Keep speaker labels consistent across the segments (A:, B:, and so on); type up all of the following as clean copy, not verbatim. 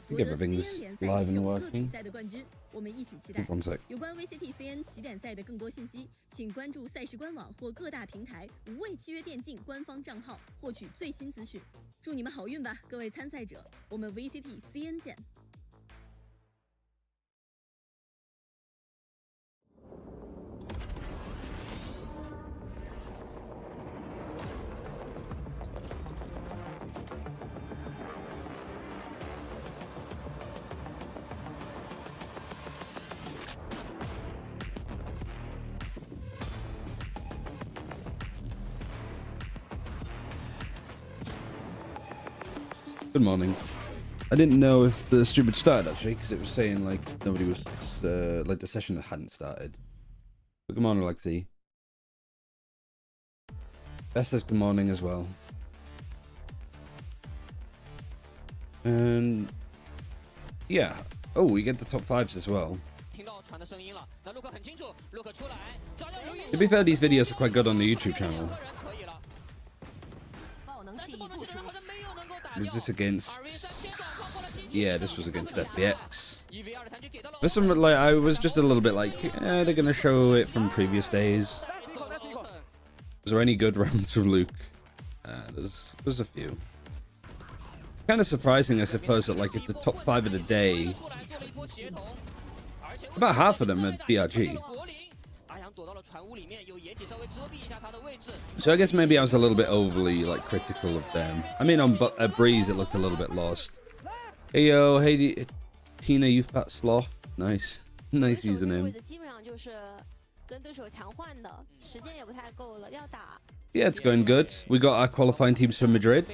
A: think everything's live and working.
B: 我们一起期待。
A: One sec.
B: 有关 VCT CN 起点赛的更多信息，请关注赛事官网或各大平台无畏契约电竞官方账号，获取最新资讯。祝你们好运吧，各位参赛者！我们 VCT CN 见。
A: Good morning. I didn't know if the stream had started actually, because it was saying like nobody was, like the session hadn't started. But good morning, Alexi. Beth says good morning as well. And yeah, oh, we get the top 5s as well. To be fair, these videos are quite good on the YouTube channel. Was this against? Yeah, this was against FPX. For some, like, I was just a little bit like, they're gonna show it from previous days. Was there any good rounds from Luke? There's a few. Kind of surprising, I suppose, that like if the top 5 of the day, about half of them are BRG. So I guess maybe I was a little bit overly like critical of them. I mean, on a Breeze it looked a little bit lost. Hey yo, hey Tina, you fat sloth. Nice, nice username. Yeah, it's going good. We got our qualifying teams for Madrid.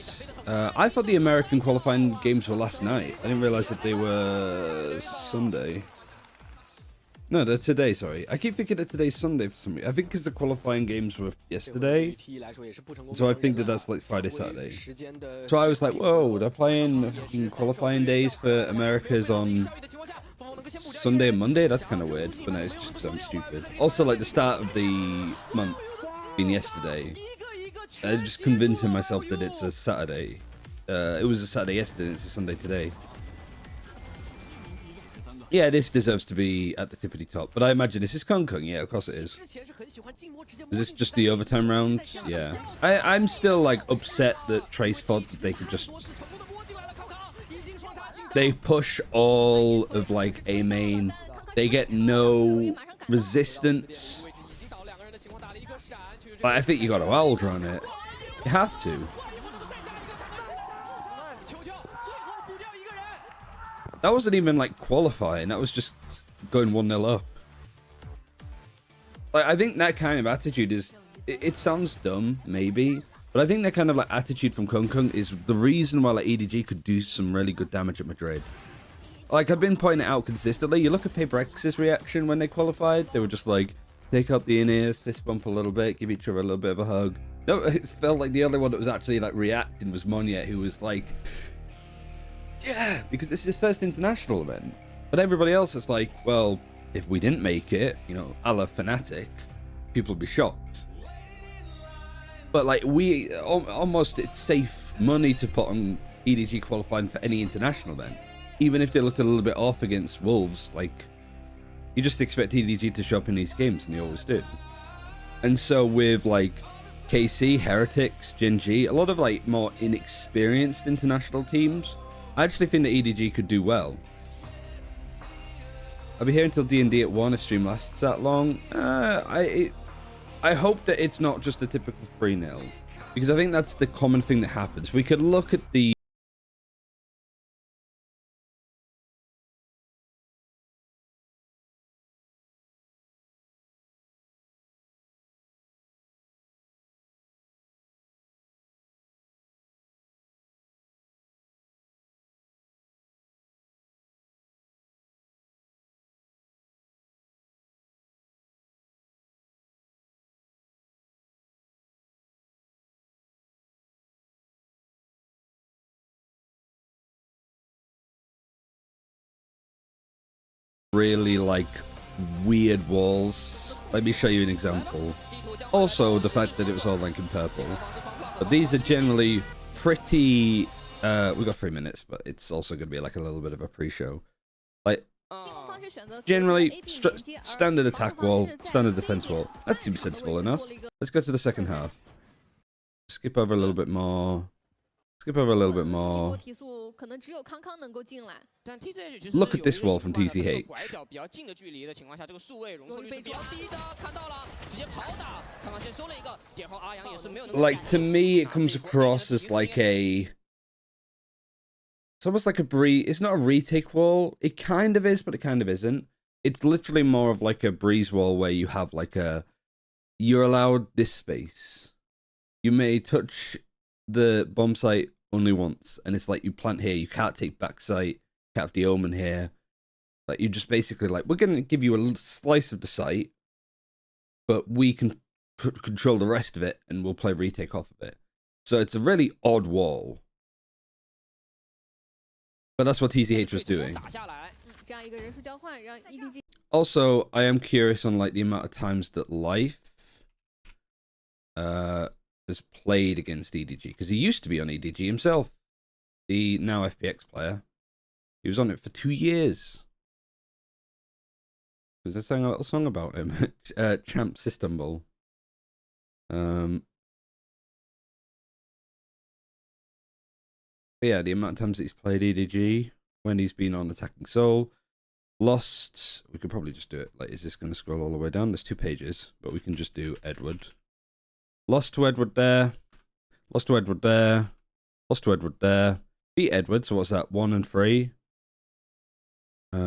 A: I thought the American qualifying games were last night. I didn't realize that they were Sunday. No, they're today, sorry. I keep thinking that today's Sunday for some reason. I think because the qualifying games were yesterday. So I think that that's like Friday, Saturday. So I was like, whoa, they're playing qualifying days for Americas on Sunday and Monday? That's kind of weird. But no, it's just because I'm stupid. Also, like the start of the month being yesterday. I'm just convincing myself that it's a Saturday. It was a Saturday yesterday and it's a Sunday today. Yeah, this deserves to be at the tippity top, but I imagine this is Kung Kung. Yeah, of course it is. Is this just the overtime round? Yeah. I'm still like upset that Trace thought that they could just... They push all of like A main. They get no resistance. But I think you gotta Aldra on it. You have to. That wasn't even like qualifying. That was just going 1-0 up. Like, I think that kind of attitude is... It sounds dumb, maybe. But I think that kind of like attitude from Kung Kung is the reason why like EDG could do some really good damage at Madrid. Like, I've been pointing it out consistently. You look at Paper X's reaction when they qualified. They were just like, take out the in-ears, fist bump a little bit, give each other a little bit of a hug. No, it felt like the only one that was actually like reacting was Monya, who was like... Yeah, because it's his first international event. But everybody else is like, well, if we didn't make it, you know, a la Fnatic, people would be shocked. But like, we almost, it's safe money to put on EDG qualifying for any international event. Even if they looked a little bit off against Wolves, like, you just expect EDG to show up in these games, and they always do. And so with like KC, Heretics, Gen G, a lot of like more inexperienced international teams, I actually think that EDG could do well. I'll be here until D&D at 1 if stream lasts that long. I hope that it's not just a typical 3-0. Because I think that's the common thing that happens. We could look at the... really like weird walls. Let me show you an example. Also the fact that it was all like in purple, but these are generally pretty We got 3 minutes, but it's also going to be like a little bit of a pre-show. Like, generally, standard attack wall, standard defense wall. That seems sensible enough. Let's go to the second half. Skip over a little bit more. Skip over a little bit more. Look at this wall from TCH. Like, to me, it comes across as like a... It's almost like a breeze. It's not a retake wall. It kind of is, but it kind of isn't. It's literally more of like a breeze wall where you have like a... You're allowed this space. You may touch the bomb site only once. And it's like you plant here. You can't take back site. You can't have the omen here. Like you just basically like, we're going to give you a little slice of the site. But we can control the rest of it. And we'll play retake off of it. So it's a really odd wall. But that's what TCH was doing. Also, I am curious on like the amount of times that Life has played against EDG, because he used to be on EDG himself. The now FPX player. He was on it for 2 years. Because they're saying a little song about him. Champs Istanbul. But yeah, the amount of times that he's played EDG, when he's been on Attacking Soul, lost. We could probably just do it. Like, is this going to scroll all the way down? There's 2 pages, but we can just do Edward. Lost to Edward there. Lost to Edward there. Lost to Edward there. Beat Edward. So what's that? 1 and 3. 2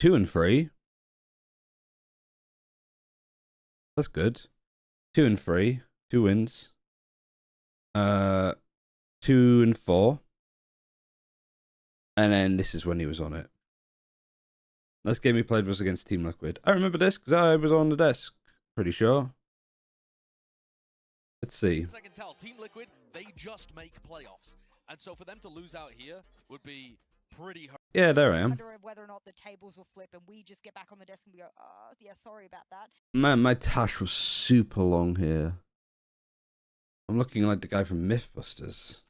A: and 3. That's good. 2 and 3. 2 wins. 2 and 4. And then this is when he was on it. Last game he played was against Team Liquid. I remember this because I was on the desk. Pretty sure. Let's see.
C: As I can tell, Team Liquid, they just make playoffs. And so for them to lose out here would be pretty hard.
A: Yeah, there I am.
D: Whether or not the tables will flip and we just get back on the desk and we go, oh, yeah, sorry about that.
A: Man, my tash was super long here. I'm looking like the guy from Mythbusters.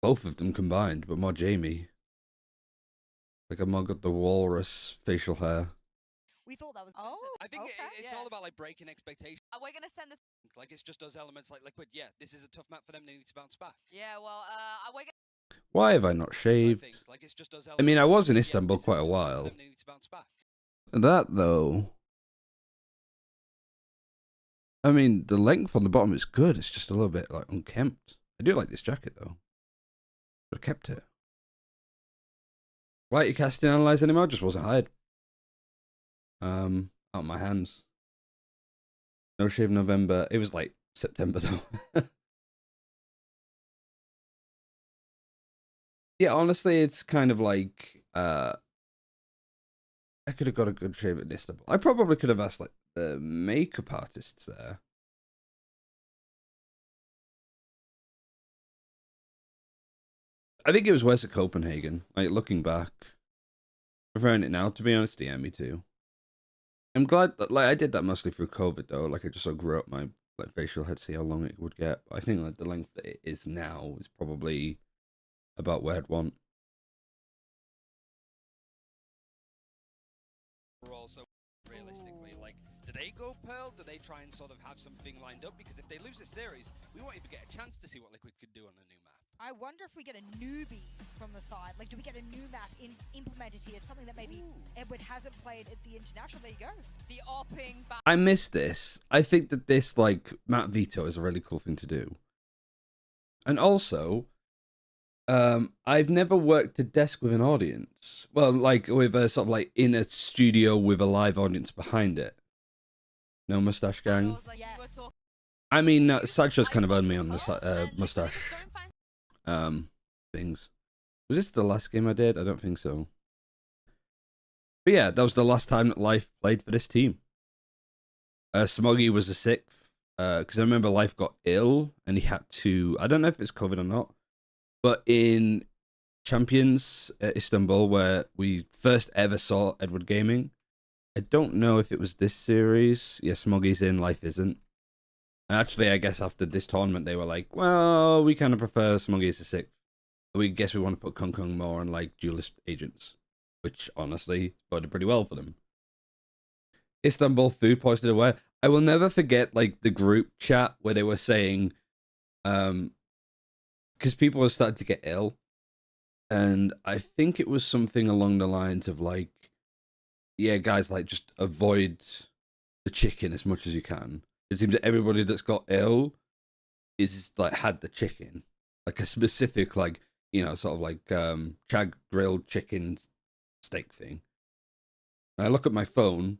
A: Both of them combined, but more Jamie. Like I've more got the walrus facial hair.
D: We thought that was.
E: Oh,
C: I think
E: okay.
C: it's all about like breaking expectations.
E: Are we gonna send this?
C: Like it's just those elements like Liquid. Yeah, this is a tough map for them. They need to bounce back.
E: Yeah, well, are we gonna?
A: Why have I not shaved?
C: So I think, like, it's just those
A: I mean, I was in
C: yeah,
A: Istanbul
C: this is
A: quite a
C: tough for
A: while.
C: them. They need to bounce back.
A: That though. I mean, the length on the bottom is good. It's just a little bit like unkempt. I do like this jacket though. But I kept it. Why aren't you casting Analyze anymore? Just wasn't hired. Out my hands. No shave November. It was like September though. Yeah, honestly, it's kind of like I could have got a good shave at Istanbul. I probably could have asked like the makeup artists there. I think it was worse at Copenhagen. Like looking back, preferring it now. To be honest, yeah, me too. I'm glad that like I did that mostly through COVID though. Like I just sort of grew up my like facial hair to see how long it would get. But I think like the length that it is now is probably about where I'd want.
C: Also, realistically, like, do they go Pearl? Do they try and sort of have something lined up? Because if they lose the series, we won't even get a chance to see what Liquid could do on a new map.
D: I wonder if we get a newbie from the side. Like, do we get a new map implemented here? Something that maybe Edward hasn't played at the international. There you go.
E: The opping back.
A: I miss this. I think that this like map veto is a really cool thing to do. And also, I've never worked a desk with an audience. Well, like with a sort of like in a studio with a live audience behind it. No mustache gang.
D: Yes.
A: I mean, Sideshow's kind of earned me on the mustache things. Was this the last game I did? I don't think so. But yeah, that was the last time that Life played for this team. Smoggy was the 6th. Because I remember Life got ill and he had to... I don't know if it's COVID or not. But in Champions Istanbul, where we first ever saw Edward Gaming, I don't know if it was this series. Yeah, Smoggy's in, Life isn't. And actually, I guess after this tournament, they were like, well, we kind of prefer Smoggy as a 6th. We guess we want to put Kung Kung more on like duelist agents, which honestly voted pretty well for them. Istanbul food poisoning aware. I will never forget like the group chat where they were saying, because people were starting to get ill, and I think it was something along the lines of like, yeah, guys, like just avoid the chicken as much as you can. It seems that everybody that's got ill is like had the chicken, like a specific like, you know, sort of like Chag grilled chicken steak thing. And I look at my phone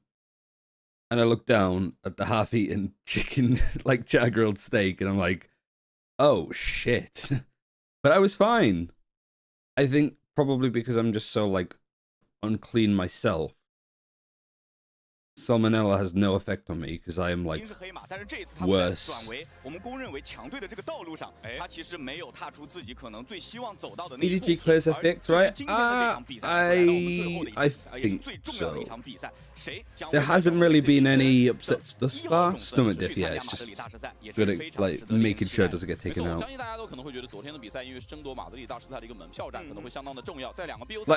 A: and I look down at the half-eaten chicken, like Chag grilled steak, and I'm like, oh shit. But I was fine. I think probably because I'm just so like unclean myself. Salmonella has no effect on me because I am like worse. EDG clears FPX, right? I think so. There hasn't really been any upsets thus far. Stomach diff, yeah, it's just good at like making sure it doesn't get taken out. Like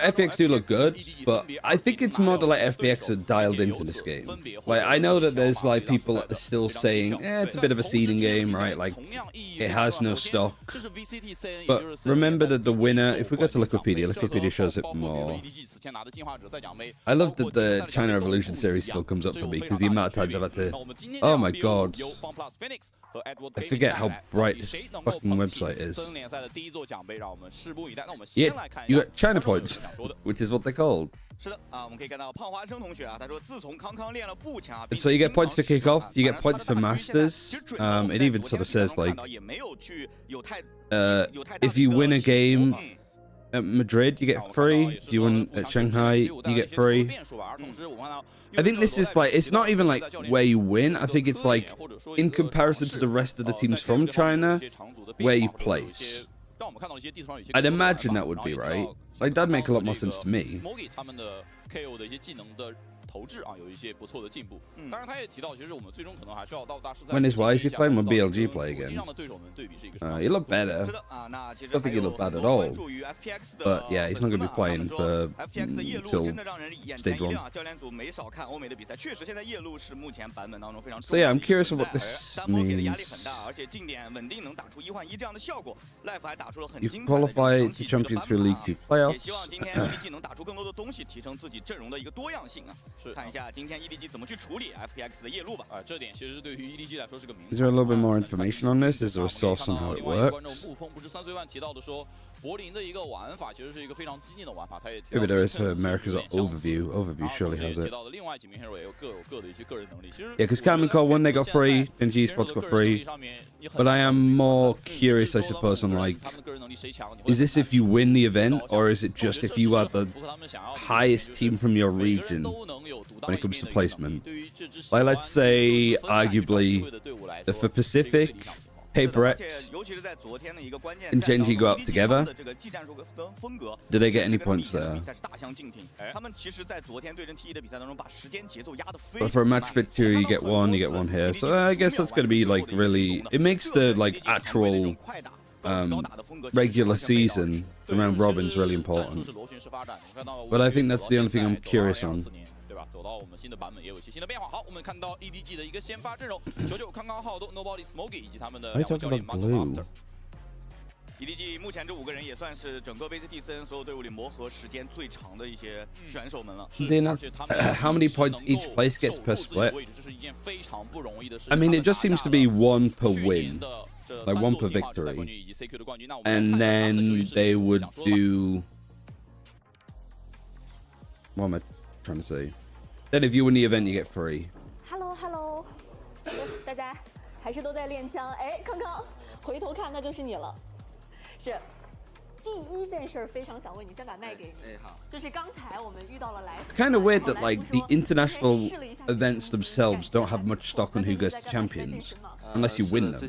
A: FPX do look good, but I think it's more that like FPX are dialed into this game. Like I know that there's like people that are still saying, it's a bit of a seeding game, right? Like it has no stock. But remember that the winner, if we go to Wikipedia shows it more. I love that the China Revolution series still comes up for me because the amount of times I've had to, oh my god, I forget how bright this fucking website is. Yeah, you got China points, which is what they're called. And so you get points for kickoff, you get points for masters. It even sort of says like, if you win a game at Madrid, you get free. If you win at Shanghai, you get free. I think this is like, it's not even like where you win. I think it's like in comparison to the rest of the teams from China, where you place. I'd imagine that would be right. Like that'd make a lot more sense to me. When is why is he playing? When BLG play again? He looked better. I don't think he looked bad at all. But yeah, he's not going to be playing for until stage 1. So yeah, I'm curious of what this means. You've qualified to Champions for League 2 playoffs. Is there a little bit more information on this? Is there a source on how it works? Maybe there is for America's overview. Overview surely has it. Yeah, because Cameron Cole, when they got free, and G Sports got free. But I am more curious, I suppose, on like, is this if you win the event, or is it just if you are the highest team from your region when it comes to placement? Like, let's say, arguably, that for Pacific, Paper X and Genji go out together. Did they get any points there? But for a match victory, you get one here. So I guess that's going to be like really, it makes the like actual regular season, the round robin's really important. But I think that's the only thing I'm curious on. 走到我们新的版本也有一些新的变化。好，我们看到 EDG 的一个先发阵容，99康康浩都 Nobody Smokey 以及他们的两位教练
F: EDG 目前这5个人也算是整个 VCT 所有队伍里磨合时间最长的一些选手们了。
A: How many points each place gets per split? I mean, it just seems to be 1 per win, like 1 per victory, and then they would do. What am I trying to say? Then if you win the event, you get free.
B: Hello， 大家还是都在练枪。哎，康康，回头看那就是你了。是，第一件事非常想问你，先把麦给你。好。就是刚才我们遇到了来。
A: Kind of weird that like the international events themselves don't have much stock on who goes to champions unless you win them.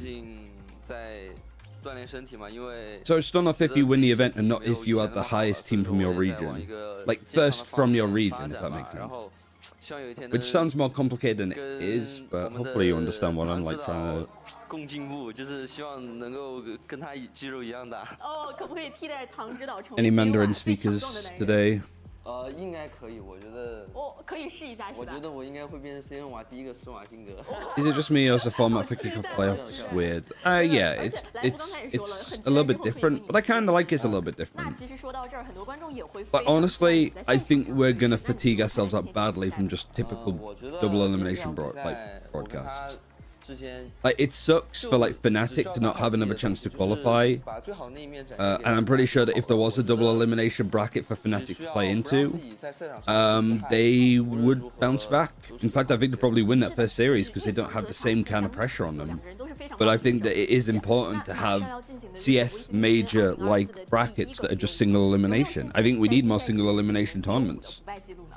A: So it's done off if you win the event and not if you are the highest team from your region. Like first from your region, if that makes sense.
G: 希望有一天
A: which sounds more complicated than it is, but
G: 跟我们
A: hopefully you understand
G: 的
A: what I'm
G: 男
A: like
G: 指
A: trying
G: 导
A: to.
G: 共进步，就是希望能够跟他肌肉一样大。
B: 哦，可不可以替代唐指导成为
A: Any
B: 今
A: Mandarin
B: 晚最强
A: speakers
B: 壮的男人？
A: today?
G: 应该可以，我觉得。
B: 哦，可以试一下是吧
G: 我觉？得我应该会变成实验娃第一个施瓦辛格。
A: Is it just me or is the format for Kickoff playoffs weird? Yeah, it's a little bit different, but I kind of like it's a little bit
B: 那
A: different.
B: 其实说到这儿，很多观众也会非
A: But
B: 常
A: honestly,
B: 期待
A: I
B: 你在现
A: think
B: 场
A: we're
B: 的
A: gonna
B: 那你
A: fatigue ourselves up
B: 现在
A: badly from just typical
G: 我觉得
A: double
G: 这
A: elimination
G: 场比
A: like
G: 赛我跟他
A: broadcast.
G: 之前
A: Like it sucks for like Fnatic to not have another chance to qualify. And I'm pretty sure that if there was a double elimination bracket for Fnatic to play into, they would bounce back. In fact, I think they'll probably win that first series because they don't have the same kind of pressure on them. But I think that it is important to have CS major like brackets that are just single elimination. I think we need more single elimination tournaments.
B: 不败记录呢？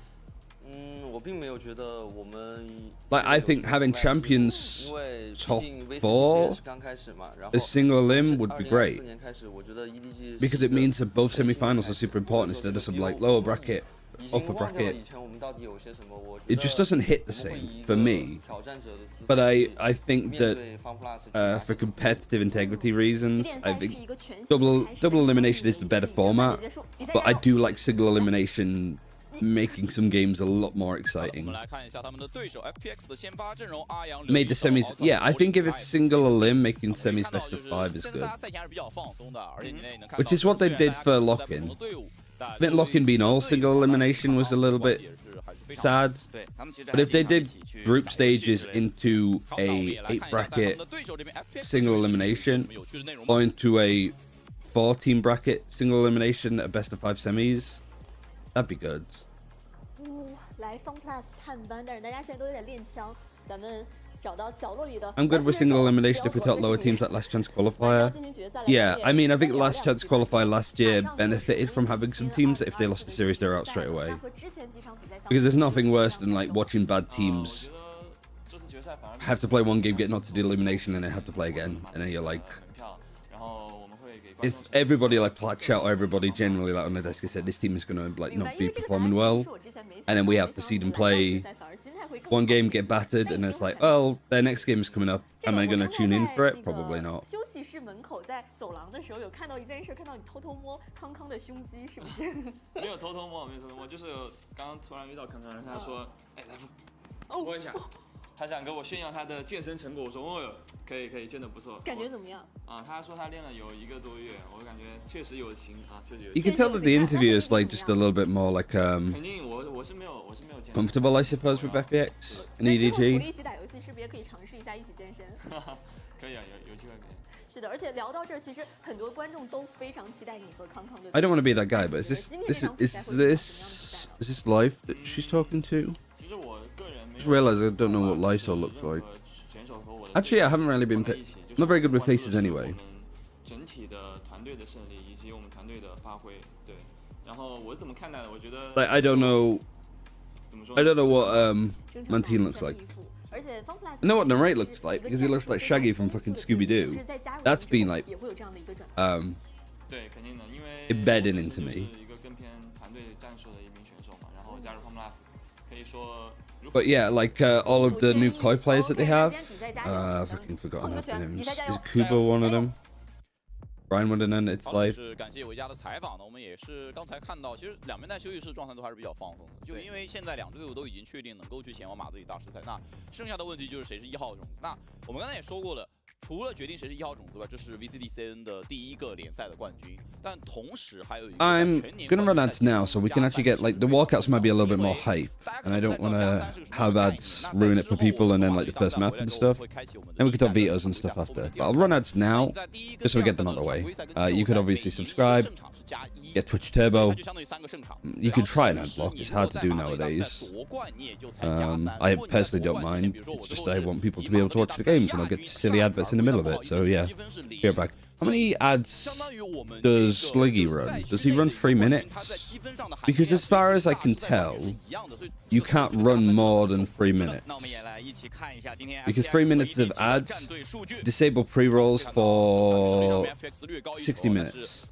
G: 我并没有觉得我们
A: Like I think having champions
G: 因为
A: top
G: 毕竟 VCT
A: four
G: 是刚开始嘛，然后
A: a single elim would be great
G: 2024年开始，我觉得 EDG
A: because it means that both semi-finals are super important instead of some like lower bracket,
G: 已经
A: upper
G: 忘掉了
A: bracket.
G: 以前我们到底有些什么。我
A: It just doesn't hit the
G: 我们会
A: same
G: 以一
A: for
G: 个
A: me.
G: 挑战者的姿
A: But
G: 态
A: I think
G: 面
A: that
G: 对 FunPlus 去
A: for competitive integrity reasons,
B: 起点
A: I
B: 赛是
A: think
B: 一个全新的
A: double
B: 开始
A: double elimination is the better
B: 比赛
A: format.
B: 结束比赛
A: But I
B: 加油
A: do like single elimination, making some games a lot more
F: 我
A: exciting.
F: 们来看一下他们的对手 FPX 的先发阵容，阿阳、
A: Made the semis. Yeah, I think if it's single elim, making semis best of 5 is
F: 现在
A: good.
F: 大家赛前还是比较放松的，而且你也能看到
A: Which is what they did for lock-in. I think lock-in being all single elimination was a little bit sad.
F: 对他们其实
A: But if they
F: 还是
A: did
F: 一起去
A: group
F: 打游戏
A: stages
F: 之类的
A: into
F: 好那我们
A: a
F: 也来看一
A: 8
F: 下在他们
A: bracket
F: 的对手这边 FPX
A: single
F: 有什么
A: elimination
F: 有趣的内容
A: or
F: 吗？
A: into a 14 bracket single elimination at best of 5 semis, that'd be good.
B: 来 FunPlus 探班，但是大家现在都在练枪，咱们找到角落里的。
A: I'm good with single elimination if we talk lower teams like Last Chance Qualifier. Yeah, I mean, I think Last Chance Qualifier last year benefited from having some teams that if they lost the series, they're out straight away. Because there's nothing worse than like watching bad teams
G: 这次决赛反而
A: have to play one game, get knocked to the elimination, and then have to play again. And then you're like,
G: 门票，然后我们会给观
A: if
G: 众
A: everybody like Platch out or everybody generally like on the desk has said this team is gonna like not be performing well, and then we have to see them play one game, get battered, and it's like, well, their next game is coming up. Am I gonna tune in for it? Probably not.
B: 休息室门口在走廊的时候有看到一件事，看到你偷偷摸康康的胸肌，是不是？
G: 没有偷偷摸，没有偷偷摸，就是刚刚突然遇到康康，他说，哎，来
B: 哦
G: 摸一下，他想跟我炫耀他的健身成果，我说，哦，可以可以，健得不错。
B: 感觉怎么样？
G: 啊，他说他练了有1个多月，我感觉确实有型啊，确实有
A: You
G: 型。
A: can tell that the interview is like just a little bit more like
G: 肯定我是没有健身。
A: comfortable, I suppose, with FPX and
B: 那之后
A: EDG.
B: 一起打游戏，是不是也可以尝试一下一起健身？
G: 可以啊，有机会可以。
B: 是的，而且聊到这儿，其实很多观众都非常期待你和康康的。
A: I don't want to be that guy, but is this life that she's talking to?
G: 其实我个人没
A: Just
G: 有
A: realized I don't know what Lysol looks like.
G: 选手和我的
A: Actually, I haven't really been.
G: 放在一起
A: I'm not very good with faces
G: 就是
A: anyway.
G: 我们整体的团队的胜利以及我们团队的发挥，对。然后我是怎么看待的？我觉得
A: Like I don't know.
G: 怎么说
A: I don't know what
B: 争
A: Mantine
B: 场
A: looks like.
B: 而且 FunPlus
A: I know what Narrate looks like because he looks like Shaggy from fucking Scooby-Doo. That's been like
B: 也会有这样的一个转变。
G: 对，肯定的，因为
A: embedded
G: 我
A: into
G: 本身
A: me.
G: 就是一个更偏团队战术的一名选手嘛，然后加入 FunPlus，可以说。
A: But yeah, like all of the new Koi players that they have. I've fucking forgotten half the names. Is Kubo one of them? Brian Wooden, it's
F: 好，
A: live.
F: 是感谢维嘉的采访呢。我们也是刚才看到，其实两边在休息室状态都还是比较放松的，就因为现在2支队伍都已经确定能够去前往马德里大师赛，那剩下的问题就是谁是1号种子。那我们刚才也说过了，除了决定谁是1号种子外，这是 VCT CN 的第一个联赛的冠军，但同时还有一个
A: I'm gonna run ads now, so we can actually get like the walkouts might be a little bit more hype, and I don't want to have ads ruin it for people, and then like the first map and stuff. And we could talk vetoes and stuff after. But I'll run ads now, just so we get them out of the way. You could obviously subscribe, get Twitch Turbo. You could try an ad block. It's hard to do nowadays. I personally don't mind. It's just I want people to be able to watch the games, and I'll get silly adverts in the middle of it. So yeah, be right back. How many ads does Sliggy run? Does he run 3 minutes? Because as far as I can tell, you can't run more than 3 minutes. Because 3 minutes of ads disable pre-rolls for 60 minutes.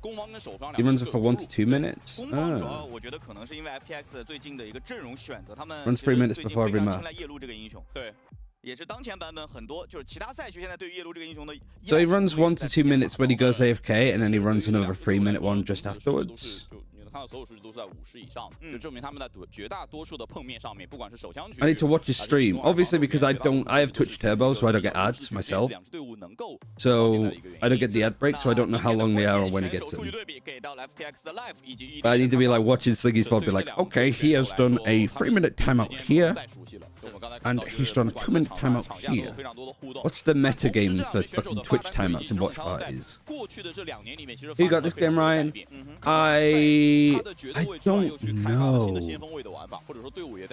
A: He runs it for 1 to 2 minutes. Ah. Runs 3 minutes before every map. So he runs 1 to 2 minutes when he goes AFK, and then he runs another 3-minute one just afterwards. I need to watch his stream, obviously, because I have Twitch Turbo, so I don't get ads myself. So I don't get the ad break, so I don't know how long they are or when he gets them. But I need to be like watching Sliggy's VOD, be like, okay, he has done a 3-minute timeout here, and he's done a 2-minute timeout here. What's the meta game for Twitch timeouts and watch parties? You got this game, Ryan? I don't know.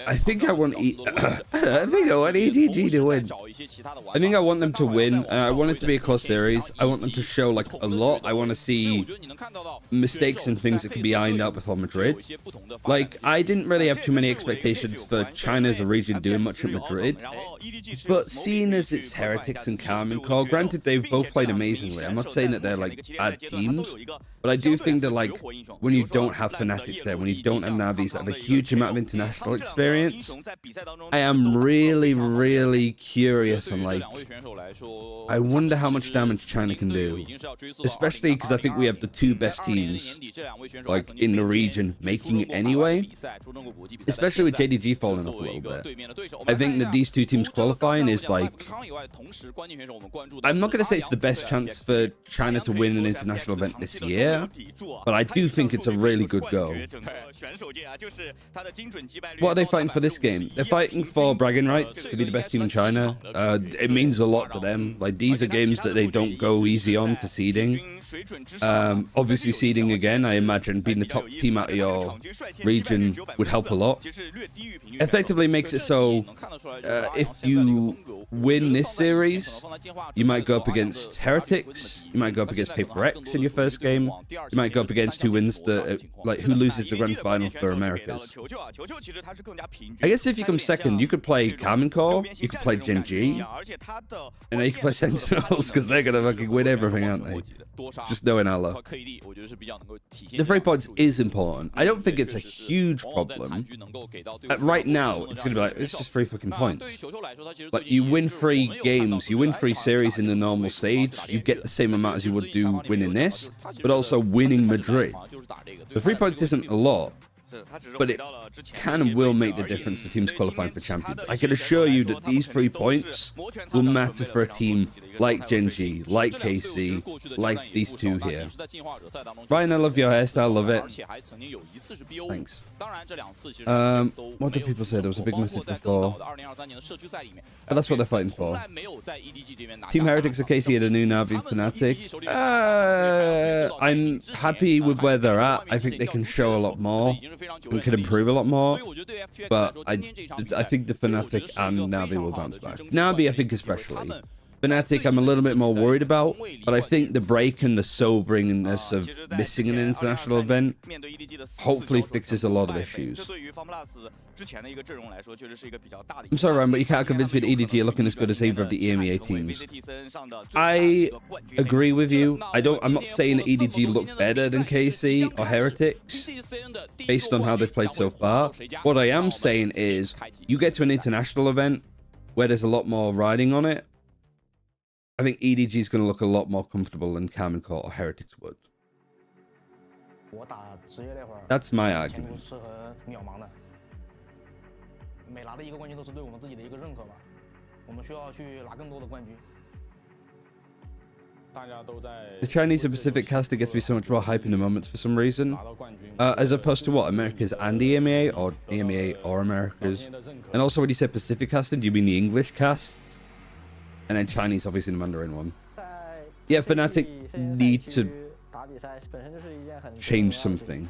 A: I think I want EDG to win. I think I want them to win. I want it to be a close series. I want them to show like a lot. I want to see mistakes and things that can be ironed out before Madrid. Like, I didn't really have too many expectations for China as a region doing much at Madrid, but seeing as it's Heretics and Carmen Core, granted they've both played amazingly. I'm not saying that they're like bad teams, but I do think that like when you don't have Fanatics there, when you don't have Navis that have a huge amount of international experience, I am really curious and like, I wonder how much damage China can do, especially because I think we have the 2 best teams like in the region making it anyway, especially with JDG falling off a little bit. I think that these 2 teams qualifying is like, I'm not going to say it's the best chance for China to win an international event this year, but I do think it's a really good go. What are they fighting for this game? They're fighting for bragging rights to be the best team in China. It means a lot to them. Like, these are games that they don't go easy on for seeding. Obviously seeding again, I imagine being the top team out of your region would help a lot. Effectively makes it so if you win this series, you might go up against Heretics, you might go up against FPX in your first game, you might go up against who wins the who loses the grand final for Americas. I guess if you come second, you could play Carmen Core, you could play Gen G, and then you could play Sentinels because they're gonna fucking win everything, aren't they? Just knowing Allah. The 3 points is important. I don't think it's a huge problem. Right now, it's going to be like, it's just 3 fucking points. But you win 3 games, you win 3 series in the normal stage, you get the same amount as you would do winning this, but also winning Madrid. The 3 points isn't a lot, but it can and will make the difference for teams qualifying for champions. I can assure you that these 3 points will matter for a team like Gen G, like KC, like these 2 here. Ryan, I love your hairstyle, love it. Thanks. What do people say? There was a big message before. But that's what they're fighting for. Team Heretics or KC are the new Navi Fnatic. I'm happy with where they're at. I think they can show a lot more. We could improve a lot more. But I think the Fnatic and Navi will bounce back. Navi, I think especially. Fnatic, I'm a little bit more worried about, but I think the break and the soberingness of missing an international event hopefully fixes a lot of issues. I'm sorry, Ryan, but you can't convince me that EDG are looking as good as either of the EMEA teams. I agree with you. I'm not saying that EDG look better than KC or Heretics based on how they've played so far. What I am saying is, you get to an international event where there's a lot more riding on it, I think EDG is going to look a lot more comfortable than Carmen Core or Heretics would. That's my argument. The Chinese and Pacific caster gets me so much more hype in the moments for some reason. As opposed to what? Americas and EMEA? Or EMEA or Americas? And also when you said Pacific casting, do you mean the English cast? And then Chinese, obviously, the Mandarin one. Yeah, Fnatic need to change something.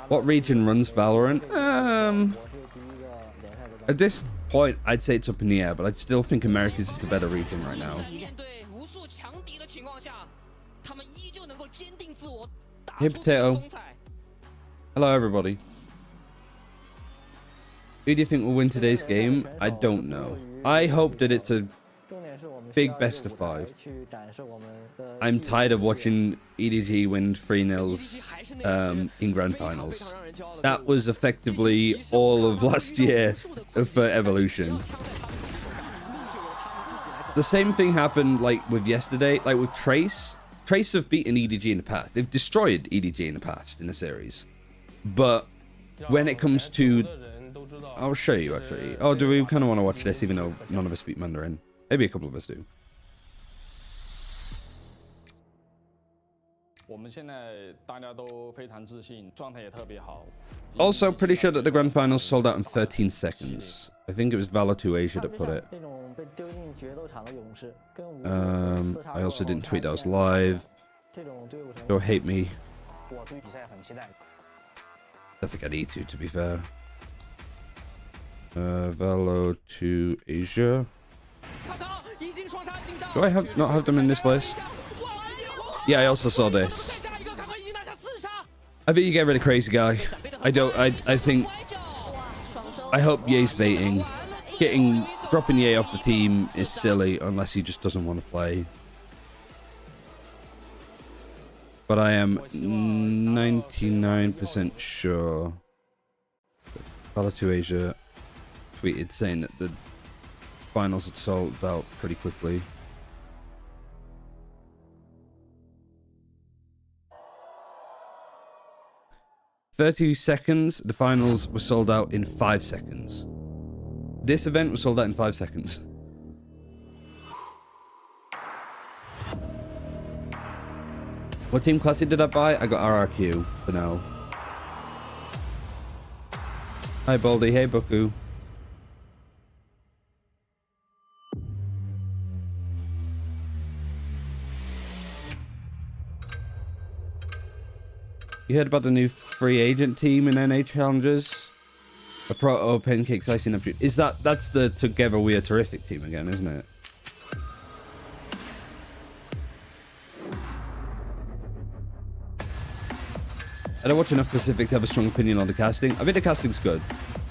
A: What region runs Valorant? point, I'd say it's up in the air, but I still think America's just a better region right now. Hey, Potato. Hello, everybody. Who do you think will win today's game? I don't know. I hope that it's a big best of 5. I'm tired of watching EDG win 3-0 in grand finals. That was effectively all of last year for Evolution. The same thing happened like with yesterday, like with Trace. Trace have beaten EDG in the past. They've destroyed EDG in the past in the series. But when it comes to... I'll show you, actually. Oh, do we kind of want to watch this, even though none of us speak Mandarin? Maybe a couple of us do. Also, pretty sure that the grand finals sold out in 13 seconds. I think it was Valor2 Asia that put it. I also didn't tweet that I was live. Don't hate me. I think I need to be fair. Valor2 Asia. Do I not have them in this list? Yeah, I also saw this. I think you get rid of Crazy Guy. I think... I hope Ye's baiting. Dropping Ye off the team is silly unless he just doesn't want to play. But I am 99% sure Valor2 Asia tweeted saying that the finals had sold out pretty quickly. "30 seconds, the finals were sold out in 5 seconds. This event was sold out in 5 seconds. What team classic did I buy? I got RRQ for now. Hi Baldy, hey Buku. You heard about the new free agent team in NA Challengers? A Proto, Pancakes, Icing Up. Is that's the Together We Are Terrific team again, isn't it? I don't watch enough Pacific to have a strong opinion on the casting. I think the casting's good.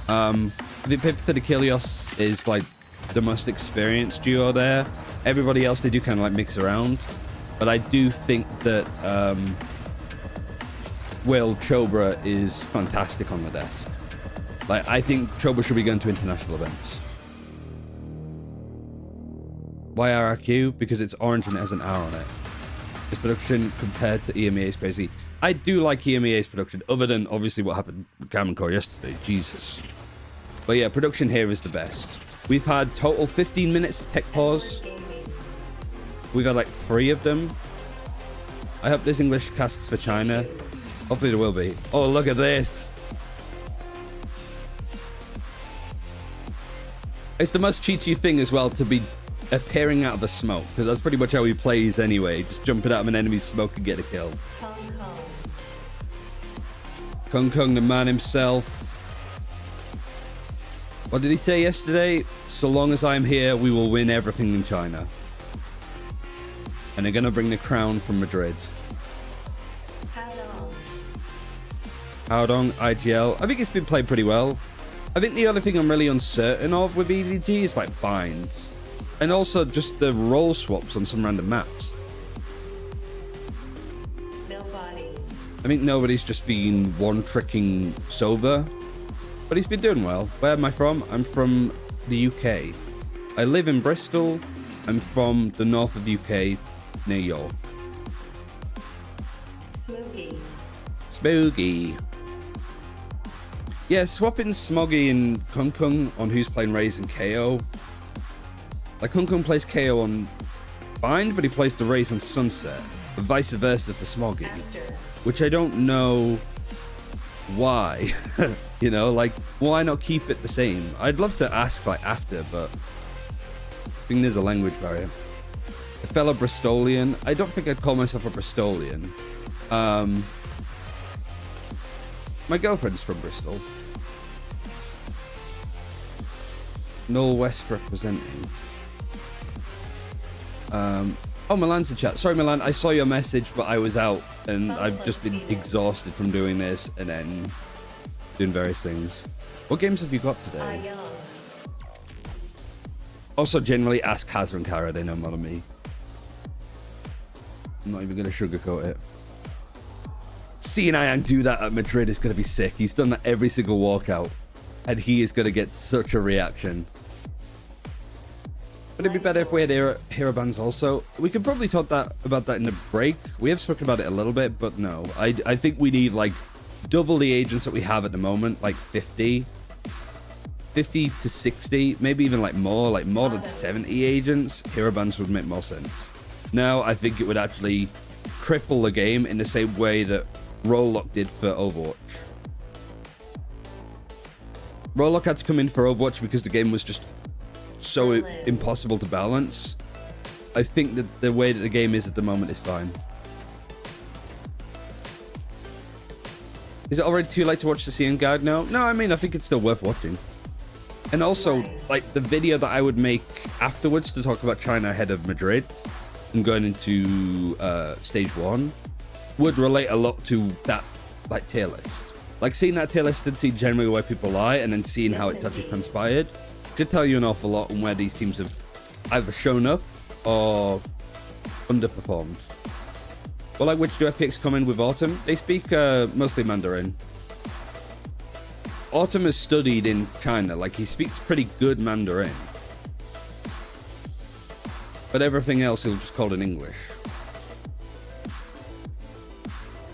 A: I think Pip to the Kilios is like the most experienced duo there. Everybody else, they do kind of like mix around. But I do think that Will Chobra is fantastic on the desk. Like, I think Chobra should be going to international events. Why RRQ? Because it's orange and it has an R on it. Its production compared to EMEA is crazy. I do like EMEA's production, other than obviously what happened with Gammon Core yesterday. Jesus. But yeah, production here is the best. We've had total 15 minutes of tech pause. We've had like 3 of them. I hope there's English casts for China. Hopefully there will be. Oh, look at this. It's the most cheaty thing as well to be appearing out of the smoke, because that's pretty much how he plays anyway. Just jumping out of an enemy's smoke and get a kill. Kung Kung, the man himself. What did he say yesterday? So long as I'm here, we will win everything in China. And they're going to bring the crown from Madrid. Howdong, IGL. I think it's been played pretty well. I think the only thing I'm really uncertain of with EDG is like binds. And also just the role swaps on some random maps. I think nobody's just been one-tricking Sober. But he's been doing well. Where am I from? I'm from the UK. I live in Bristol. I'm from the north of UK, near York. Spooky. Yeah, swapping Smoggy and Kung Kung on who's playing Raze and KO. Like, Kung Kung plays KO on Bind, but he plays the Raze on Sunset. But vice versa for Smoggy. Which I don't know why. You know, like, why not keep it the same? I'd love to ask, like, after, but I think there's a language barrier. A fellow Bristolian. I don't think I'd call myself a Bristolian. My girlfriend's from Bristol. Null West representing. Oh, Milan's in chat. Sorry, Milan. I saw your message, but I was out, and I've just been exhausted from doing this and then doing various things. What games have you got today? Also, generally ask Hazard and Kara. They know more than me. I'm not even going to sugarcoat it. Seeing Ayang do that at Madrid is going to be sick. He's done that every single walkout, and he is going to get such a reaction. Would it be better if we had hero bans also? We could probably talk about that in the break. We have spoken about it a little bit, but no. I think we need like double the agents that we have at the moment, like 50 to 60, maybe even like more than 70 agents. Hero bans would make more sense. Now I think it would actually cripple the game in the same way that Role Lock did for Overwatch. Role Lock had to come in for Overwatch because the game was just so impossible to balance. I think that the way that the game is at the moment is fine. Is it already too late to watch the CN guide now? No, I mean, I think it's still worth watching. And also, like, the video that I would make afterwards to talk about China ahead of Madrid and going into stage 1 would relate a lot to that, like, tier list. Like, seeing that tier list and seeing generally where people lie and then seeing how it's actually transpired should tell you an awful lot on where these teams have either shown up or underperformed. Well, like, which do FPX come in with Autumn? They speak mostly Mandarin. Autumn has studied in China. Like, he speaks pretty good Mandarin. But everything else he'll just call in English.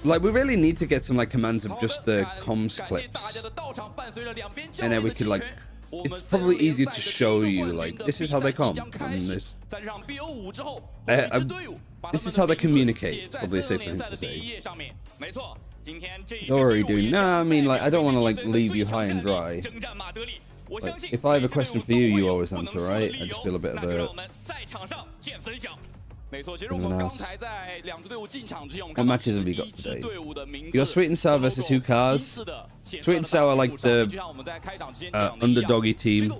A: Like, we really need to get some, like, commands of just the comms clips. And then we could, like... It's probably easier to show you, like, this is how they come. And this is how they communicate. It's probably a safer thing to say. Don't worry, dude. Nah, I mean, like, I don't want to, like, leave you high and dry. Like, if I have a question for you, you always answer, right? I just feel a bit of a... What matches have you got today? You got Sweet and Sour versus Who Cars. Sweet and Sour, like the underdoggy team.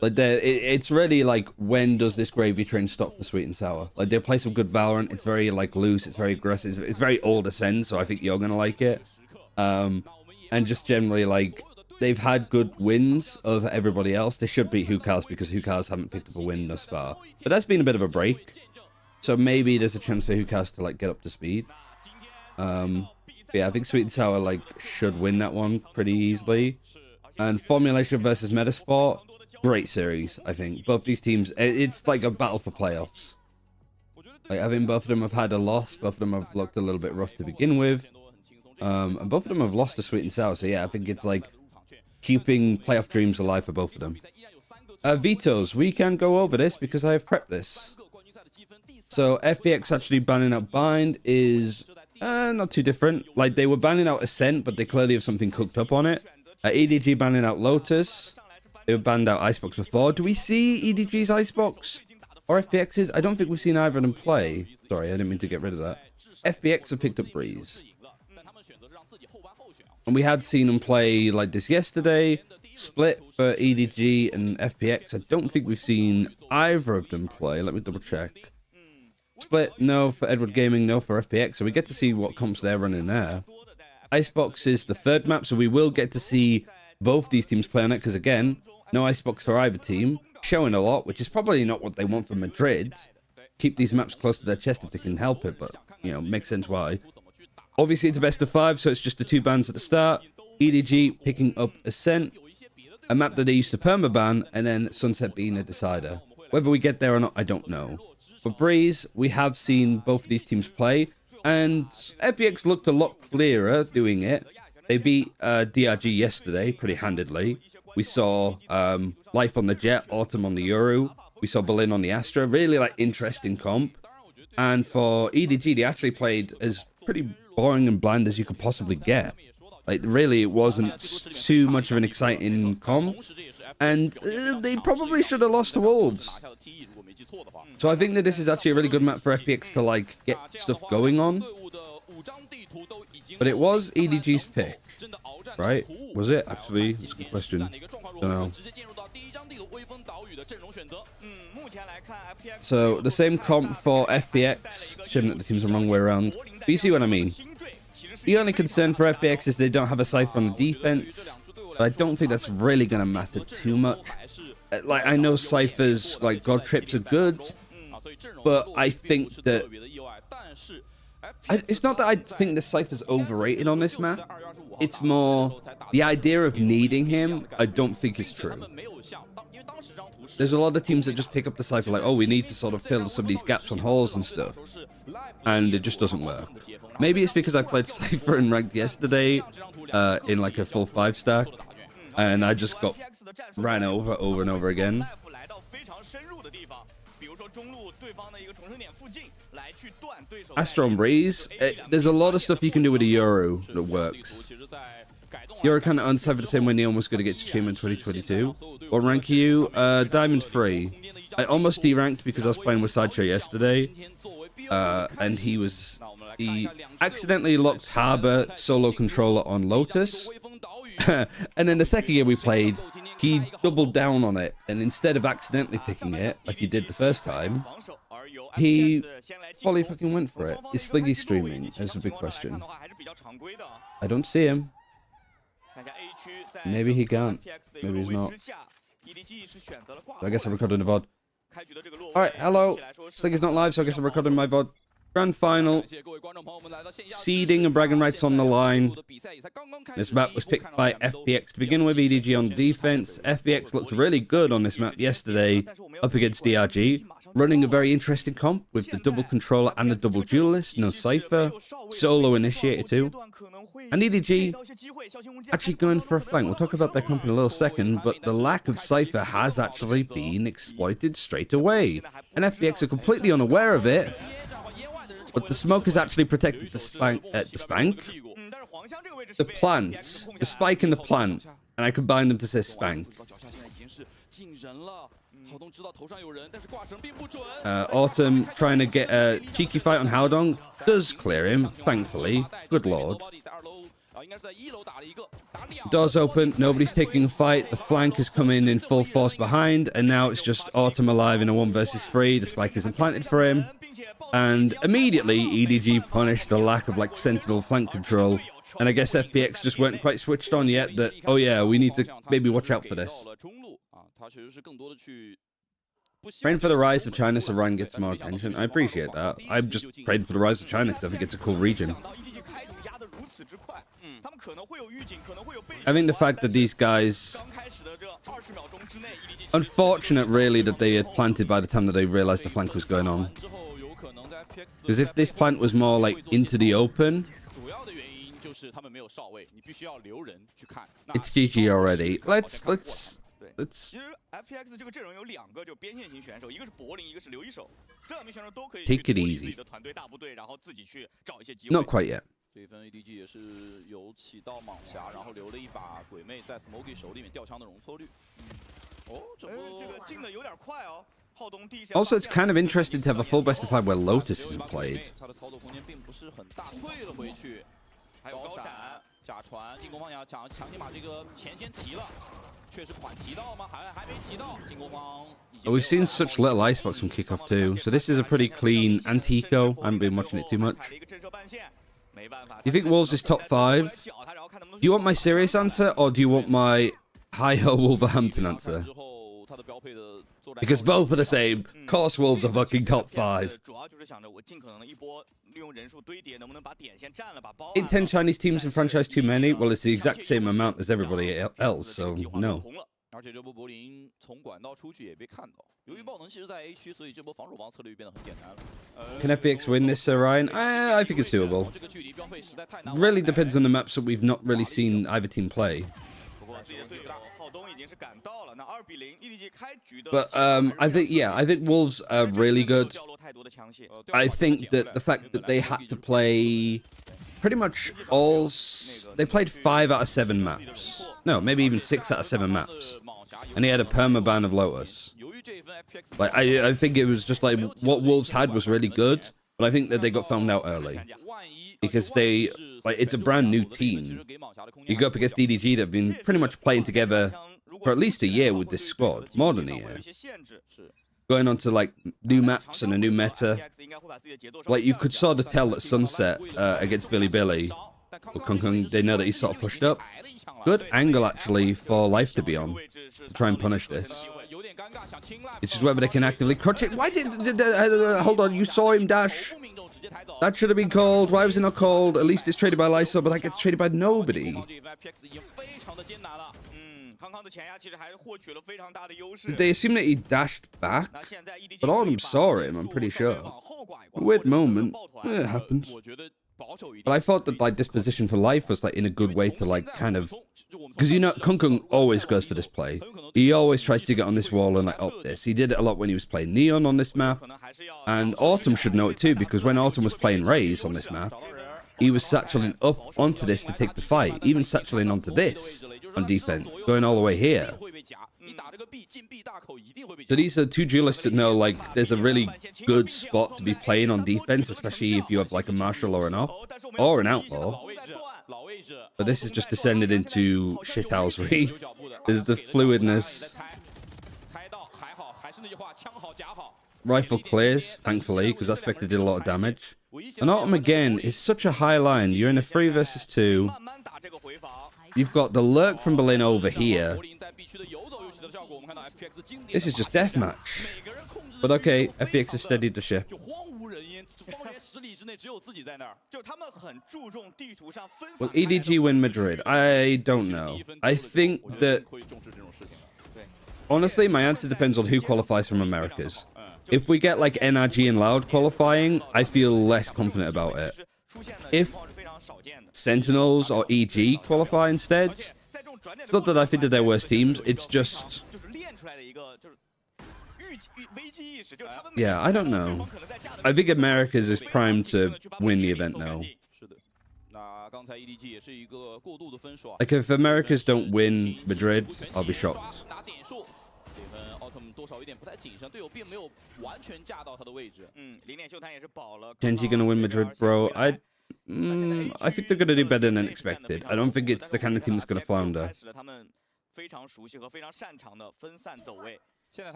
A: Like, it's really like, when does this gravy train stop for Sweet and Sour? Like, they play some good Valorant. It's very like loose. It's very aggressive. It's very old Ascend, so I think you're gonna like it. And just generally, like, they've had good wins over everybody else. They should beat Who Cars because Who Cars haven't picked up a win thus far. But that's been a bit of a break. So maybe there's a chance for Who Cars to, like, get up to speed. Yeah, I think Sweet and Sour, like, should win that one pretty easily. And Formulation versus Metasport, great series, I think. Both these teams, it's like a battle for playoffs. Like, I think both of them have had a loss. Both of them have looked a little bit rough to begin with. And both of them have lost to Sweet and Sour. So yeah, I think it's like keeping playoff dreams alive for both of them. Vetoes, we can go over this because I have prepped this. So FPX actually banning out Bind is not too different. Like, they were banning out Ascent, but they clearly have something cooked up on it. EDG banning out Lotus. They were banned out Icebox before. Do we see EDG's Icebox or FPX's? I don't think we've seen either of them play. Sorry, I didn't mean to get rid of that. FPX have picked up Breeze. And we had seen them play like this yesterday. Split for EDG and FPX. I don't think we've seen either of them play. Let me double check. Split, no for Edward Gaming, no for FPX. So we get to see what comps they're running there. Icebox is the third map, so we will get to see both these teams play on it. Because again, no Icebox for either team. Showing a lot, which is probably not what they want from Madrid. Keep these maps close to their chest if they can help it, but, you know, makes sense why. Obviously, it's a best of 5, so it's just the 2 bans at the start. EDG picking up Ascent, a map that they used to permaban, and then Sunset being a decider. Whether we get there or not, I don't know. For Breeze, we have seen both of these teams play, and FPX looked a lot clearer doing it. They beat DRG yesterday pretty handedly. We saw Life on the Jet, Autumn on the Yoru. We saw Berlin on the Astra. Really, like, interesting comp. And for EDG, they actually played as pretty boring and bland as you could possibly get. Like, really, it wasn't too much of an exciting comp. And they probably should have lost to Wolves. So I think that this is actually a really good map for FPX to, like, get stuff going on. But it was EDG's pick. right? Was it? Actually, it's a good question. Don't know. So, the same comp for FPX, showing that the team's the wrong way around. But you see what I mean? The only concern for FPX is they don't have a Cypher on the defense. But I don't think that's really going to matter too much. Like, I know Cyphers, like, God Trips are good. But I think that... it's not that I think the Cypher's overrated on this map. It's more the idea of needing him, I don't think is true. There's a lot of teams that just pick up the Cypher like, oh, we need to sort of fill some of these gaps on halls and stuff. And it just doesn't work. Maybe it's because I played Cypher in ranked yesterday in like a full 5-stack. And I just got ran over and over again. Astro and Breeze, there's a lot of stuff you can do with a Euro that works. Euro kind of uncyphered the same way Neon was going to get to Chima in 2022. What rank are you? Diamond 3. I almost deranked because I was playing with Sideshow yesterday. And he accidentally locked Harbor solo controller on Lotus. And then the second game we played, he doubled down on it. And instead of accidentally picking it, like he did the first time, he fully fucking went for it. Is Sliggy streaming? That's a big question. I don't see him. Maybe he can't. Maybe he's not. I guess I'm recording the VOD. Alright, hello. Sliggy's not live, so I guess I'm recording my VOD. Grand final. Seeding and bragging rights on the line. This map was picked by FPX to begin with, EDG on defense. FPX looked really good on this map yesterday up against DRG. Running a very interesting comp with the double controller and the double duelist. No Cypher. Solo initiator too. And EDG actually going for a flank. We'll talk about that comp in a little second, but the lack of Cypher has actually been exploited straight away. And FPX are completely unaware of it. But the smoke has actually protected the the plants, the spike and the plant, and I combined them to say spank. Autumn trying to get a cheeky fight on Howdong, does clear him, thankfully. Good lord. Doors open, nobody's taking a fight, the flank is coming in full force behind, and now it's just Autumn alive in a 1 versus 3, the spike is implanted for him. And immediately, EDG punished the lack of, like, sentinel flank control. And I guess FPX just weren't quite switched on yet that, oh yeah, we need to maybe watch out for this. Praying for the rise of China so Ryan gets more attention. I appreciate that. I'm just praying for the rise of China because I think it's a cool region. I think the fact that these guys... Unfortunate, really, that they had planted by the time that they realized the flank was going on. Because if this plant was more, like, into the open... It's GG already. Let's... Take it easy. Not quite yet. Also, it's kind of interesting to have a full best of 5 where Lotus isn't played. We've seen such little icebox from Kickoff too, so this is a pretty clean Antico. I haven't been watching it too much. Do you think Wolves is top 5? Do you want my serious answer, or do you want my hi-ho Wolverhampton answer? Because both are the same. Of course Wolves are fucking top 5. In 10 Chinese teams and franchise too many? Well, it's the exact same amount as everybody else, so no. Can FPX win this, Sir Ryan? I think it's doable. Really depends on the maps that we've not really seen either team play. But I think Wolves are really good. I think that the fact that they had to play pretty much all... They played 5 out of 7 maps. No, maybe even 6 out of 7 maps. And he had a permaban of Lotus. Like, I think it was just like what Wolves had was really good, but I think that they got found out early. because they like it's a brand new team. You go up against EDG that have been pretty much playing together for at least a year with this squad, more than a year. Going on to like new maps and a new meta. Like you could sort of tell that Sunset against Billy or Kung Kung, they know that he's sort of pushed up. Good angle actually for Life to be on to try and punish this. It's just whether they can actively crutch it. Why did hold on? You saw him dash. That should have been called. Why was it not called? At least it's traded by Lysa, but that gets traded by nobody. Did they assume that he dashed back? But all of them saw him, I'm pretty sure. A weird moment. It happens. But I thought that like this position for Life was like in a good way to like kind of, because you know Kung Kung always goes for this play. He always tries to get on this wall and like up this. He did it a lot when he was playing Neon on this map, and Autumn should know it too, because when Autumn was playing Raze on this map, he was satcheling up onto this to take the fight, even satcheling onto this on defense, going all the way here. So these are two duelists that know like there's a really good spot to be playing on defense, especially if you have like a Marshal or an Op or an Outlaw. But this is just descended into shithousery. There's the fluidness. Rifle clears, thankfully, because that Spectre did a lot of damage. And Autumn again is such a high line. You're in a 3 versus 2. You've got the lurk from Berlin over here. This is just deathmatch. But okay, FPX has steadied the ship. Will EDG win Madrid? I don't know. I think that... Honestly, my answer depends on who qualifies from Americas. If we get like NRG and Loud qualifying, I feel less confident about it. If Sentinels or EG qualify instead, it's not that I think that they're worse teams, it's just... Yeah, I don't know. I think Americas is primed to win the event now. Like, if Americas don't win Madrid, I'll be shocked. Genji gonna win Madrid, bro? I think they're gonna do better than expected. I don't think it's the kind of team that's gonna flounder. And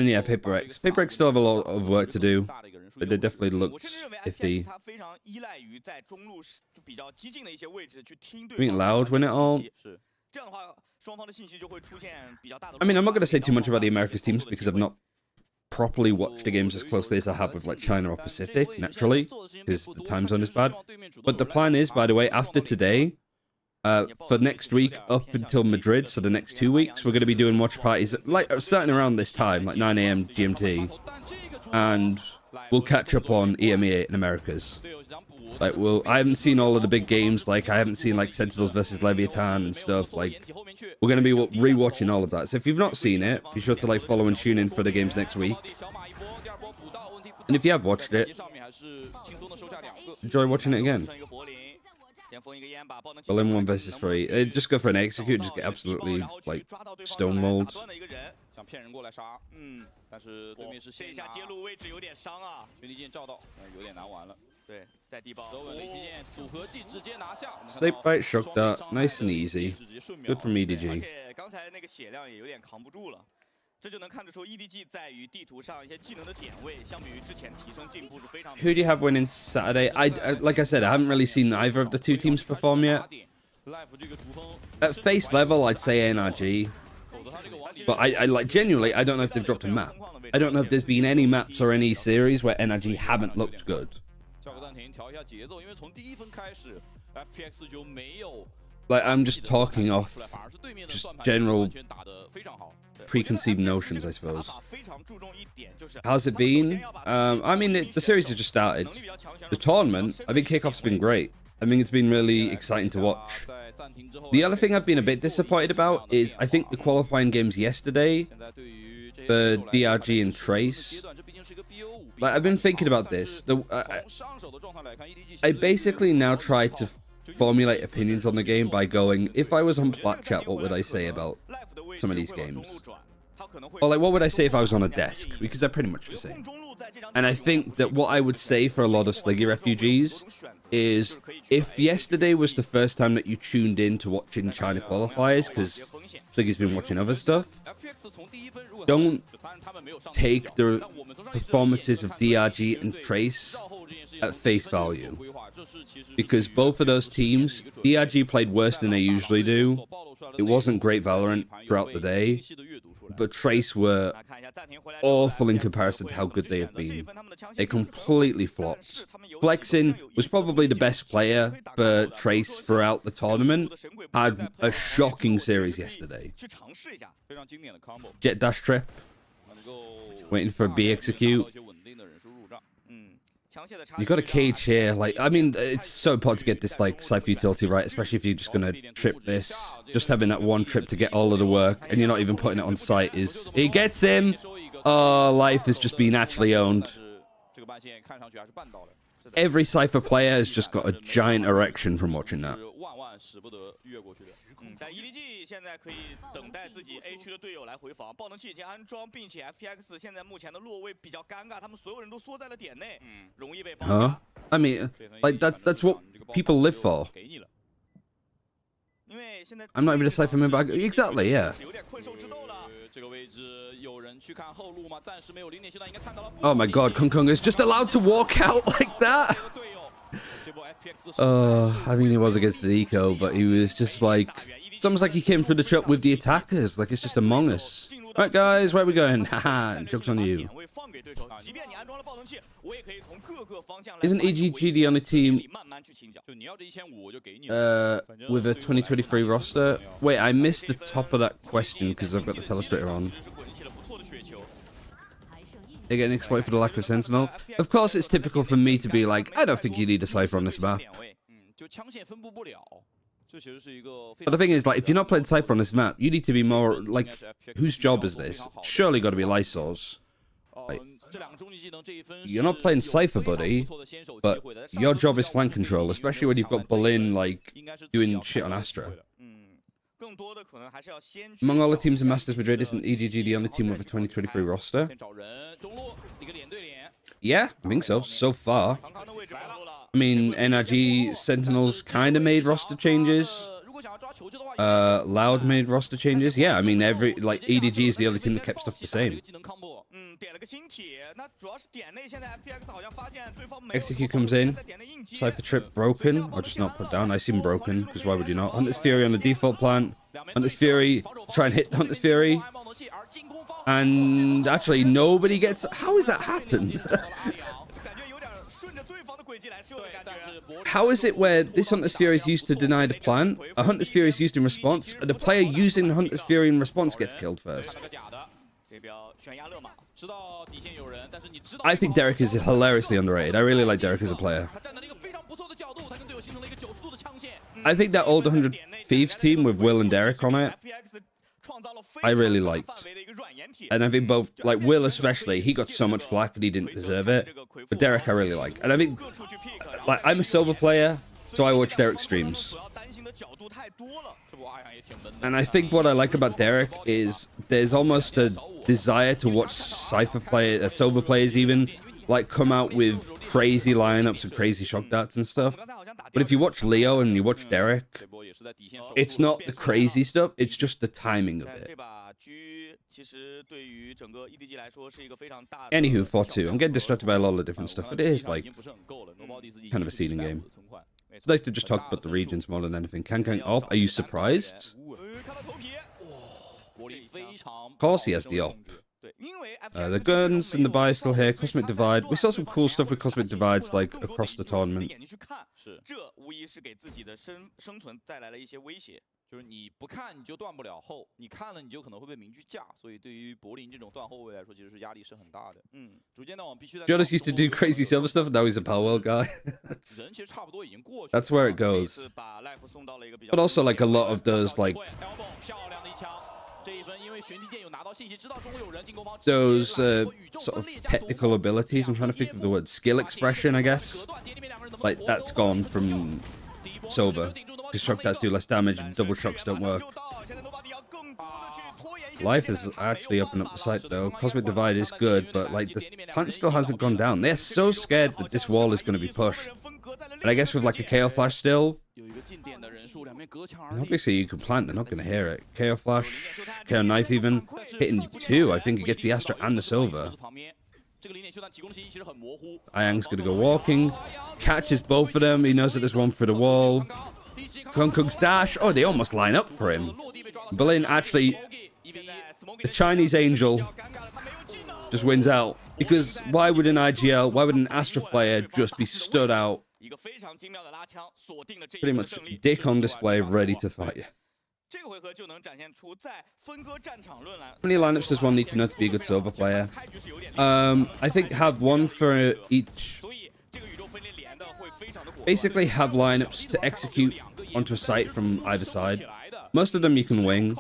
A: yeah, FPX. FPX still have a lot of work to do, but they definitely looked iffy. I mean, Loud win it all. I mean, I'm not going to say too much about the Americas teams because I've not properly watched the games as closely as I have with like China or Pacific, naturally, because the time zone is bad. But the plan is, by the way, after today, for next week up until Madrid, so the next 2 weeks, we're going to be doing watch parties like starting around this time, like 9 AM GMT, and we'll catch up on EMEA in Americas. Like, I haven't seen all of the big games. Like, I haven't seen like Sentinels versus Leviathan and stuff. Like, we're going to be rewatching all of that. So if you've not seen it, be sure to like follow and tune in for the games next week. And if you have watched it, enjoy watching it again. Berlin 1 versus 3. Just go for an execute, just get absolutely like stonewalled. Snake bite, shock dart, nice and easy. Good from EDG. Who do you have winning Saturday? Like I said, I haven't really seen either of the two teams perform yet. At face level, I'd say NRG. But I like genuinely, I don't know if they've dropped a map. I don't know if there's been any maps or any series where NRG haven't looked good. Like, I'm just talking off just general preconceived notions, I suppose. How's it been? I mean, the series has just started. The tournament, I think Kickoff's been great. I think it's been really exciting to watch. The other thing I've been a bit disappointed about is I think the qualifying games yesterday for DRG and Trace. Like, I've been thinking about this. I basically now try to formulate opinions on the game by going, if I was on Plat Chat, what would I say about some of these games? Or like, what would I say if I was on a desk? Because they're pretty much the same. And I think that what I would say for a lot of Sliggy refugees is if yesterday was the first time that you tuned in to watching China qualifiers, because Sliggy's been watching other stuff, don't take the performances of DRG and Trace at face value. Because both of those teams, DRG played worse than they usually do. It wasn't great Valorant throughout the day, but Trace were awful in comparison to how good they have been. They completely flopped. Flexin was probably the best player for Trace throughout the tournament. Had a shocking series yesterday. Jet dash trip. Waiting for a B execute. You got a cage here. Like, I mean, it's so important to get this like Cypher utility right, especially if you're just gonna trip this. Just having that one trip to get all of the work, and you're not even putting it on site is. He gets him. Oh, life has just been actually owned. Every Cypher player has just got a giant erection from watching that.
H: 但 EDG 现在可以等待自己 A 区的队友来回防，爆能器已经安装，并且 FPX 现在目前的落位比较尴尬，他们所有人都缩在了点内，容易被爆杀。
A: I mean, like that's what people live for. I'm not even a Cypher member. Exactly, yeah. Oh my god, Kung Kung is just allowed to walk out like that. I mean, he was against the eco, but he was just like, it's almost like he came through the trap with the attackers, like it's just Among Us. Right, guys, where are we going? Haha, joke's on you. Isn't EDG the only team with a 2023 roster? Wait, I missed the top of that question because I've got the telestrator on. They're getting exploited for the lack of Sentinel. Of course, it's typical for me to be like, I don't think you need a Cypher on this map. But the thing is, like, if you're not playing Cypher on this map, you need to be more, like, whose job is this? Surely got to be Lysol's. Like, you're not playing Cypher, buddy, but your job is flank control, especially when you've got Berlin, like, doing shit on Astra. Among all the teams in Masters Madrid, isn't EDG the only team with a 2023 roster? Yeah, I think so, so far. I mean, NRG Sentinels kind of made roster changes. Loud made roster changes. Yeah, I mean, EDG is the only team that kept stuff the same. Execute comes in. Cypher trip broken, or just not put down. I assume broken, because why would you not? Hunter's Fury on the default plant. Hunter's Fury, try and hit Hunter's Fury. And actually, nobody gets... How has that happened? How is it where this Hunter's Fury is used to deny the plant, a Hunter's Fury is used in response, and the player using Hunter's Fury in response gets killed first? I think Derek is hilariously underrated. I really like Derek as a player. I think that old 100 Thieves team with Will and Derek on it, I really liked. And I think both, like Will especially, he got so much flack and he didn't deserve it. But Derek I really like. And I think, like, I'm a Silver player, so I watch Derek's streams. And I think what I like about Derek is there's almost a desire to watch Cypher players, Silver players even, like come out with crazy lineups and crazy shock darts and stuff. But if you watch Leo and you watch Derek, it's not the crazy stuff, it's just the timing of it. Anywho, 4-2. I'm getting distracted by a lot of different stuff, but it is like kind of a seeding game. It's nice to just talk about the regions more than anything. Kang op, are you surprised? Of course he has the op. The guns and the buy still here. Cosmic Divide. We saw some cool stuff with Cosmic Divides, like, across the tournament. Jonas used to do crazy silver stuff, now he's a Palwell guy. That's where it goes. But also, like, a lot of those, like... those sort of technical abilities, I'm trying to think of the word, skill expression, I guess. Like, that's gone from Silver. Because shock darts do less damage and double shocks don't work. Life is actually up and up the site though. Cosmic Divide is good, but like the plant still hasn't gone down. They're so scared that this wall is going to be pushed. And I guess with like a KO flash still,
F: 有一个进点的人数，两边隔墙而
A: and
F: 立。
A: obviously you can plant, they're not going to hear it. KO flash, KO knife even, hitting 2, I think it gets the Astra and the Silver.
F: 旁边，这个零点修弹提供的信息其实很模糊。
A: Ayang's going to go walking, catches both of them, he knows that there's one through the wall. Kung's dash, oh, they almost line up for him. Berlin actually, the Chinese Angel just wins out. Because why would an IGL, why would an Astra player just be stood out, pretty much dick on display, ready to fight you?
H: 这个回合就能展现出在分割战场论来。
A: How many lineups does one need to know to be a good silver player? I think have one for each.
H: 所以这个宇宙分裂连的会非常的果断。
A: Basically have lineups to execute onto a site from either side. Most of them you can wing.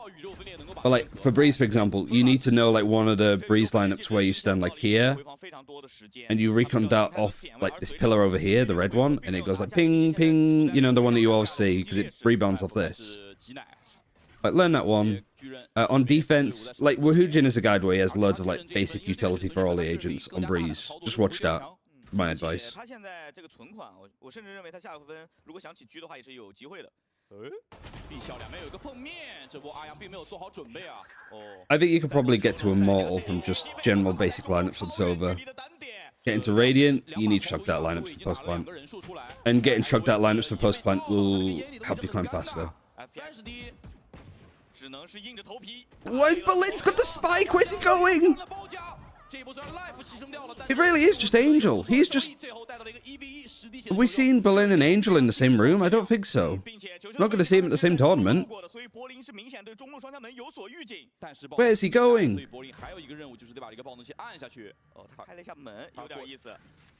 A: But like for Breeze, for example, you need to know like one of the Breeze lineups where you stand like here, and you recon dart off like this pillar over here, the red one, and it goes like ping, ping, you know, the one that you always see, because it rebounds off this. Like, learn that one. On defense, like, Wahujin is a guide where he has loads of like basic utility for all the agents on Breeze. Just watch that. My advice.
H: 他现在这个存款，我甚至认为他下个分如果想起狙的话也是有机会的。
F: B 小两边有一个碰面，这波阿阳并没有做好准备啊。哦，
A: I think you could probably get to Immortal from just general basic lineups on Silver. Get into Radiant, you need chugged out lineups for post plant.
F: 个人数出来，
A: And getting chugged out lineups for post plant will help you climb faster.
F: 30滴，
H: 只能是硬着头皮。
A: Why Berlin's got the spike? Where's he going?
F: 包夹。这一波虽然 Life 牺牲掉了，但
A: It really is just Angel. He's just.
F: 最后带到了一个1v1实地线。
A: Have we seen Berlin and Angel in the same room? I don't think so.
H: 并且球
A: Not going to see him at the same tournament.
H: 所以柏林是明显对中路双向门有所预警。
F: 但是
A: Where is he going?
F: 所以柏林还有一个任务，就是得把这个爆能器按下去。
H: 哦，他开了一下门，有点意思。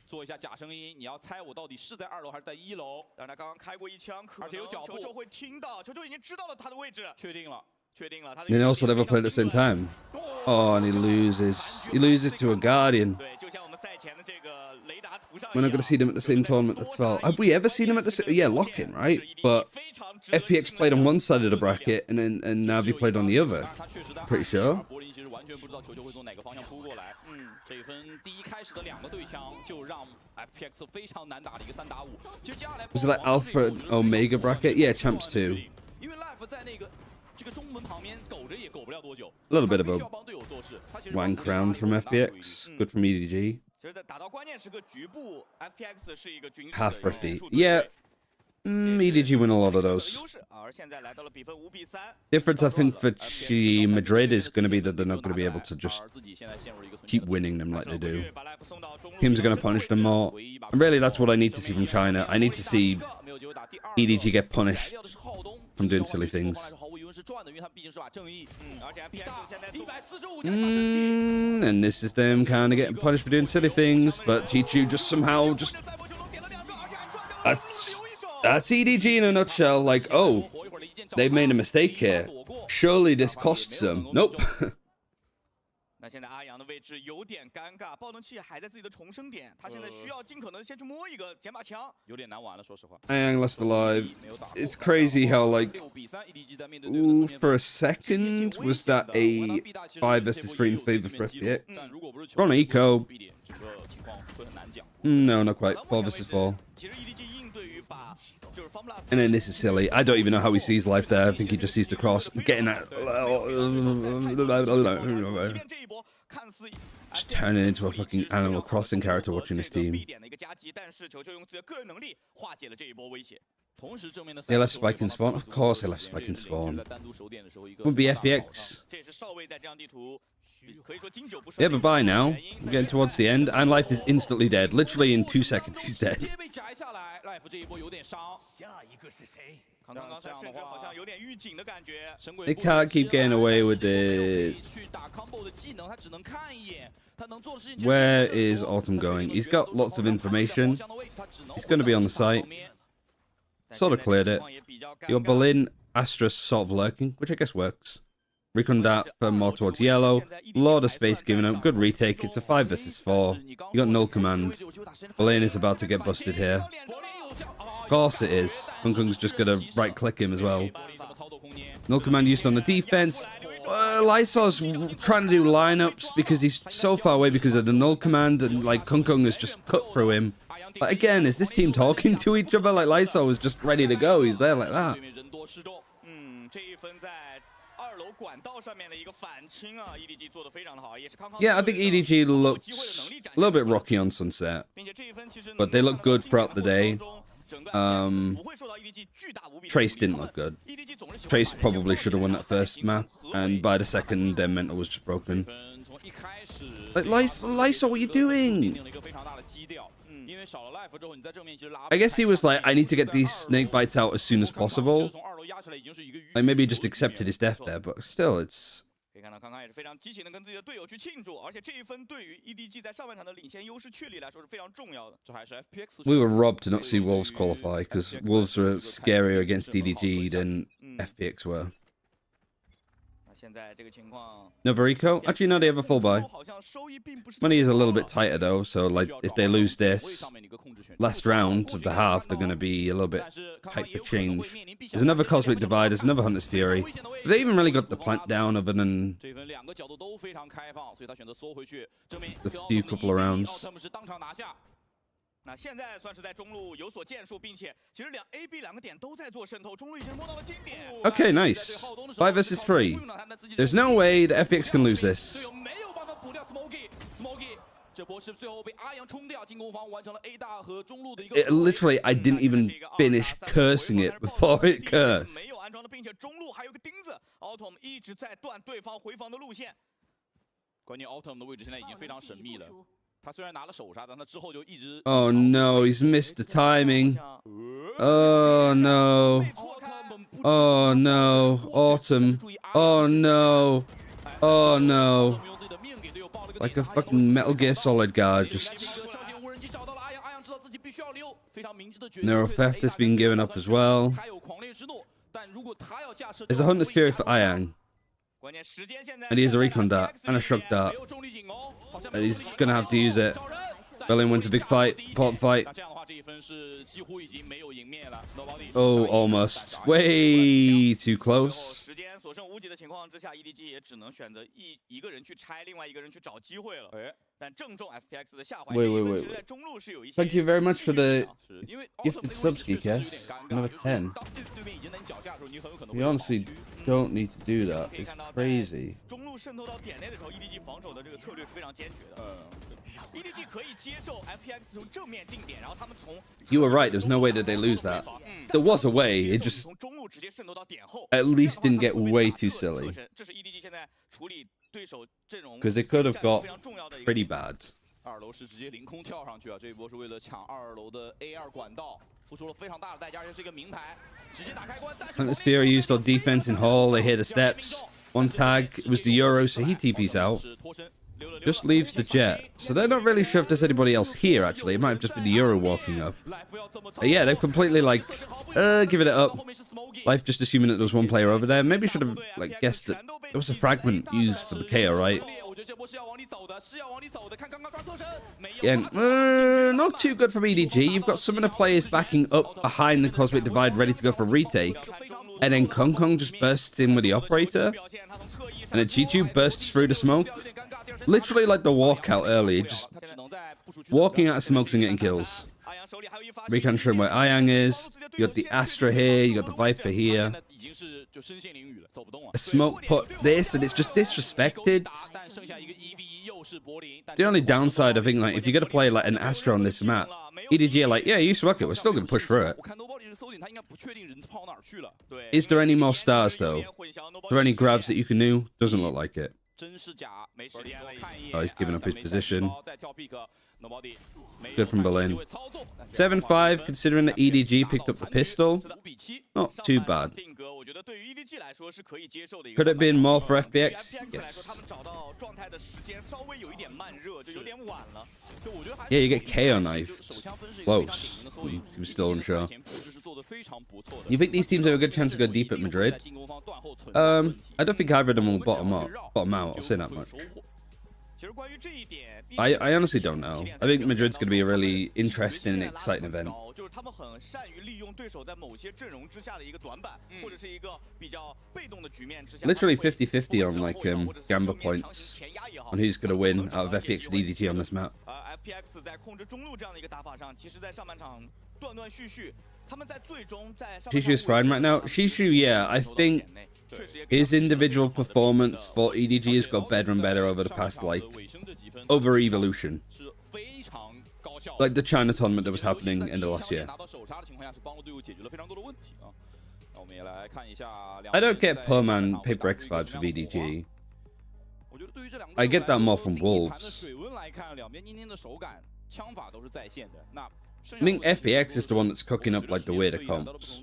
F: 做一下假声音，你要猜我到底是在2楼还是在1楼？
H: 但是他刚刚开过一枪，可能
F: 而且有脚步
H: 球球会听到，球球已经知道了他的位置，
F: 确定了。
H: 确定了他的。
A: They also never play at the same time. Oh, and he loses. He loses to a Guardian.
H: 对，就像我们赛前的这个雷达图上。
A: We're not going to see them at the same tournament as well. Have we ever seen them at the same? Yeah, Locking, right? But FPX played on one side of the bracket, and then Navi played on the other. Pretty sure.
F: 柏林其实完全不知道球球会从哪个方向扑过来。这一分第一开始的2个对枪就让 FPX 非常难打的一个3打5。其实接下来
A: Was it like Alpha and Omega bracket? Yeah, Champs 2.
F: 因为 Life 在那个这个中门旁边苟着也苟不了多久。
A: A little bit of
F: 必
A: a
F: 须要帮队友做事。他其实
A: wank round from FPX. Good from EDG.
H: 其实在打到关键时刻，局部 FPX 是一个军事的
A: Half
H: 一个
A: thrifty.
H: 数队
A: Yeah.
H: 队
A: EDG win a lot of
H: 的
A: those.
H: 优势，而现在来到了比分5比3。
A: Difference, I think, for Madrid is going to be that they're not going to be able to just
F: 而自己现在陷入了一个
A: keep winning them like they do.
H: 把 Life 送到中路
A: Teams are going to punish them more. And really, that's what I need to see from China. I need to see
F: 没有机会打第2
A: EDG get punished
F: 来掉的是浩东
A: from doing silly
F: 对
A: things.
F: 方来说毫无疑问是赚的，因为他毕竟是把正义。
H: 而且 FPX 现在
F: 145加上升级。
A: And this is them kind of getting punished for doing silly things, but Chichu just somehow just
H: 赛博球龙点了2个，而且还赚掉了
A: that's EDG in a nutshell. Like, oh, they've made a mistake here. Surely this costs them. Nope.
H: 那现在阿阳的位置有点尴尬，爆能器还在自己的重生点，他现在需要尽可能先去摸一个捡把枪。
F: 有点难玩了，说实话。
A: Ayang lost alive. It's crazy how like,
F: 6比3 EDG 在面对
A: ooh, for a second, was that a 5 versus 3 in favor for FPX?
F: 但如果不是
A: We're on eco.
F: 必点，整个情况会很难讲。
A: No, not quite. 4 versus 4.
H: 其实 EDG 应对于把就是 Formula
A: And then this is silly. I don't even know how he sees life there. I think he just sees the cross. Getting that.
H: 即便这一波看似
A: Just turning into a fucking Animal Crossing character watching this team.
H: 必点的一个夹击，但是球球用自己的个人能力化解了这一波威胁。
F: 同时正面的
A: They left spike in spawn. Of course they left spike in spawn.
F: 在单独守点的时候一个
A: Would be FPX.
H: 这也是少尉在这张地图可以说经久不
A: They
H: 衰
A: have a buy now. We're getting towards the end. And life is instantly dead. Literally in 2 seconds, he's dead.
F: 直接被摘下来 ，Life 这一波有点伤。
H: 刚刚才甚至好像有点预警的感觉。
A: They can't keep getting away with it.
F: 去打 combo 的技能，他只能看一眼，他能做的事情。
A: Where is Autumn going? He's got lots of information. He's going to be on the site. Sort of cleared it. Your Berlin Astra sort of lurking, which I guess works. Recon that for more towards yellow. Lot of space given up. Good retake. It's a 5 versus 4. You got null command. Berlin is about to get busted here. Of course it is. Kung Kung's just going to right click him as well. Null command used on the defense. Lysor's trying to do lineups because he's so far away because of the null command, and like Kung Kung has just cut through him. Like, again, is this team talking to each other? Like, Lysol was just ready to go. He's there like that.
H: 这一分在2楼管道上面的一个反清啊 ，EDG 做得非常的好，也是康康。
A: Yeah, I think EDG looks a little bit rocky on Sunset, but they look good throughout the day. Trace didn't look good. Trace probably should have won that first map, and by the second, their mental was just broken. Like, Lysol, what are you doing? I guess he was like, I need to get these snake bites out as soon as possible. Like, maybe he just accepted his death there, but still, it's...
H: 可以看到康康也是非常激情的跟自己的队友去庆祝，而且这一分对于 EDG 在上半场的领先优势确立来说是非常重要的。这还是 FPX。We
A: were robbed to not see Wolves qualify because Wolves were scarier against EDG than FPX were.
H: 那现在这个情况
A: Novarico? Actually, no, they have a full buy.
H: 好像收益并不是
A: Money is a little bit tighter though, so like if they lose this last round of the half, they're going to be a little bit tight for change. There's another Cosmic Divide, there's another Hunter's Fury. They even really got the plant down other than the few couple of rounds.
H: 那现在算是在中路有所建树，并且其实A、B 两个点都在做渗透，中路已经摸到了经典。
A: Okay, nice. 5 versus 3. There's no way that FPX can lose this.
F: 没有办法补掉 Smoky。这波是最后被阿阳冲掉，进攻方完成了 A 大和中路的一个。
A: Literally, I didn't even finish cursing it before it cursed.
H: 没有安装的，并且中路还有个钉子 ，Autumn 一直在断对方回防的路线。
F: 关键 Autumn 的位置现在已经非常神秘了。他虽然拿了手杀，但他之后就一直。
A: Oh no, he's missed the timing. Oh no. Oh no, Autumn. Oh no. Oh no. Like a fucking Metal Gear Solid guard, just... Neural Theft has been given up as well. There's a Hunter's Fury for Ayang. And he has a Recon Dart and a Shrug Dart. And he's gonna have to use it. Berlin wins a big fight, important fight. Oh, almost. Way too close.
H: 时间所剩无几的情况之下 ，EDG 也只能选择一个人去拆，另外一个人去找机会了。但正中 FPX 的下怀，
A: Wait.
H: 在中路是有一些。
A: Thank you very much for the gifted subs, Geekess. Another 10. You honestly don't need to do that. It's crazy.
H: 中路渗透到点内的时候 ，EDG 防守的这个策略是非常坚决的。EDG 可以接受 FPX 从正面进点，然后他们从。
A: You were right. There's no way that they lose that. There was a way. It just
H: 从中路直接渗透到点后。
A: at least didn't get way too silly.
H: 这是 EDG 现在处理对手阵容
A: Because it could have got pretty bad.
F: 2楼是直接凌空跳上去啊！这一波是为了抢2楼的 A2 管道，付出了非常大的代价，而且是一个名牌，直接打开关。但是
A: Hunter's Fury used on defense in hall. They hit the steps. One tag. It was the Euro, so he TP's out. Just leaves the jet. So they're not really sure if there's anybody else here, actually. It might have just been the Euro walking up. Yeah, they've completely, like, given it up. Life just assuming that there was one player over there. Maybe should have, like, guessed that there was a fragment used for the KO, right? Yeah, not too good from EDG. You've got some of the players backing up behind the Cosmic Divide ready to go for a retake. And then Kong Kong just bursts in with the operator. And then Chichu bursts through the smoke. Literally like the walkout early, just walking out of smokes and getting kills. Recon showing where Ayang is. You got the Astra here, you got the Viper here. A smoke put this, and it's just disrespected. It's the only downside, I think, like, if you're going to play like an Astra on this map, EDG are like, yeah, you smoke it, we're still going to push through it. Is there any more stars, though? Are there any grabs that you can do? Doesn't look like it. Oh, he's giving up his position. Good from Berlin. 7-5, considering that EDG picked up the pistol. Not too bad. Could it have been more for FPX? Yes. Yeah, you get KO knifed. Close. He was still unsure. You think these teams have a good chance to go deep at Madrid? I don't think either of them will bottom out. I'll say that much. I honestly don't know. I think Madrid's going to be a really interesting and exciting event.
H: 就是他们很善于利用对手在某些阵容之下的一个短板，或者是一个比较被动的局面之下。
A: Literally 50-50 on like gamble points on who's going to win out of FPX and EDG on this map.
H: FPX 在控制中路这样的一个打法上，其实在上半场断断续续，他们在最终在上半场。
A: Shishu is fine right now. Shishu, yeah, I think his individual performance for EDG has got better and better over the past over evolution. Like the China tournament that was happening in the last year. I don't get Perman Paper X vibes with EDG. I get that more from Wolves. I think FPX is the one that's cooking up like the weirder comps.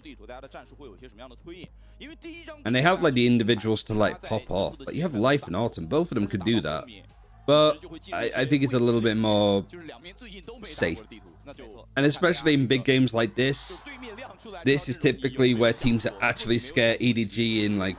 A: And they have like the individuals to like pop off. Like you have Life and Autumn, both of them could do that. But I think it's a little bit more safe. And especially in big games like this is typically where teams that actually scare EDG in like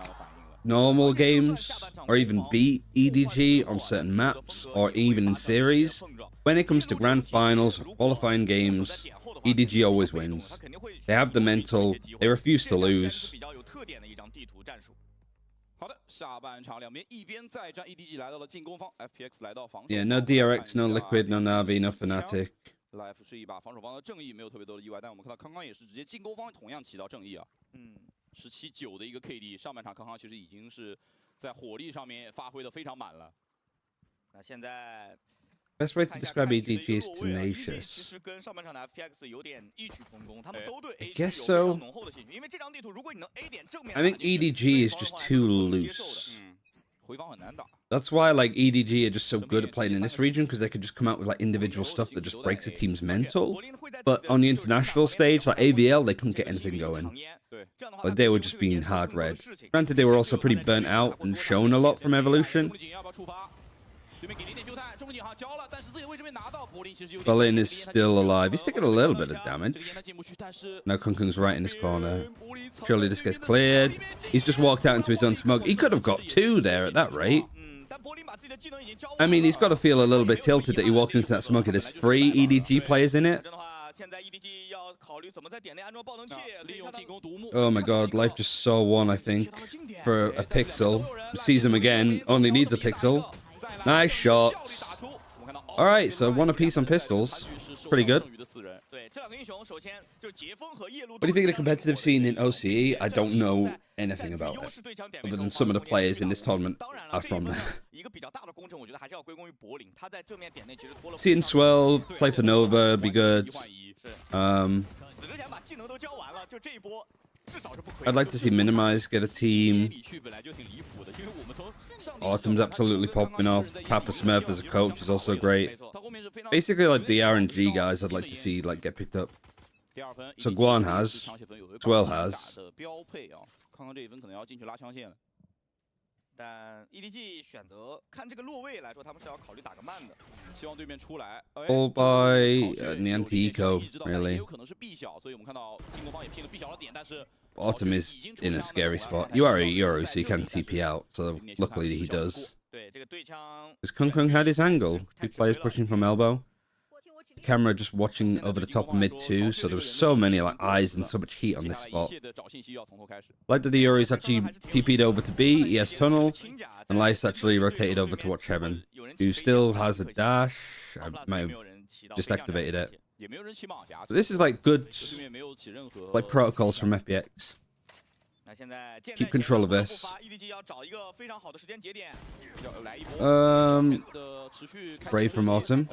A: normal games, or even beat EDG on certain maps, or even in series. When it comes to grand finals or qualifying games, EDG always wins. They have the mental, they refuse to lose. Yeah, no DRX, no Liquid, no Navi, no Fnatic.
F: Life 是一把防守方的正义，没有特别多的意外，但我们看到康康也是直接进攻方同样起到正义啊。17-9的一个 KD， 上半场康康其实已经是在火力上面发挥的非常满了。
H: 那现在
A: Best way to describe EDG is tenacious. I guess so. I think EDG is just too loose. That's why like EDG are just so good at playing in this region, because they could just come out with like individual stuff that just breaks a team's mental. But on the international stage, like AVL, they couldn't get anything going. Like they were just being hard red. Granted, they were also pretty burnt out and shown a lot from Evolution. Berlin is still alive. He's taking a little bit of damage. Now Kung Kung's right in his corner. Surely this gets cleared. He's just walked out into his own smoke. He could have got 2 there at that rate. I mean, he's got to feel a little bit tilted that he walked into that smoke and there's 3 EDG players in it. Oh my god, Life just saw one, I think, for a pixel. Sees him again, only needs a pixel. Nice shots. Alright, so 1 apiece on pistols. Pretty good. What do you think of the competitive scene in OCE? I don't know anything about it, other than some of the players in this tournament are from there. Seeing Swell play for Nova would be good. I'd like to see Minimize get a team. Autumn's absolutely popping off. Papa Smurf as a coach is also great. Basically, like the RNG guys, I'd like to see like get picked up. So Guan has, Swell has.
H: 但 EDG 选择看这个落位来说，他们是要考虑打个慢的，
F: 希望对面出来。
A: All by Niantic-Eco, really. Autumn is in a scary spot. You are a Euro, so you can TP out, so luckily he does. Has Kung Kung had his angle? 2 players pushing from elbow. Camera just watching over the top of mid too, so there was so many like eyes and so much heat on this spot. Like that the Yuri's actually TP'd over to B, he has tunnel, and Life's actually rotated over to watch Heaven, who still has a dash. I might have just activated it. So this is like good like protocols from FPX. Keep control of this. Brave from Autumn.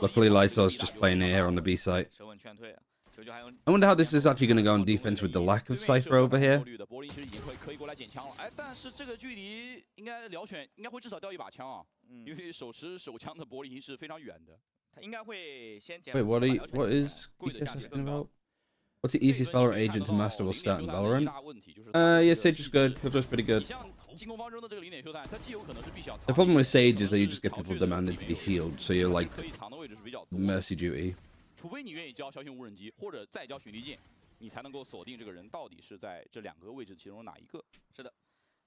A: Luckily, Lysol's just playing here on the B site. I wonder how this is actually going to go on defense with the lack of Cypher over here. Wait, what is Kickoff asking about? What's the easiest Valorant agent to master while starting Valorant? Yeah, Sage is good. Pivotal's pretty good. The problem with Sage is that you just get people demanding to be healed, so you're like mercy duty.
F: 除非你愿意交消信无人机，或者再交寻敌剑，你才能够锁定这个人到底是在这2个位置其中哪一个。是的。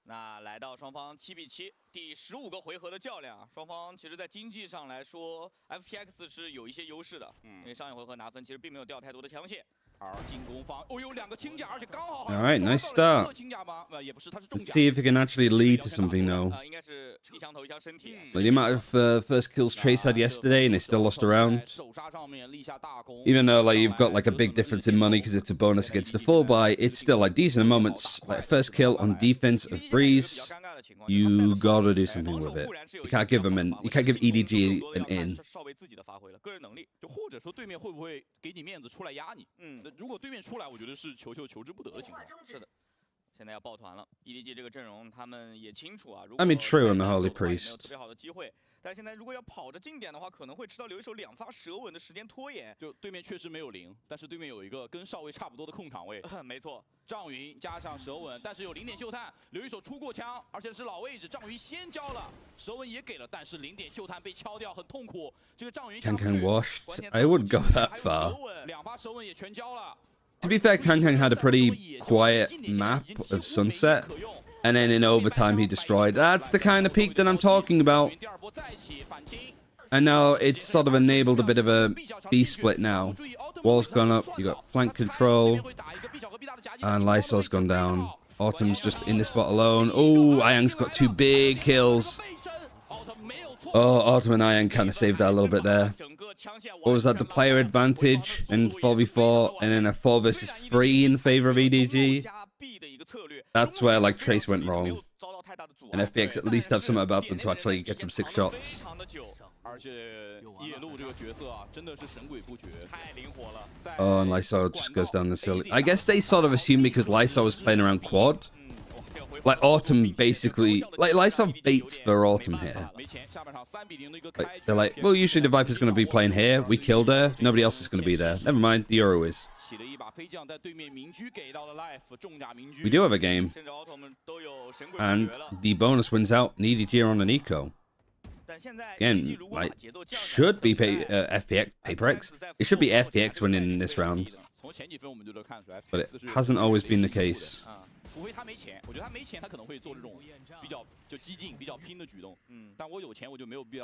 H: 那来到双方7比7，第15个回合的较量，双方其实在经济上来说，FPX 是有一些优势的，因为上一回合拿分其实并没有掉太多的枪械。
F: 而进攻方，哦，有2个轻甲，而且刚好
A: All right, nice start.
F: 轻甲吗？也不是，他是重
A: Let's
F: 甲。
A: see if it can actually lead to something now.
H: 应该是一枪头一枪身体。
A: Like the amount of first kills Trace had yesterday, and they still lost a round.
F: 手杀上面立下大功。
A: Even though like you've got like a big difference in money because it's a bonus against the full buy, it's still like decent moments. Like first kill on defense of Breeze, you gotta do something with it. You can't give EDG an in.
H: 稍微自己的发挥了，个人能力。
F: 就或者说对面会不会给你面子出来压你？如果对面出来，我觉得是求之不得的情况。
H: 是的。 现在要抱团了 ，EDG 这个阵容他们也清楚啊。如果
A: I mean, true on the Holy
H: 没有
A: Priest.
H: 特别好的机会，但是现在如果要跑着近点的话，可能会吃到留一手2发舌吻的时间拖延。
F: 就对面确实没有0，但是对面有一个跟少尉差不多的控场位。
H: 没错，
F: 丈云加上舌吻，但是有0点秀探，留一手出过枪，而且是老位置。丈云先交了，舌吻也给了，但是0点秀探被敲掉，很痛苦。这个丈云
A: Kankan washed. I wouldn't go that far.
F: 2发舌吻也全交了。
A: To be fair, Kankan had a pretty quiet map of Sunset, and then in overtime he destroyed. That's the kind of peak that I'm talking about. And now it's sort of enabled a bit of a B split now. Wall's gone up, you got flank control, and Lysol's gone down. Autumn's just in this spot alone. Oh, Ayang's got 2 big kills. Oh, Autumn and Ayang kind of saved that a little bit there. What was that? The player advantage and 4v4, and then a 4 versus 3 in favor of EDG. That's where like Trace went wrong. And FPX at least have something about them to actually get some 6 shots. Oh, and Lysol just goes down this early. I guess they sort of assumed because Lysol was playing around quad. Like Autumn basically, like Lysol baits for Autumn here. Like, they're like, well, usually the Viper's going to be playing here. We killed her. Nobody else is going to be there. Never mind, the Euro is. We do have a game. And the bonus wins out. And EDG are on an eco. Again, like, should be FPX. It should be FPX winning in this round. But it hasn't always been the case.
F: 除非他没钱，我觉得他没钱，他可能会做这种比较就激进、比较拼的举动。但我有钱，我就没有必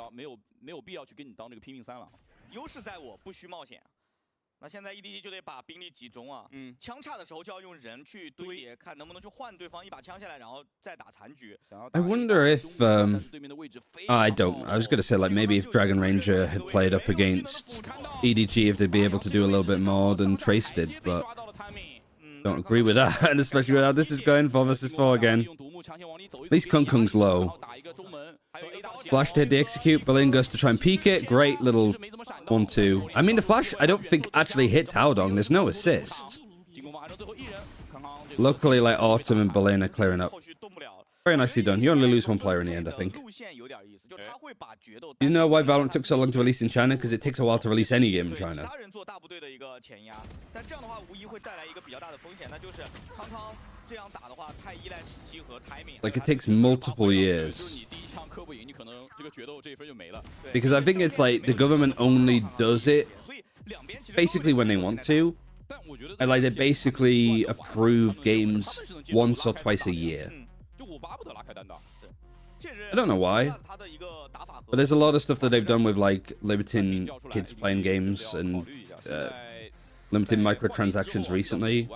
F: 要去跟你当这个拼命3郎。
H: 优势在我，不需冒险。那现在 EDG 就得把兵力集中啊，枪差的时候就要用人去堆叠，看能不能去换对方一把枪下来，然后再打残局。
A: I wonder if I don't. I was gonna say like maybe if Dragon Ranger had played up against EDG, if they'd be able to do a little bit more than Trace did, but. Don't agree with that, and especially with how this is going 4 versus 4 again. At least Kung Kung's low. Flash to hit the execute. Berlin goes to try and peek it. Great little 1-2. I mean, the flash I don't think actually hits Howdong. There's no assist. Luckily, like Autumn and Berlin are clearing up. Very nicely done. You only lose 1 player in the end, I think. You know why Valorant took so long to release in China? Because it takes a while to release any game in China. Like, it takes multiple years. Because I think it's like the government only does it basically when they want to. And like they basically approve games once or twice a year. I don't know why, but there's a lot of stuff that they've done with like limiting kids playing games and limiting microtransactions recently.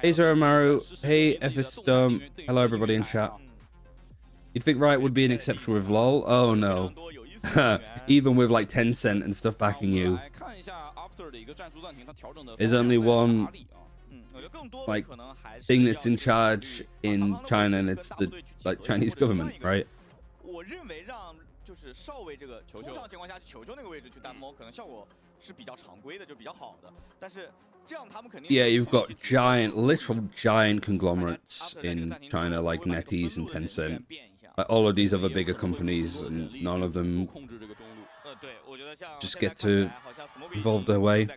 A: Hey Zoromaru, hey Ephistome, hello everybody in chat. You'd think Riot would be an exception with LoL? Oh no. Even with like Tencent and stuff backing you. There's only one like thing that's in charge in China, and it's the like Chinese government, right? Yeah, you've got giant, literal giant conglomerates in China like NetEase and Tencent. Like all of these other bigger companies, and none of them just get to evolve their way.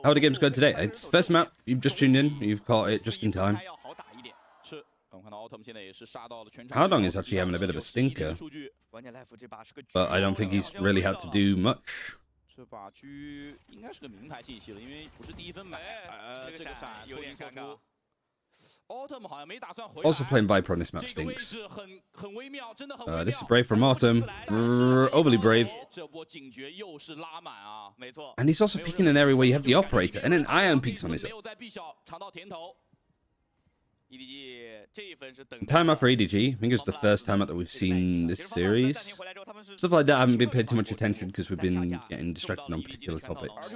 A: How are the games going today? It's first map. You've just tuned in. You've caught it just in time. Howdong is actually having a bit of a stinker, but I don't think he's really had to do much.
F: 这把狙应该是个名牌信息了，因为不是第1分买，这个闪有点尴尬。
A: Also playing Viper on this map stinks. This is brave from Autumn. Overly brave. And he's also picking an area where you have the operator, and then Ion peeks on his own. Timeout for EDG. I think it's the first timeout that we've seen this series. Stuff like that I haven't been paying too much attention because we've been getting distracted on particular topics.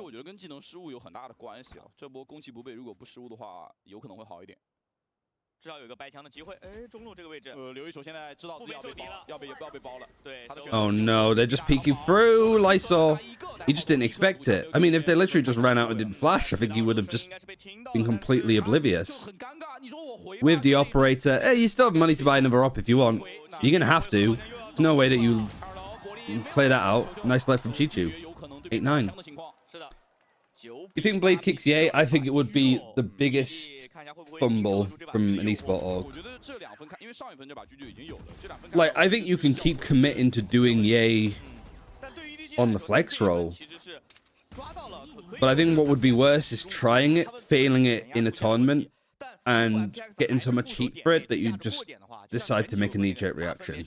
A: Oh no, they're just peeking through Lysol. He just didn't expect it. I mean, if they literally just ran out and didn't flash, I think he would have just been completely oblivious. With the operator, hey, you still have money to buy another op if you want. You're gonna have to. There's no way that you clear that out. Nice left from Chichu. 8-9. You think Blade kicks Ye? I think it would be the biggest fumble from an esport org. Like, I think you can keep committing to doing Ye on the flex roll. But I think what would be worse is trying it, failing it in a tournament, and getting so much heat for it that you just decide to make a knee-jerk reaction.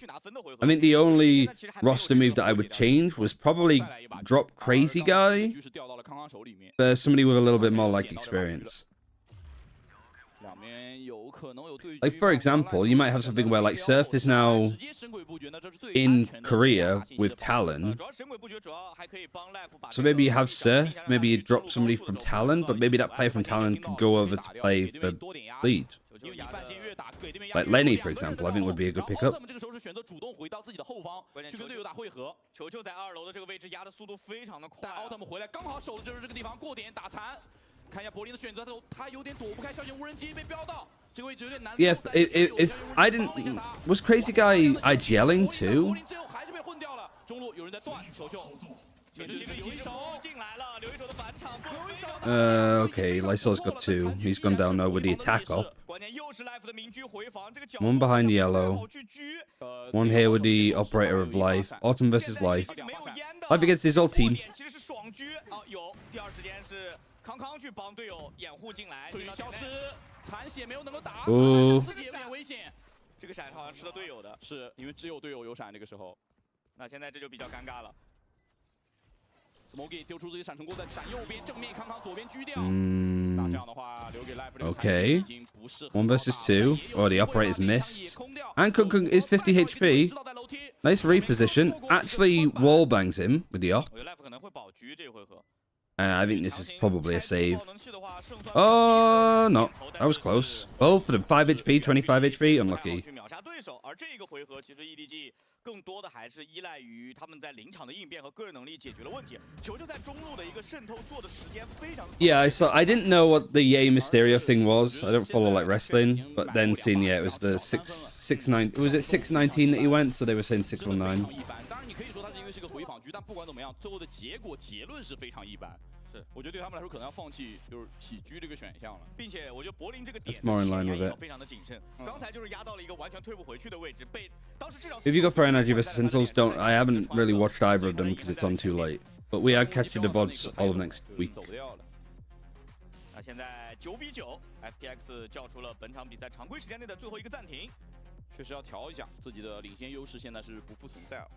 A: I think the only roster move that I would change was probably drop Crazy Guy for somebody with a little bit more like experience. Like, for example, you might have something where like Surf is now in Korea with Talon. So maybe you have Surf, maybe you drop somebody from Talon, but maybe that player from Talon could go over to play for Lead. Like Lenny, for example, I think would be a good pickup. Yeah, if I didn't... Was Crazy Guy IGLing too? Okay, Lysol's got 2. He's gone down now with the attack up. 1 behind yellow. 1 here with the operator of life. Autumn versus life. Life against his old team. Ooh. Okay. 1 versus 2. Oh, the operator's missed. And Kung Kung is 50 HP. Nice reposition. Actually wallbangs him with the op. I think this is probably a save. Oh, no. That was close. Both of them 5 HP, 25 HP. Unlucky. Yeah, I didn't know what the Ye Mysterio thing was. I don't follow like wrestling, but then seeing it was the 6-9. Was it 6-19 that he went? So they were saying 6-1-9. That's more in line with it. If you go for NRG vs Sentinels, I haven't really watched either of them because it's on too late. But we are catching the VODs all of next week.
H: 现在9比9 ，FPX 叫出了本场比赛常规时间内的最后一个暂停。确实要调一下自己的领先优势，现在是不复存在了。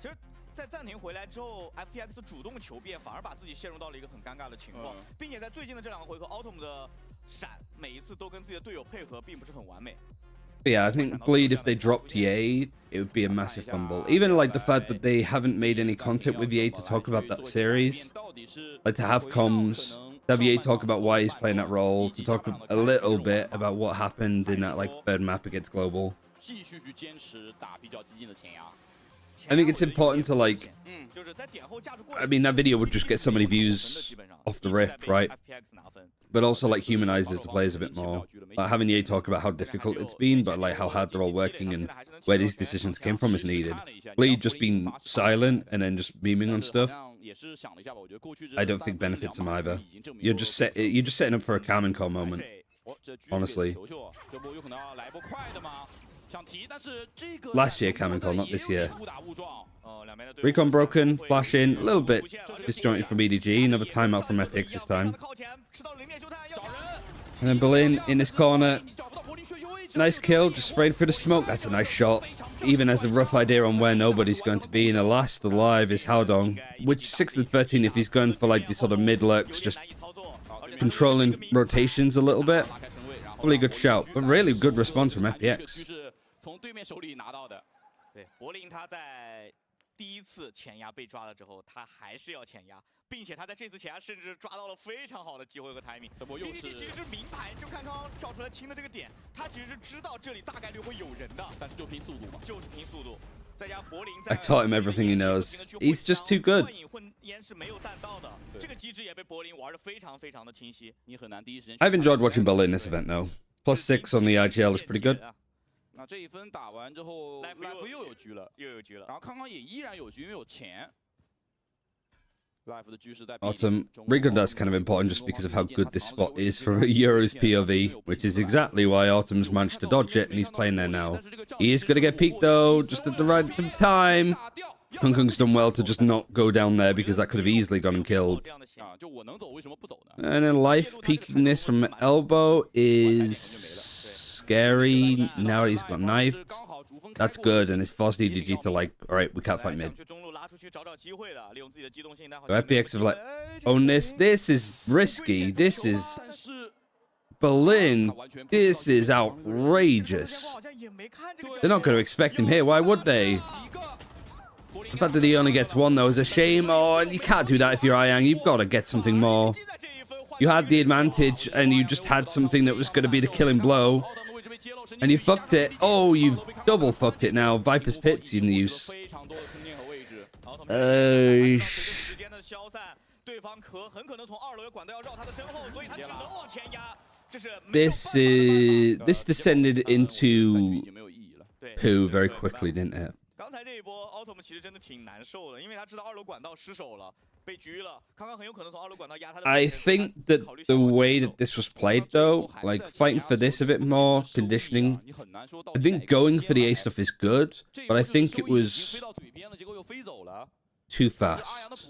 H: 其实，在暂停回来之后 ，FPX 主动求变，反而把自己陷入到了一个很尴尬的情况，并且在最近的这2个回合 ，Autumn 的闪每一次都跟自己的队友配合，并不是很完美。
A: Yeah, I think Bleed, if they dropped Ye, it would be a massive fumble. Even like the fact that they haven't made any content with Ye to talk about that series. Like to have comms, to have Ye talk about why he's playing that role, to talk a little bit about what happened in that like 3rd map against Global. I think it's important to like... I mean, that video would just get so many views off the rip, right? But also like humanizes the players a bit more. Like having Ye talk about how difficult it's been, but like how hard they're all working and where these decisions came from is needed. Bleed just being silent and then just memeing on stuff, I don't think benefits them either. You're just setting up for a Carmen Call moment, honestly. Last year Carmen Call, not this year. Recon broken, flash in, a little bit disjointed from EDG, another timeout from FPX this time. And then Berlin in this corner, Nice kill, just spraying through the smoke. That's a nice shot. Even has a rough idea on where nobody's going to be. And the last alive is Haodong, which 6-13 if he's going for like the sort of mid lurks, just controlling rotations a little bit. Probably a good shout, but really good response from FPX.
H: 从对面手里拿到的。对，柏林他在第一次前压被抓了之后，他还是要前压，并且他在这次前压甚至抓到了非常好的机会和 timing。EDG 其实是明牌，就看刚刚跳出来清的这个点，他其实是知道这里大概率会有人的，但是就拼速度嘛，就是拼速度。再加柏林
A: I taught him everything he knows. He's just too good.
H: 混烟是没有弹到的，这个机制也被柏林玩得非常非常的清晰，你很难第一时间。
A: I've enjoyed watching Berlin this event though. +6 on the IGL is pretty good.
F: 那这一分打完之后 ，Life 又有局了，然后康康也依然有局，因为有钱。Life 的局势在
A: Autumn, Recon does kind of important just because of how good this spot is from a Euros POV, which is exactly why Autumn's managed to dodge it and he's playing there now. He is going to get peeked though, just at the right time. Kung Kung's done well to just not go down there because that could have easily gone and killed. And then Life peeking this from elbow is scary. Now he's got knifed. That's good, and it's forced EDG to like, alright, we can't fight mid. So FPX have like, own this. This is risky. This is Berlin. This is outrageous. They're not going to expect him here. Why would they? The fact that he only gets one, though, is a shame. Oh, and you can't do that if you're Ayang. You've got to get something more. You had the advantage, and you just had something that was going to be the killing blow. And you fucked it. Oh, you've double fucked it now. Viper's Pit's in use. This descended into poo very quickly, didn't it? I think that the way that this was played, though, like fighting for this a bit more, conditioning, I think going for the A stuff is good, but I think it was too fast.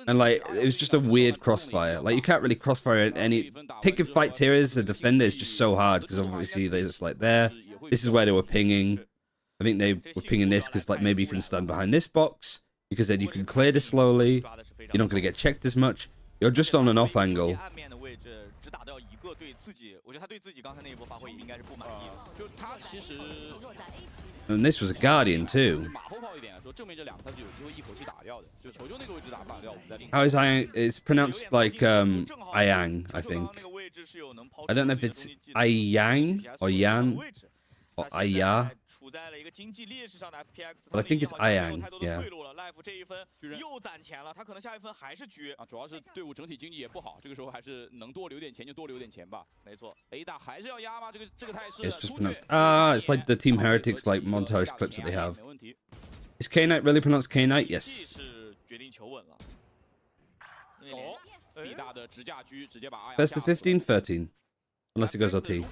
A: And like, it was just a weird crossfire. Like, you can't really crossfire any... Taking fights here as a defender is just so hard, because obviously they're just like there. This is where they were pinging. I think they were pinging this because like maybe you can stand behind this box because then you can clear this slowly. You're not going to get checked as much. You're just on an off angle. And this was a Guardian too. How is Ayang? It's pronounced like Ayang, I think. I don't know if it's Ayang or Yan or Aya. But I think it's Ayang, yeah.
H: 又攒钱了，他可能下一分还是局啊，主要是队伍整体经济也不好，这个时候还是能多留点钱就多留点钱吧。没错 ，A 大还是要压吗？这个态势。
A: It's just pronounced. It's like the Team Heretics like montage clips that they have. Is K Knight really pronounced K Knight? Yes.
H: 是决定求稳了。哦，B 大的直架狙直接把阿阳。
A: Best of 15, 13, unless it goes OT.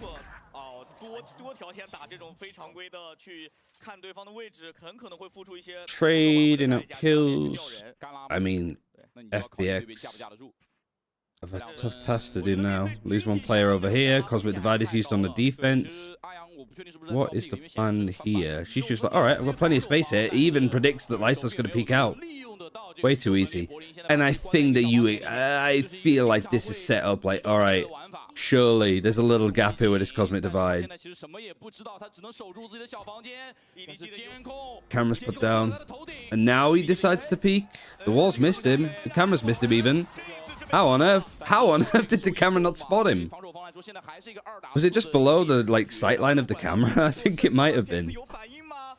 H: 多条线打这种非常规的去看对方的位置，很可能会付出一些
A: trading up kills. I mean, FPX have a tough task to do now. Lose one player over here. Cosmic Divide is used on the defense. What is the plan here? She's just like, all right, I've got plenty of space here. He even predicts that Lysa's going to peek out. Way too easy. And I think that I feel like this is set up like, all right, surely there's a little gap here with this Cosmic Divide. Camera's put down. And now he decides to peek. The walls missed him. The camera's missed him even. How on earth did the camera not spot him? Was it just below the like sight line of the camera? I think it might have been.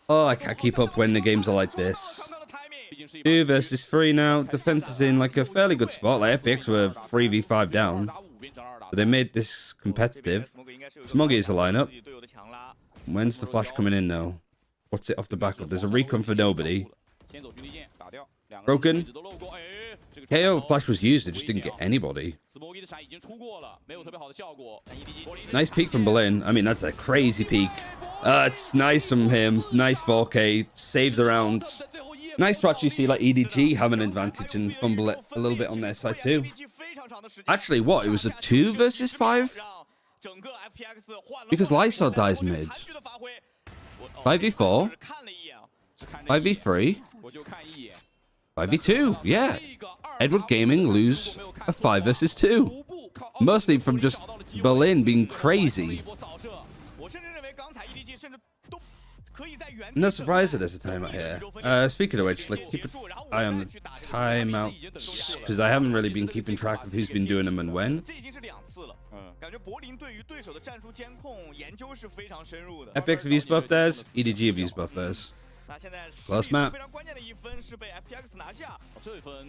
A: Oh, I can't keep up when the games are like this. 2 versus 3 now. Defense is in like a fairly good spot. Like FPX were 3v5 down. So they made this competitive. Smoggy is the lineup. When's the flash coming in now? What's it off the back of? There's a recon for nobody. Broken. KO flash was used, it just didn't get anybody. Nice peek from Berlin. I mean, that's a crazy peek. It's nice from him. Nice 4K. Saves around. Nice to actually see like EDG have an advantage and fumble it a little bit on their side too. Actually, what? It was a 2 versus 5? Because Lysol dies mid. 5v4, 5v3, 5v2. Yeah. Edward Gaming lose a 5 versus 2. Mostly from just Berlin being crazy. No surprise that there's a timeout here. Speaking of which, like, keep an eye on the timeouts, because I haven't really been keeping track of who's been doing them and when. FPX have used buff theirs, EDG have used buff theirs. Close map.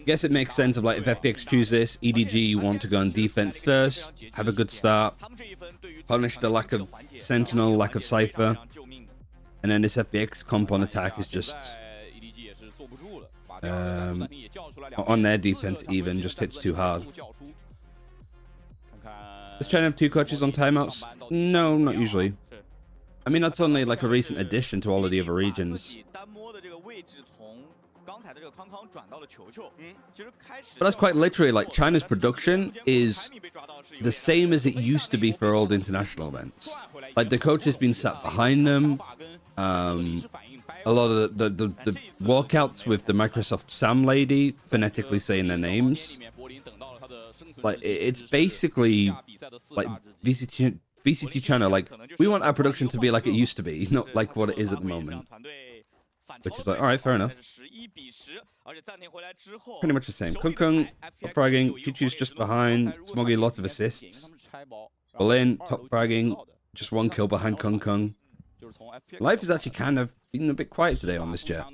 A: Guess it makes sense of like if FPX choose this, EDG want to go on defense first, have a good start, punish the lack of Sentinel, lack of Cypher, and then this FPX comp on attack is just on their defense even just hits too hard. Does China have 2 clutches on timeouts? No, not usually. I mean, that's only like a recent addition to all of the other regions. But that's quite literally like China's production is the same as it used to be for old international events. Like the coach has been sat behind them. A lot of the walkouts with the Microsoft Sam lady phonetically saying their names. Like it's basically like VCT China. Like we want our production to be like it used to be, not like what it is at the moment. Which is like, all right, fair enough. Pretty much the same. Kung Kung, top fragging. Chichu's just behind. Smoggy, lots of assists. Berlin, top fragging. Just 1 kill behind Kung Kung. Life is actually kind of been a bit quiet today on this jet.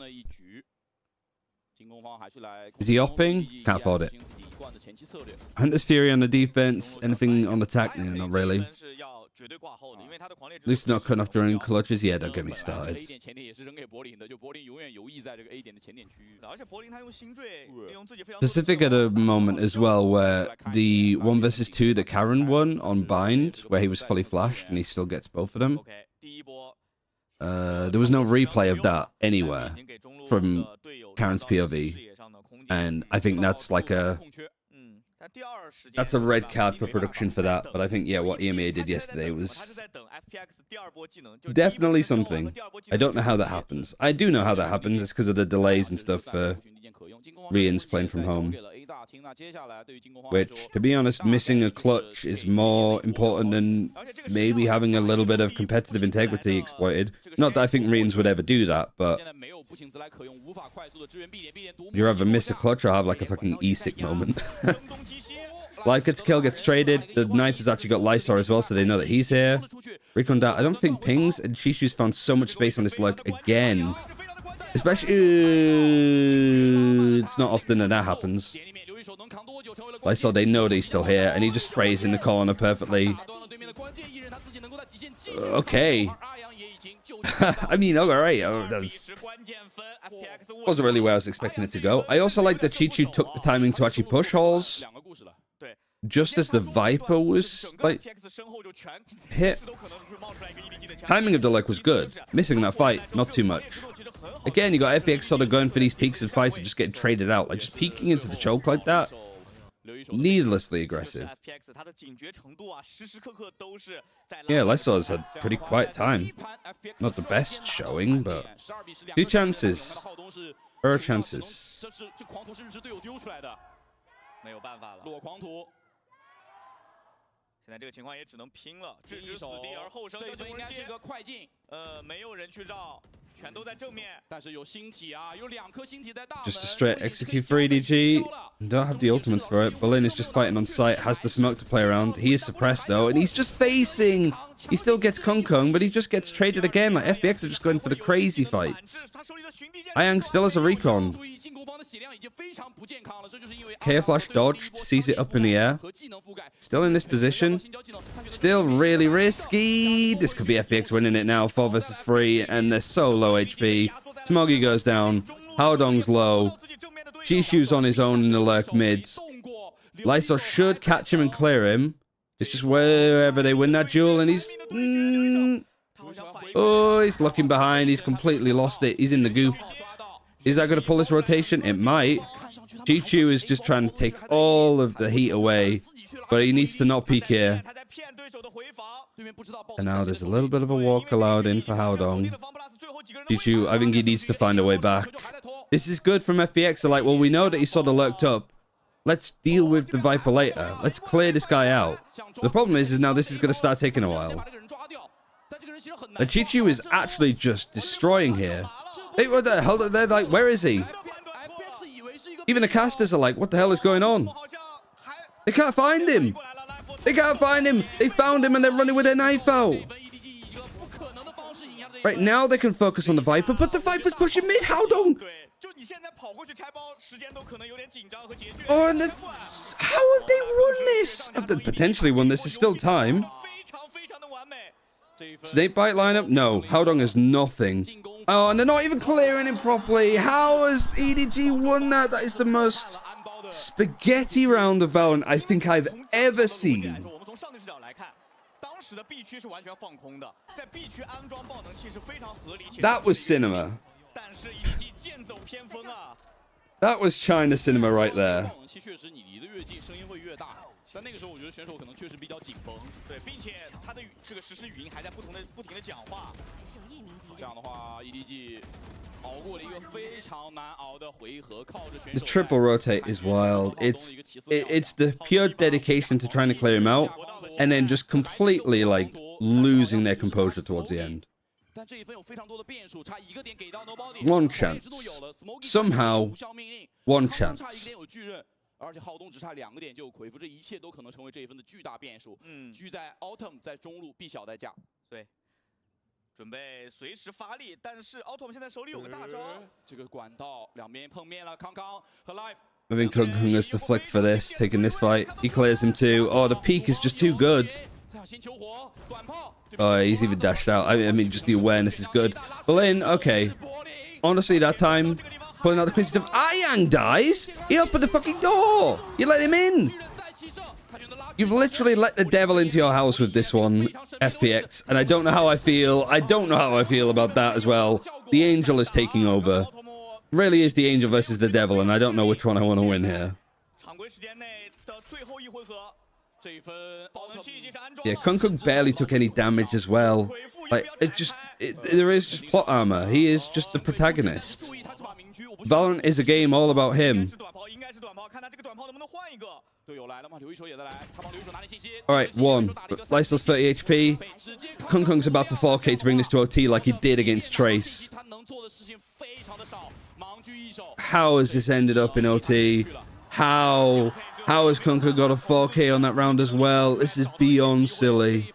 A: Is he opping? Can't afford it. Hunter's Fury on the defense. Anything on attack? No, not really. At least not cutting off during clutches. Yeah, don't get me started. Specific at a moment as well where the 1 versus 2 that Karen won on Bind, where he was fully flashed and he still gets both of them. There was no replay of that anywhere from Karen's POV. And I think that's like that's a red card for production for that. But I think, yeah, what EMA did yesterday was definitely something. I don't know how that happens. I do know how that happens. It's because of the delays and stuff for Rian's playing from home. Which, to be honest, missing a clutch is more important than maybe having a little bit of competitive integrity exploited. Not that I think Rians would ever do that, but you rather miss a clutch or have like a fucking E-sick moment. Life gets a kill, gets traded. The knife has actually got Lysar as well, so they know that he's here. Recon down. I don't think Pings and Shishu's found so much space on this lurk again. Especially, it's not often that that happens. Lysar, they know that he's still here, and he just sprays in the corner perfectly. Okay. I mean, alright. That wasn't really where I was expecting it to go. I also like that Chichu took the timing to actually push holes. Just as the Viper was, like, hit. Timing of the lurk was good. Missing that fight, not too much. Again, you got FPX sort of going for these peaks and fights and just getting traded out. Like, just peeking into the choke like that. Needlessly aggressive. Yeah, Lysol's had pretty quiet time. Not the best showing, but 2 chances. There are chances.
H: 现在这个情况也只能拼了，置之死地而后生。这应该是一个快进，没有人去绕，全都在正面。但是有星体啊，有2颗星体在大门。
A: Just a straight execute for EDG. Don't have the ultimates for it. Berlin is just fighting on site, has the smoke to play around. He is suppressed though, and he's just facing. He still gets Kung Kung, but he just gets traded again. Like FPX are just going for the crazy fights. Ayang still has a recon. KF Flash dodged, sees it up in the air. Still in this position. Still really risky. This could be FPX winning it now. 4 versus 3, and they're so low HP. Smoggy goes down. Haodong's low. Chishu's on his own in the lurk mids. Lysol should catch him and clear him. It's just wherever they win that duel, and he's... oh, he's looking behind. He's completely lost it. He's in the goop. Is that going to pull this rotation? It might. Chichu is just trying to take all of the heat away, but he needs to not peek here. And now there's a little bit of a walk allowed in for Haodong. Chichu, I think he needs to find a way back. This is good from FPX. They're like, well, we know that he's sort of lurked up. Let's deal with the Viper later. Let's clear this guy out. The problem is now this is going to start taking a while. And Chichu is actually just destroying here. Hey, what the hell? They're like, where is he? Even the casters are like, what the hell is going on? They can't find him. They can't find him. They found him and they're running with their knife out. Right now they can focus on the Viper, but the Viper's pushing mid. Haodong. Oh, and how have they won this? Have they potentially won this? There's still time. Snakebite lineup? No. Haodong has nothing. Oh, and they're not even clearing him properly. How has EDG won that? That is the most spaghetti round of Valorant I think I've ever seen. That was cinema. That was China cinema right there.
F: 但那个时候，我觉得选手可能确实比较紧绷，对，并且他的这个实时语音还在不停的讲话。这样的话 ，EDG 熬过了一个非常难熬的回合，靠着选手。
A: The triple rotate is wild. It's the pure dedication to trying to clear him out, and then just completely like losing their composure towards the end. One chance. Somehow, one chance.
F: 而且浩东只差2个点就有回复，这一切都可能成为这一分的巨大变数。居在 Autumn 在中路，B 小在架，
H: 对，准备随时发力，但是 Autumn 现在手里有个大招，
F: 这个管道两边碰面了，康康和 Life。
A: I think Kung has to flick for this, taking this fight. He clears him too. Oh, the peak is just too good. Oh, he's even dashed out. I mean, just the awareness is good. Berlin, okay. Honestly, that time, pulling out the crazy stuff. Ayang dies? He opened the fucking door. You let him in. You've literally let the devil into your house with this one, FPX. And I don't know how I feel. I don't know how I feel about that as well. The angel is taking over. Really is the angel versus the devil, and I don't know which one I want to win here. Yeah, Kung barely took any damage as well. Like, there is just plot armor. He is just the protagonist. Valorant is a game all about him. Alright, 1. Lysel's 30 HP. Kung's about to 4K to bring this to OT like he did against Trace. How has this ended up in OT? How has Kung got a 4K on that round as well? This is beyond silly.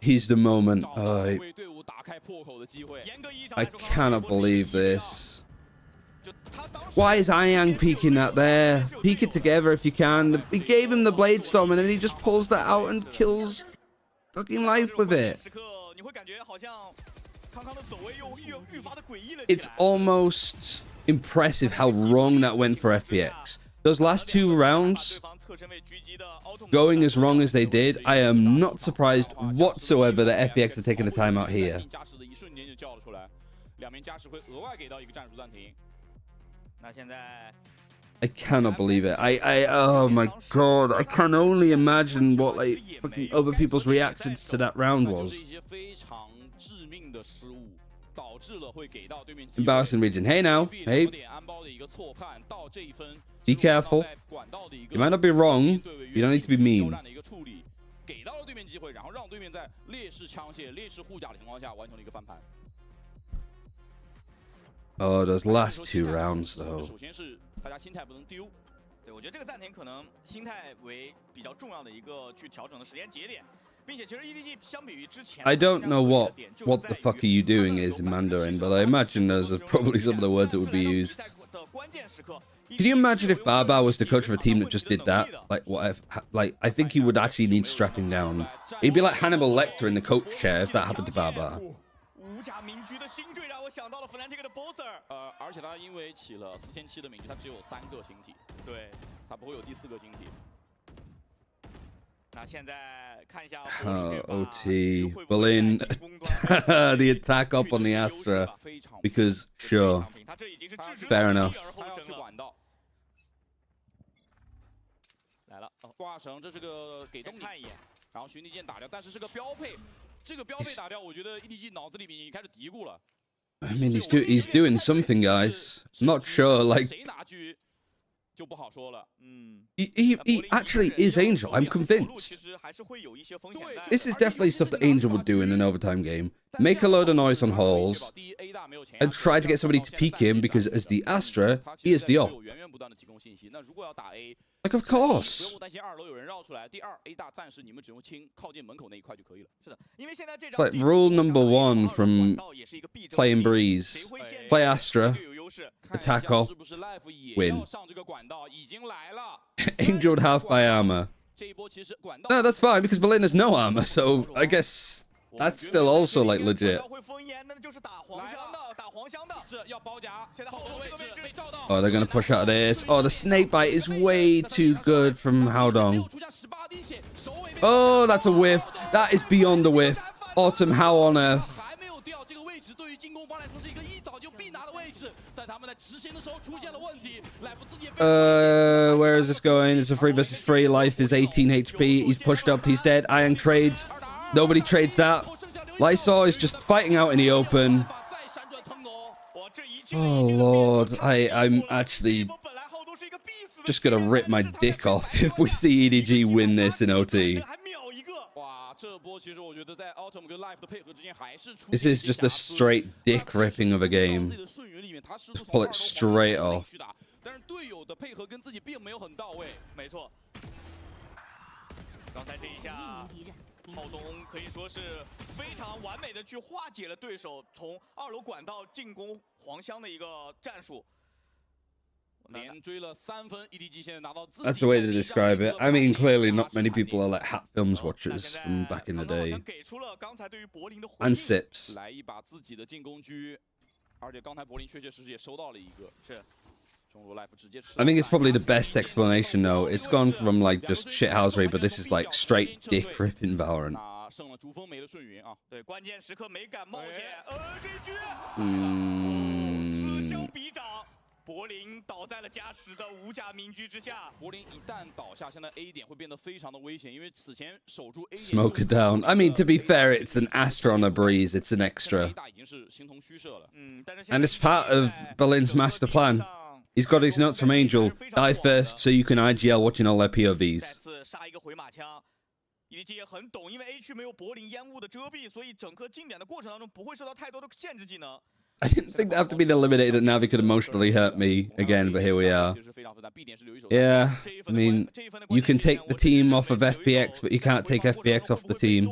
A: He's the moment. I cannot believe this. Why is Ayang peeking that there? Peek it together if you can. He gave him the Blade Storm and then he just pulls that out and kills fucking Life with it. It's almost impressive how wrong that went for FPX. Those last 2 rounds going as wrong as they did, I am not surprised whatsoever that FPX are taking a timeout here. I cannot believe it. Oh my god, I can only imagine what like fucking other people's reactions to that round was. Embarrassing region. Hey now. Hey. Be careful. You might not be wrong. You don't need to be mean. Oh, those last 2 rounds though. I don't know what the fuck are you doing is in Mandarin, but I imagine those are probably some of the words that would be used. Can you imagine if Baba was the coach of a team that just did that? Like, what if, like, I think he would actually need strapping down. He'd be like Hannibal Lecter in the coach chair if that happened to Baba. Oh, OT. Berlin. The attack up on the Astra. Because, sure. Fair enough.
H: 来了，哦，
F: 挂绳，这是个给动
H: 看一眼，
F: 然后寻敌剑打掉，但是是个标配。这个标配打掉，我觉得 EDG 脑子里面已经开始嘀咕了。
A: I mean, he's doing something, guys. I'm not sure. Like
F: 谁拿狙就不好说了。
A: he actually is Angel. I'm convinced.
H: 其实还是会有一些风险在的。
A: This is definitely stuff that Angel would do in an overtime game. Make a load of noise on halls and try to get somebody to peek him because as the Astra, he is the op.
F: 源源不断的提供信息。那如果要打 A，
A: Like, of
F: 不
A: course.
F: 用担心2楼有人绕出来。第二 A 大暂时你们只用清靠近门口那一块就可以了。
H: 是的，因为现在这
A: It's
H: 张
A: like rule number 1 from playing Breeze. Play Astra, attack off,
F: 是不是 Life 也
A: win.
F: 要上这个管道？已经来了。
A: Angel would have by armor.
F: 这一波其实管道
A: No, that's fine because Berlin has no armor, so I guess that's still also like legit.
H: 会封烟，那就是打黄香的，打黄香的。
F: 是要包夹，
H: 现在后头这个位置
F: 被照到。
A: Oh, they're gonna push out of this. Oh, the snake bite is way too good from Howdong.
F: 出现18滴血，首尾被
A: Oh, that's a whiff. That is beyond the whiff. Autumn, how on earth?
F: 还没有掉，这个位置对于进攻方来说是一个一早就必拿的位置，但他们在执行的时候出现了问题。Life 自己也被
A: Where is this going? It's a 3 versus 3. Life is 18 HP. He's pushed up. He's dead. Iron trades. Nobody trades that. Lysol is just fighting out in the open.
F: 再闪转腾挪。
A: Oh, Lord. I'm actually just going to rip my dick off if we see EDG win this in OT.
H: 还秒一个。
F: 哇，这波其实我觉得在 Autumn 跟 Life 的配合之间还是出
A: This is just a straight dick ripping of a game.
F: 自己的顺源里面，他试图
A: Pull it straight off.
F: 去打，但是队友的配合跟自己并没有很到位。
H: 没错，刚才这一下，浩东可以说是非常完美的去化解了对手从2楼管道进攻黄香的一个战术。
F: 连追了3分 ，EDG 现在拿到自己
A: That's the way to describe it. I mean, clearly not many people are like Hat Films watchers from back in the day.
H: 给出了刚才对于柏林的回
A: And
H: 应。
A: Sips.
F: 来一把自己的进攻狙，而且刚才柏林确确实实也收到了一个，是中路 Life 直接吃。
A: I think it's probably the best explanation, though. It's gone from like just shithousery, but this is like straight dick ripping Valorant.
F: 那剩了竹风没了顺云啊，
H: 对，关键时刻没敢冒险。这局，此消彼长。 柏林倒在了加时的无甲民居之下。
F: 柏林一旦倒下，现在 A 点会变得非常的危险，因为此前守住 A 点
A: Smoke it down. I mean, to be fair, it's an Astra on a breeze. It's an extra.
F: 大已经是形同虚设了。
H: 但是
A: And it's part of Berlin's master plan. He's got his notes from Angel. Die first so you can IGL watching all their
H: 再
A: POVs.
H: 次杀一个回马枪。EDG 也很懂，因为 A 区没有柏林烟雾的遮蔽，所以整个进点的过程当中不会受到太多的限制技能。
A: I didn't think that after being eliminated that Navi could emotionally hurt me again, but here we are. Yeah, I mean, you can take the team off of FPX, but you can't take FPX off the team.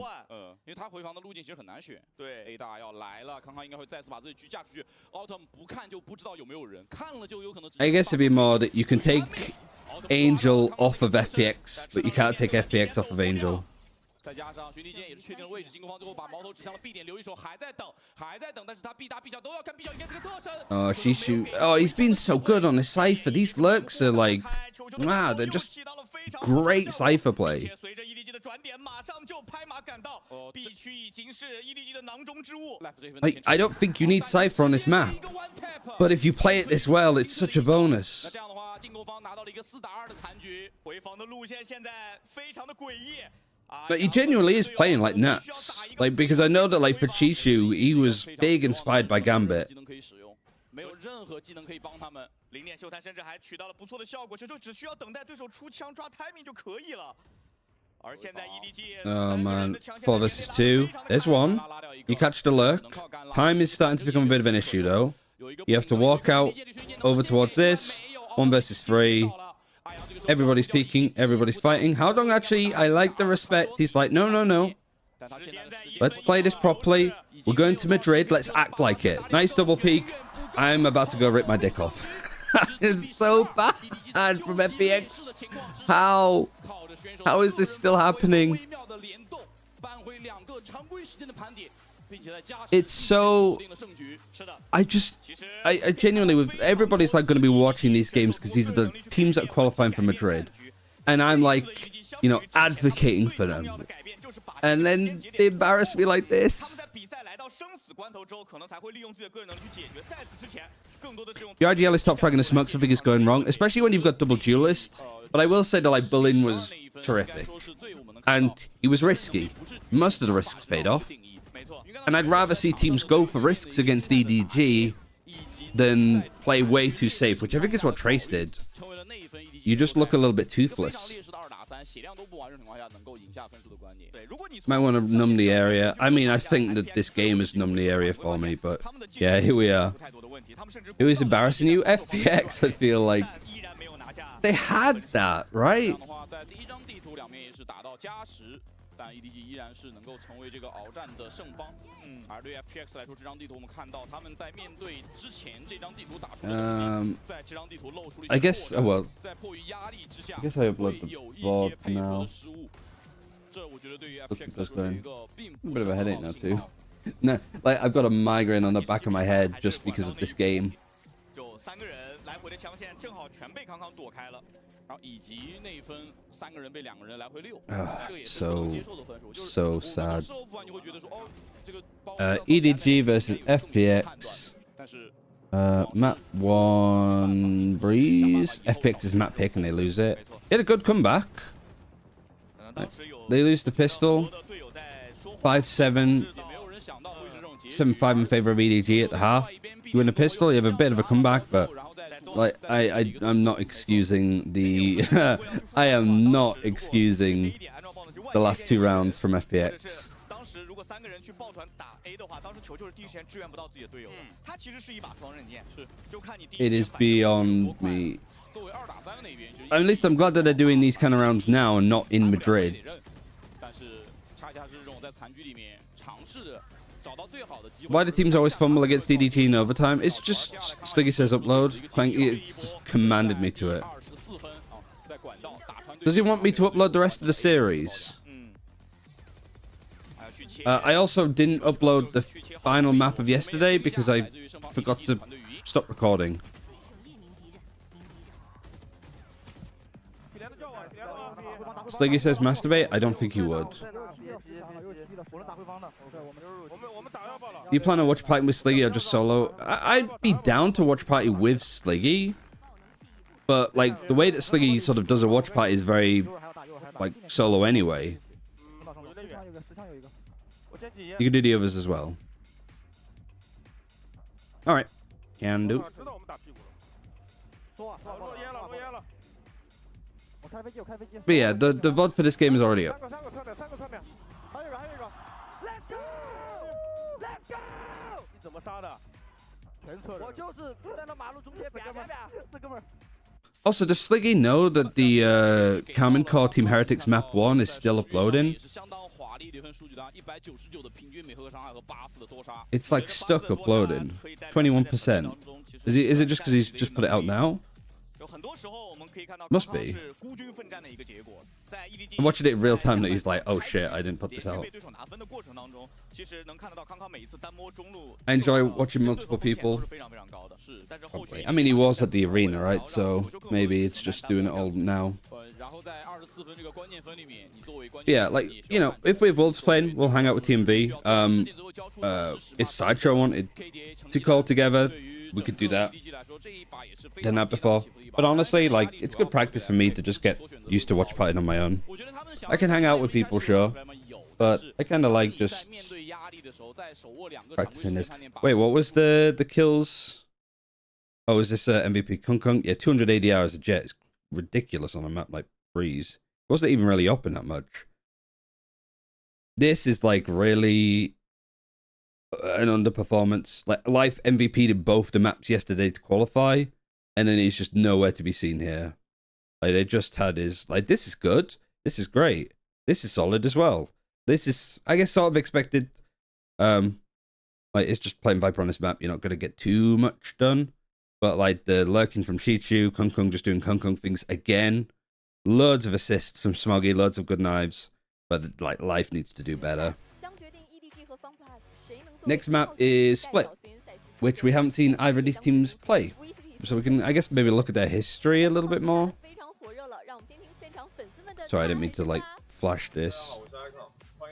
F: 因为他回防的路径其实很难选。
H: 对
F: ，A 大要来了，康康应该会再次把自己狙架出去。Autumn 不看就不知道有没有人，看了就有可能。
A: I guess it'd be more that you can take Angel off of FPX, but you can't take FPX off of Angel.
F: 再加上寻敌剑也是确定了位置，进攻方最后把矛头指向了 B 点，留一手还在等，但是他 B 大 B 小都要看 B 小应该是个侧身。
A: Oh, Shishu. Oh, he's been so good on this Cypher. These lurks are like, wow, they're just great Cypher play.
H: 随着 EDG 的转点，马上就拍马赶到 B 区，已经是 EDG 的囊中之物。
A: Like, I don't think you need Cypher on this map, but if you play it this well, it's such a bonus.
F: 那这样的话，进攻方拿到了一个4打2的残局，
H: 回防的路线现在非常的诡异。
A: But he genuinely is playing like nuts. Like, because I know that, like, for Chishu, he was big inspired by Gambit.
F: 技能可以使用，没有任何技能可以帮他们。
H: 零点秀他甚至还取到了不错的效果，就只需要等待对手出枪抓 timing 就可以了。而现在 EDG
A: Oh, man. 4 versus 2. There's one. You catch the lurk. Time is starting to become a bit of an issue, though. You have to walk out over towards this. 1 versus 3. Everybody's peeking, everybody's fighting. Howdong actually, I like the respect. He's like, no, no, no. Let's play this properly. We're going to Madrid. Let's act like it. Nice double peek. I'm about to go rip my dick off. It's so bad from FPX. How? How is this still happening? It's so... I genuinely, with everybody's like going to be watching these games because these are the teams that are qualifying for Madrid. And I'm like, you know, advocating for them. And then they embarrass me like this. Your IGL is top fragging the smoke, something is going wrong. Especially when you've got double duelist. But I will say that like Berlin was terrific, and he was risky. Most of the risks paid off, and I'd rather see teams go for risks against EDG than play way too safe, which I think is what Trace did. You just look a little bit toothless. Might want to numb the area. I mean, I think that this game has numbed the area for me, but yeah, here we are. Who is embarrassing you? FPX, I feel like. They had that, right?
F: 但 EDG 依然是能够成为这个鏖战的胜方。而对 FPX 来说，这张地图我们看到他们在面对之前这张地图打出的东西，在这张地图露出了一些
A: I guess, well,
F: 在迫于压力之下，
A: I guess I upload
F: 会
A: the
F: 有一
A: VOD
F: 些配合
A: now.
F: 的失误。这我觉得对于
A: Look at
F: FPX 来
A: this
F: 说是
A: going.
F: 一个并
A: A
F: 不
A: bit
F: 是
A: of a
F: 很
A: headache
F: 好
A: now
F: 的信
A: too.
F: 号。
A: No, like I've got a migraine on the back of my head just because of this game.
H: 就3个人来回的枪线正好全被康康躲开了。
F: 然后以及内分3个人被2个人来回溜，
A: So sad. EDG versus FPX. Map 1 Breeze. FPX is map pick and they lose it. He had a good comeback. They lose the pistol. 5-7. 7-5 in favor of EDG at the half. You win the pistol, you have a bit of a comeback, but like I'm not excusing the I am not excusing the last 2 rounds from FPX. It is beyond me. At least I'm glad that they're doing these kind of rounds now and not in Madrid. Why do teams always fumble against EDG in overtime? It's just Sliggy says upload. It's just commanded me to it. Does he want me to upload the rest of the series? I also didn't upload the final map of yesterday because I forgot to stop recording. Sliggy says masturbate. I don't think he would. Do you plan on watch party with Sliggy or just solo? I'd be down to watch party with Sliggy, but like the way that Sliggy sort of does a watch party is very like solo anyway. You can do the others as well. All right, can do. But yeah, the VOD for this game is already up. Also, does Sliggy know that the Common Core Team Heretics map 1 is still uploading? It's like stuck uploading. 21%. Is it just because he's just put it out now? Must be. I'm watching it in real time that he's like, oh shit, I didn't put this out. I enjoy watching multiple people. Probably. I mean, he was at the arena, right? So maybe it's just doing it all now. Yeah, like, you know, if we have Wolves playing, we'll hang out with TMV. If Sideshow wanted to call together, we could do that. Done that before. But honestly, like, it's good practice for me to just get used to watch partying on my own. I can hang out with people, sure. But I kind of like just practicing this. Wait, what was the kills? Oh, is this MVP Kung Kung? Yeah, 280 hours of jet is ridiculous on a map like Breeze. It wasn't even really open that much. This is like really an underperformance. Like Life MVP'd both the maps yesterday to qualify, and then he's just nowhere to be seen here. Like they just had his like, this is good, this is great, this is solid as well. This is, I guess, sort of expected. Like it's just playing Viper on this map. You're not gonna get too much done, but like the lurking from Shichu, Kung Kung just doing Kung Kung things again. Loads of assists from Smoggy, loads of good knives, but like Life needs to do better. Next map is Split, which we haven't seen either of these teams play. So we can, I guess, maybe look at their history a little bit more. Sorry, I didn't mean to, like, flash this.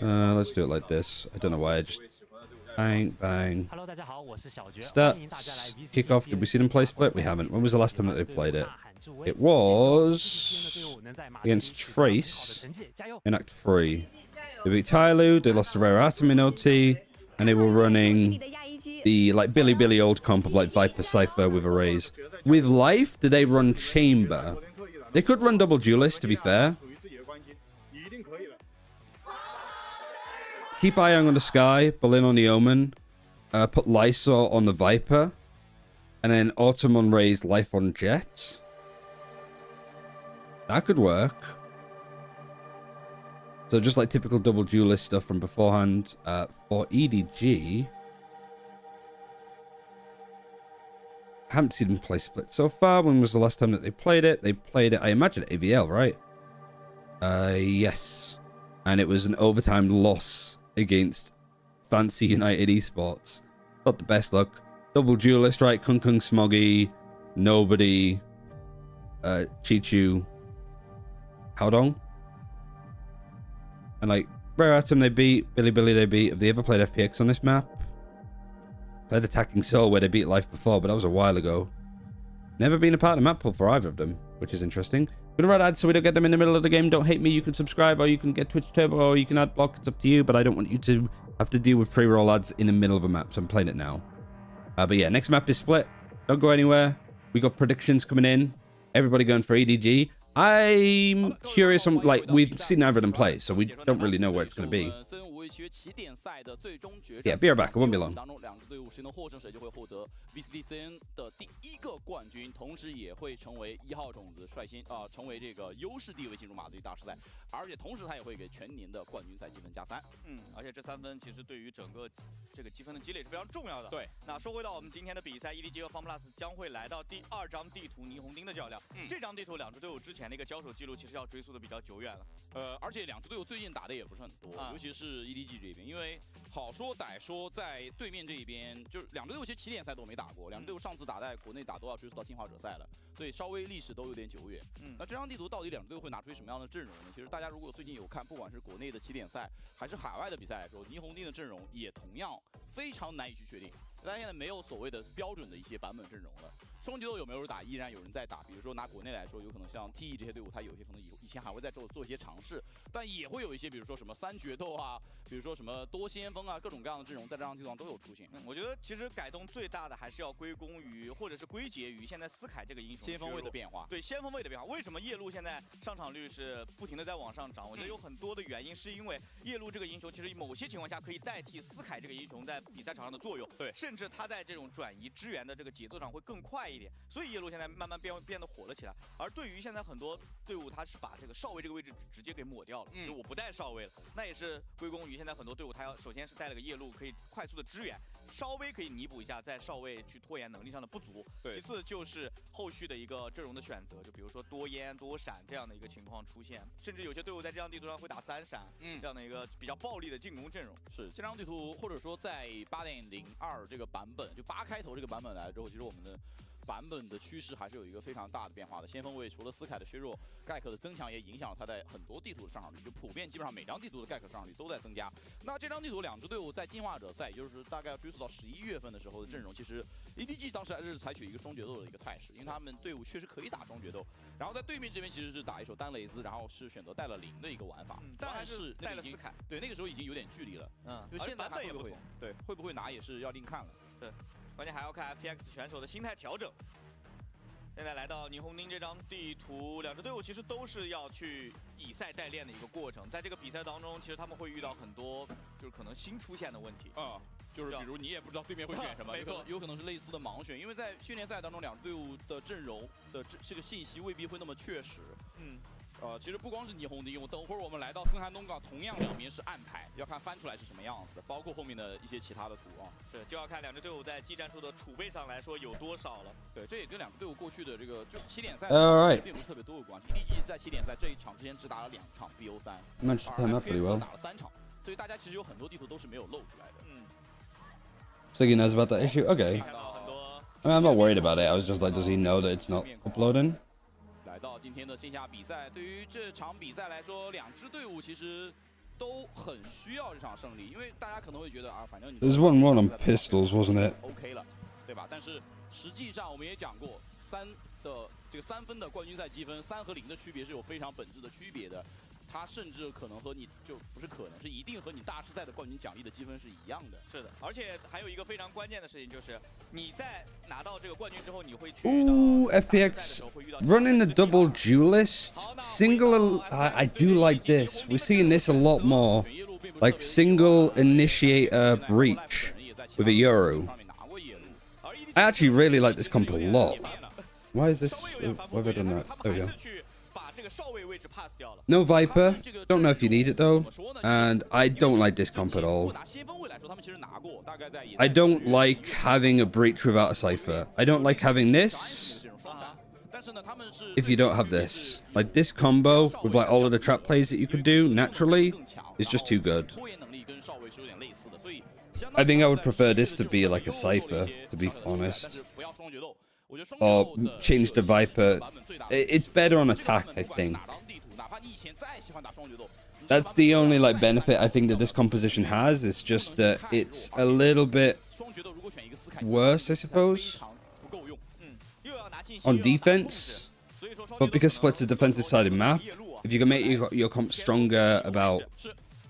A: Let's do it like this. I don't know why, I just... Bang, bang. Stats. Kickoff. Did we see them play Split? We haven't. When was the last time that they played it? It was against Trace in Act 3. They beat Tyloo, they lost to Rare Atom in OT, and they were running the like Billy old comp of like Viper Cypher with arrays. With Life, did they run Chamber? They could run double Duelist, to be fair. Keep Ion on the Sky, Berlin on the Omen, put Lysor on the Viper, and then Autumn on Raze, Life on Jet. That could work. So just like typical double Duelist stuff from beforehand. For EDG, I haven't seen them play Split so far. When was the last time that they played it? They played it, I imagine, at AVL, right? Yes. And it was an overtime loss against Fancy United Esports. Not the best luck. Double Duelist, right? Kung Kung Smoggy, Nobody, Chichu, Howdong. And like, Rare Atom they beat, Billy they beat. Have they ever played FPX on this map? Played Attacking Soul where they beat Life before, but that was a while ago. Never been a part of the map pool for either of them, which is interesting. Gonna run ads so we don't get them in the middle of the game. Don't hate me. You can subscribe, or you can get Twitch Turbo, or you can ad block. It's up to you, but I don't want you to have to deal with pre-roll ads in the middle of a map, so I'm playing it now. But yeah, next map is Split. Don't go anywhere. We got predictions coming in. Everybody going for EDG. I'm curious on, like, we've seen neither of them play, so we don't really know where it's going to be. Yeah, be right back. It won't be long.
F: 当中两支队伍谁能获胜，谁就会获得 VCT CN 的第1个冠军，同时也会成为1号种子，率先成为这个优势地位进入马德里大师赛，而且同时他也会给全年的冠军赛积分加3。
H: 而且这3分其实对于整个这个积分的积累是非常重要的。
F: 对，
H: 那说回到我们今天的比赛 ，EDG 和 FunPlus 将会来到第2张地图霓虹町的较量。这张地图两支队伍之前的一个交手记录其实要追溯的比较久远了。
F: 而且两支队伍最近打的也不是很多，尤其是 EDG 这边，因为好说歹说，在对面这一边，就是两支队伍其实起点赛都没打过，两支队伍上次打在国内打都要追溯到进化者赛了，所以稍微历史都有点久远。那这张地图到底两支队伍会拿出什么样的阵容呢？其实大家如果最近有看，不管是国内的起点赛还是海外的比赛来说，霓虹町的阵容也同样非常难以去确定。大家现在没有所谓的标准的一些版本阵容了。双决斗有没有人打？依然有人在打。比如说拿国内来说，有可能像 TE 这些队伍，它有些可能以前还会在做一些尝试，但也会有一些，比如说什么3决斗啊，比如说什么多先锋啊，各种各样的阵容在这张地图上都有出现。
H: 我觉得其实改动最大的还是要归功于，或者是归结于现在思凯这个英雄
F: 先锋位的变化。
H: 对先锋位的变化，为什么夜路现在上场率是不停的在往上涨？我觉得有很多的原因，是因为夜路这个英雄其实某些情况下可以代替思凯这个英雄在比赛场上的作用。
F: 对，
H: 甚至他在这种转移支援的这个节奏上会更快一点，所以夜路现在慢慢变得火了起来。而对于现在很多队伍，他是把这个少尉这个位置直接给抹掉了，就我不带少尉了，那也是归功于现在很多队伍他要首先是带了个夜路可以快速的支援，稍微可以弥补一下在少尉去拖延能力上的不足。其次就是后续的一个阵容的选择，就比如说多烟多闪这样的一个情况出现，甚至有些队伍在这张地图上会打3闪，这样的一个比较暴力的进攻阵容。
F: 是这张地图，或者说在8.02这个版本，就8开头这个版本来了之后，其实我们的版本的趋势还是有一个非常大的变化的。先锋位除了斯凯的削弱，盖克的增强也影响了他在很多地图的上场率，就普遍基本上每张地图的盖克上场率都在增加。那这张地图两支队伍在进化者赛，也就是大概要追溯到11月份的时候的阵容，其实 EDG 当时还是采取一个双决斗的一个态势，因为他们队伍确实可以打双决斗。然后在对面这边其实是打一手单雷兹，然后是选择带了0的一个玩法，但是
H: 带了斯凯，
F: 对，那个时候已经有点距离了。就现在还会不会对会不会拿也是要另看了。
H: 对，关键还要看 FPX 选手的心态调整。现在来到霓虹町这张地图，两支队伍其实都是要去以赛代练的一个过程。在这个比赛当中，其实他们会遇到很多就是可能新出现的问题
F: 就是比如你也不知道对面会选什么，
H: 没错，
F: 有可能是类似的盲选，因为在训练赛当中，两支队伍的阵容的这个信息未必会那么确实。其实不光是霓虹町，等会儿我们来到森寒东港，同样两边是暗排，要看翻出来是什么样子的，包括后面的一些其他的图啊。
H: 是，就要看两支队伍在技战术的储备上来说有多少了。
F: 对，这也跟两支队伍过去的这个就起点赛并不是特别多有关系。EDG 在起点赛这一场之前只打了2场 BO3， 而 FPX 打了3场，所以大家其实有很多地图都是没有露出来的。
A: So he knows about that issue? Okay. I mean, I'm not worried about it. I was just like, does he know that it's not uploading?
F: 来到今天的线下比赛，对于这场比赛来说，两支队伍其实都很需要这场胜利，因为大家可能会觉得啊，反正你
A: There's 1-1 on pistols, wasn't it?
F: OK 了，对吧？但是实际上我们也讲过，3的这个3分的冠军赛积分，3和0的区别是有非常本质的区别的。它甚至可能和你就不是可能，是一定和你大师赛的冠军奖励的积分是一样的。
H: 是的，而且还有一个非常关键的事情，就是你在拿到这个冠军之后，你会去
A: Ooh, FPX running a double duelist. Single, I do like this. We're seeing this a lot more. Like single initiator breach with a Euro. I actually really like this comp a lot. Why is this? Why have I done that? There we go. No Viper. Don't know if you need it though. And I don't like this comp at all. I don't like having a breach without a Cypher. I don't like having this if you don't have this. Like this combo with like all of the trap plays that you could do naturally is just too good. I think I would prefer this to be like a Cypher, to be honest. Or change the Viper. It's better on attack, I think. That's the only like benefit I think that this composition has. It's just that it's a little bit worse, I suppose, on defense. But because Split's a defensive-sided map, if you can make your comp stronger about...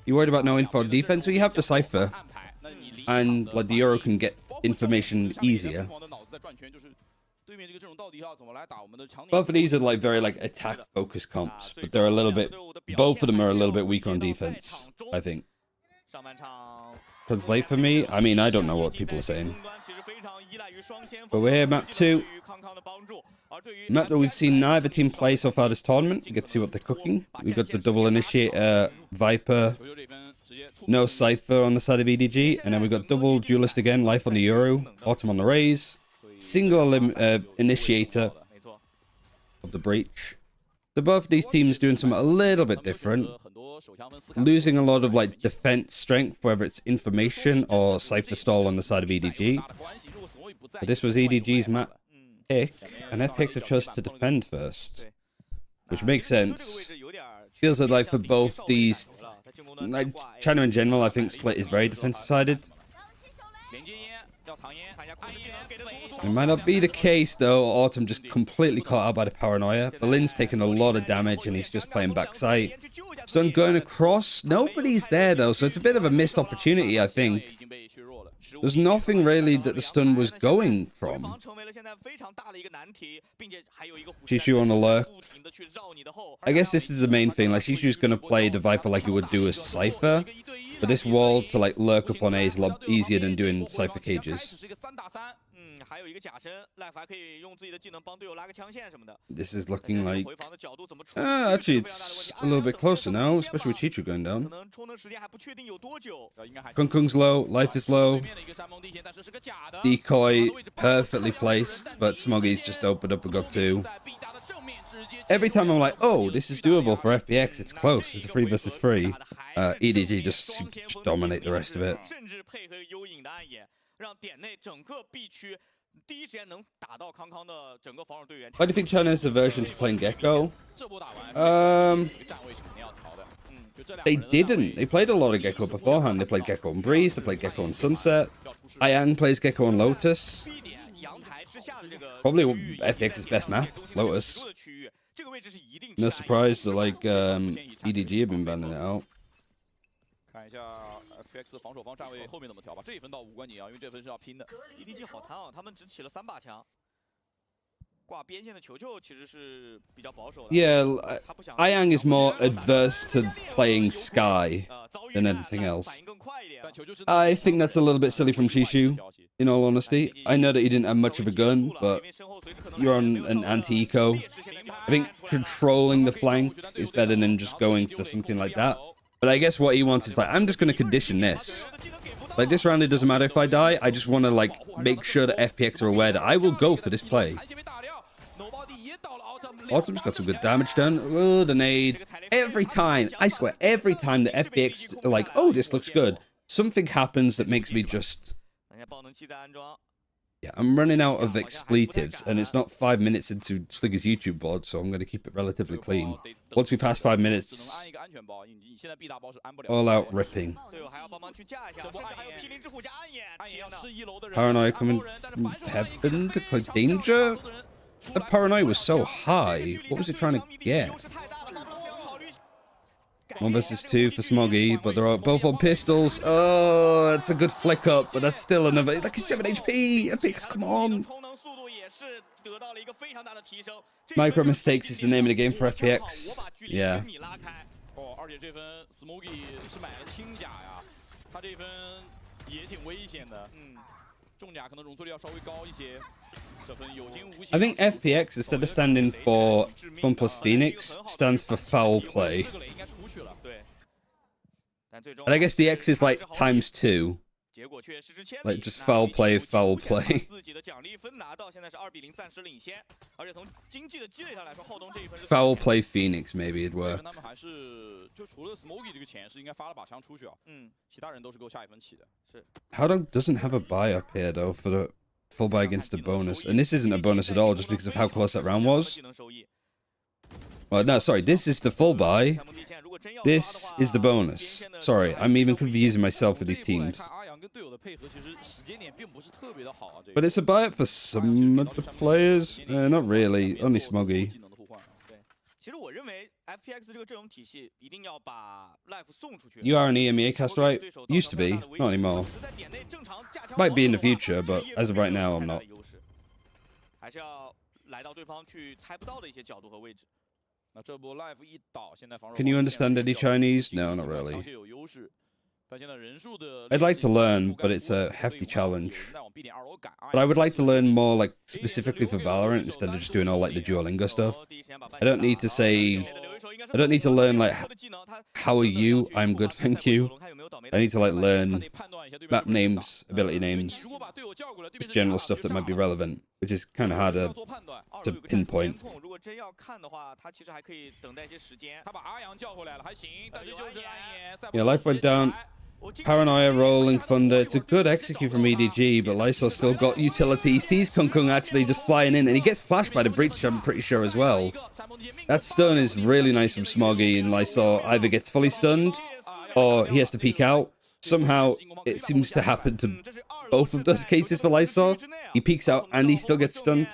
A: You're worried about no info on defense, well, you have the Cypher. And like the Euro can get information easier. Both of these are like very like attack focused comps, but they're a little bit, both of them are a little bit weaker on defense, I think. Translate for me? I mean, I don't know what people are saying. But we're here, map 2. Map that we've seen neither team play so far this tournament. You get to see what they're cooking. We've got the double initiator, Viper, no Cypher on the side of EDG, and then we've got double duelist again, Life on the Euro, Autumn on the Rays, single initiator of the breach. So both these teams doing something a little bit different, losing a lot of like defense strength, whether it's information or Cypher stall on the side of EDG. But this was EDG's map pick, and FPX have chosen to defend first, which makes sense. Feels like for both these, like China in general, I think Split is very defensive sided. It might not be the case though. Autumn just completely caught out by the paranoia. Berlin's taking a lot of damage and he's just playing backside. Stun going across. Nobody's there though, so it's a bit of a missed opportunity, I think. There's nothing really that the stun was going from. Shishu on the lurk. I guess this is the main thing. Like Shishu's gonna play the Viper like he would do a Cypher. But this wall to like lurk up on A is a lot easier than doing Cypher cages. This is looking like... actually, it's a little bit closer now, especially with Chichu going down. Kung Kung's low, Life is low. Decoy perfectly placed, but Smoggy's just opened up a got 2. Every time I'm like, oh, this is doable for FPX, it's close, it's a 3 versus 3. EDG just seems to dominate the rest of it. Why do you think China's aversion to playing Gecko? They didn't. They played a lot of Gecko beforehand. They played Gecko on Breeze, they played Gecko on Sunset. ENG plays Gecko on Lotus. Probably FPX's best map, Lotus. No surprise that like EDG have been banning it out.
F: 看一下 FPX 防守方站位后面怎么调吧，这一分倒无关紧要，因为这分是要拼的。
H: EDG 好弹啊，他们只起了3把枪，挂边线的球球其实是比较保守的。
A: Yeah, ENG is more adverse to playing Sky than anything else. I think that's a little bit silly from Shishu, in all honesty. I know that he didn't have much of a gun, but you're on an anti-eco. I think controlling the flank is better than just going for something like that. But I guess what he wants is like, I'm just going to condition this. Like this round, it doesn't matter if I die. I just want to like make sure that FPX are aware that I will go for this play. Autumn's got some good damage done. Oh, the nade. Every time, I swear, every time the FPX are like, oh, this looks good, something happens that makes me just... Yeah, I'm running out of expletives, and it's not 5 minutes into Sligger's YouTube board, so I'm going to keep it relatively clean. Once we pass 5 minutes, all out ripping. Paranoia coming from heaven to click danger. The paranoia was so high. What was it trying to get? 1 versus 2 for Smoggy, but they're both on pistols. Oh, that's a good flick up, but that's still another. Like a 7 HP. FPX, come on. Micro mistakes is the name of the game for FPX. Yeah.
F: 哦，而且这分 Smoggy 是买了轻甲呀，他这分也挺危险的。重甲可能容错率要稍微高一些。这分有惊无险。
A: I think FPX, instead of standing for Fun Plus Phoenix, stands for foul play.
F: 这个雷应该出去了。对。但最终
A: And I guess the X is like times2.
F: 结果却失之千里。
A: Like just foul play, foul play.
H: 自己的奖励分拿到，现在是2比0暂时领先，而且从经济的积累上来说，浩东这一分是
A: Foul play Phoenix, maybe it'd
F: 这
A: work.
F: 分他们还是就除了 Smoggy 这个钱是应该发了把枪出去啊，其他人都是够下一分起的。是。
A: Howdong doesn't have a buy up here though for the full buy against a bonus, and this isn't a bonus at all just because of how close that round was. Well, no, sorry, this is the full buy. This is the bonus. Sorry, I'm even confusing myself with these teams.
F: 看阿阳跟队友的配合，其实时间点并不是特别的好啊。这
A: But it's a buy up for some of the players. Not really, only Smoggy.
F: 技能的互换啊。对，
H: 其实我认为 FPX 这个阵容体系一定要把 Life 送出去。
A: You are an EMEA cast, right? Used to be, not anymore. Might be in the future, but as of right now, I'm not.
H: 还是要来到对方去猜不到的一些角度和位置。
F: 那这波 Life 一倒，现在防守
A: Can you understand any Chinese? No, not really.
F: 强些有优势，但现在人数的
A: I'd like to learn, but it's a hefty challenge. But I would like to learn more, like, specifically for Valorant instead of just doing all, like, the Duolingo stuff. I don't need to say... I don't need to learn, like, how are you? I'm good, thank you. I need to, like, learn map names, ability names, just general stuff that might be relevant, which is kind of harder to pinpoint.
H: 如果真要看的话，他其实还可以等待一些时间。
F: 他把阿阳叫回来了，还行，但是就是暗眼。
A: Yeah, life went down. Paranoia, rolling thunder. It's a good execute from EDG, but Lysol still got utility. He sees Kung Kung actually just flying in, and he gets flashed by the breach, I'm pretty sure, as well. That stun is really nice from Smoggy, and Lysol either gets fully stunned, or he has to peek out. Somehow, it seems to happen to both of those cases for Lysol. He peeks out, and he still gets stunned.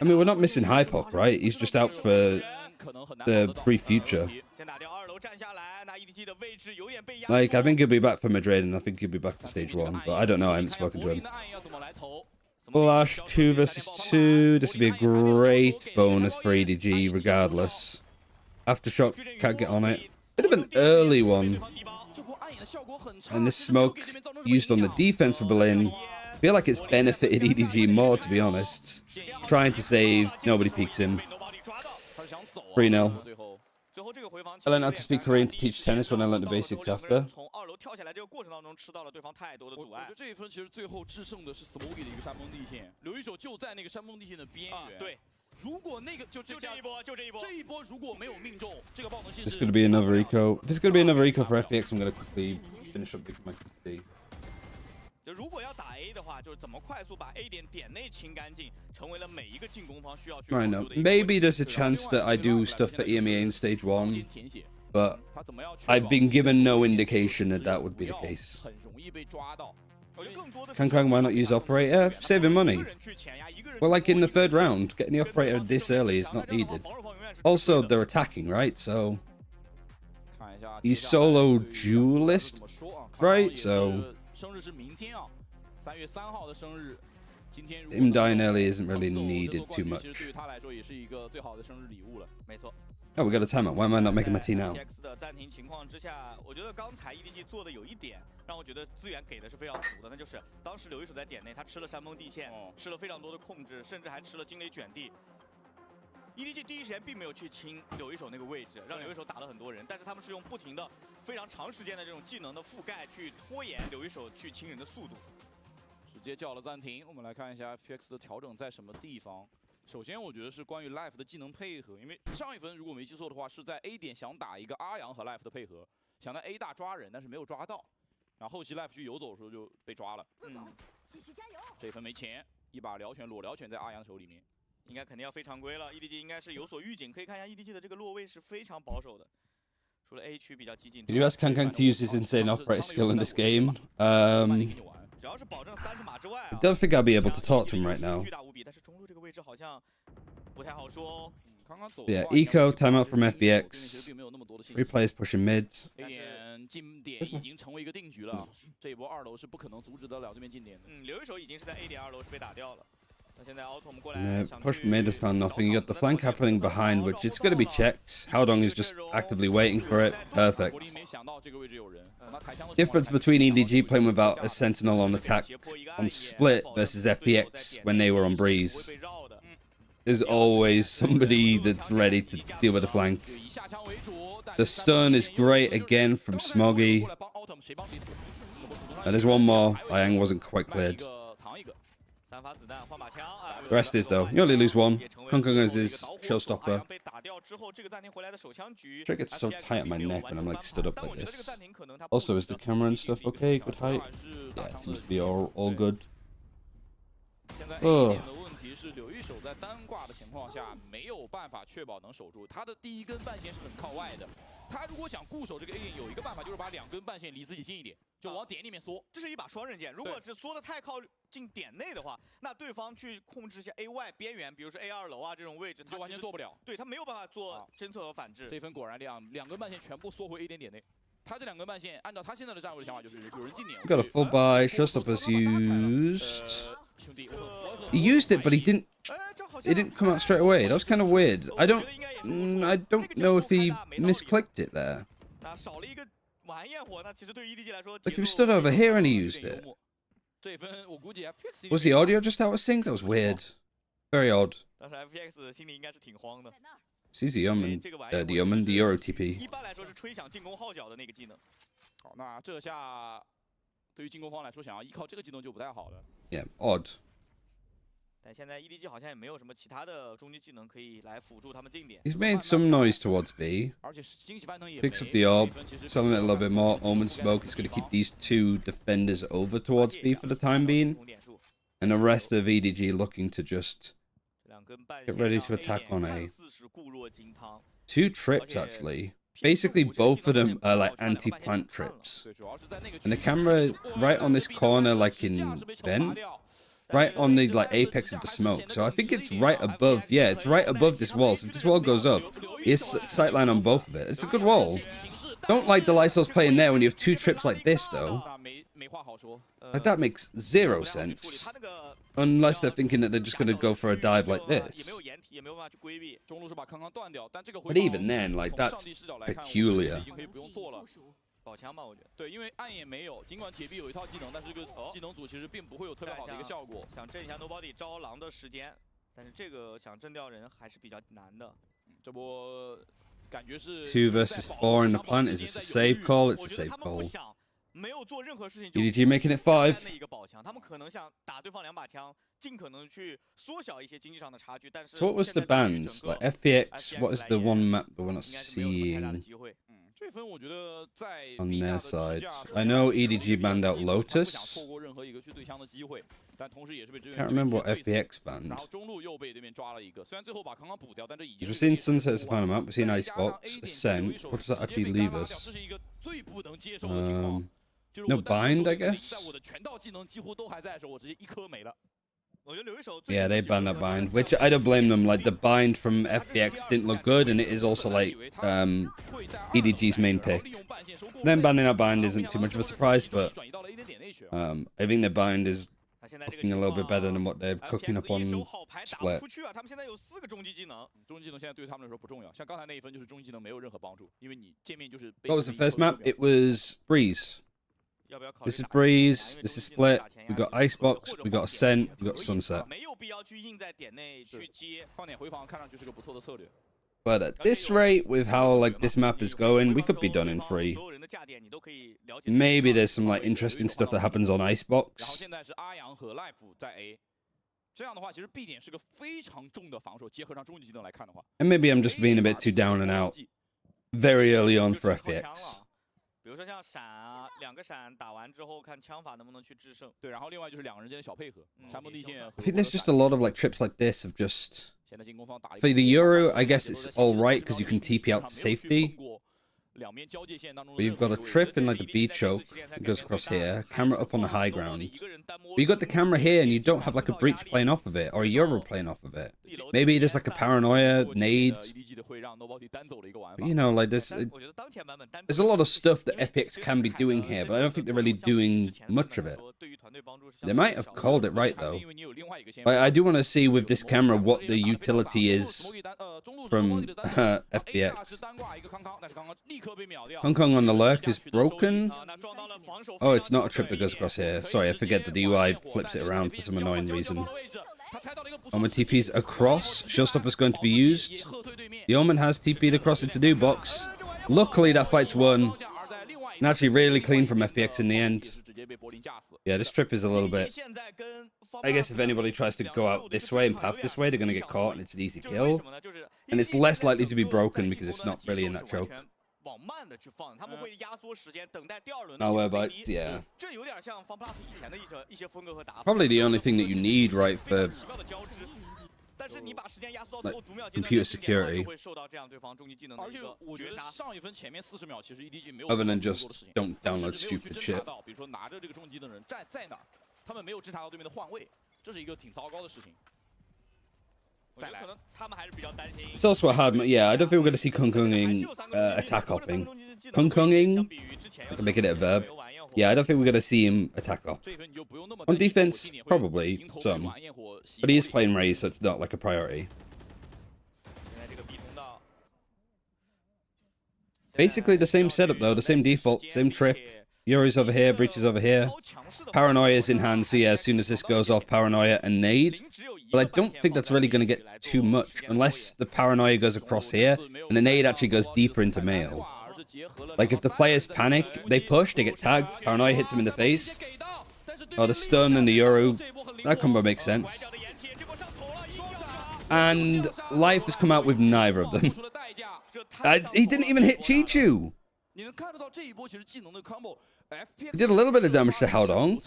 A: I mean, we're not missing Hypok, right? He's just out for the brief future. Like, I think he'll be back for Madrid, and I think he'll be back for stage 1, but I don't know, I haven't spoken to him. Flash 2 versus 2. This would be a great bonus for EDG, regardless. Aftershock, can't get on it. Bit of an early one. And this smoke used on the defense for Berlin. I feel like it's benefited EDG more, to be honest. Trying to save, nobody peeks him. 3-0. I learned how to speak Korean to teach tennis when I learned the basics after.
H: 从2楼跳下来这个过程当中吃到了对方太多的阻碍。
F: 我觉得这一分其实最后制胜的是 Smoggy 的一个山峰地线，留一手就在那个山峰地线的边缘。
H: 对，
F: 如果那个就这一波，就这一波，这一波如果没有命中，这个爆能性
A: This is going to be another eco. If it's going to be another eco for FPX, I'm going to quickly finish up my QT.
H: 就如果要打 A 的话，就是怎么快速把 A 点内清干净，成为了每一个进攻方需要去。
A: I know. Maybe there's a chance that I do stuff for EMEA in stage 1, but I've been given no indication that that would be the case. Kangkang, why not use operator? Saving money. Well, like in the 3rd round, getting the operator this early is not needed. Also, they're attacking, right? So he's solo duelist, right? So
F: 生日是明天啊，3月3号的生日。今天
A: him dying early isn't really needed too much.
F: 对于他来说也是一个最好的生日礼物了。
H: 没错。
A: Oh, we got a timeout. Why am I not making my tea now?
H: FPX 的暂停情况之下，我觉得刚才 EDG 做的有一点让我觉得资源给的是非常足的，那就是当时留一手在点内，他吃了山崩地线，吃了非常多的控制，甚至还吃了惊雷卷地。EDG 第一时间并没有去清留一手那个位置，让留一手打了很多人，但是他们是用不停的、非常长时间的这种技能的覆盖去拖延留一手去清人的速度。
F: 直接叫了暂停，我们来看一下 FPX 的调整在什么地方。首先，我觉得是关于 Life 的技能配合，因为上一分如果没记错的话，是在 A 点想打一个阿阳和 Life 的配合，想在 A 大抓人，但是没有抓到，然后后期 Life 去游走的时候就被抓了。
B: 继续加油！
F: 这分没钱，一把燎拳裸燎拳在阿阳手里面。
H: 应该肯定要非常规了 ，EDG 应该是有所预警。可以看一下 EDG 的这个落位是非常保守的，除了 A 区比较激进。
A: Can you ask Kangkang to use his insane operator skill in this game?
H: 只要是保证30码之外
A: I don't think I'll be able to talk to him right now.
H: 巨大无比，但是中路这个位置好像不太好说哦。
A: Yeah, eco timeout from FPX. 3 players pushing mid.
F: A 点近点已经成为一个定局了，这一波2楼是不可能阻止得了这边近点的。
H: 留一手已经是在 A 点2楼是被打掉了。那现在 Autumn 过来
A: No, pushed mid has found nothing. You got the flank happening behind, which it's going to be checked. Howdong is just actively waiting for it. Perfect.
F: 国林没想到这个位置有人。
A: Difference between EDG playing without a sentinel on attack on split versus FPX when they were on breeze. There's always somebody that's ready to deal with the flank. The stun is great again from Smoggy. There's one more. Iang wasn't quite cleared. The rest is though. You only lose one. Kung is his showstopper. Sure gets so tight on my neck when I'm like stood up like this. Also, is the camera and stuff okay? Good height? Yeah, it seems to be all good. Oh.
F: 是柳一手在单挂的情况下没有办法确保能守住，他的第一根半线是很靠外的。他如果想固守这个 A 点，有一个办法就是把2根半线离自己近一点，就往点里面缩。
H: 这是一把双刃剑。如果是缩得太靠近点内的话，那对方去控制一下 A 外边缘，比如说 A2楼啊这种位置，他
F: 完全做不了。
H: 对他没有办法做侦测和反制。
F: 这分果然两根半线全部缩回 A 点点内。他这2根半线，按照他现在的战术的想法，就是有人进点。
A: Got a full buy. Showstopper's used. He used it, but he didn't. It didn't come out straight away. That was kind of weird. I don't know if he misclicked it there. Like he was stood over here and he used it. Was the audio just out of sync? That was weird. Very odd. Sees the Omen, the Euro TP.
H: 一般来说是吹响进攻号角的那个技能。
F: 好，那这下对于进攻方来说，想要依靠这个技能就不太好了。
A: Yeah, odd.
H: 但现在 EDG 好像也没有什么其他的终极技能可以来辅助他们进点。
A: He's made some noise towards B. Picks up the orb, selling it a little bit more. Omen smoke is going to keep these 2 defenders over towards B for the time being. And the rest of EDG looking to just get ready to attack on A. 2 trips actually. Basically both of them are like anti-plant trips. And the camera right on this corner like in vent. Right on the like apex of the smoke. So I think it's right above, yeah, it's right above this wall. So if this wall goes up, it's sightline on both of it. It's a good wall. Don't like the Lysol's playing there when you have 2 trips like this though. Like that makes 0 sense. Unless they're thinking that they're just going to go for a dive like this. But even then, like that's peculiar.
H: 宝枪吧，我觉得。
F: 对，因为暗也没有，尽管铁臂有一套技能，但是这个技能组其实并不会有特别好的一个效果。
H: 想震一下 Nobody 招狼的时间，但是这个想震掉人还是比较难的。
F: 这波感觉是
A: 2 versus 4 in the plant. Is this a save call? It's a save call.
H: 没有做任何事情
A: EDG making it 5.
H: 那一个宝枪，他们可能想打对方2把枪，尽可能去缩小一些经济上的差距。但是
A: So what was the bans? Like FPX, what is the one map that we're not seeing? On their side. I know EDG banned out Lotus. Can't remember what FPX banned. We've seen Sunset as a final map, we've seen Icebox, Ascent. What does that actually leave us? No bind, I guess? Yeah, they banned that bind, which I don't blame them. Like, the bind from FPX didn't look good, and it is also, like, EDG's main pick. Them banning that bind isn't too much of a surprise, but I think the bind is looking a little bit better than what they're cooking up on Split. What was the first map? It was Breeze. This is Breeze, this is Split, we've got Icebox, we've got Ascent, we've got Sunset. But at this rate, with how like this map is going, we could be done in 3. Maybe there's some like interesting stuff that happens on Icebox. And maybe I'm just being a bit too down and out very early on for FPX.
H: 比如说像闪啊，2个闪打完之后，看枪法能不能去制胜。
F: 对，然后另外就是2个人间的小配合，山木地线。
A: I think there's just a lot of like trips like this of just. For the Euro, I guess it's all right because you can TP out to safety. But you've got a trip in like the B choke that goes across here, camera up on the high ground. But you got the camera here and you don't have like a breach playing off of it or a Euro playing off of it. Maybe it is like a paranoia, nade. But, you know, like there's a lot of stuff that FPX can be doing here, but I don't think they're really doing much of it. They might have called it right though. I do want to see with this camera what the utility is from FPX. Hong Kong on the lurk is broken. Oh, it's not a trip that goes across here. Sorry, I forget the DUI flips it around for some annoying reason. Omen TP's across. Showstopper's going to be used. The Omen has TP'd across into new box. Luckily, that fight's won. And actually really clean from FPX in the end. Yeah, this trip is a little bit... I guess if anybody tries to go out this way and path this way, they're going to get caught and it's an easy kill. And it's less likely to be broken because it's not really in that choke. However, yeah. Probably the only thing that you need, right, for like, computer security. Other than just don't download stupid shit. It's also a hard... Yeah, I don't think we're going to see Kung Kunging attack hopping. Kung Kunging? I can make it a verb. Yeah, I don't think we're going to see him attack hop. On defense, probably some. But he is playing Raze, so it's not like a priority. Basically the same setup though, the same default, same trip. Yuri's over here, Breach is over here. Paranoia's in hand, so yeah, as soon as this goes off, Paranoia and Nade. But I don't think that's really going to get too much, unless the Paranoia goes across here, and the Nade actually goes deeper into Mail. Like, if the players panic, they push, they get tagged, Paranoia hits him in the face. Oh, the stun and the Yoru, that combo makes sense. And Life has come out with neither of them. He didn't even hit Chichu! He did a little bit of damage to Haodong.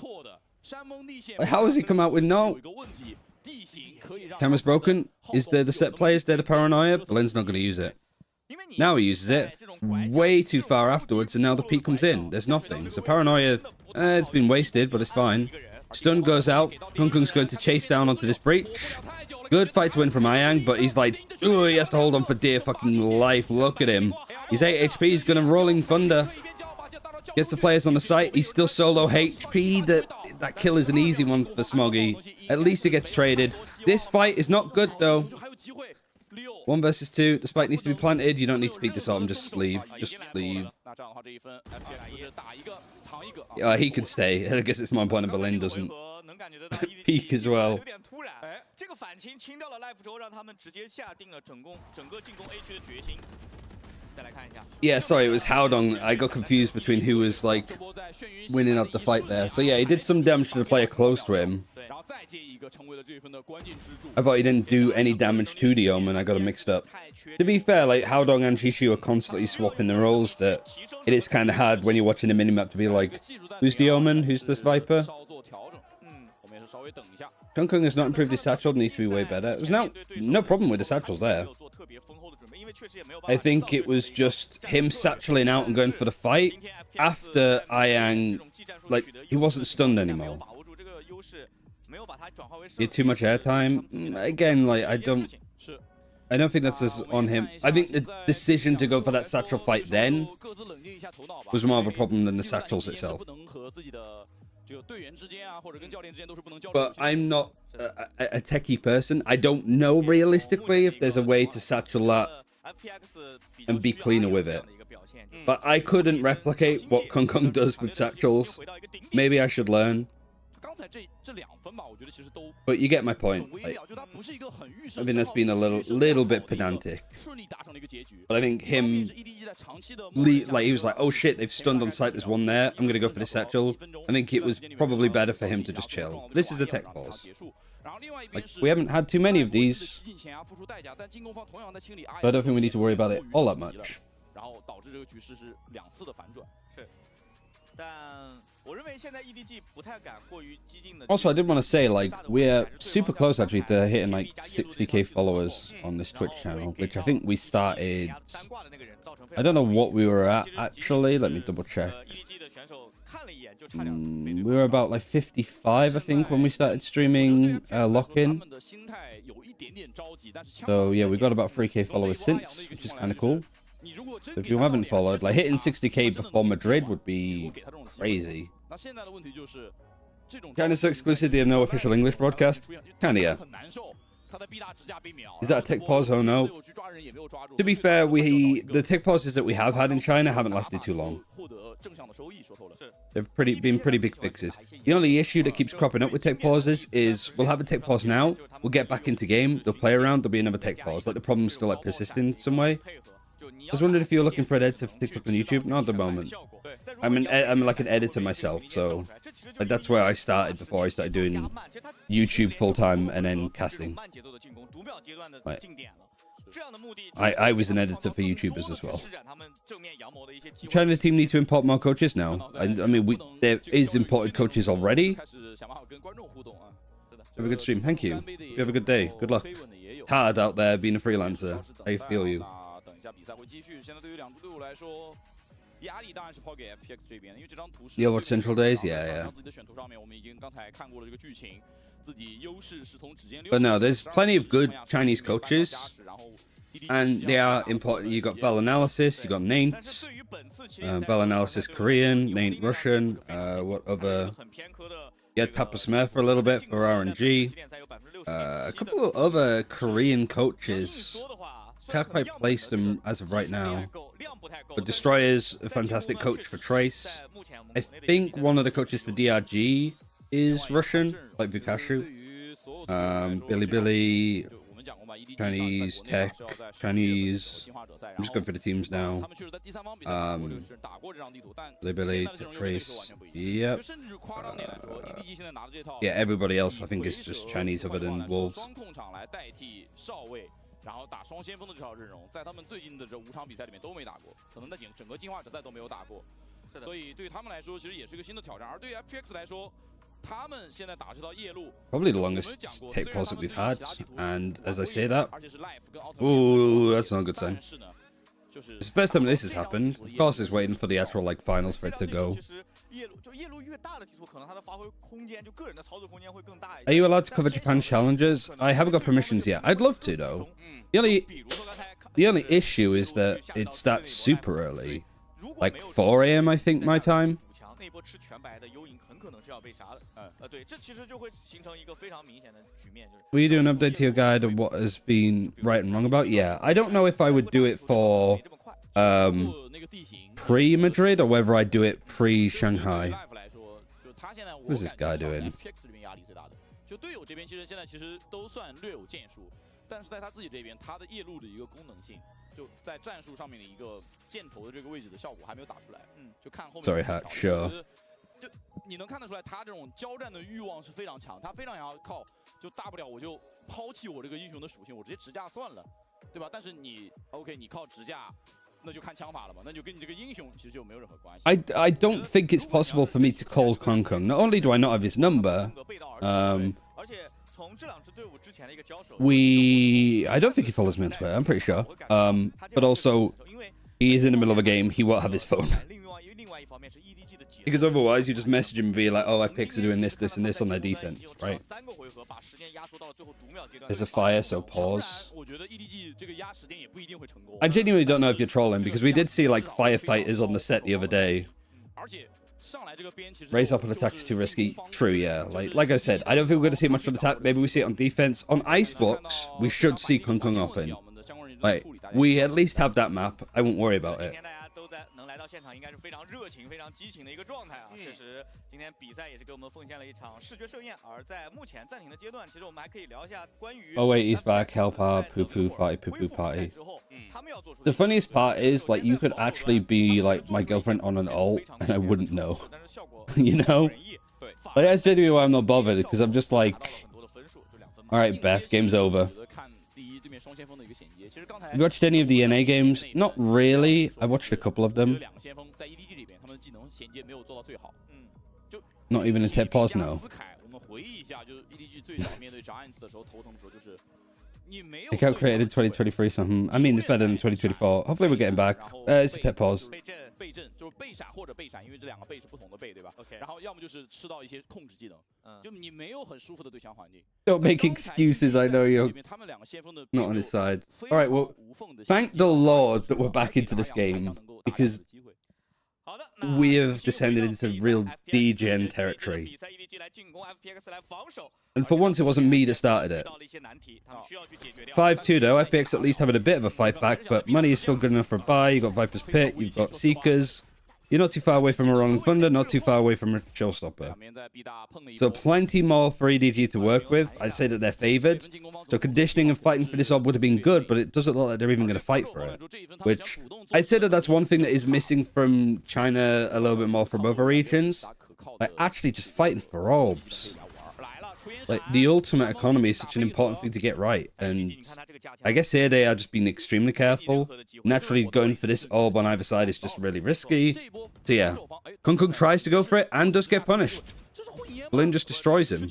A: How has he come out with no? Camera's broken. Is there the set play? Is there the Paranoia? Belen's not going to use it. Now he uses it way too far afterwards, and now the peak comes in. There's nothing. So Paranoia, it's been wasted, but it's fine. Stun goes out. Kung Kung's going to chase down onto this Breach. Good fight to win from Ayang, but he's like, ooh, he has to hold on for dear fucking life. Look at him. He's 8 HP. He's going to Rolling Thunder. Gets the players on the site. He's still solo HP. That kill is an easy one for Smoggy. At least it gets traded. This fight is not good, though. 1 versus 2. The spike needs to be planted. You don't need to peek this on. Just leave. Just leave. Yeah, he could stay. I guess it's more important Belen doesn't peek as well. Yeah, sorry, it was Haodong. I got confused between who was, like, winning out the fight there. So, yeah, he did some damage to the player close to him. I thought he didn't do any damage to the Omen. I got him mixed up. To be fair, like, Haodong and Shishu are constantly swapping the roles that it is kind of hard when you're watching the minimap to be like, who's the Omen? Who's this Viper? Kung Kung has not improved his satchel. Needs to be way better. There's no problem with the satchels there. I think it was just him satcheling out and going for the fight after Ayang, like, he wasn't stunned anymore. He had too much airtime. Again, like, I don't think that's as on him. I think the decision to go for that satchel fight then was more of a problem than the satchels itself. But I'm not a techie person. I don't know realistically if there's a way to satchel that and be cleaner with it. But I couldn't replicate what Kung Kung does with satchels. Maybe I should learn. But you get my point. Like, I think that's been a little bit pedantic. But I think him, like, he was like, oh shit, they've stunned on site, there's one there, I'm gonna go for the satchel. I think it was probably better for him to just chill. This is a tech pause. Like, we haven't had too many of these. But I don't think we need to worry about it all that much.
H: 我认为现在 EDG 不太敢过于激进的。
A: Also, I did want to say, like, we're super close actually to hitting like 60k followers on this Twitch channel, which I think we started. I don't know what we were at actually. Let me double check. We were about like 55, I think, when we started streaming Lock-In. So yeah, we got about 3k followers since, which is kind of cool. So if you haven't followed, like hitting 60k before Madrid would be crazy. China's so exclusive, they have no official English broadcast. Kinda, yeah. Is that a tick pause? Oh no. To be fair, the tick pauses that we have had in China haven't lasted too long. They've been pretty big fixes. The only issue that keeps cropping up with tick pauses is we'll have a tick pause now, we'll get back into game, they'll play around, there'll be another tick pause. Like the problem's still like persisting some way. I was wondering if you were looking for an editor for TikTok and YouTube. Not at the moment. I'm like an editor myself, so like, that's where I started before I started doing YouTube full time and then casting. Right. I was an editor for YouTubers as well. The China team need to import more coaches now. I mean, there is imported coaches already. Have a good stream. Thank you. You have a good day. Good luck. Hard out there being a freelancer. I feel you.
F: 比赛会继续，现在对于两支队伍来说，压力当然是抛给 FPX 这边，因为这张图是
A: Yeah, what Central Days? Yeah.
F: 自己的选图上面，我们已经刚才看过了这个剧情，自己优势是从指尖溜。
A: But no, there's plenty of good Chinese coaches, and they are important. You got Val Analysis, you got Nate, Val Analysis Korean, Nate Russian. What other? You had Papa Smith for a little bit for RNG. A couple of other Korean coaches. Can't quite place them as of right now. But Destroyer's a fantastic coach for Trace. I think one of the coaches for DRG is Russian, like Vukashu. Billy, Chinese, Tech, Chinese. I'm just going for the teams now. Billy, Trace. Yep. Yeah, everybody else I think is just Chinese other than Wolves. 然后打双先锋的这套阵容，在他们最近的这5场比赛里面都没打过，可能在整个进化者赛都没有打过，所以对他们来说其实也是个新的挑战。而对于 FPX 来说，他们现在打这套夜路 probably the longest take pause that we've had, and as I say that, ooh, that's not a good sign. It's the first time this has happened. Of course, it's waiting for the actual like finals for it to go. Are you allowed to cover Japan challenges? I haven't got permissions yet. I'd love to though. The only issue is that it starts super early, like 4 AM I think my time. Will you do an update to your guide of what has been right and wrong about? Yeah, I don't know if I would do it for pre-Madrid or whether I'd do it pre-Shanghai. What's this guy doing? 就队友这边其实现在都算略有建树，但是在他自己这边，他的夜路的一个功能性，就在战术上面的一个箭头的这个位置的效果还没有打出来。就看后面。Sorry, sure. 就你能看得出来，他这种交战的欲望是非常强，他非常想要靠，就大不了我就抛弃我这个英雄的属性，我直接直架算了，对吧？但是你 OK， 你靠直架。 那就看枪法了嘛，那就跟你这个英雄其实就没有任何关系。I don't think it's possible for me to call Kong Kong. Not only do I not have his number, I don't think he follows me on Twitter. I'm pretty sure. But also, he is in the middle of a game. He won't have his phone. Because otherwise, you just message him and be like, "Oh, FPX are doing this, this, and this on their defense, right?" There's a fire, so pause. I genuinely don't know if you're trolling because we did see like firefighters on the set the other day. Raise up and attack is too risky. True, yeah. Like I said, I don't think we're going to see much on attack. Maybe we see it on defense. On Icebox, we should see Kung Kung open. Like, we at least have that map. I won't worry about it. 现场应该是非常热情、非常激情的一个状态啊！确实，今天比赛也是给我们奉献了一场视觉盛宴。而在目前暂停的阶段，其实我们还可以聊一下关于 Oh wait, he's back. Help our poo poo party. The funniest part is like you could actually be like my girlfriend on an ult and I wouldn't know. You know? Like that's genuinely why I'm not bothered because I'm just like, all right, Beth, game's over. Have you watched any of the NA games? Not really. I watched a couple of them. Not even a tech pause now.
F: 思凯，我们回忆一下，就是 EDG 最早面对 Giants 的时候头疼的时候，就是你没有
A: Kickoff created in 2023 something. I mean, it's better than 2024. Hopefully we're getting back. It's a tech pause.
F: 背阵就是背闪或者背闪，因为这两个背是不同的背，对吧
H: OK
F: 然后要么就是吃到一些控制技能，就你没有很舒服的对枪环境。
A: Don't make excuses. I know you're
F: 他们两个先锋的
A: not on his side.
F: 非
A: All right,
F: 常
A: well,
F: 无缝的
A: thank the Lord that we're back into this game because
H: 好的
A: we have descended into real DGen territory.
H: 比赛 EDG 来进攻 FPX 来防守
A: And for once, it wasn't me that started it.
H: 到了一些难题他们需要去解决掉
A: 5-2 though, FPX at least having a bit of a fight back, but money is still good enough for a buy. You've got Viper's Pit, you've got Seekers. You're not too far away from a Rolling Thunder, not too far away from a Showstopper.
F: 两边在 B 大碰了一
A: So
F: 波
A: plenty more for EDG to work with. I'd say that they're favoured. So conditioning and fighting for this orb would have been good, but it doesn't look like they're even going to fight for it. Which I'd say that that's one thing that is missing from China a little bit more from other regions. Like actually just fighting for orbs. Like the ultimate economy is such an important thing to get right, and I guess here they are just being extremely careful. Naturally, going for this orb on either side is just really risky. So yeah, Kung Kung tries to go for it and does get punished. Blin just destroys him.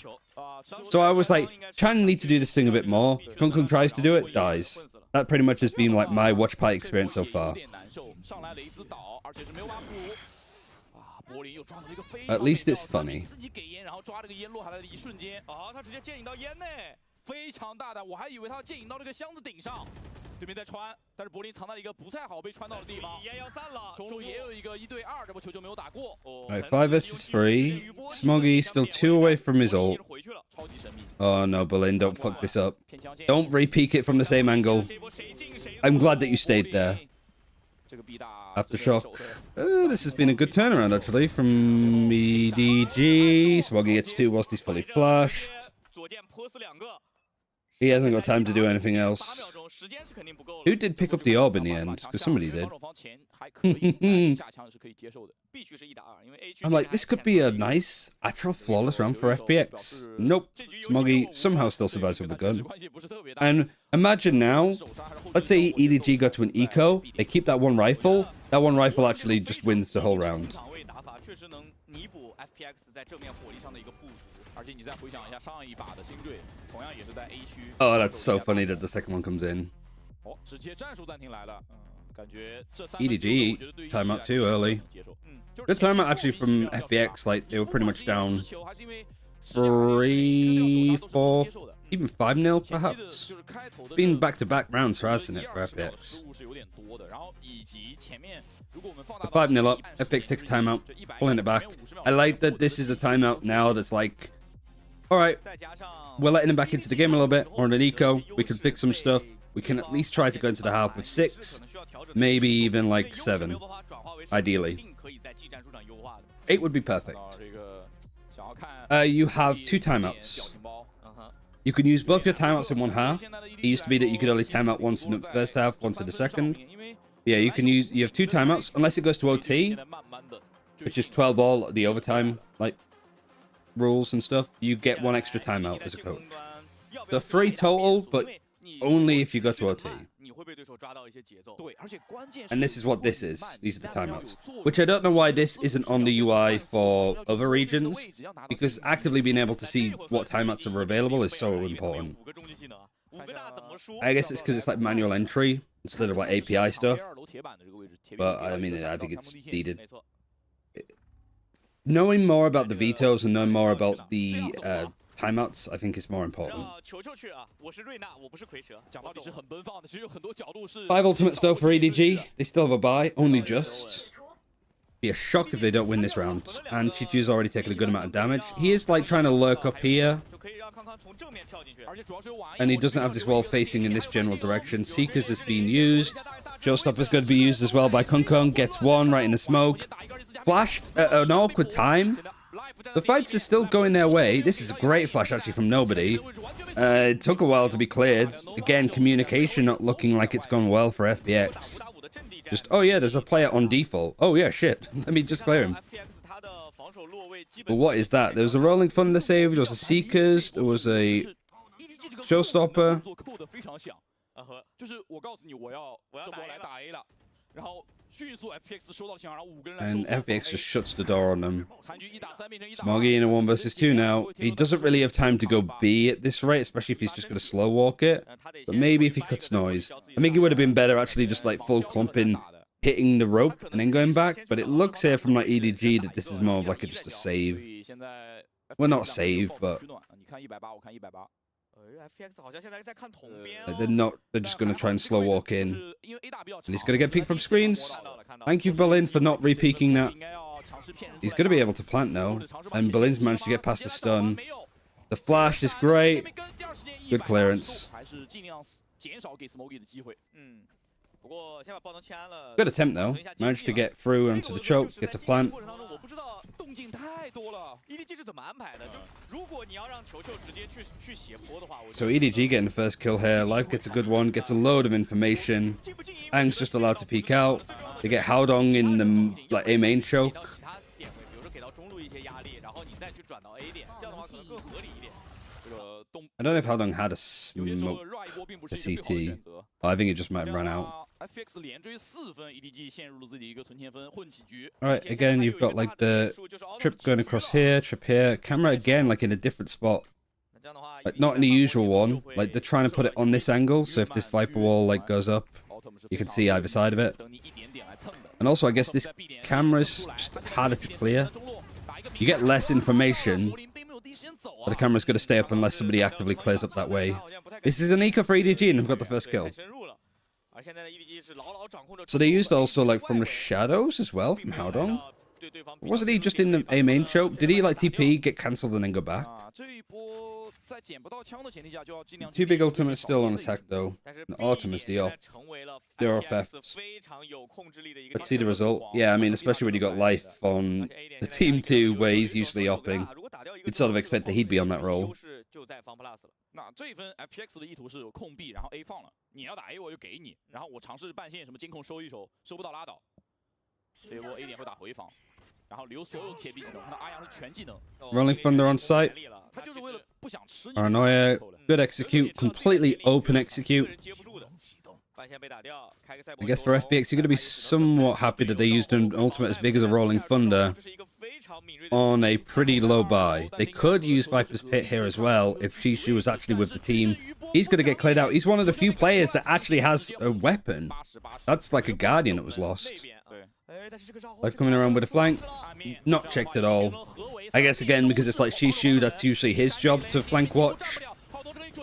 A: So I was like, China need to do this thing a bit more. Kung Kung tries to do it, dies. That pretty much has been like my watch party experience so far.
F: 有点难受，上来雷兹倒，而且是没有挖苦。啊，柏林又抓到了一个非
A: At
F: 常
A: least
F: 美
A: it's
F: 妙的
A: funny.
F: 自己给烟，然后抓这个烟落下来的一瞬间，
H: 哦他直接剑引到烟内
F: 非常大胆，我还以为他要剑引到这个箱子顶上，对面在穿，但是柏林藏在了一个不太好被穿到的地方。
H: 烟要散了
F: 中路也有一个1对2，这波球就没有打过，
A: Right, 5 versus 3. Smoggy still 2 away from his ult.
H: 回去了
F: 超级神秘。
A: Oh no, Berlin, don't fuck this up.
F: 偏枪线
A: Don't re-peek it from the same angle.
H: 这波谁进谁
A: I'm glad that you stayed there.
F: 这个 B 大
A: Aftershock. This has been a good turnaround, actually, from EDG. Smoggy gets 2 whilst he's fully flashed.
H: 左键泼死两个
A: He hasn't got time to do anything
H: 8
A: else.
H: 秒钟时间是肯定不够
A: Who
H: 了
A: did pick up the orb in the end? Because somebody did.
F: 防守方前还可以，下枪是可以接受的。
H: 必须是1打2因为 A 区
A: I'm like, this could be a nice, actual flawless round for FPX. Nope. Smoggy somehow still survives with a gun.
F: 关系不是特别大。
A: And imagine now,
F: 手上还是后
A: let's say EDG go to an eco, they keep that one rifle, that one rifle actually just wins the whole round.
H: 场位打法确实能弥补 FPX 在正面火力上的一个不足
F: 而且你再回想一下上一把的精锐，同样也是在 A 区。
A: Oh, that's so funny that the second one comes in.
F: 哦，直接战术暂停来了。感觉这3
A: EDG timeout too early. Good timeout actually from FPX. Like they were pretty much down 3, 4, even 5-0 perhaps. Been back-to-back rounds for us, isn't it, for FPX? The 5-0 up. FPX take a timeout, pulling it back. I like that this is a timeout now that's like, all right,
H: 再加上
A: we're letting him back into the game a little bit. We're on an eco. We can fix some stuff. We can at least try to go into the half with 6, maybe even like 7. Ideally.
H: 定可以在技战术上优化的
A: 8 would be perfect.
F: 这个想要看
A: You have 2 timeouts.
F: 表情包。
A: You can use both your timeouts in one half. It used to be that you could only time out once in the first half, once in the second. Yeah, you have 2 timeouts, unless it goes to OT, which is 12 all, the overtime, like, rules and stuff. You get 1 extra timeout as a coach. So 3 total, but only if you go to OT.
H: 你会被对手抓到一些节奏
F: 对，而且关键是
A: And this is what this is. These are the timeouts. Which I don't know why this isn't on the UI for other regions, because actively being able to see what timeouts are available is so important.
H: 5个终极技能5个大怎么输
A: I guess it's because it's like manual entry instead of like API stuff.
F: 2楼铁板的这个位置，铁
A: But
F: 壁
A: I mean,
F: 铁
A: I
F: 壁
A: think
F: 到
A: it's
F: 看不地线
A: needed.
H: 没错
A: Knowing more about the vetoes and knowing more about the timeouts, I think is more
H: 只
A: important.
H: 要球球去啊我是瑞娜我不是蝰蛇
F: 讲道理是很奔放的，其实有很多角度是
A: 5 ultimates though for EDG. They still have a buy, only just. Be a shock if they don't win this round. And Chichu's already taken a good amount of damage. He is like trying to lurk up here,
H: 就可以让康康从正面跳进去
F: 而且主要是有晚
A: and he doesn't have this wall facing in this general direction. Seekers has been used. Showstopper's going to be used as well by Kung Kung. Gets 1 right in the smoke. Flashed at an awkward time. The fights are still going their way. This is a great flash actually from nobody. It took a while to be cleared. Again, communication not looking like it's gone well for FPX.
H: 5打5的阵地战
A: Just, oh yeah, there's a player on default. Oh yeah, shit. Let me just clear him.
H: FPX 他的防守落位基
A: But
H: 本
A: what is that? There was a Rolling Thunder save, there was a Seekers, there was a Showstopper.
F: 做扣的非常响，
H: 啊和
F: 就是我告诉你我要这波来打 A 了，然后迅速 FPX 收到枪，然后5个人来
A: And
F: 收复
A: FPX just shuts the door on them.
F: 残局1打3变成1打
A: Smoggy in a 1 versus 2 now. He doesn't really have time to go B at this rate, especially if he's just going to slow walk it. But maybe if he cuts noise. I think it would have been better actually just like full clumping, hitting the rope and then going back. But it looks here from like EDG that this is more of like just a save. Well, not save, but
F: 你看180，我看180。
H: FPX 好像现在在看同边
A: they're not. They're just going to try and slow walk in.
F: 是因为 A 大比较
A: And he's going to get peeked from screens. Thank you, Berlin, for not re-peeking that. He's going to be able to plant now. And Berlin's managed to get past the stun. The flash is great. Good clearance.
F: 还是尽量减少给 Smoggy 的机会。
H: 不过先把爆能签了。
A: Good attempt though. Managed to get through onto the choke. Gets a plant.
H: 过程当中我不知道
F: 动静太多了。
H: EDG 是怎么安排的？就如果你要让球球直接去斜坡的话，我
A: So EDG getting the first kill here. Life gets a good one. Gets a load of information. Ang's just allowed to peek out. They get Haodong in the like A main choke.
H: 其他点位，比如说给到中路一些压力，然后你再去转到 A 点，这样的话可能更合理一点。
F: 这个动
A: I don't know if Haodong had a
F: 有些时候
A: smoke,
F: 绕一波并不
A: the
F: 是一个最好的
A: CT.
F: 选择。
A: But I think it just might have run out.
F: FPX 连追4分 ，EDG 陷入了自己一个存钱分混起局。
A: Alright, again, you've got like the trip going across here, trip here. Camera again, like in a different spot.
H: 那这样的话，
A: Like not in the usual one. Like they're trying to put it on this angle, so if this Viper wall like goes up, you can see either side of it.
F: 等你一点点来蹭的。
A: And also, I guess this camera's just harder to clear. You get less information, but the camera's going to stay up unless somebody actively clears up that way. This is an eco for EDG, and we've got the first kill.
H: 太深入了。而现在的 EDG 是牢牢掌控着。
A: So they used also like from the shadows as well from Haodong. Wasn't he just in the A main choke? Did he like TP, get cancelled, and then go back?
F: 啊，这一波在捡不到枪的前提下，就要尽量
A: Two big ultimates still on attack though.
H: 但是
A: The
H: B
A: ultimate's
H: 点
A: the
H: 现
A: op.
H: 在成为了
A: They're
H: FPX
A: FFs.
H: 非常有控制力的一个
A: Let's see the result. Yeah, I mean, especially when you got Life on the team 2 where he's usually opping. You'd sort of expect that he'd be on that role.
H: 优势就在方 plus 了。
F: 那这一分 FPX 的意图是有控 B， 然后 A 放了，你要打 A 我就给你，然后我尝试半线什么监控收一收，收不到拉倒。这一波 A 点会打回防，然后留所有铁壁技能，看到阿阳是全技能，
A: Rolling Thunder on site.
F: 他就是为了不想吃你。
A: Paranoia, good execute, completely open execute.
H: 接不住的，半线被打掉，开个赛
A: I guess for FPX, you're going to be somewhat happy that they used an ultimate as big as a Rolling Thunder
H: 这是一个非常敏锐的
A: on a pretty low buy. They could use Viper's Pit here as well if Shishu was actually with the team. He's going to get cleared out. He's one of the few players that actually has a weapon. That's like a Guardian that was lost.
F: 对，
A: Life coming around with a flank. Not checked at all. I guess again because it's like Shishu, that's usually his job to flank watch.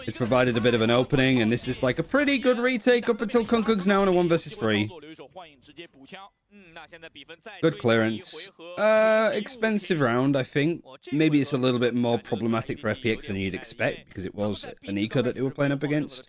A: It's provided a bit of an opening, and this is like a pretty good retake up until Kunkung's now in a 1 versus 3.
F: 留一手幻影直接补枪。
H: 那现在比分再
A: Good
H: 追
A: clearance.
H: 一回合
A: Expensive round, I think. Maybe it's a little bit more problematic for FPX than you'd expect, because it was an eco that they were playing up against.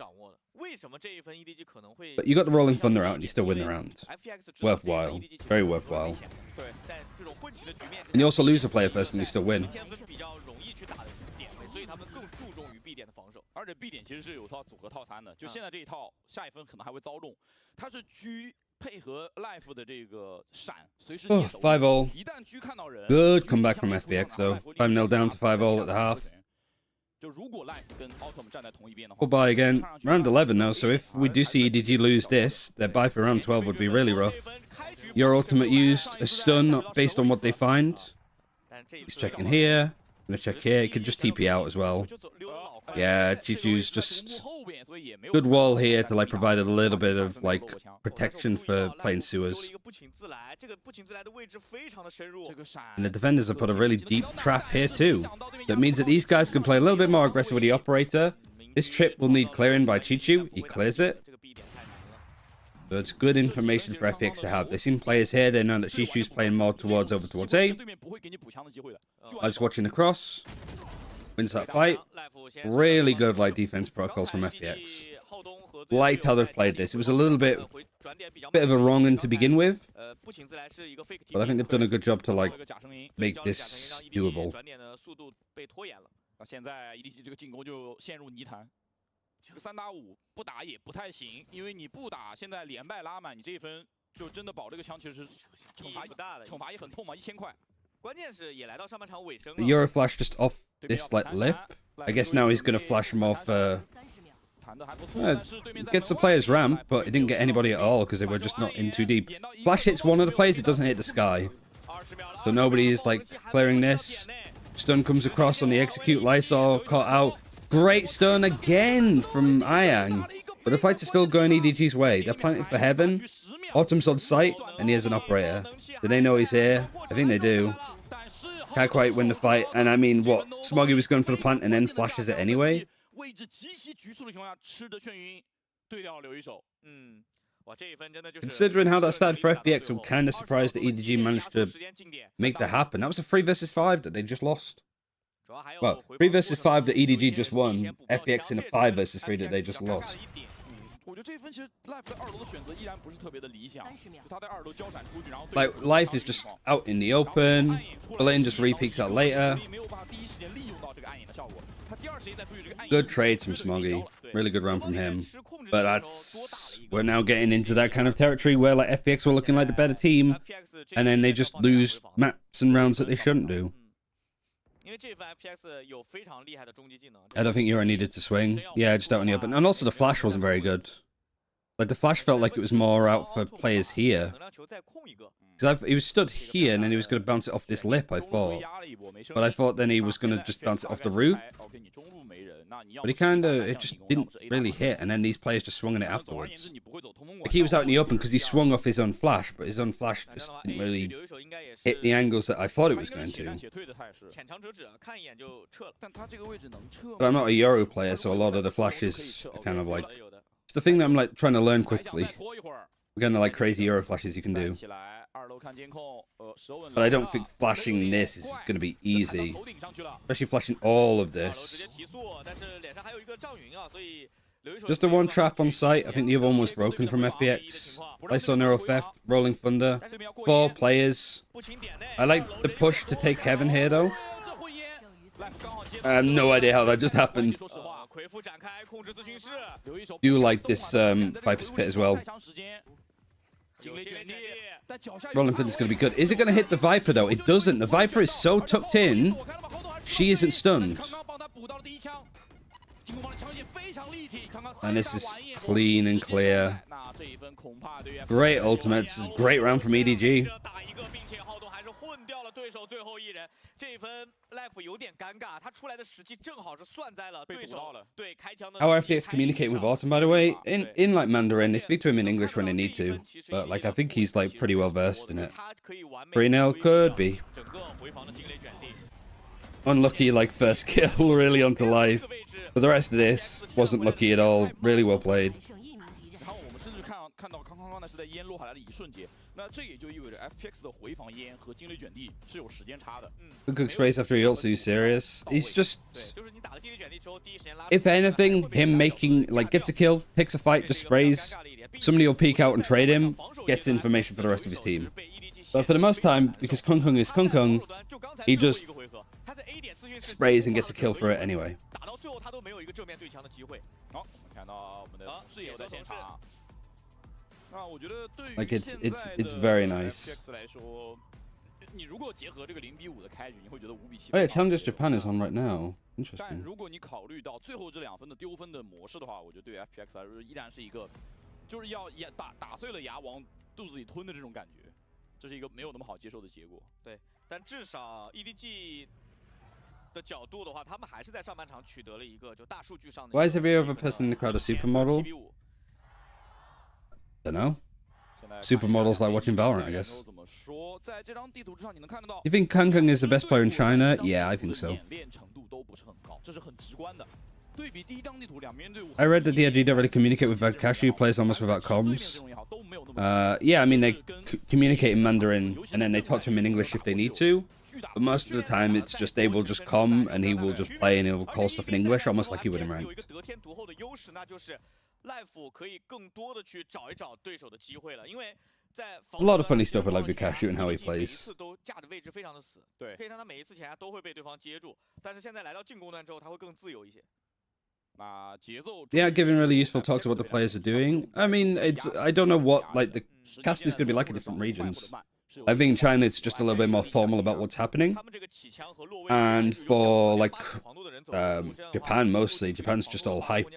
H: 为什么这一分 EDG 可能会
A: But you got the Rolling Thunder out, and you still win the round.
H: FPX 知道
A: Worthwhile.
H: 这个 EDG
A: Very
H: 其实
A: worthwhile.
H: 对，在这种混起的局面
A: And you also lose a player first, and you still win.
H: 1000分比较容易去打的点位，所以他们更注重于 B 点的防守。
F: 而且 B 点其实是有套组合套餐的，就现在这一套，下一分可能还会遭中。它是狙配合 Life 的这个闪，随时
A: Oh,
F: 接手。
A: 5-0.
F: 一旦狙看到人
A: Good comeback from FPX, though. 5-0 down to 5-0 at the half.
F: 就如果 Life 跟 Autumn 站在同一边的话
A: We'll buy again. Round 11 now, so if we do see EDG lose this, their buy for round 12 would be really rough. Your ultimate used a stun based on what they find. He's checking here. Gonna check here. He could just TP out as well. Yeah, Chichu's just good wall here to like provide a little bit of like protection for playing sewers.
H: 不请自来，这个不请自来的位置非常的深入。
F: 这个闪
A: And the defenders have put a really deep trap here too. That means that these guys can play a little bit more aggressive with the operator. This trip will need clearing by Chichu. He clears it.
H: 这个 B 点太难了。
A: So it's good information for FPX to have. They've seen players here. They know that Shishu's playing more towards over towards A.
F: 对面不会给你补枪的机会的。
A: I was watching the cross. Wins that fight. Really good like defense protocols from FPX. Liked how they've played this. It was a little bit of a wrong one to begin with, but I think they've done a good job to like
F: 一个假声音。
A: make this doable.
H: 转点的速度被拖延了。
F: 那现在 EDG 这个进攻就陷入泥潭。这个3打5不打也不太行，因为你不打，现在连败拉满，你这一分就真的保这个枪，其实是惩罚
H: 不大的，
F: 惩罚也很痛嘛，1000块。
H: 关键是也来到上半场尾声
A: The
H: 了。
A: Euro flash just off this like lip. I guess now he's gonna flash him off Gets the players ramp, but it didn't get anybody at all because they were just not in too deep. Flash hits one of the players, it doesn't hit the sky. So nobody is like clearing this. Stun comes across on the execute. Lysol caught out. Great stun again from Ayang. But the fights are still going EDG's way. They're planting for heaven. Autumn's on site, and he has an operator. Do they know he's here? I think they do. Can't quite win the fight. And I mean, what? Smoggy was going for the plant and then flashes it anyway? Considering how that started for FPX, I'm kind of surprised that EDG managed to make that happen. That was a 3 versus 5 that they just lost. Well, 3 versus 5 that EDG just won. FPX in a 5 versus 3 that they just lost. Like, Life is just out in the open. Berlin just re-peeks out later. Good trades from Smoggy. Really good run from him. But that's... We're now getting into that kind of territory where like FPX were looking like the better team. And then they just lose maps and rounds that they shouldn't do. I don't think Euro needed to swing. Yeah, just out in the open. And also the flash wasn't very good. Like, the flash felt like it was more out for players here. Because he was stood here, and then he was going to bounce it off this lip, I thought. But I thought then he was going to just bounce it off the roof. But he kind of, it just didn't really hit, and then these players just swung on it afterwards. Like, he was out in the open because he swung off his own flash, but his own flash just didn't really hit the angles that I thought it was going to. But I'm not a Euro player, so a lot of the flashes are kind of like... It's the thing that I'm like trying to learn quickly. We're kind of like crazy Euro flashes you can do. But I don't think flashing this is going to be easy. Especially flashing all of this. Just the one trap on site. I think the other one was broken from FPX. I saw Neuro Theft, Rolling Thunder. 4 players. I like the push to take Heaven here though. I have no idea how that just happened. Do like this Viper's Pit as well. Rolling Thunder's going to be good. Is it going to hit the Viper though? It doesn't. The Viper is so tucked in. She isn't stunned. And this is clean and clear. Great ultimates. Great round from EDG. How are FPX communicating with Autumn, by the way? In like Mandarin, they speak to him in English when they need to. But like I think he's like pretty well versed in it. 3-0 could be. Unlucky like first kill really onto life. But the rest of this wasn't lucky at all. Really well played. Good sprays after he ults serious. He's just... If anything, him making... Like, gets a kill, takes a fight, just sprays. Somebody will peek out and trade him. Gets information for the rest of his team. But for the most time, because Kung Kung is Kung Kung, he just sprays and gets a kill for it anyway. Like it's very nice. Oh yeah, Challengers Japan is on right now. Interesting. Why is every other person in the crowd a supermodel? Don't know. Supermodels like watching Valorant, I guess. You think Kung Kung is the best player in China? Yeah, I think so. I read that the EDG don't really communicate with Cashew, plays almost without comms. Yeah, I mean, they communicate in Mandarin, and then they talk to him in English if they need to. But most of the time, it's just they will just come, and he will just play, and he'll call stuff in English, almost like he would in ranked. A lot of funny stuff with like Cashew and how he plays. Yeah, giving really useful talks about what the players are doing. I mean, I don't know what like the casting is going to be like in different regions. I think in China it's just a little bit more formal about what's happening, and for like Japan mostly, Japan's just all hype.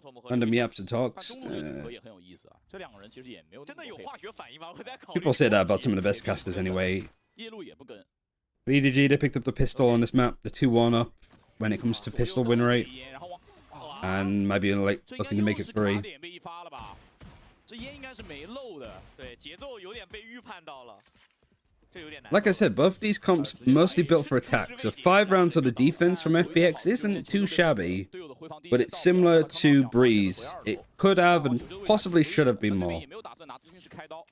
A: Random yaps and
F: 但
A: talks.
F: 中路这个组合也很有意思啊，这两个人其实也没有
H: 真的有化学反应吗？我在考虑。
A: People say that about some of the best casters anyway.
F: 夜路也不跟。
A: EDG, they picked up the pistol on this map. The 2-1 up when it comes to pistol win rate.
F: 然后往
A: And maybe like
F: 这应该
A: looking to make
F: 又
A: it
F: 是卡
A: free.
F: 点被一发了吧？这烟应该是没漏的。
H: 对，节奏有点被预判到了，这有点难。
A: Like I said, both these comps mostly built for attack, so 5 rounds of the defense from FPX isn't too shabby,
F: 队友的回防第一
A: but
F: 线
A: it's
F: 到
A: similar
F: 了
A: to Breeze. It could have and possibly should have been
F: 这边
A: more.
F: 也没有打算拿咨询师开刀。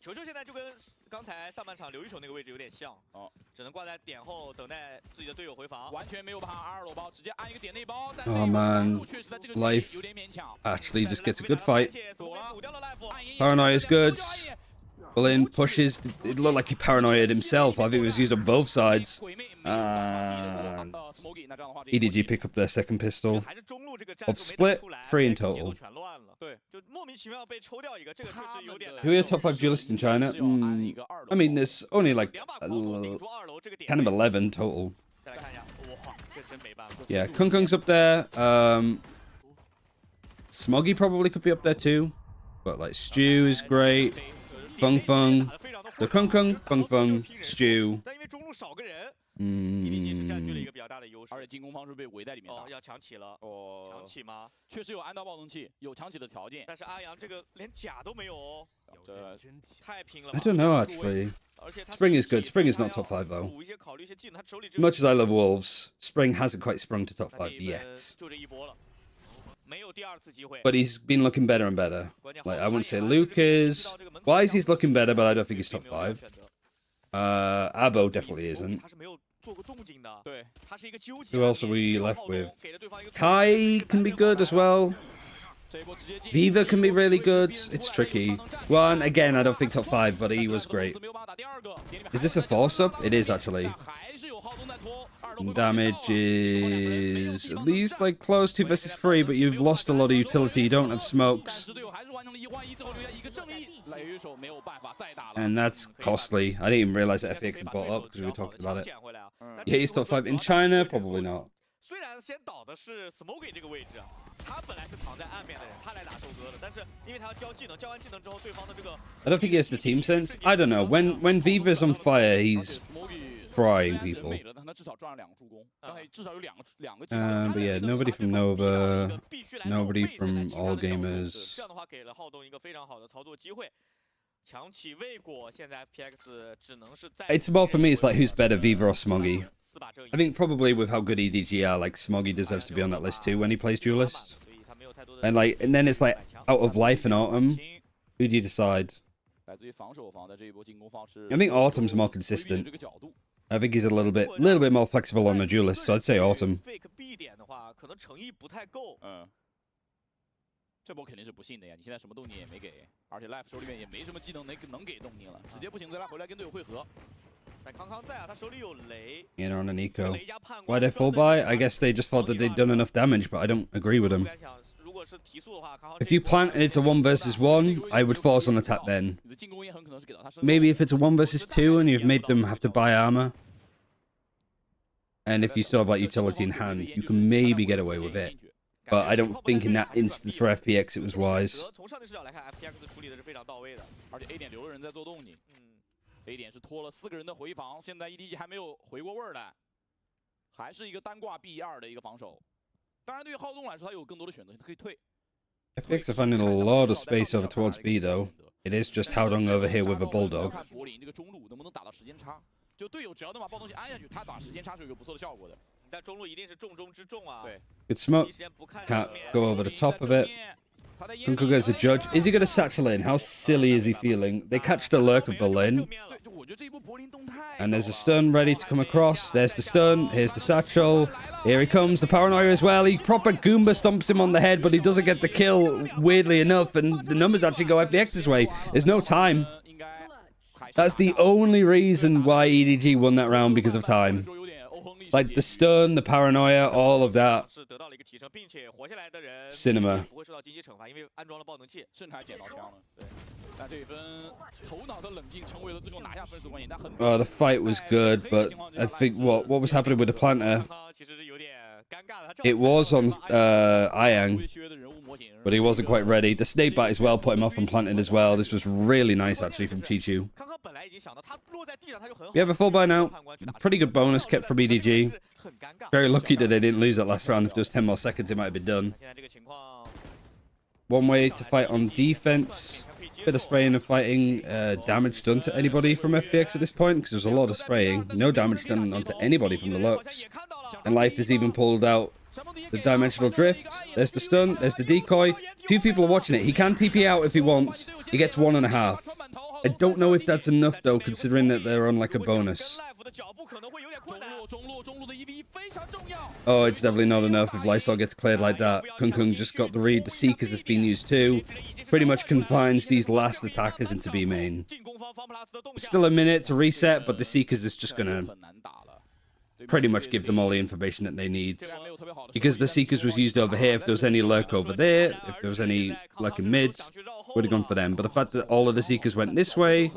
H: 球球现在就跟刚才上半场刘一手那个位置有点像，
F: 哦，
H: 只能挂在点后等待自己的队友回防。
F: 完全没有把阿尔罗包直接按一个点内包，但
A: Oh
F: 这一波
A: man,
F: 防确实在这个局
A: Life
F: 有点勉强。
A: actually just gets a good fight.
H: 补掉了 life。
F: 暗影
A: Paranoia is good. Bullen pushes. It looked like he paranoid himself. I think it was used on both sides. And EDG pick up their second pistol.
H: 还是中路这个战
A: Of
H: 术没
A: split,
H: 打出来，
A: 3 in
H: 节奏
A: total.
H: 全乱了。
F: 对，
H: 就莫名其妙被抽掉一个，这个确实有点难
A: Who are
H: 受。
A: your top 5 duelists in China? I mean, there's only like
H: 两把狂速顶住二楼这个点
A: kind of
H: 位。
A: 11 total.
H: 再来看一下，哇，这真没办法。
A: Yeah, Kung Kung's up there. Smoggy probably could be up there too. But like Stew is great. Fung Fung. The Kung Kung, Fung Fung, Stew.
H: 但因为中路少个人，EDG 是占据了一个比较大的优势。
F: 而且进攻方是被围在里面
H: 哦，
F: 的。
H: 要强起了，
F: 哦，
H: 强起吗？
F: 确实有安刀爆能器，有强起的条件。
H: 但是阿阳这个连甲都没有哦，
F: 这
H: 太拼了
A: I
H: 吧。
A: don't know actually.
H: 而且他
A: Spring is good.
H: 身体
A: Spring is
H: 他
A: not
H: 要
A: top 5 though.
H: 补一些考虑一些技能，他手里只有
A: Much as I love Wolves, Spring hasn't quite sprung to top 5
H: 那这一
A: yet.
H: 轮就这一波了，没有第二次机会。
A: But he's been looking better and better.
H: 关键
A: Like
H: 好
A: I
H: 多
A: wouldn't say
H: 阿阳
A: Luke
H: 甚至可以
A: is.
H: 追到这个门口
A: Wise
H: 上
A: he's looking better, but I don't think he's
H: 并
A: top
H: 没有别的
A: 5.
H: 选择
A: Abo definitely
H: 所以
A: isn't.
H: 他是没有做过动静的，
F: 对，
H: 他是一个纠结。
A: Who else are we
H: 连续
A: left
H: 好动
A: with?
H: 给了对方一个
A: Kai can be good as well.
F: 这一波直接进。
A: Viva can be really good. It's tricky. One, again, I don't think top 5, but he was great.
F: 没有办法打第二个。
A: Is this a force up? It is actually.
F: 还是有浩东在拖。
A: Damage is at least like close 2 versus 3, but you've lost a lot of utility. You don't have
F: 但
A: smokes.
F: 是队友还是完成了1换1，最后留下一个正义。雷手没有办法再打了。
A: And that's costly. I didn't even realize that FPX had bought up because we were talking about it. Yeah, he's top 5 in China, probably not.
H: 虽然先倒的是 Smokey 这个位置，他本来是藏在岸边的人，他来打收割的，但是因为他要交技能，交完技能之后，对方的这个
A: I don't think he has the team sense. I don't know. When Viva's on fire, he's frying people.
F: 美了，但他至少赚了2个助攻，刚才至少有两个。
A: But yeah, nobody from Nova, nobody from All Gamers.
H: 这样的话给了浩东一个非常好的操作机会。强起未果，现在 FPX 只能是再。
A: It's more for me. It's like who's better, Viva or Smoggy?
H: 4把正义
A: I think probably with how good EDG are, like Smoggy deserves to be on that list too when he plays duelist.
H: 所以他没有太多的
A: And like, and then it's like out of life and autumn. Who do you decide?
F: 来自于防守方，在这一波进攻方式。
A: I think Autumn's more
F: 规避
A: consistent.
F: 这个角度。
A: I think he's a little bit more flexible on the duelist, so I'd say Autumn.
H: fake B 点的话，可能诚意不太够。
F: 这波肯定是不信的呀！你现在什么动静也没给，而且 Life 手里面也没什么技能能给动静了，直接不行再拉回来跟队友汇合。
H: 但康康在啊，他手里有雷。
A: Yeah, on an eco.
H: 雷加判
A: Why
H: 官
A: they fall by? I guess they just thought that they'd done enough damage, but I don't agree with
H: 我
A: them.
H: 敢想，如果是提速的话，康康
A: If you plant and it's a 1 versus 1, I would force on attack then.
F: 你的进攻也很可能是给到他身后。
A: Maybe if it's a 1 versus 2 and you've made them have to buy armor, and if you still have like utility in hand, you can maybe get away with it. But I don't think in that instance for FPX it was wise.
H: 从上帝视角来看 ，FPX 处理的是非常到位的。
F: 而且 A 点留的人在做动静。A 点是拖了4个人的回防，现在 EDG 还没有回过味儿来，还是一个单挂 B2的一个防守。当然，对于浩东来说，他有更多的选择，他可以退。
A: FPX are finding a lot of space over towards B though. It is just Howdong over here with a bulldog.
F: 看柏林这个中路能不能打到时间差，就队友只要能把爆东西安下去，他打时间差是有一个不错的效果的。
H: 但中路一定是重中之重啊！
F: 对
A: Good smoke.
H: 第一时间不看
A: Can't
H: 正面
A: go over the top of it. Kunku gets a judge. Is he going to satchel in? How silly is he feeling? They catch the lurk of Berlin.
F: 对，就我觉得这一波柏林动太。
A: And there's a stun ready to come across. There's the stun. Here's the satchel. Here he comes, the paranoia as well. He proper Goomba stomps him on the head, but he doesn't get the kill, weirdly enough. And the numbers actually go FPX's way. There's no time. That's the only reason why EDG won that round, because of time. Like the stun, the paranoia, all of that.
H: 是得到了一个提升，并且活下来的人
A: Cinema.
H: 不会受到经济惩罚，因为安装了爆能器。
F: 甚至还捡到枪了。对，但这一分头脑的冷静成为了最后拿下分数的关键。但很
A: Oh, the fight was good, but I think what was happening with the planter?
H: 其实是有点尴尬的。
A: It was on Iang.
F: 微削的人物
A: but he wasn't quite ready. The snake bite as well put him off from planting as well. This was really nice, actually, from Chi-Chu. We have a full buy now. Pretty good bonus kept from EDG. Very lucky that they didn't lose that last round. If there was 10 more seconds, it might have been done. One way to fight on defense. Bit of spraying and fighting. Damage done to anybody from FPX at this point, because there's a lot of spraying. No damage done onto anybody from the Lux. And Life has even pulled out the dimensional drift. There's the stun. There's the decoy. 2 people are watching it. He can TP out if he wants. He gets 1.5. I don't know if that's enough, though, considering that they're on, like, a bonus. Oh, it's definitely not enough if Lysol gets cleared like that. Kung Kung just got the read. The Seekers has been used too. Pretty much confines these last attackers into B main. Still a minute to reset, but the Seekers is just going to pretty much give them all the information that they need. Because the Seekers was used over here, if there was any lurk over there, if there was any lurk in mid, would have gone for them. But the fact that all of the Seekers went this way...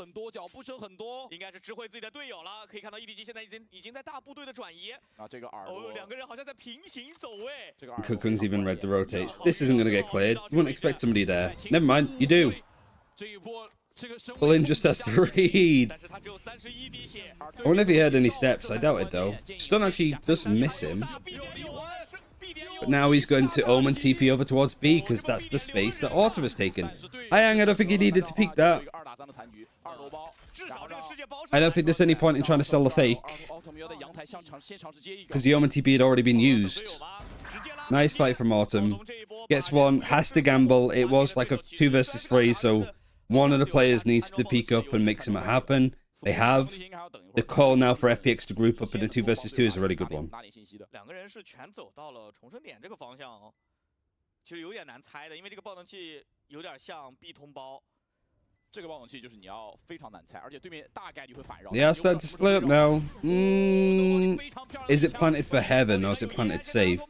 A: Kukung's even read the rotates. This isn't going to get cleared. You wouldn't expect somebody there. Never mind, you do. Bulin just has to read. I wonder if he heard any steps. I doubt it, though. Stun actually does miss him. But now he's going to Omen TP over towards B, because that's the space that Autumn has taken. I don't think he needed to peek that. I don't think there's any point in trying to sell the fake, because the Omen TP had already been used. Nice fight from Autumn. Gets one, has to gamble. It was like a 2 versus 3, so one of the players needs to peek up and make something happen. They have. The call now for FPX to group up in a 2 versus 2 is a really good one.
F: 这个爆冷器就是你要非常难猜，而且对面大概率会反绕。
A: Yeah, starting to split up now. Is it planted for heaven or is it planted safe?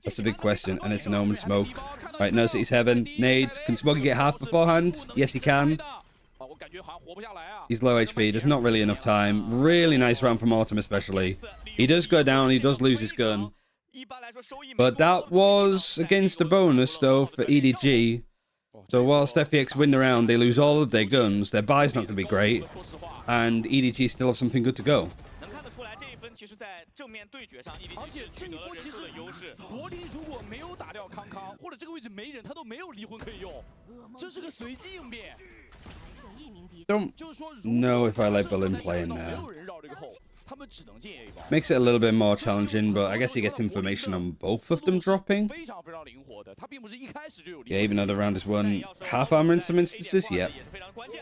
A: That's a big question, and it's an Omen smoke. Right, knows that he's heaven. Nade. Can Smoggy get half beforehand? Yes, he can. He's low HP. There's not really enough time. Really nice round from Autumn, especially. He does go down. He does lose his gun. But that was against a bonus, though, for EDG. So whilst FPX win the round, they lose all of their guns. Their buy's not going to be great. And EDG still have something good to go.
F: 而且这一波其实柏林如果没有打掉康康，或者这个位置没人，他都没有离魂可以用，这是个随机应变。
A: Don't know if I like Berlin playing now. Makes it a little bit more challenging, but I guess he gets information on both of them dropping. Yeah, even though the round is won. Half armor in some instances, yep.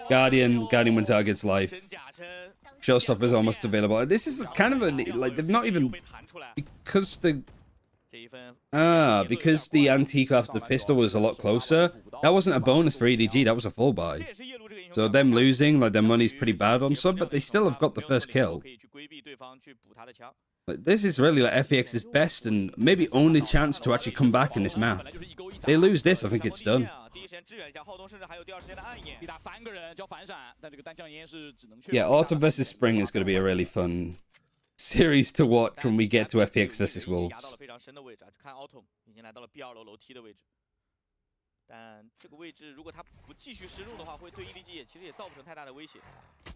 A: Guardian when target's life. Showstopper is almost available. This is kind of a, like, they've not even, because the antique after the pistol was a lot closer. That wasn't a bonus for EDG, that was a full buy. So them losing, like, their money's pretty bad on sub, but they still have got the first kill. But this is really like FPX's best and maybe only chance to actually come back in this map. They lose this, I think it's done. Yeah, Autumn versus Spring is going to be a really fun series to watch when we get to FPX versus Wolves.
H: 但这个位置如果他不继续深入的话，会对 EDG 其实也造不成太大的威胁。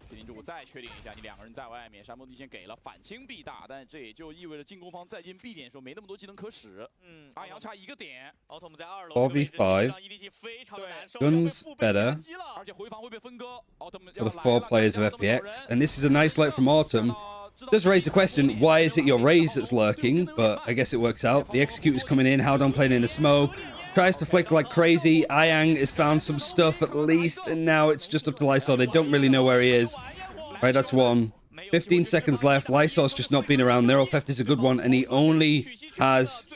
F: 这里如果再确定一下，你两个人在外面，山峰地先给了反清 B 大，但这也就意味着进攻方在进 B 点的时候没那么多技能可使。阿阳差一个点。
H: Autumn 在2楼
A: 4v5. Guns better.
F: 而且回防会被分割。
A: For the 4 players of FPX, and this is a nice light from Autumn. Does raise the question, why is it your Raze that's lurking? But I guess it works out. The Executor's coming in, Haldon playing in the smoke. Tries to flick like crazy. Ayang has found some stuff at least, and now it's just up to Lysol. They don't really know where he is. Right, that's one. 15 seconds left. Lysol's just not been around. Neural Theft is a good one, and he only has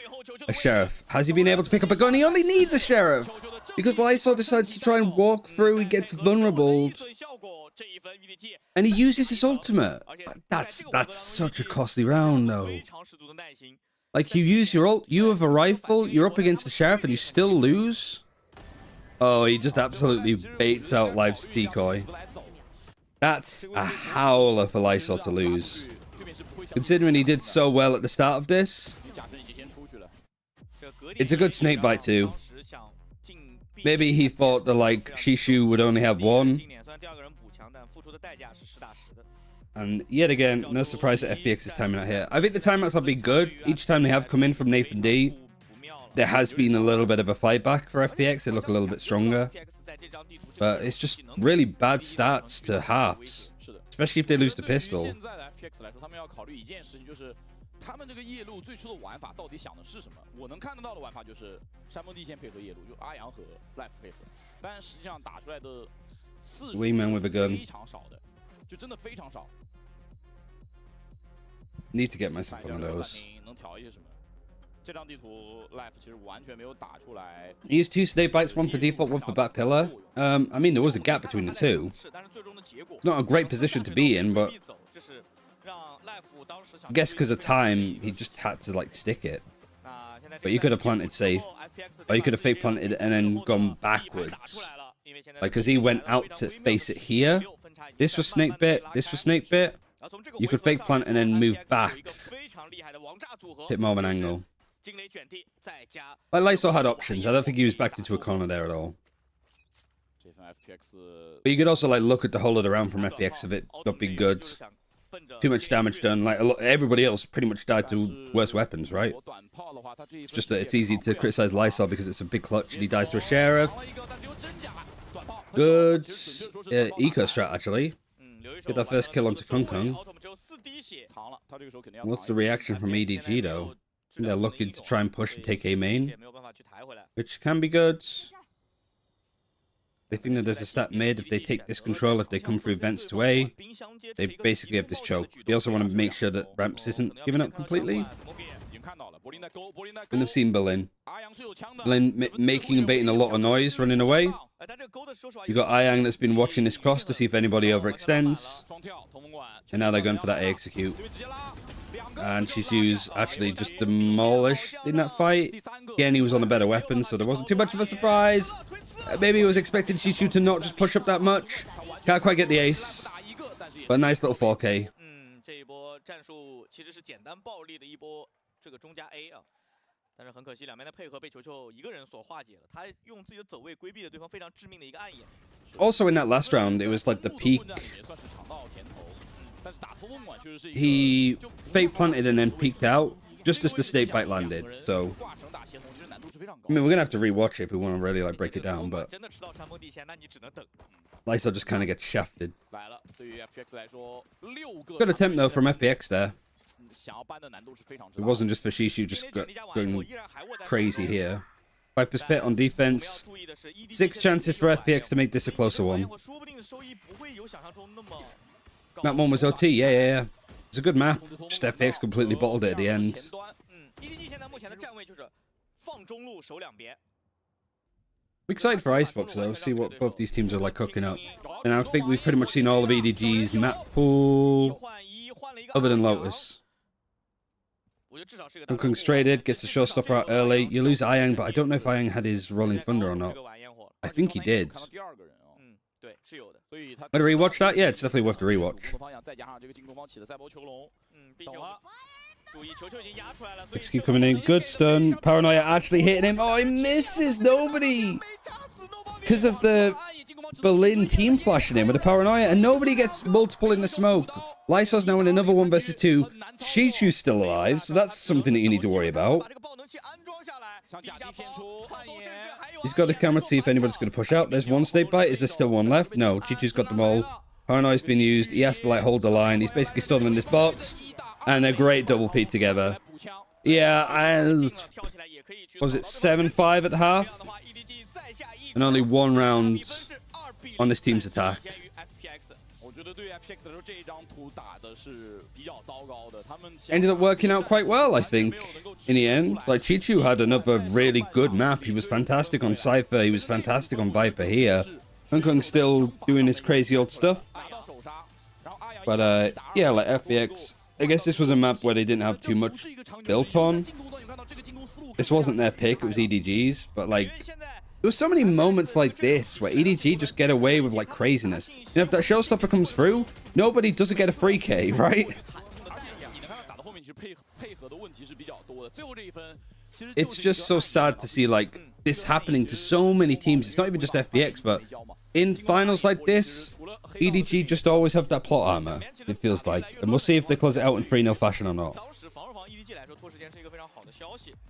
A: a Sheriff. Has he been able to pick up a gun? He only needs a Sheriff! Because Lysol decides to try and walk through, he gets vulnerable. And he uses his ultimate. That's such a costly round, though. Like, you use your ult, you have a rifle, you're up against the Sheriff, and you still lose? Oh, he just absolutely baits out Life's decoy. That's a howler for Lysol to lose. Considering he did so well at the start of this. It's a good snakebite too.
H: 想进 B
A: Maybe he thought that like Shishu would only have one.
H: 定点，虽然第二个人补强，但付出的代价是实打实的。
A: And yet again, no surprise that FPX is timing out here. I think the timeouts have been good. Each time they have come in from Nathan D, there has been a little bit of a fight back for FPX. They look a little bit stronger. But it's just really bad stats to halves. Especially if they lose the pistol.
F: 现在的 FPX 来说，他们要考虑一件事情，就是他们这个夜路最初的玩法到底想的是什么？我能看得到的玩法就是山峰地线配合夜路，就阿阳和 Life 配合。但实际上打出来的次数
A: Wingman with a gun.
F: 非常少的，就真的非常少。
A: Need to get myself one of those.
F: 能调一些什么？这张地图 Life 其实完全没有打出来。
A: Use 2 snake bites, one for default, one for back pillar. I mean, there was a gap between the two.
H: 但是最终的结果
A: Not a great position to be in, but
H: 这是让 Life 当时想
A: I guess because of time, he just had to like stick it. But you could have planted safe, or you could have fake planted and then gone backwards. Like, because he went out to face it here. This was snake bit. This was snake bit. You could fake plant and then move back. Hit more of an angle. Like Lysol had options. I don't think he was backed into a corner there at all. But you could also like look at the whole of the round from FPX of it not being good. Too much damage done. Like everybody else pretty much died to worse weapons, right? It's just that it's easy to criticize Lysol because it's a big clutch and he dies to a sheriff. Good eco strat actually. Get that first kill onto Kung Kung. What's the reaction from EDG though? I think they're looking to try and push and take A main, which can be good. They think that there's a stat mid if they take this control, if they come through vents to A, they basically have this choke. They also want to make sure that Ramps isn't giving up completely. And they've seen Berlin. Berlin making and baiting a lot of noise, running away. You got Ayang that's been watching this cross to see if anybody overextends. And now they're going for that A execute. And Shishu's actually just demolished in that fight. Again, he was on the better weapon, so there wasn't too much of a surprise. Maybe he was expecting Shishu to not just push up that much. Can't quite get the ace. But a nice little 4K.
H: 这一波战术其实是简单暴力的一波这个中加 A 啊，但是很可惜两边的配合被球球一个人所化解了，他用自己的走位规避了对方非常致命的一个暗眼。
A: Also in that last round, it was like the peak. He fake planted and then peeked out just as the snake bite landed. So, I mean, we're gonna have to rewatch it if we want to really like break it down. But Lysol just kind of gets shafted. Good attempt though from FPX there. It wasn't just for Shishu just going crazy here. Viper's Pit on defense. 6 chances for FPX to make this a closer one. Map 1 was OT, yeah. It was a good map. Just FPX completely bottled it at the end. I'm excited for Icebox though, see what both these teams are like cooking up. And I think we've pretty much seen all of EDG's map pool, other than Lotus. Kung Kung traded, gets the showstopper out early. You lose Ayang, but I don't know if Ayang had his Rolling Thunder or not. I think he did. Better rewatch that? Yeah, it's definitely worth the rewatch. Let's keep coming in. Good stun. Paranoia actually hitting him. Oh, he misses. Nobody. Because of the Berlin team flashing him with the Paranoia. And nobody gets multiple in the smoke. Lysol's now in another 1 versus 2. Shishu's still alive, so that's something that you need to worry about. He's got the camera to see if anybody's going to push out. There's 1 snake bite. Is there still 1 left? No, Chichu's got them all. Paranoia's been used. He has to like hold the line. He's basically stolen this box. And a great double P together. Yeah, and what was it 7-5 at the half? And only 1 round on this team's attack. Ended up working out quite well, I think, in the end. Like, Chichu had another really good map. He was fantastic on Cypher. He was fantastic on Viper here. Kung Kung's still doing his crazy old stuff. But, yeah, like FPX, I guess this was a map where they didn't have too much built on. This wasn't their pick, it was EDG's. But, like, there were so many moments like this where EDG just get away with, like, craziness. You know, if that showstopper comes through, nobody doesn't get a free K, right? It's just so sad to see, like, this happening to so many teams. It's not even just FPX, but in finals like this, EDG just always have that plot armor, it feels like. And we'll see if they close it out in 3-0 fashion or not.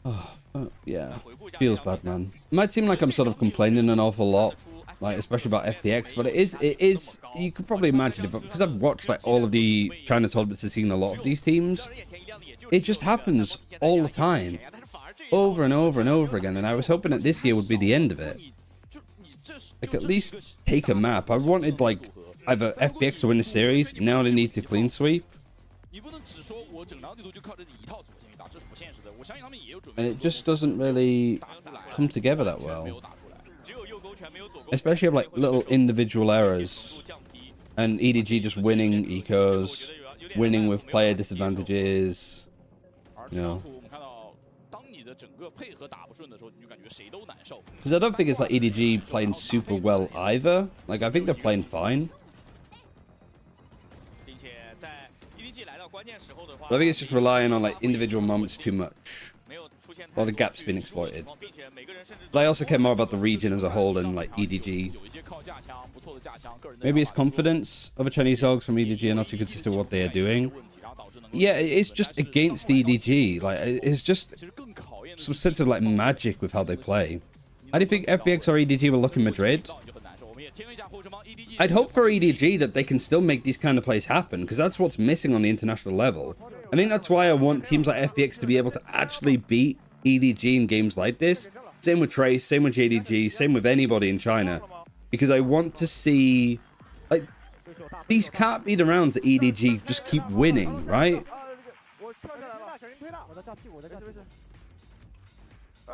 A: Oh, yeah, feels bad, man. It might seem like I'm sort of complaining an awful lot, like especially about FPX, but it is. You could probably imagine, because I've watched like all of the China tournaments and seen a lot of these teams, it just happens all the time, over and over and over again. And I was hoping that this year would be the end of it. Like, at least take a map. I wanted like either FPX to win the series. Now they need to clean sweep. And it just doesn't really come together that well. Especially of like little individual errors. And EDG just winning ecos, winning with player disadvantages. You know. Because I don't think it's like EDG playing super well either. Like, I think they're playing fine. But I think it's just relying on like individual moments too much. While the gap's been exploited. But I also care more about the region as a whole than like EDG. Maybe it's confidence of a Chinese hogs from EDG are not too consistent with what they are doing. Yeah, it's just against EDG. Like, it's just some sense of like magic with how they play. How do you think FPX or EDG will look in Madrid? I'd hope for EDG that they can still make these kind of plays happen, because that's what's missing on the international level. I think that's why I want teams like FPX to be able to actually beat EDG in games like this. Same with Trace, same with JDG, same with anybody in China. Because I want to see... like, these can't be the rounds that EDG just keep winning, right?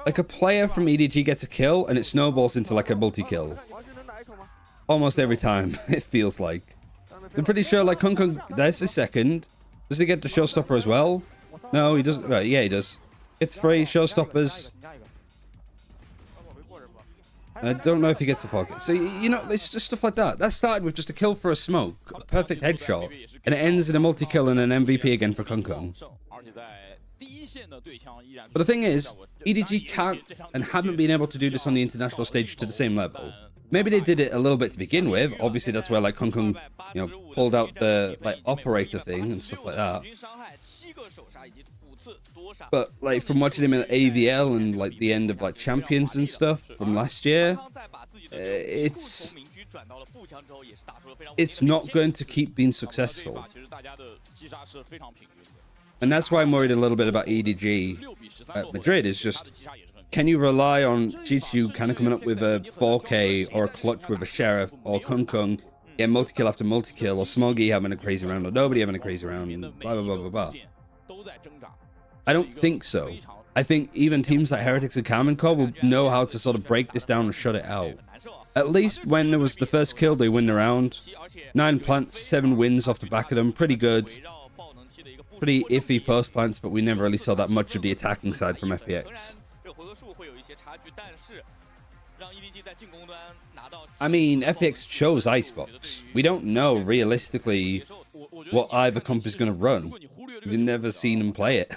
A: Like, a player from EDG gets a kill, and it snowballs into, like, a multi-kill. Almost every time, it feels like. I'm pretty sure, like, Kung Kung, that's his second. Does he get the showstopper as well? No, he doesn't. Right, yeah, he does. It's 3 showstoppers. I don't know if he gets the focus. So, you know, it's just stuff like that. That started with just a kill for a smoke, a perfect headshot, and it ends in a multi-kill and an MVP again for Kung Kung. But the thing is, EDG can't and haven't been able to do this on the international stage to the same level. Maybe they did it a little bit to begin with. Obviously, that's where like Kung Kung, you know, pulled out the like operator thing and stuff like that. But like from watching him in AVL and like the end of like Champions and stuff from last year, it's not going to keep being successful. And that's why I'm worried a little bit about EDG at Madrid. Is just, can you rely on Chichu kind of coming up with a 4K or a clutch with a Sheriff or Kung Kung, get multi-kill after multi-kill, or Smoggy having a crazy round, or nobody having a crazy round, and blah, blah, blah, blah, blah. I don't think so. I think even teams like Heretics and Carmen Co will know how to sort of break this down and shut it out. At least when there was the first kill, they win the round. 9 plants, 7 wins off the back of them. Pretty good. Pretty iffy post plants, but we never really saw that much of the attacking side from FPX. I mean, FPX chose Icebox. We don't know realistically what either comp is going to run. We've never seen them play it.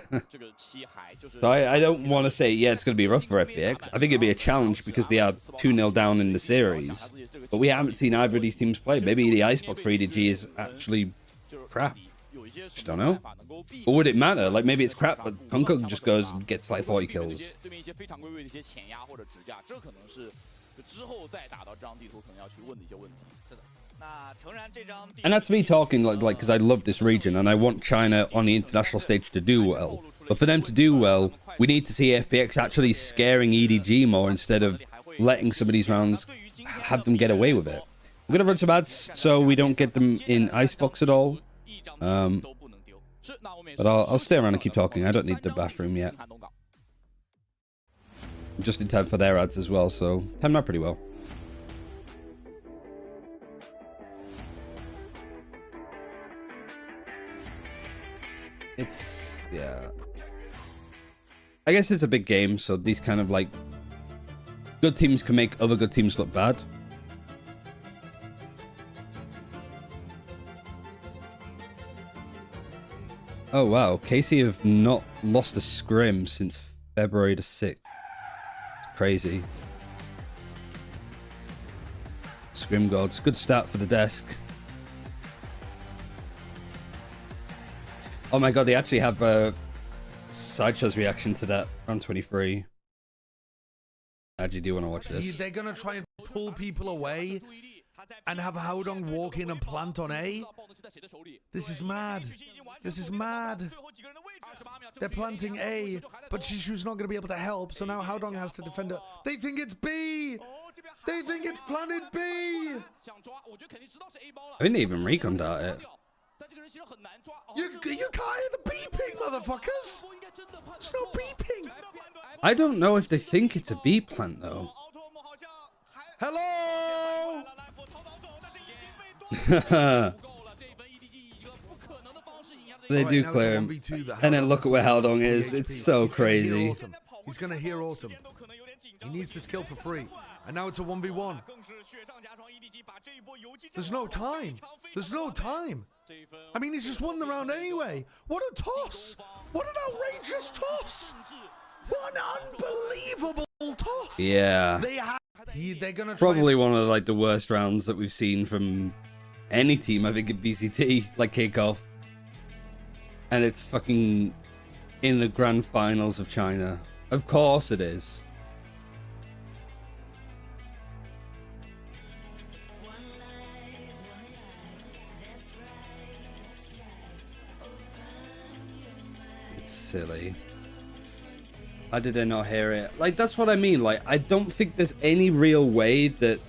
A: So I don't want to say, yeah, it's going to be rough for FPX. I think it'd be a challenge because they are 2-0 down in the series. But we haven't seen either of these teams play. Maybe the Icebox for EDG is actually crap. Just don't know. Or would it matter? Like, maybe it's crap, but Kung Kung just goes and gets like 40 kills. And that's me talking like because I love this region and I want China on the international stage to do well. But for them to do well, we need to see FPX actually scaring EDG more instead of letting some of these rounds have them get away with it. I'm gonna run some ads so we don't get them in Icebox at all. But I'll stay around and keep talking. I don't need the bathroom yet. I'm just in time for their ads as well, so timed out pretty well. It's, yeah. I guess it's a big game, so these kind of like good teams can make other good teams look bad. Oh wow, KC have not lost a scrim since February the 6th. It's Crazy. Scrim Gods. Good start for the desk. Oh my god, they actually have Sideshow's reaction to that round 23. I actually do want to watch this.
I: They're going to try and pull people away and have Haodong walk in and plant on A. This is mad. This is mad. They're planting A, but Shishu's not going to be able to help, so now Haodong has to defend it. They think it's B! They think it's planted B!
A: I think they even recon dart it.
I: You can't hear the beeping, motherfuckers! There's no beeping!
A: I don't know if they think it's a B plant, though.
I: Hello!
A: They do clear him. And then look at where Haodong is. It's so crazy.
I: He's going to hear Autumn. He needs this kill for free. And now it's a 1v1. There's no time. There's no time. I mean, he's just won the round anyway. What a toss. What an outrageous toss. What an unbelievable toss.
A: Yeah.
I: They're gonna
A: probably one of like the worst rounds that we've seen from any team, I think, at VCT, like Kickoff. And it's fucking in the grand finals of China. Of course it is. It's silly. How did I not hear it? Like, that's what I mean. Like, I don't think there's any real way that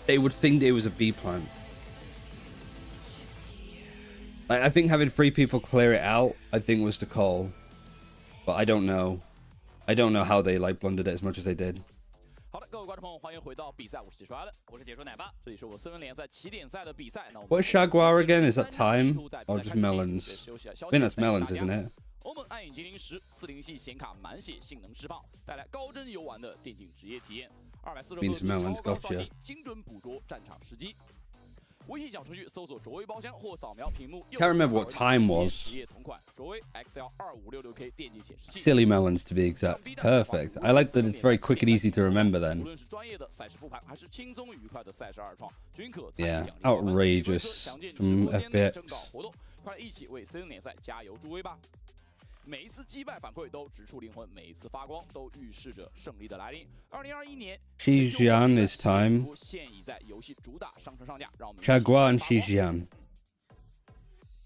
A: they would think it was a B plant. Like, I think having 3 people clear it out, I think, was the call. But I don't know. I don't know how they, like, blundered it as much as they did.
F: 好的，各位观众朋友，欢迎回到比赛，我是解说阿乐，我是解说奶爸，这里是我私人联赛起点赛的比赛。
A: What is Jaguar again? Is that time or just melons? I think that's melons, isn't it?
F: 欧盟暗影精灵1040系显卡满血性能释放，带来高帧游玩的电竞职业体验。240赫兹超高刷新，精准捕捉战场时机。微信小程序搜索卓威包厢或扫描屏幕。
A: Can't remember what time was. Silly melons, to be exact. Perfect. I like that it's very quick and easy to remember then. Yeah, outrageous from FPX.
F: 每一次击败反馈都直触灵魂，每一次发光都预示着胜利的来临。2021年
A: Xijian is time.
F: 现已在游戏主打商城上架，让我们
A: Jaguar and Xijian.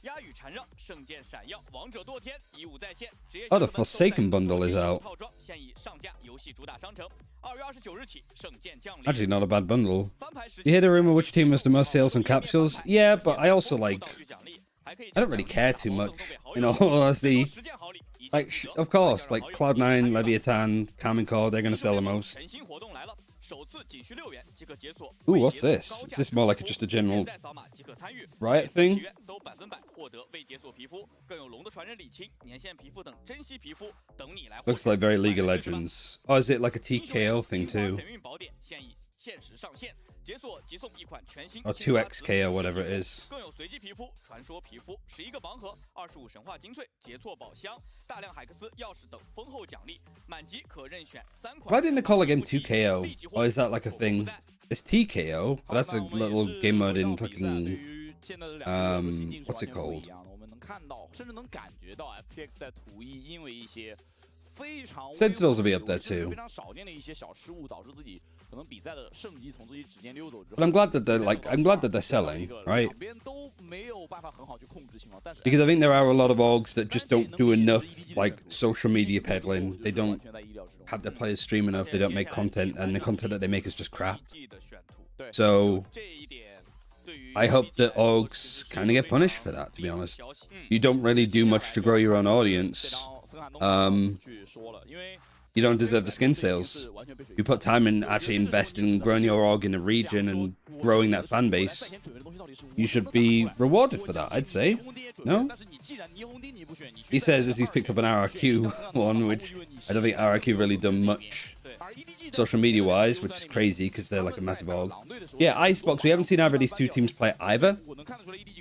H: 鸦羽缠绕，圣剑闪耀，王者堕天，以武在线。
A: Oh, the Forsaken bundle is out.
H: 套装现已上架游戏主打商城。2月29日起，圣剑降临。
A: Actually, not a bad bundle. You hear the rumor which team has the most sales on capsules? Yeah, but I also like... I don't really care too much, in all honesty. Like, of course, like Cloud9, Leviathan, Carmine Core, they're gonna sell the most. Ooh, what's this? Is this more like just a general Riot thing? Looks like very League of Legends. Oh, is it like a TKO thing too? Or 2x KO, whatever it is. Why didn't they call it game 2KO? Or is that like a thing? It's TKO, but that's a little game mode in fucking... what's it called? Sentinels will be up there too. But I'm glad that they're selling, right? Because I think there are a lot of orgs that just don't do enough like social media peddling. They don't have their players stream enough, they don't make content, and the content that they make is just crap. So I hope that orgs kind of get punished for that, to be honest. You don't really do much to grow your own audience. You don't deserve the skin sales. You put time in actually investing in growing your org in a region and growing that fan base. You should be rewarded for that, I'd say. No? He says as he's picked up an RRQ one, which I don't think RRQ really done much social media wise, which is crazy because they're like a massive org. Yeah, Icebox, we haven't seen either of these two teams play either.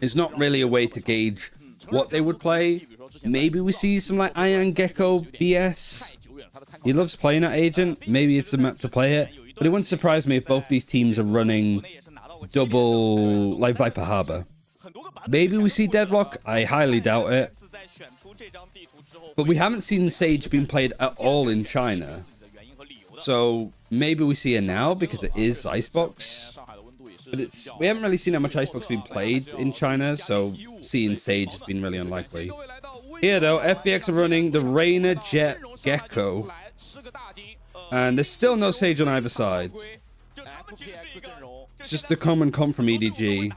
A: It's not really a way to gauge what they would play. Maybe we see some like Iron Gecko BS He loves playing at Agent. Maybe it's the map to play it. But it wouldn't surprise me if both these teams are running double like Viper Harbor. Maybe we see Deadlock. I highly doubt it. But we haven't seen Sage being played at all in China. So maybe we see it now because it is Icebox. But we haven't really seen how much Icebox being played in China, so seeing Sage has been really unlikely. Here though, FPX are running the Reyna, Jet, Gecko. And there's still no Sage on either side. It's just a common comp from EDG.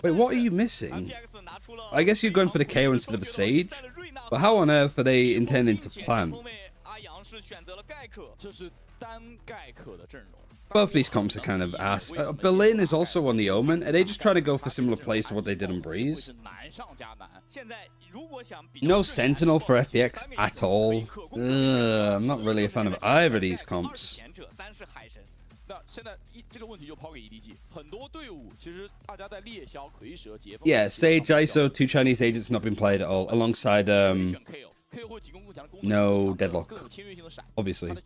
A: Wait, what are you missing? I guess you're going for the KO instead of a Sage? But how on earth are they intending to plant? Both these comps are kind of ass. Berlin is also on the Omen. Are they just trying to go for similar plays to what they did on Breeze? No Sentinel for FPX at all. I'm not really a fan of either of these comps. Yeah, Sage, ISO, 2 Chinese agents not been played at all, alongside no Deadlock, obviously.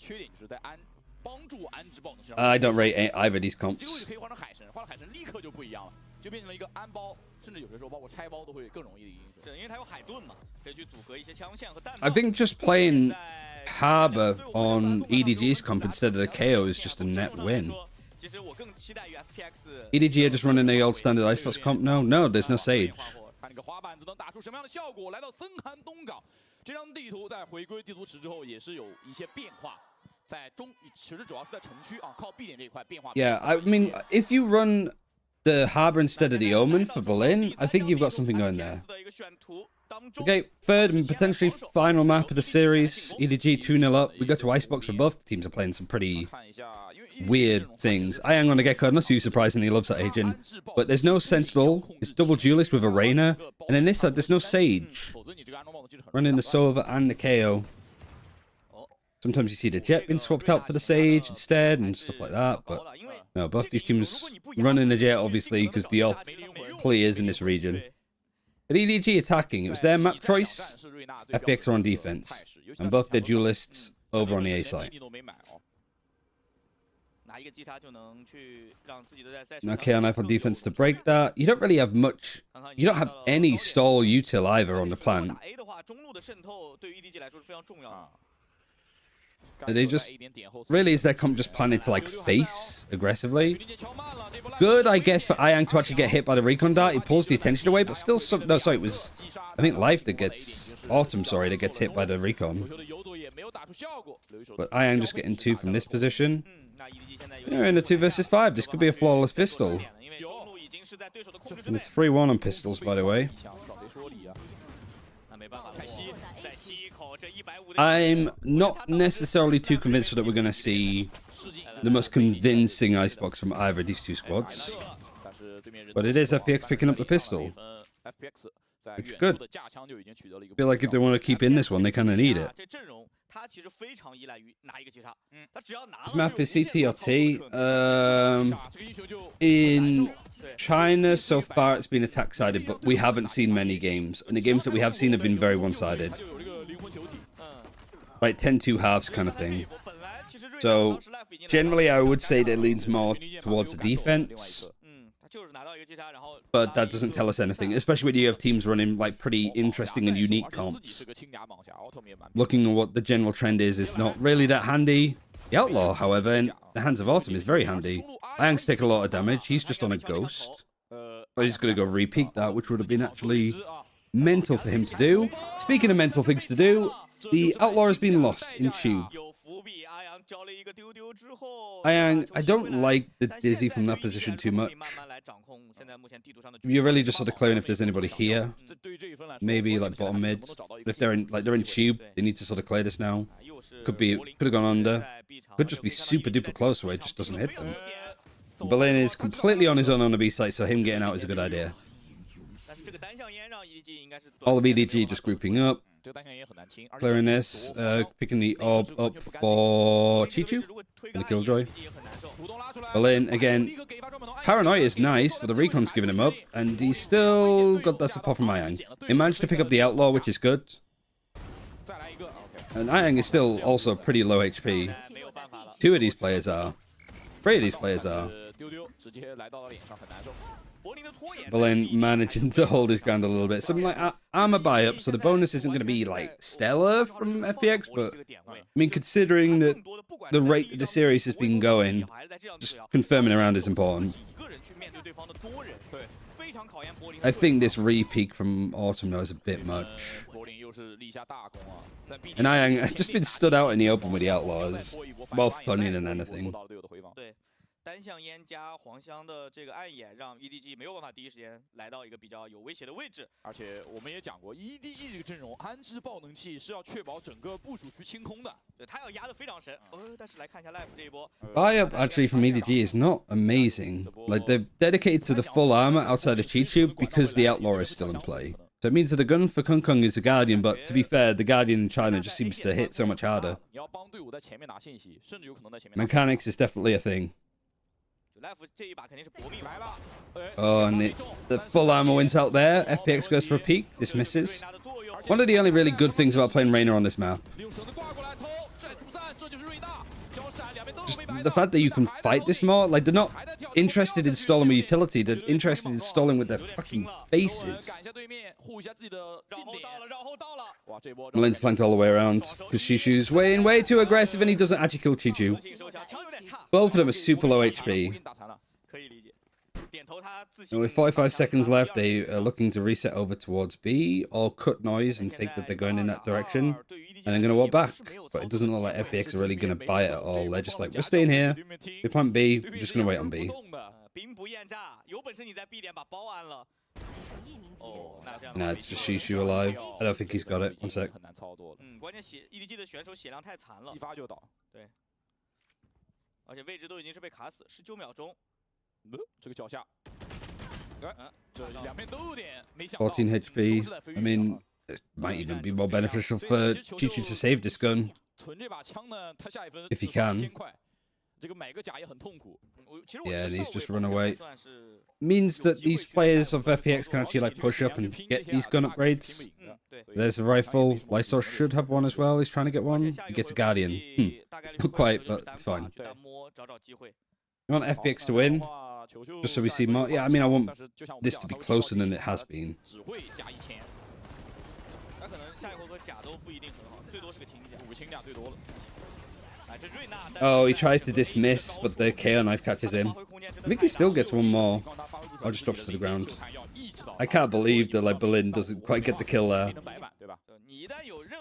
A: I don't rate either of these comps. I think just playing Harbor on EDG's comp instead of the KO is just a net win. EDG are just running the old standard Icebox comp? No, there's no Sage. Yeah, I mean, if you run the Harbor instead of the Omen for Berlin, I think you've got something going there. Okay, third and potentially final map of the series. EDG 2-0 up. We go to Icebox, but both teams are playing some pretty weird things. Iang on the Gecko, not too surprising, he loves that agent. But there's no Sentinel. It's double duelist with a Reyna. And in this side, there's no Sage. Running the Sova and the KO. Sometimes you see the Jet being swapped out for the Sage instead and stuff like that. But no, both these teams running the Jet, obviously, because the AWP clears in this region. But EDG attacking, it was their map choice. FPX are on defense. And both their duelists over on the A side. Now KO9 on defense to break that. You don't really have much. You don't have any stall util either on the plant. They just really is their comp just planning to like face aggressively. Good, I guess, for Iang to actually get hit by the recon dart. He pulls the attention away, but still some. No, sorry, it was I think Life that gets Autumn. Sorry, that gets hit by the recon. But Iang just getting 2 from this position. We're in a 2 versus 5. This could be a flawless pistol. And it's 3-1 on pistols, by the way. I'm not necessarily too convinced that we're going to see the most convincing Icebox from either of these two squads. But it is FPX picking up the pistol. Which is good. I feel like if they want to keep in this one, they kind of need it. This map is CT or T. In China, so far, it's been attack-sided, but we haven't seen many games. And the games that we have seen have been very one-sided. Like 10-2 halves kind of thing. So, generally, I would say that it leans more towards the defense. But that doesn't tell us anything, especially when you have teams running like pretty interesting and unique comps. Looking at what the general trend is not really that handy. The Outlaw, however, in the hands of Autumn is very handy. Iang's taking a lot of damage. He's just on a ghost. But he's going to go re-peek that, which would have been actually mental for him to do. Speaking of mental things to do, the Outlaw has been lost in Tube. Iang, I don't like the Dizzy from that position too much. You're really just sort of clearing if there's anybody here. Maybe like bottom mid. If they're in Tube, they need to sort of clear this now. Could have gone under. Could just be super duper close where it just doesn't hit them. Berlin is completely on his own on the B site, so him getting out is a good idea. All of EDG just grouping up. Clearing this, picking the orb up for Chichu and the Killjoy. Berlin again. Paranoia is nice, but the recon's giving him up, and he's still got that support from Iang. He managed to pick up the Outlaw, which is good. And Iang is still also pretty low HP.
H: 没有办法了。
A: 2 of these players are. 3 of these players are.
F: 丢丢直接来到了脸上，很难受。
H: 柏林的拖延。
A: Berlin managing to hold his ground a little bit. Something like armor buy up, so the bonus isn't going to be like stellar from FPX, but I mean, considering that the rate that the series has been going, just confirming around is important.
H: 一个人去面对对方的多人，对，非常考验柏林。
A: I think this re-peak from Autumn though is a bit much.
F: 柏林又是立下大功啊，在 B
A: And Iang has just been stood out in the open with the Outlaws. More funny than anything.
H: 对，单向烟加黄香的这个暗眼，让 EDG 没有办法第一时间来到一个比较有威胁的位置。
F: 而且我们也讲过 ，EDG 这个阵容安置爆能器是要确保整个部署区清空的。
H: 对他要压得非常神。但是来看一下 Life 这一波。
A: Buy up actually from EDG is not amazing. Like they've dedicated to the full armor outside of Chichu because the Outlaw is still in play. So it means that the gun for Kung Kung is a Guardian, but to be fair, the Guardian in China just seems to hit so much harder.
F: 你要帮队伍在前面拿信息，甚至有可能在前面。
A: Mechanics is definitely a thing.
H: Life 这一把肯定是搏命
F: 来了。
A: Oh, and the full armor wins out there. FPX goes for a peek, dismisses. One of the only really good things about playing Reina on this map.
F: 利用绳子挂过来偷，这出散，这就是瑞大。交闪，两边都
A: Just
F: 没白
A: the fact that you can fight this more, like they're not interested in stalling with utility, they're interested in stalling with their fucking faces.
F: 赶一下对面，护一下自己的近点。
H: 绕后到了。
F: 哇，这波
A: Malin's flanked all the way around because Chishu's way too aggressive and he doesn't actually kill Chichu.
H: 手枪枪有点差，
A: Both of them are super low HP.
F: 打残了。
H: 可以理解。点头他自
A: And with 45 seconds left, they are looking to reset over towards B or cut noise and think that they're going in that direction. And they're going to walk back. But it doesn't look like FPX are really going to buy it at all. They're just like, we're staying here. We plant B. We're just going to wait on B.
H: 兵不厌诈，有本事你在 B 点把包安了。哦，那这样。
A: Nah, it's just Shishu alive. I don't think he's got it. One sec.
F: 很难操作的，
H: 关键EDG 的选手血量太残了，
F: 一发就倒。
H: 对，而且位置都已经是被卡死，19秒钟。
F: 这个脚下，这两边都有点没想到。
A: 14 HP. I mean, it might even be more beneficial for Chichu to save this gun.
F: 存这把枪呢，他下一分
A: If he can.
F: 这个买个甲也很痛苦。
A: Yeah, and he's just run away. Means that these players of FPX can actually like push up and get these gun upgrades. There's a rifle. Lysor should have one as well. He's trying to get one. He gets a Guardian. Not quite, but it's fine. You want FPX to win? Just so we see more. Yeah, I mean, I want this to be closer than it has been.
F: 只会加1000。
H: 他可能下一回合甲都不一定很好，最多是个轻甲。
F: 5个轻甲最多了。
A: Oh, he tries to dismiss, but the KO knife catches him. I think he still gets one more. Or just drops to the ground. I can't believe that like Berlin doesn't quite get the kill there.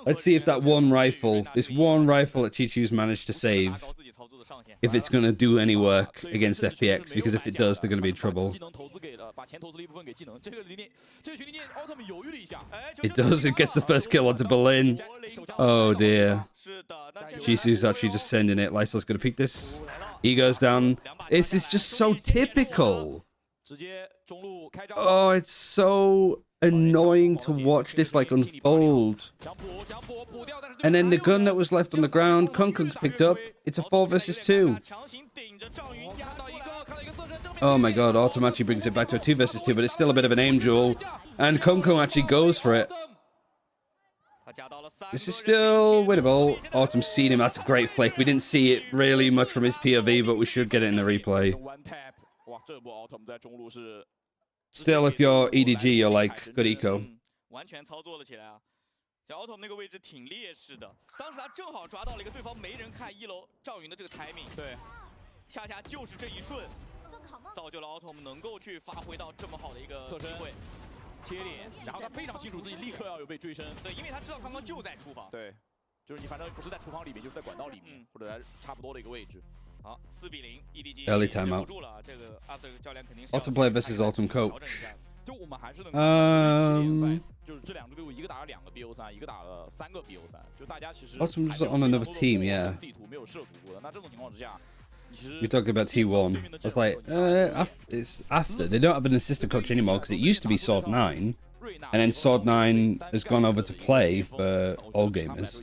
A: Let's see if that one rifle, this one rifle that Chichu's managed to save, if it's going to do any work against FPX, because if it does, they're going to be in trouble. It does, it gets the first kill onto Berlin. Oh dear. Jisoo's actually just sending it. Lysol's going to peek this. He goes down. This is just so typical. Oh, it's so annoying to watch this like unfold. And then the gun that was left on the ground, Kung Kung's picked up. It's a 4 versus 2. Oh my god, Autumn actually brings it back to a 2 versus 2, but it's still a bit of an aim duel. And Kung Kung actually goes for it. This is still winnable. Autumn's seen him. That's a great flick. We didn't see it really much from his POV, but we should get it in the replay. Still, if you're EDG, you're like, good eco.
H: 完全操作了起来啊！小 Autumn 那个位置挺劣势的，当时他正好抓到了一个对方没人看1楼赵云的这个 timing， 对，恰恰就是这一瞬，造就了 Autumn 能够去发挥到这么好的一个机会。
F: 贴脸，然后他非常清楚自己立刻要有被追身，
H: 对，因为他知道刚刚就在厨房，
F: 对，就是你反正不是在厨房里面，就是在管道里面，或者在差不多的一个位置。
H: 好，4比0 ，EDG
A: Early timeout. Autumn player versus Autumn coach.
F: 就我们还是能看就是这两支队伍一个打了2个 BO3，一个打了3个 BO3，就大家其实
A: Autumn's on another team, yeah.
F: 地图没有涉足过的，那这种情况之下。
A: You're talking about T1. I was like, it's after. They don't have an assistant coach anymore because it used to be Sword 9. And then Sword 9 has gone over to play for all gamers.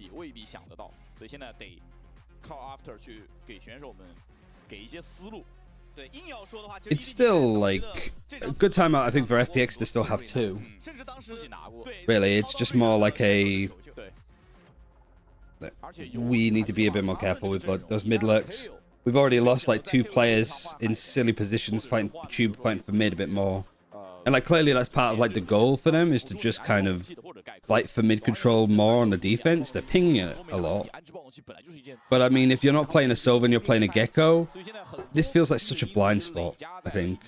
A: It's still like a good timeout, I think, for FPX to still have 2. Really, it's just more like a we need to be a bit more careful with those mid lurks. We've already lost like 2 players in silly positions fighting for tube, fighting for mid a bit more. And like clearly that's part of like the goal for them is to just kind of fight for mid control more on the defense. They're pinging it a lot. But I mean, if you're not playing a Sylvan, you're playing a Gecko, this feels like such a blind spot, I think.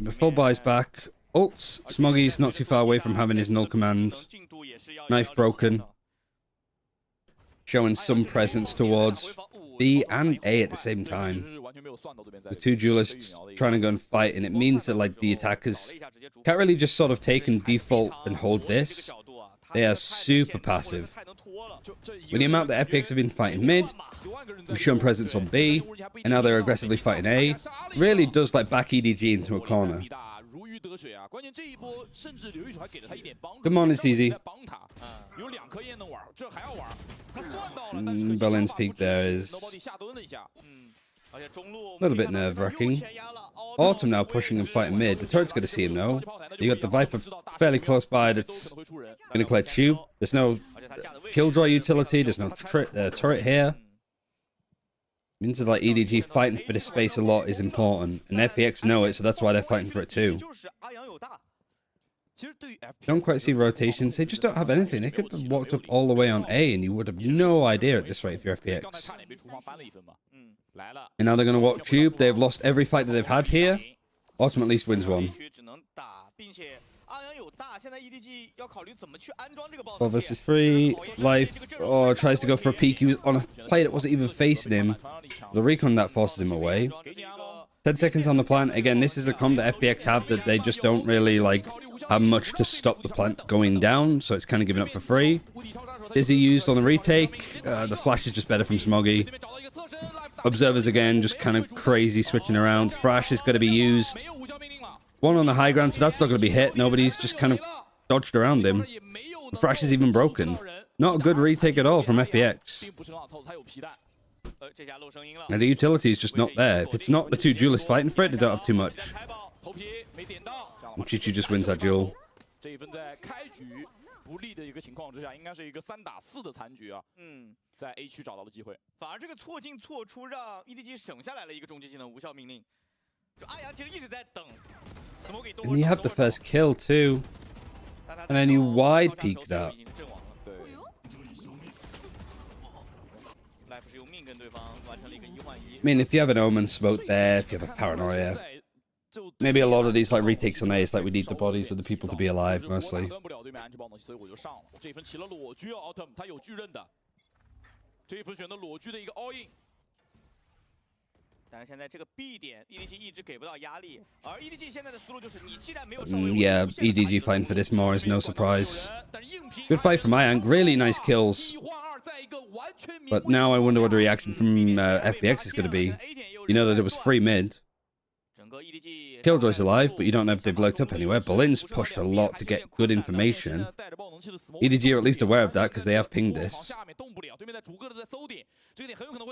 A: Before buys back, ults, Smoggy's not too far away from having his null command. Knife broken. Showing some presence towards B and A at the same time. The 2 duelists trying to go and fight, and it means that like the attackers can't really just sort of take and default and hold this. They are super passive. With the amount that FPX have been fighting mid, we've shown presence on B, and now they're aggressively fighting A, really does like back EDG into a corner. Come on, it's easy. Berlin's peak there is a little bit nerve-wracking. Autumn now pushing and fighting mid. The turret's going to see him though. You got the Viper fairly close by that's going to clear tube. There's no killjoy utility. There's no turret here. Means that like EDG fighting for this space a lot is important, and FPX know it, so that's why they're fighting for it too. Don't quite see rotations. They just don't have anything. They could have walked up all the way on A, and you would have no idea at this rate if you're FPX. And now they're going to walk tube. They've lost every fight that they've had here. Autumn at least wins one. 4 versus 3. Life tries to go for a peek. He was on a play that wasn't even facing him. The recon that forces him away. 10 seconds on the plant. Again, this is a comp that FPX have that they just don't really like have much to stop the plant going down, so it's kind of given up for free. Dizzy used on the retake. The flash is just better from Smoggy. Observers again, just kind of crazy switching around. Thrash is going to be used. One on the high ground, so that's not going to be hit. Nobody's just kind of dodged around him. The Thrash is even broken. Not a good retake at all from FPX. And the utility is just not there. If it's not the 2 duelists fighting for it, they don't have too much. And Chichu just wins that duel. 不利的一个情况之下，应该是一个3打4的残局啊。在 A 区找到了机会，反而这个错进错出让 EDG 省下来了一个终极技能无效命令。就阿阳其实一直在等 And you have the first kill too, and then you wide peek that. I mean, if you have an Omen smoke there, if you have a Paranoia, maybe a lot of these like retakes on A is like we need the bodies of the people to be alive mostly. Yeah, EDG fighting for this more is no surprise. Good fight from Iank, really nice kills. But now I wonder what the reaction from FPX is going to be. You know that it was free mid. Killjoy's alive, but you don't know if they've lurked up anywhere. Berlin's pushed a lot to get good information. EDG are at least aware of that because they have pinged this.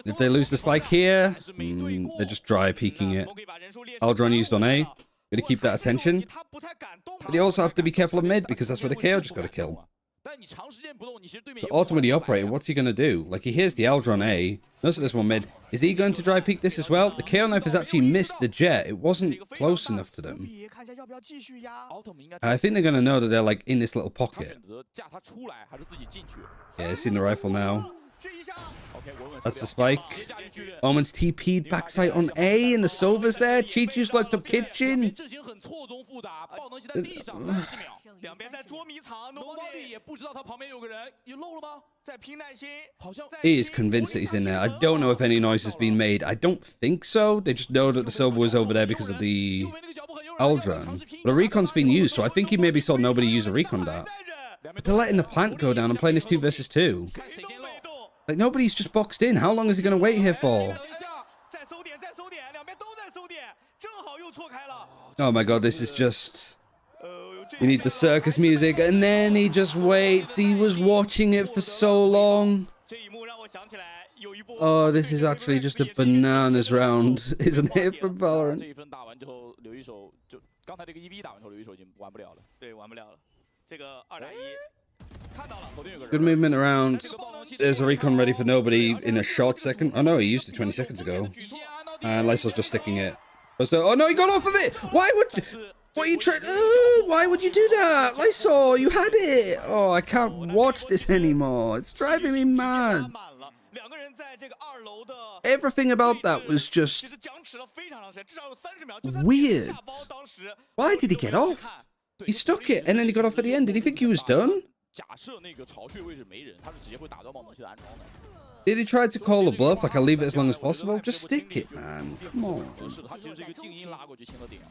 A: If they lose the spike here, they're just dry peeking it. Aldron used on A. Gonna keep that attention. But you also have to be careful of mid because that's where the KO just got a kill. So ultimately, operator, what's he going to do? Like, he hears the Aldron A. Knows that there's one mid. Is he going to dry peek this as well? The KO knife has actually missed the jet. It wasn't close enough to them. I think they're going to know that they're, like, in this little pocket. Yeah, he's seen the rifle now. That's the spike. Omen's TP'd backside on A, and the Silver's there. Chichu's locked up kitchen. He is convinced that he's in there. I don't know if any noise has been made. I don't think so. They just know that the Silver was over there because of the Aldron. But a recon's been used, so I think he maybe saw nobody use a recon dart. But they're letting the plant go down and playing this 2 versus 2. Like, nobody's just boxed in. How long is he going to wait here for? Oh my god, this is just... We need the circus music, and then he just waits. He was watching it for so long. Oh, this is actually just a bananas round, isn't it, from Valorant?
F: 这一分打完之后，留一手就刚才这个1v 打完之后，留一手已经玩不了了。
H: 对，玩不了了。这个2打1，看到了。
A: Good movement around. There's a recon ready for nobody in a short second. Oh no, he used it 20 seconds ago. And Lysol's just sticking it. Oh no, he got off of it! Why would... What are you trying... why would you do that? Lysol, you had it! Oh, I can't watch this anymore. It's driving me mad. Everything about that was just... weird. Why did he get off? He stuck it, and then he got off at the end. Did he think he was done?
F: 假设那个巢穴位置没人，他是直接会打断爆能器的安装的。
A: Did he try to call a bluff? Like, I'll leave it as long as possible? Just stick it, man. Come on.
F: 是的，他其实是一个静音拉过去清了点。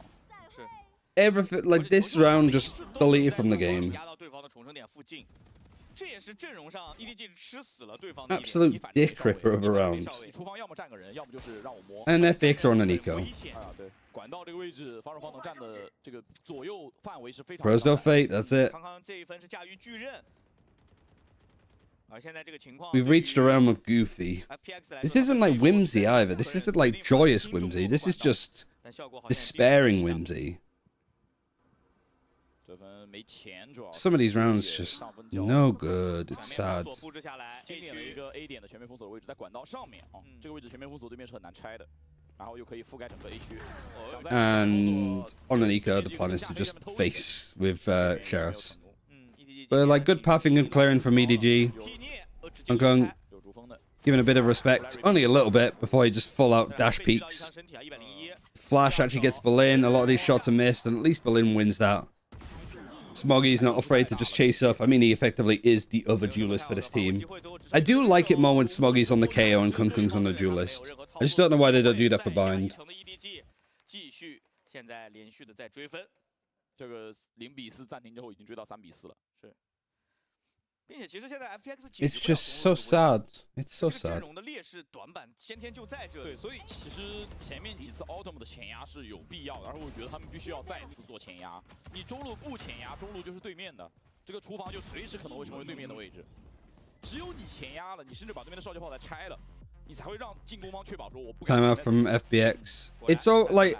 F: 是。
A: Everything, like, this round just deleted from the game.
H: 压到对方的重生点附近，这也是阵容上 EDG 吃死了对方
A: Absolute dick ripper of a round.
F: 厨房要么站个人，要么就是让我摸。
A: And FPX are on an eco.
F: 啊，对，管道这个位置，发射方能站的这个左右范围是非常。
A: Pros no fate, that's it.
H: 刚刚这一分是驾驭巨刃。
A: We've reached a realm of goofy. This isn't like whimsy either. This isn't like joyous whimsy. This is just despairing whimsy. Some of these rounds just no good. It's sad.
F: 经典的一个 A 点的全面封锁的位置，在管道上面啊，这个位置全面封锁对面是很难拆的，然后又可以覆盖整个 A 区。
A: And on an eco, the plan is to just face with sheriffs. But like good pathing and clearing from EDG. Hong Kong giving a bit of respect, only a little bit, before he just full out dash peaks. Flash actually gets Berlin. A lot of these shots are missed, and at least Berlin wins that. Smoggy's not afraid to just chase up. I mean, he effectively is the other duelist for this team. I do like it more when Smoggy's on the KO and Kung Kung's on the duelist. I just don't know why they don't do that for Bind.
H: 现在连续的在追分，
F: 这个0比4暂停之后已经追到3比4了，是。
H: 并且其实现在 FPX
A: It's just so sad. It's so sad.
H: 阵容的劣势短板先天就在这里。
F: 对，所以其实前面几次 Autumn 的前压是有必要的，而且我觉得他们必须要再次做前压。你中路不前压，中路就是对面的，这个厨房就随时可能会成为对面的位置。只有你前压了，你甚至把对面的少节炮台拆了，你才会让进攻方确保说我不。
A: Time out from FPX. It's all like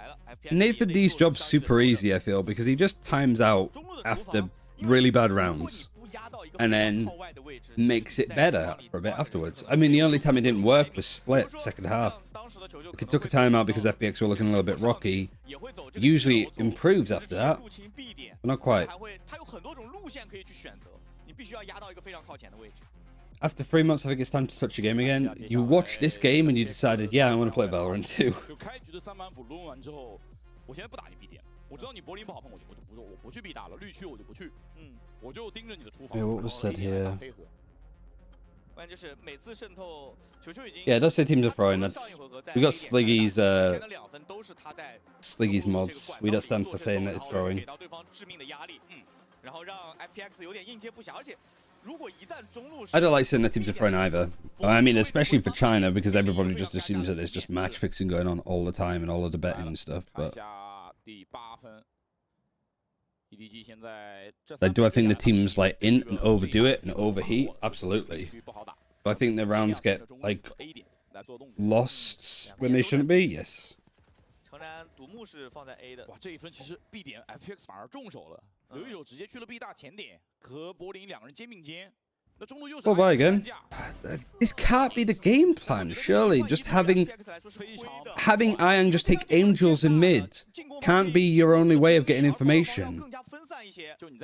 A: Nathan D's job's super easy. I feel because he just times out after really bad rounds. And then makes it better for a bit afterwards. I mean, the only time it didn't work was split, second half. He took a timeout because FPX were looking a little bit rocky. Usually it improves after that, but not quite. After 3 months, I think it's time to touch the game again. You watched this game and you decided, yeah, I want to play Valorant too.
F: 我知道你柏林不好碰，我不去 B 打了，绿区我就不去，我就盯着你的厨房。
A: Yeah, what was said here?
H: 关键就是每次渗透，球球已经
A: Yeah, it does say teams are throwing. That's we got Sliggy's Sliggy's mods. We don't stand for saying that it's throwing.
H: 给到对方致命的压力，然后让 FPX 有点应接不暇，而且。
A: I don't like saying that teams are throwing either. I mean, especially for China, because everybody just assumes that there's just match fixing going on all the time and all of the betting and stuff. But like, do I think the teams like int and overdo it and overheat? Absolutely. Do I think the rounds get like lost when they shouldn't be? Yes.
H: 诚然，独木是放在 A 的。
F: 哇，这一分其实 B 点 FPX 反而重手了，刘一手直接去了 B 大前点，和柏林两个人肩并肩。那中路又是
A: Go by again. This can't be the game plan, surely. Just having Ian just take angels in mid can't be your only way of getting information.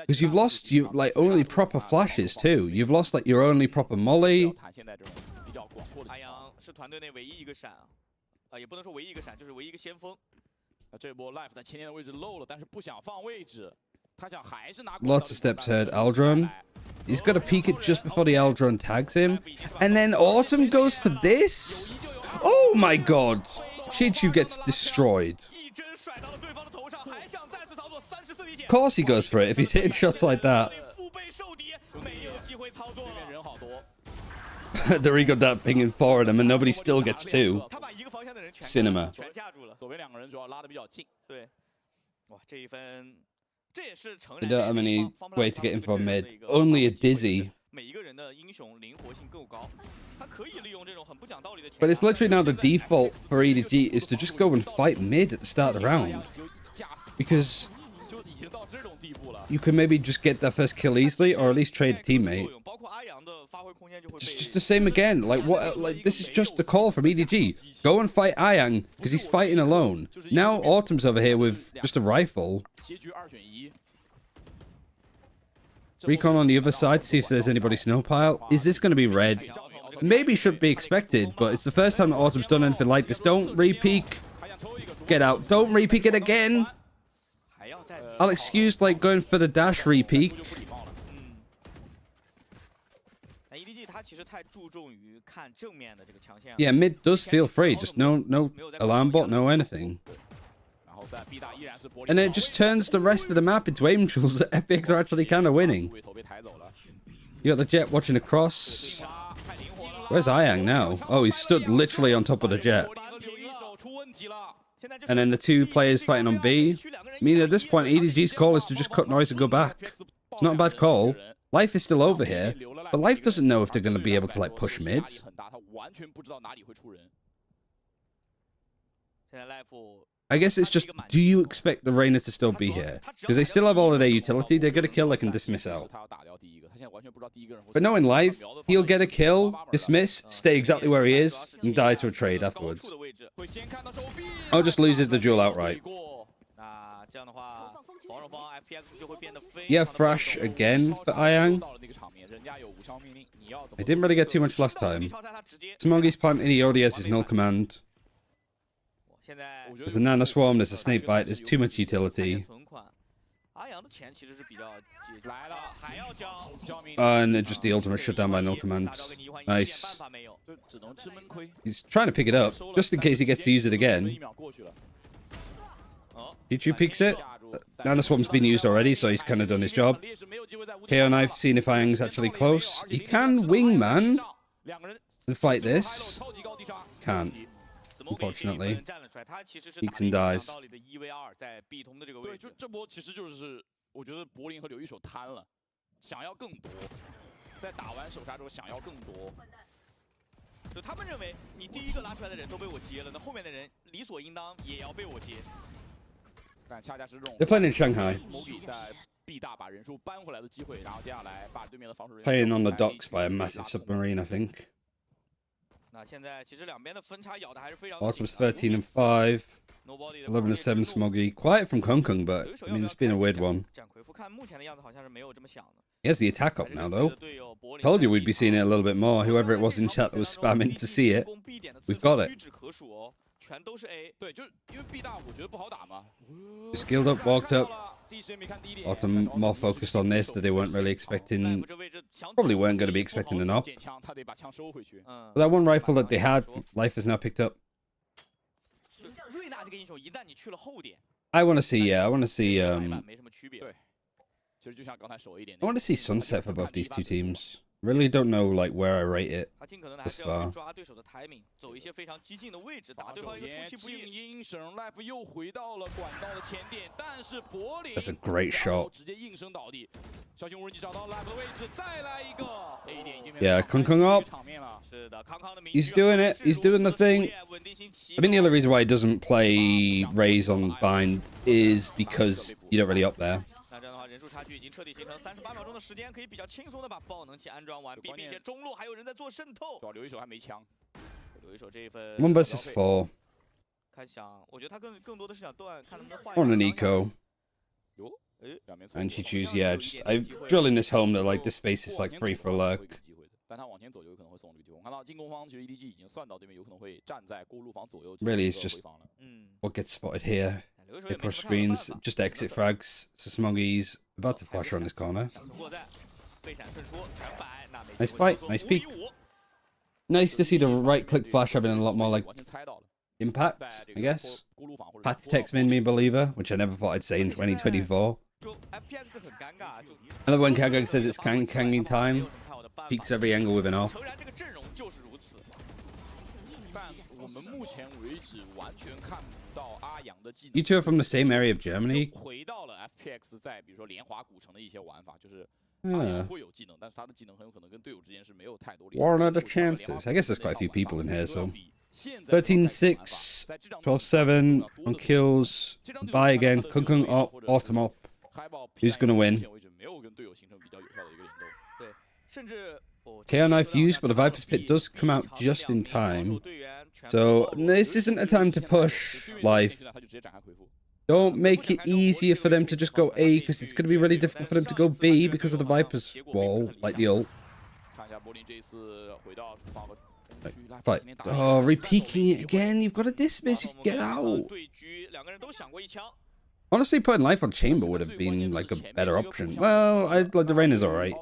A: Because you've lost like only proper flashes too. You've lost like your only proper molly.
H: 安阳是团队内唯一一个闪。 也不能说唯一一个闪，就是唯一一个先锋。
F: 这波 Life 在前点的位置漏了，但是不想放位置，他想还是拿。
A: Lots of steps ahead. Aldron. He's got to peek it just before the Aldron tags him, and then Autumn goes for this. Oh my God! Chichu gets destroyed. Of course he goes for it if he's hitting shots like that. The Rigo that pinging forward him, and nobody still gets two. Cinema. They don't have any way to get in from mid. Only a Dizzy.
H: 雄灵活性够高，他可以利用这种很不讲道理的。
A: But it's literally now the default for EDG is to just go and fight mid at the start of the round. Because you can maybe just get that first kill easily, or at least trade a teammate. It's just the same again. Like what? Like this is just the call from EDG. Go and fight Ayang because he's fighting alone. Now Autumn's over here with just a rifle. Recon on the other side to see if there's anybody snowpile. Is this going to be red? Maybe should be expected, but it's the first time that Autumn's done anything like this. Don't re-peek. Get out. Don't re-peek it again. I'll excuse like going for the dash re-peek. Yeah, mid does feel free. Just no alarm bot, no anything. And it just turns the rest of the map into angels that FPX are actually kind of winning. You got the Jet watching across. Where's Ayang now? Oh, he's stood literally on top of the Jet. And then the two players fighting on B. I mean, at this point, EDG's call is to just cut noise and go back. It's not a bad call. Life is still over here, but Life doesn't know if they're going to be able to, like, push mid. I guess it's just, do you expect the Reina to still be here? Because they still have all of their utility. They're going to kill, they can dismiss out. But no, in Life, he'll get a kill, dismiss, stay exactly where he is, and die to a trade afterwards. Or just loses the duel outright. Yeah, Thrash again for Ayang. I didn't really get too much last time. Smogy's planting, he already has his null command. There's a Nano Swarm, there's a Snake Bite, there's too much utility. And just the ultimate shutdown by null command. Nice. He's trying to pick it up, just in case he gets to use it again. Pichu peeks it. Nano Swarm's been used already, so he's kind of done his job. KO Knife, seeing if Ayang's actually close. He can wingman and fight this. Can't. Unfortunately. Peeks and dies. They're playing in Shanghai. Playing on the docks by a massive submarine, I think. Autumn's 13 and 5. 11 and 7 Smoggy. Quiet from Kong, but I mean, it's been a weird one. He has the attack up now, though. Told you we'd be seeing it a little bit more. Whoever it was in chat that was spamming to see it, we've got it. Skilled up, walked up. Autumn more focused on this, that they weren't really expecting. Probably weren't going to be expecting an op. But that one rifle that they had, Life has now picked up. I want to see, I want to see, Sunset for both these two teams. Really don't know like where I rate it this far. That's a great shot. Yeah, Kong up. He's doing it. He's doing the thing. I mean, the other reason why he doesn't play Raze on Bind is because you don't really up there. One versus 4. On an eco. And she chooses, yeah, just I'm drilling this home that like this space is like free for a lurk. Really, it's just what gets spotted here. They push screens, just exit frags. So Smoggy's about to flash around this corner. Nice fight, nice peek. Nice to see the right click flash having a lot more like impact, I guess. Patty Text made me a believer, which I never thought I'd say in 2024. I love when Kagag says it's Kanging time. Peeks every angle with an off. You two are from the same area of Germany? Yeah.
F: 会有技能，但是他的技能很有可能跟队友之间是没有太多联
A: What
F: 系
A: are
F: 的
A: the chances? I guess there's quite a few people in here, so 13-6, 12-7 on kills, buy again, Kung Kung up, Autumn up. Who's gonna win?
F: 为止没有跟队友形成比较有效的一个联动。
H: 对，甚至
A: KO knife used, but the Viper's Pit does come out just in time. So this isn't a time to push life.
F: 他就直接展开回复。
A: Don't make it easier for them to just go A, because it's going to be really difficult for them to go B because of the Viper's wall, like the ult.
F: 看一下柏林这一次回到厨房和中区来
A: Fight. Oh, repeaking it again. You've got to dismiss. You can get out.
H: 对狙，两个人都想过一枪。
A: Honestly, putting life on Chamber would have been like a better option. Well, like the Reyna's alright.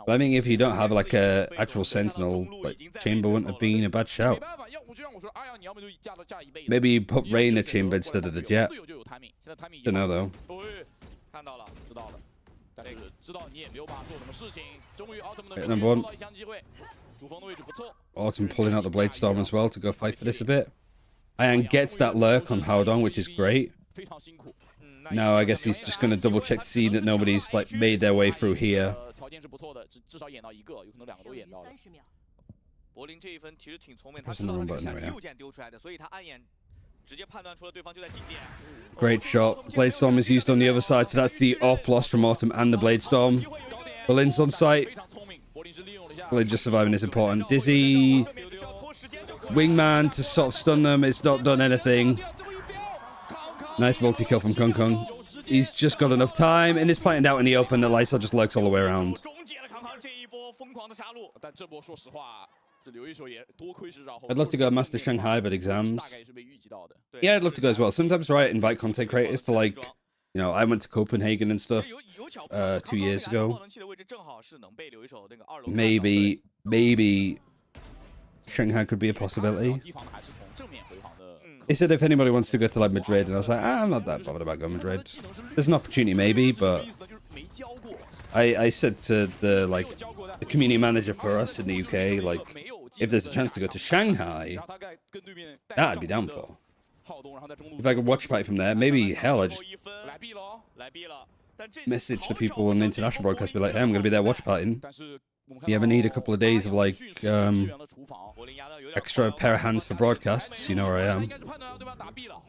A: But I think if you don't have like a actual Sentinel, like Chamber wouldn't have been a bad shout.
F: 没办法，要我就让我说，哎呀，你要么就架一辈子。
A: Maybe you put Reyna Chamber instead of the Jet.
F: 队友就有 timing，现在 timing 一
A: Don't
F: 样
A: know though.
F: 对，
H: 看到了，
F: 知道了，但是知道你也没有办法做什么事情。终于奥特曼
A: Hit
F: 的
A: number
F: 收
A: one.
F: 到一枪机会，主峰的位置不错。
A: Autumn pulling out the Blade Storm as well to go fight for this a bit. Ian gets that lurk on Howdong, which is great.
F: 非常辛苦。
A: Now I guess he's just going to double check to see that nobody's like made their way through here.
F: 条件是不错的，至少演到一个，有可能两个都演到了。
H: 柏林这一分其实挺聪明，
A: Press
H: 他知道
A: the
H: 他
A: wrong
H: 这个
A: button
H: 闪
A: there,
H: 是
A: yeah.
H: 右键丢出来的，所以他暗眼直接判断出了对方就在近点。
A: Great shot. Blade Storm is used on the other side, so that's the up loss from Autumn and the Blade Storm. Berlin's on site.
F: 非常聪明，柏林是利用了一下。
A: Berlin just surviving is important. Dizzy, Wingman to sort of stun them. It's not done anything. Nice multi-kill from Kung Kung. He's just got enough time and is planted out in the open. The Lysol just lurks all the way around.
H: 终结了康康这一波疯狂的杀戮。
F: 但这波说实话，这留一手也多亏是绕后。
A: I'd love to go Master Shanghai, but exams.
F: 大概也是被预计到的。
A: Yeah, I'd love to go as well. Sometimes, right, invite content creators to like, you know, I went to Copenhagen and stuff 2 years ago. Maybe Shanghai could be a possibility.
F: 提防的还是从正面回防的。
A: He said if anybody wants to go to like Madrid, and I was like, I'm not that bothered about going to Madrid. There's an opportunity maybe, but
F: 意思呢就是没教过。
A: I said to the like the community manager for us in the UK, like if there's a chance to go to Shanghai,
F: 然后大概跟对面
A: that I'd be down for.
F: 浩东，然后在中路
A: If I could watch party from there, maybe hell, I just
F: 来 B 喽。
A: message the people on the international broadcast, be like, hey, I'm gonna be there watch partying.
F: 但是我们
A: You ever need a couple of days of like
F: 支援的厨房，
A: extra pair of hands for broadcasts? You know where I
F: 应
A: am.
F: 该是判断要对方打 B 了。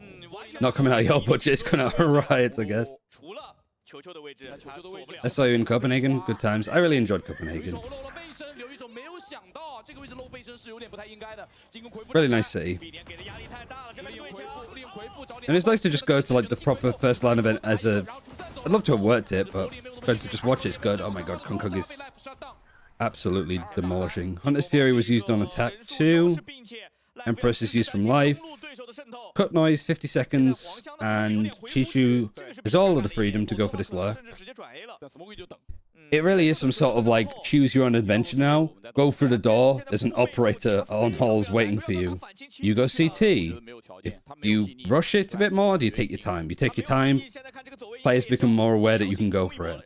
A: Not coming out of your budget, it's coming out of Riot's, I guess.
H: 除了球球的位置，他锁不了
A: I saw you in Copenhagen. Good times. I really enjoyed Copenhagen.
F: 手漏了背身，留一手，没有想到这个位置漏背身是有点不太应该的。进攻回复
A: Really nice city.
H: 避点给的压力太大了，这边
F: 利用
H: 对
F: 回
H: 枪。
F: 复，利用回复找点。
A: And it's nice to just go to like the proper first line event as a. I'd love to have worked it, but going to just watch it's good. Oh my god, Kung Kung is absolutely demolishing. Hunter's Fury was used on attack 2. Empress is used from life. Cut noise 50 seconds, and Chishu has all of the freedom to go for this lurk.
H: 甚至直接转 A 了。
F: 但 smoke 就等。
A: It really is some sort of like choose your own adventure now. Go through the door. There's an operator on halls waiting for you. You go CT.
F: 没有条
A: If
F: 件，他没
A: do
F: 有
A: you
F: 细腻。
A: rush it a bit more? Do you take your time? You take your time. Players become more aware that you can go for it.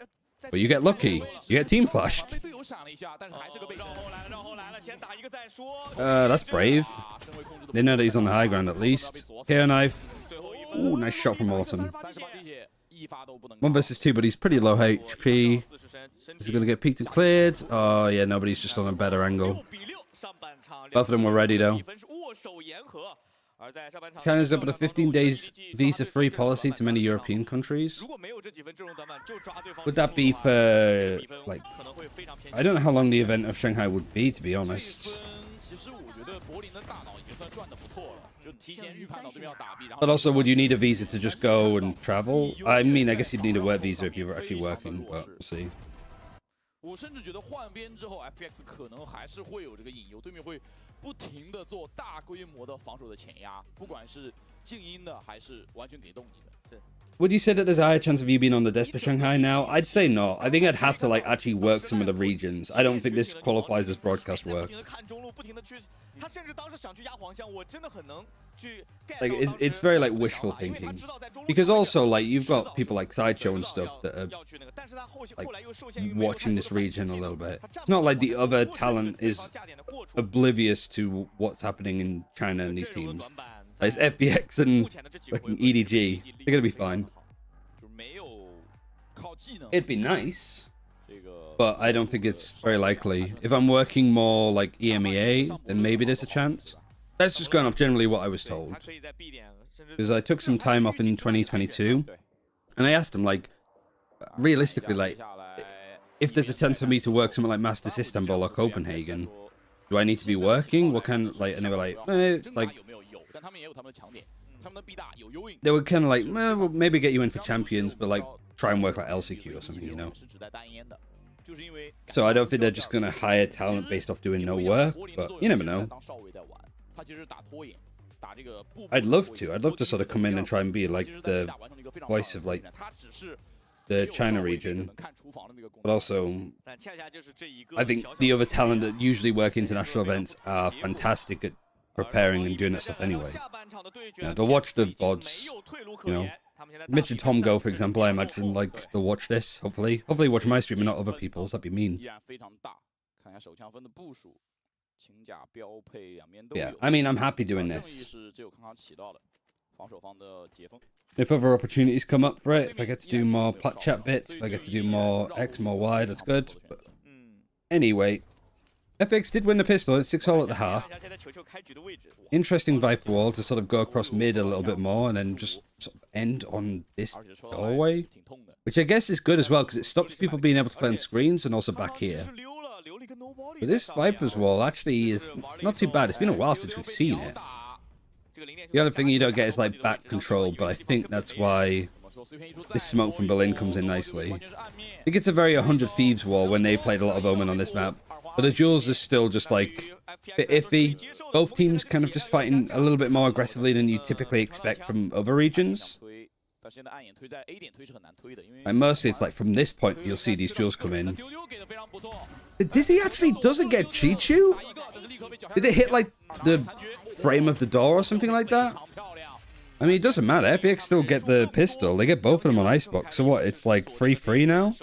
A: But you get lucky. You get team flashed.
F: 被队友闪了一下，但是还是个背身。
H: 绕后来了，绕后来了，先打一个再说。
A: That's brave.
F: 啊，身位控制的
A: They know that he's on the high ground at least. KO knife. Ooh, nice shot from Autumn.
F: 38滴血，一发都不能。
A: 1 versus 2, but he's pretty low HP. Is he going to get peeked and cleared? Oh, yeah, nobody's just on a better angle. Both of them were ready, though. China's up with a 15 days visa-free policy to many European countries. Would that be for, like, I don't know how long the event of Shanghai would be, to be honest.
F: 其实我觉得柏林的大脑已经算转的不错了，就提前预判到对面要打 B， 然后
A: But also, would you need a visa to just go and travel? I mean, I guess you'd need a work visa if you were actually working, but we'll see.
F: 我甚至觉得换边之后 ，FPX 可能还是会有这个引诱，对面会不停的做大规模的防守的前压，不管是静音的还是完全给动你的。对。
A: Would you say that there's a higher chance of you being on the desk for Shanghai now? I'd say not. I think I'd have to like actually work some of the regions. I don't think this qualifies as broadcast work. Like it's very like wishful thinking, because also like you've got people like Sideshow and stuff that are like watching this region a little bit. It's not like the other talent is oblivious to what's happening in China and these teams. Like, it's FPX and fucking EDG. They're gonna be fine.
F: 就没有靠
A: it'd be nice, but I don't think it's very likely. If I'm working more like EMEA, then maybe there's a chance. That's just going off generally what I was told. Because I took some time off in 2022, and I asked him, like, realistically, like, if there's a chance for me to work something like Masters Istanbul or Copenhagen, do I need to be working? What kind of, like, and they were like, they were kind of like, we'll maybe get you in for champions, but like, try and work like LCQ or something, you know? So I don't think they're just going to hire talent based off doing no work, but you never know. I'd love to. I'd love to sort of come in and try and be like the voice of like the China region, but also I think the other talent that usually work international events are fantastic at preparing and doing that stuff anyway. They'll watch the VODs, you know. Mitch and Tom go, for example. I imagine like they'll watch this. Hopefully watch my stream and not other people's. That'd be mean. Yeah, I mean, I'm happy doing this. If other opportunities come up for it, if I get to do more plat chat bits, if I get to do more X, more Y, that's good. But anyway, FPX did win the pistol. It's 6-all at the half. Interesting Viper wall to sort of go across mid a little bit more and then just sort of end on this doorway, which I guess is good as well because it stops people being able to play on screens and also back here. But this Viper's wall actually is not too bad. It's been a while since we've seen it. The other thing you don't get is like back control, but I think that's why this smoke from Berlin comes in nicely. I think it's a very 100 Thieves wall when they played a lot of Omen on this map. But the duels is still just like a bit iffy. Both teams kind of just fighting a little bit more aggressively than you typically expect from other regions. And mostly it's like from this point you'll see these duels come in. Dizzy actually doesn't get Chichu? Did it hit like the frame of the door or something like that? I mean, it doesn't matter. FPX still get the pistol. They get both of them on Icebox. So what, it's like 3-3 now?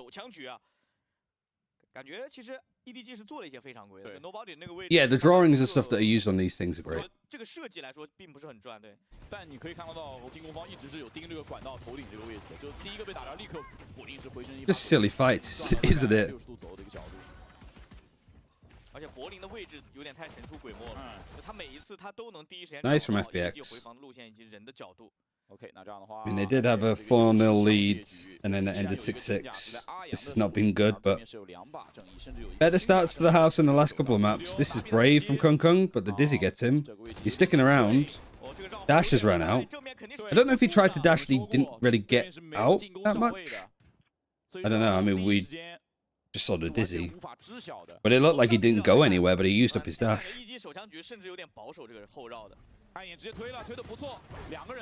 A: Yeah, the drawings and stuff that are used on these things are great. Just silly fights, isn't it? Nice from FPX. I mean, they did have a 4-0 lead, and then it ended 6-6. This has not been good, but better starts to the house in the last couple of maps. This is brave from Kung Kung, but the Dizzy gets him. He's sticking around. Dash has run out. I don't know if he tried to dash and he didn't really get out that much. I don't know. I mean, we just saw the Dizzy. But it looked like he didn't go anywhere, but he used up his dash.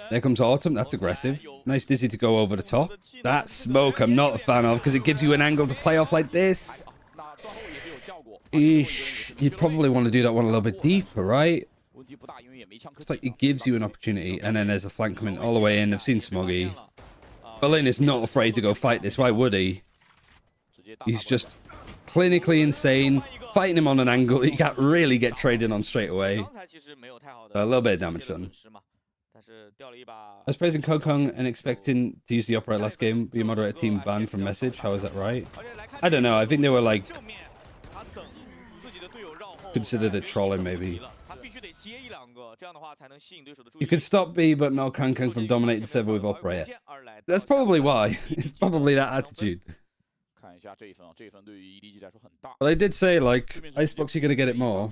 A: There comes Autumn. That's aggressive. Nice Dizzy to go over the top. That smoke I'm not a fan of because it gives you an angle to play off like this. Eesh. You'd probably want to do that one a little bit deeper, right? It's like it gives you an opportunity, and then there's a flank coming all the way in. I've seen Smoggy. Berlin is not afraid to go fight this. Why would he? He's just clinically insane. Fighting him on an angle, he can't really get traded on straight away. A little bit of damage done. I was praising Kokong and expecting to use the operate last game, be a moderator team banned from message. How is that right? I don't know. I think they were like considered it trolling maybe. You could stop B, but no Kang Kang from dominating server with operator. That's probably why. It's probably that attitude. But I did say, like, Icebox, you're going to get it more.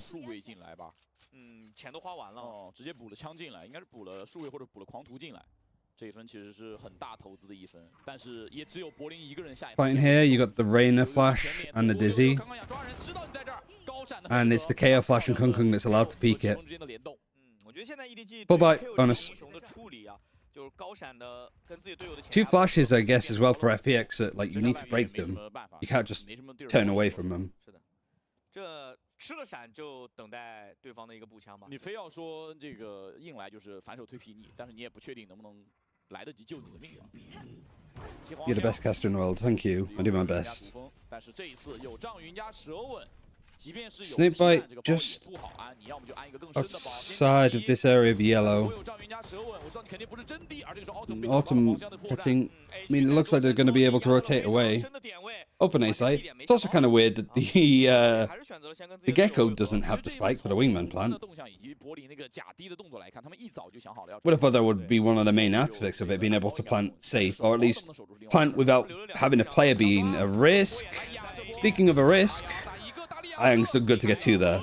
A: Fighting here, you got the Reyna flash and the Dizzy. And it's the KO flash and Kung Kung that's allowed to peek it. Bye-bye, bonus. 2 flashes, I guess, as well for FPX that, like, you need to break them. You can't just turn away from them. You're the best caster in the world. Thank you. I do my best. Snakebite just outside of this area of yellow. Autumn catching. I mean, it looks like they're going to be able to rotate away. Open A site. It's also kind of weird that the Gecko doesn't have the spike for the wingman plant. Would have thought that would be one of the main aspects of it, being able to plant safe, or at least plant without having a player being a risk. Speaking of a risk, Ayang's still good to get to there.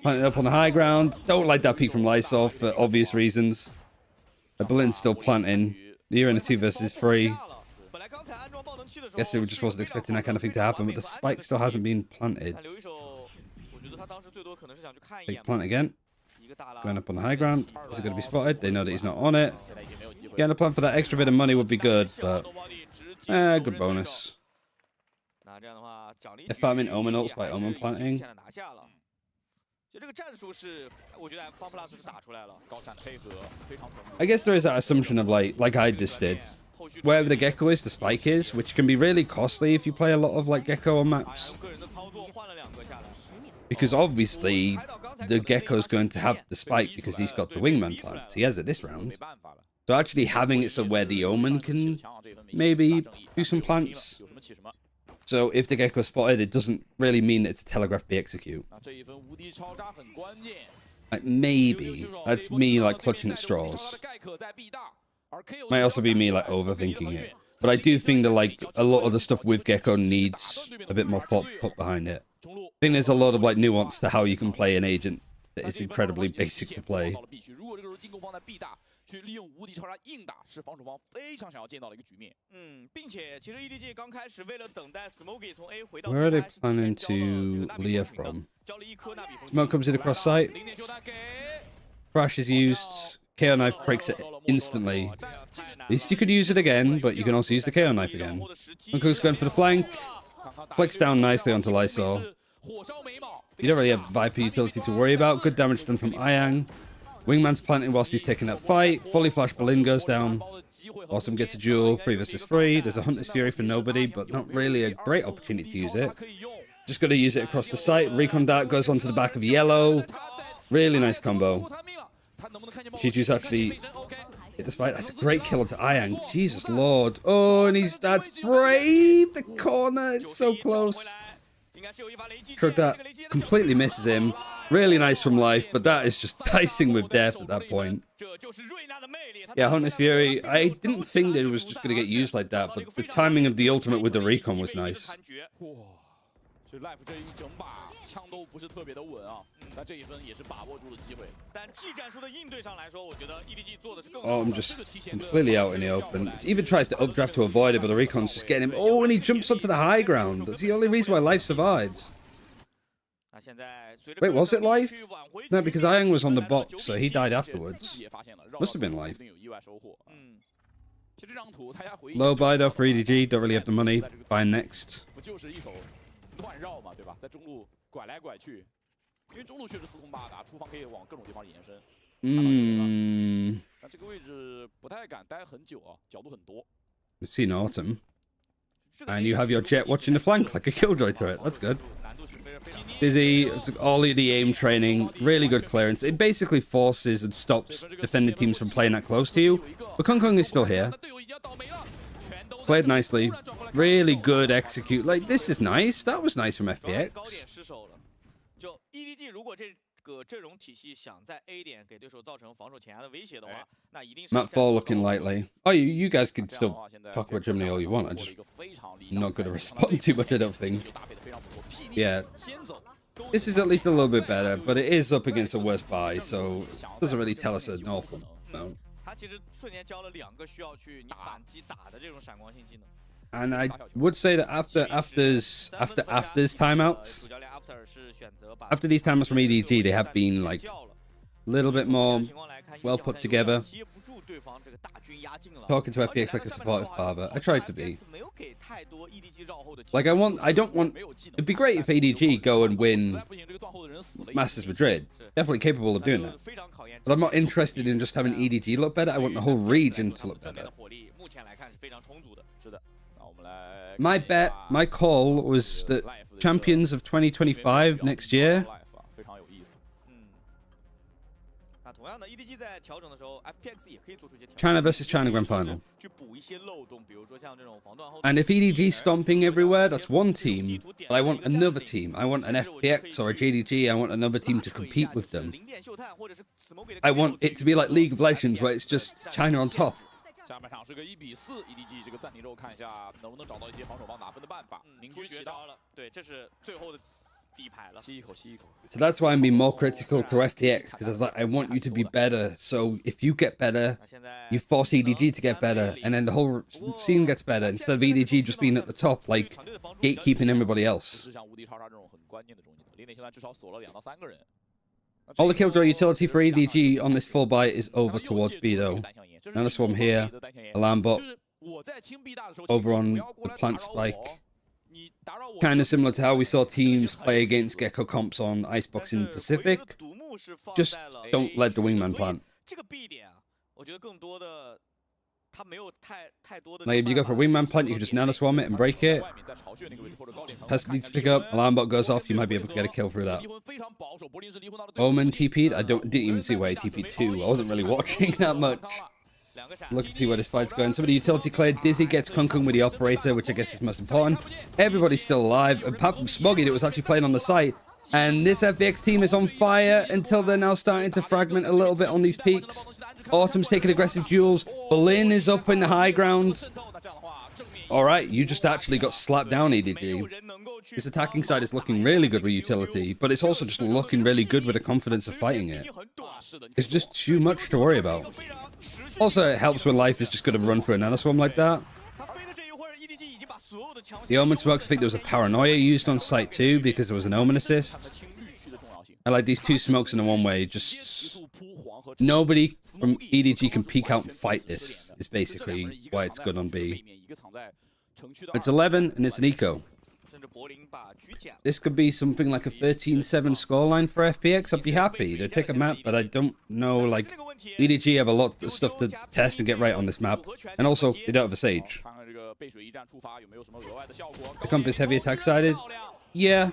A: Planting up on the high ground. Don't like that peek from Lysol for obvious reasons. Belin's still planting. You're in a 2 versus 3. Guess they just wasn't expecting that kind of thing to happen, but the spike still hasn't been planted. Big plant again. Going up on the high ground. Is it going to be spotted? They know that he's not on it. Getting a plan for that extra bit of money would be good, but good bonus. They're farming Omen ults by Omen planting. I guess there is that assumption of like I just did. Wherever the Gecko is, the spike is, which can be really costly if you play a lot of like Gecko on maps. Because obviously the Gecko's going to have the spike because he's got the wingman plant. He has it this round. So actually having it so where the Omen can maybe do some plants. So if the Gecko is spotted, it doesn't really mean that it's a telegraph B execute. Like maybe. That's me like clutching at straws. Might also be me like overthinking it. But I do think that like a lot of the stuff with Gecko needs a bit more thought put behind it. I think there's a lot of like nuance to how you can play an agent that is incredibly basic to play. Where are they planning to Leah from? Smoke comes in across site. Crash is used. KO knife breaks it instantly. At least you could use it again, but you can also use the KO knife again. Uncook's going for the flank. Flicks down nicely onto Lysol. You don't really have Viper utility to worry about. Good damage done from Ayang. Wingman's planting whilst he's taking that fight. Fully flashed Bolin goes down. Awesome gets a duel. 3 versus 3. There's a Hunter's Fury for nobody, but not really a great opportunity to use it. Just got to use it across the site. Recon Dart goes onto the back of yellow. Really nice combo. Chichu's actually hit the spike. That's a great kill onto Ayang. Jesus Lord. Oh, and that's brave. The corner. It's so close. Crook that completely misses him. Really nice from life, but that is just dicing with death at that point. Yeah, Hunter's Fury. I didn't think that it was just going to get used like that, but the timing of the ultimate with the recon was nice. Oh, I'm just completely out in the open. Even tries to updraft to avoid it, but the recon's just getting him. Oh, and he jumps onto the high ground. That's the only reason why Life survives. Wait, was it Life? No, because Ayang was on the box, so he died afterwards. Must have been Life. Low buy though for EDG. Don't really have the money. Buy next. Let's see an Autumn. And you have your jet watching the flank like a Killjoy turret. That's good. Dizzy, all of the aim training, really good clearance. It basically forces and stops defending teams from playing that close to you. But Kung Kung is still here. Played nicely. Really good execute. Like, this is nice. That was nice from FPX. Matt Fall looking lightly. Oh, you guys can still talk about Germany all you want. I'm just not going to respond too much, I don't think. Yeah. This is at least a little bit better, but it is up against a worse buy, so it doesn't really tell us an awful amount. And I would say that after timeouts, after these timeouts from EDG, they have been like a little bit more well put together. Talking to FPX like a supportive father. I tried to be. Like I don't want. It'd be great if EDG go and win Masters Madrid. Definitely capable of doing that. But I'm not interested in just having EDG look better. I want the whole region to look better. My call was that champions of 2025 next year.
F: 非常有意思。
H: 那同样的 EDG 在调整的时候 ，FPX 也可以做出一些调整。
A: China versus China Grand Final.
H: 去补一些漏洞，比如说像这种防断后。
A: And if EDG stomping everywhere, that's one team. But I want another team. I want an FPX or a JDG. I want another team to compete with them. I want it to be like League of Legends, where it's just China on top.
F: 下半场是个1-4 ，EDG 这个暂停之后看一下能不能找到一些防守方拿分的办法，凝聚绝招了。
H: 对，这是最后的底牌了。
F: 吸一口，吸一口。
A: So that's why I'm being more critical to FPX, because I was like, I want you to be better. So if you get better, you force EDG to get better, and then the whole scene gets better instead of EDG just being at the top, like gatekeeping everybody else.
F: 是像无敌超杀这种很关键的终结者，零点球团至少锁了2到3个人。
A: All the killjoy utility for EDG on this full buy is over towards B though. Another swarm here, alarm bot over on the plant spike. Kind of similar to how we saw teams play against Gecko comps on Icebox in Pacific. Just don't let the wingman plant.
H: 这个 B 点啊，我觉得更多的。
A: Like if you go for a wingman plant, you can just nano swarm it and break it. Person needs to pick up, alarm bot goes off, you might be able to get a kill through that. Omen TP'd, didn't even see where he TP'd to. I wasn't really watching that much. Look and see where this fight's going. Some of the utility cleared. Dizzy gets Kung with the operator, which I guess is most important. Everybody's still alive, apart from Smoggy that was actually playing on the site. And this FPX team is on fire until they're now starting to fragment a little bit on these peaks. Autumn's taking aggressive duels. Berlin is up in the high ground. Alright, you just actually got slapped down, EDG. This attacking side is looking really good with utility, but it's also just looking really good with the confidence of fighting it. It's just too much to worry about. Also, it helps when life is just going to run through a nanoswarm like that. The Omen smokes, I think there was a paranoia used on site too, because there was an Omen assist. I like these two smokes in a one-way, just... Nobody from EDG can peek out and fight this, is basically why it's good on B. It's 11, and it's an eco. This could be something like a 13-7 scoreline for FPX. I'd be happy. They'd take a map, but I don't know, like... EDG have a lot of stuff to test and get right on this map. And also, they don't have a Sage. The comp is heavy attack sided. Yeah.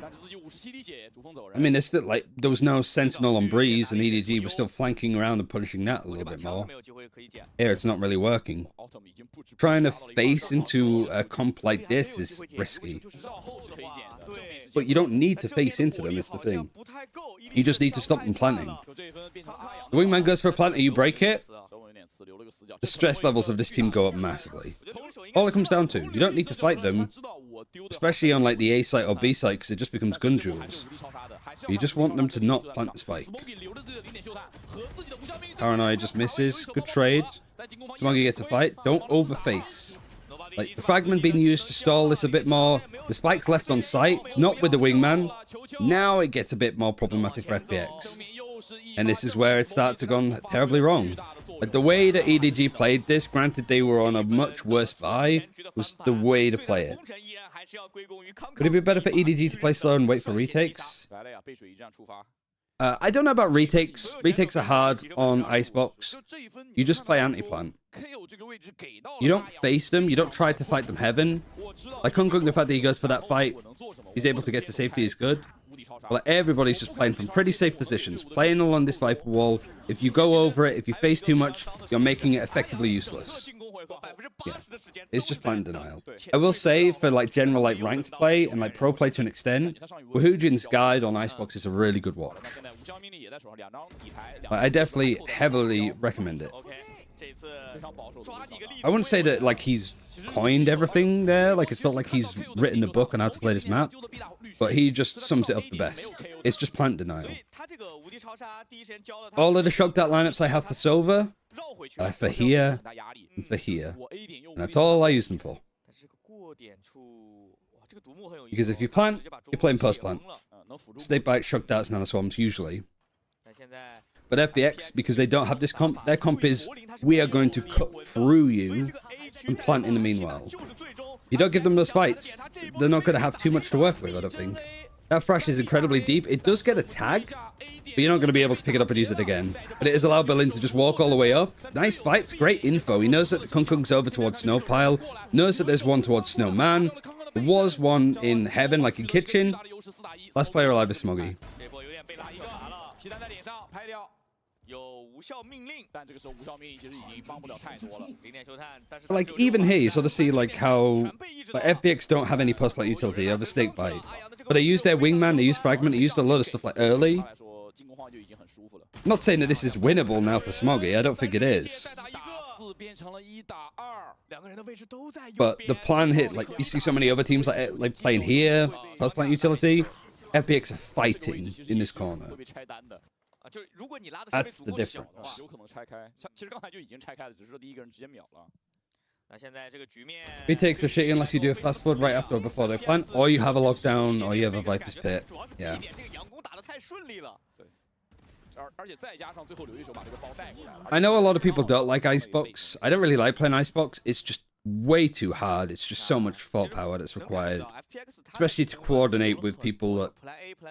A: I mean, there's still, like, there was no Sentinel on Breeze, and EDG was still flanking around and punishing that a little bit more. Here, it's not really working. Trying to face into a comp like this is risky. But you don't need to face into them, is the thing. You just need to stop them planting. The wingman goes for a plant, and you break it. The stress levels of this team go up massively. All it comes down to, you don't need to fight them, especially on like the A site or B site, because it just becomes gun duels. You just want them to not plant the spike. Paranoia just misses. Good trade. Smoggy gets a fight. Don't overface. Like, the fragment being used to stall this a bit more. The spike's left on site, not with the wingman. Now it gets a bit more problematic for FPX. And this is where it starts to go terribly wrong. But the way that EDG played this, granted they were on a much worse buy, was the way to play it. Could it be better for EDG to play slow and wait for retakes? I don't know about retakes. Retakes are hard on Icebox. You just play anti-plant. You don't face them. You don't try to fight them heaven. Like Kung, the fact that he goes for that fight, he's able to get to safety is good. Well, everybody's just playing from pretty safe positions, playing along this Viper wall. If you go over it, if you face too much, you're making it effectively useless. Yeah, it's just plan denial. I will say, for like general like ranked play and like pro play to an extent, Wahujin's guide on Icebox is a really good watch. I definitely heavily recommend it. I wouldn't say that like he's coined everything there, like it's not like he's written the book on how to play this map, but he just sums it up the best. It's just plant denial. All of the shocked out lineups I have for Sova, for here, and for here. And that's all I use them for. Because if you plant, you're playing post plant. Snake bite, shocked outs, nano swarms usually. But FPX, because they don't have this comp, their comp is, we are going to cut through you and plant in the meanwhile. If you don't give them those fights, they're not going to have too much to work with, I don't think. That thrash is incredibly deep. It does get a tag, but you're not going to be able to pick it up and use it again. But it is allowed Berlin to just walk all the way up. Nice fights, great info. He knows that the Kung Kung's over towards Snow Pile, knows that there's one towards Snowman. There was one in heaven, like in kitchen. Last player alive is Smoggy.
H: 这波有点被拉一个完了，皮蛋在脸上拍掉，有无效命令，但这个时候无效命令其实已经帮不了太多了。零点休探，但是
A: Like even here, you sort of see like how FPX don't have any post-plant utility. They have a snake bite, but they use their wingman, they use fragment, they used a lot of stuff like early.
F: 来说进攻方就已经很舒服了。
A: I'm not saying that this is winnable now for Smoggy. I don't think it is.
F: 4变成了1打2，
H: 两个人的位置都在右
A: But the plan hit, like you see so many other teams like playing here, post-plant utility. FPX are fighting in this corner.
F: 会被拆单的。
H: 啊，就是如果你拉的设备
A: That's
H: 足
A: the
H: 够小的话，
A: difference.
F: 有可能拆开，其实刚才就已经拆开了，只是说第一个人直接秒了。
H: 那现在这个局面
A: Retakes are shitty unless you do a fast forward right after or before they plant, or you have a lockdown, or you have a Viper's Pit.
H: 主要是
A: Yeah.
H: 这个佯攻打得太顺利了。
F: 而且再加上最后留一手把这个包带过来。
A: I know a lot of people don't like Icebox. I don't really like playing Icebox. It's just way too hard. It's just so much thought power that's required, especially to coordinate with people that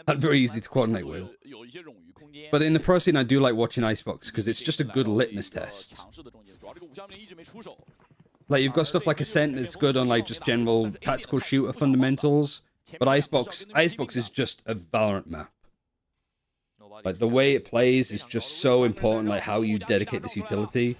A: aren't very easy to coordinate with.
F: 有一些冗余空间。
A: But in the pro scene, I do like watching Icebox because it's just a good litmus test.
F: 尝试的重点，主要这个无效命令一直没出手。
A: Like you've got stuff like Ascent that's good on like just general tactical shooter fundamentals, but Icebox is just a Valorant map. Like the way it plays is just so important, like how you dedicate this utility.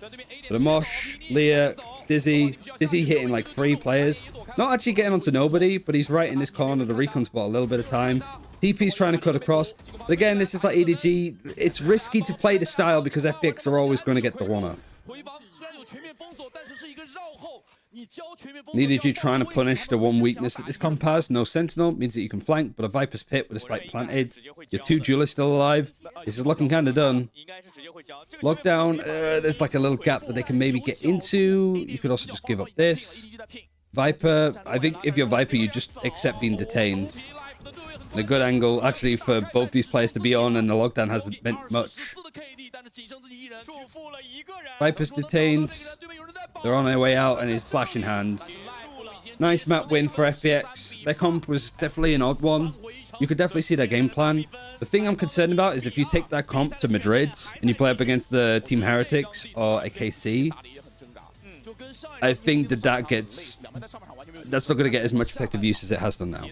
A: But Amosh, Leah, Dizzy hitting like 3 players. Not actually getting onto nobody, but he's right in this corner. The recon spot a little bit of time. DP's trying to cut across. But again, this is like EDG. It's risky to play the style because FPX are always going to get the one-up.
F: 回防虽然有全面封锁，但是是一个绕后。你交全面封
A: And EDG trying to punish the one weakness that this comp has. No Sentinel means that you can flank, but a Viper's Pit with a spike planted. Your 2 duelists still alive. This is looking kind of done.
H: 应该是直接会交。
A: Lockdown, there's like a little gap that they can maybe get into. You could also just give up this. Viper, I think if you're Viper, you just accept being detained. And a good angle, actually, for both these players to be on, and the lockdown hasn't meant much. Viper's detained. They're on their way out, and his flash in hand. Nice map win for FPX. Their comp was definitely an odd one. You could definitely see their game plan. The thing I'm concerned about is if you take that comp to Madrid and you play up against the Team Heretics or a KC, I think that that's not going to get as much effective use as it has done now.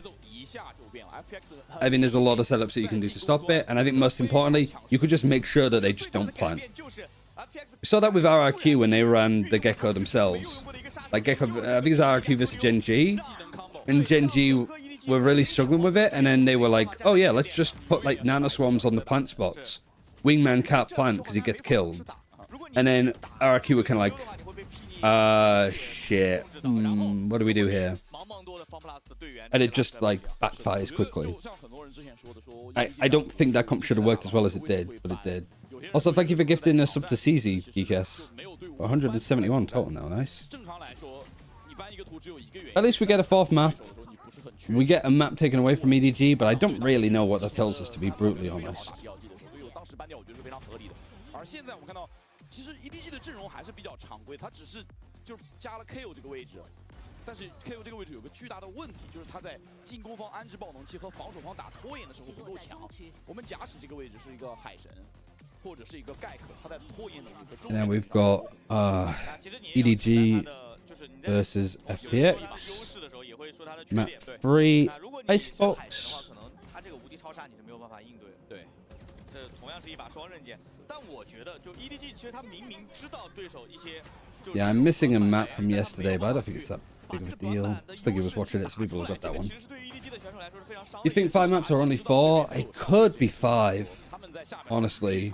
A: I think there's a lot of setups that you can do to stop it, and I think most importantly, you could just make sure that they just don't plant. We saw that with RRQ when they ran the Gecko themselves. Like Gecko, I think it's RRQ versus Gen G, and Gen G were really struggling with it, and then they were like, oh yeah, let's just put like nano swarms on the plant spots. Wingman can't plant because he gets killed. And then RRQ were kind of like, shit, what do we do here? And it just like backfires quickly. I don't think that comp should have worked as well as it did, but it did. Also, thank you for gifting a sub to CZ, Geekess. 171 total now, nice. At least we get a 4th map. We get a map taken away from EDG, but I don't really know what that tells us, to be brutally honest.
F: 其实 EDG 的阵容还是比较常规，他只是就是加了 KO 这个位置，但是 KO 这个位置有个巨大的问题，就是他在进攻方安置爆能器和防守方打拖延的时候不够强。我们假使这个位置是一个海神，或者是一个盖克，他在拖延能力和中。
A: And then we've got EDG versus FPX. Map 3 Icebox.
H: 他这个无敌超杀你是没有办法应对的。
F: 对，
H: 这同样是一把双刃剑。但我觉得，就 EDG 其实他明明知道对手一些。
A: Yeah, I'm missing a map from yesterday, but I don't think it's that big of a deal. Stiggy was watching it, so people have got that one. You think 5 maps are only 4? It could be 5. Honestly,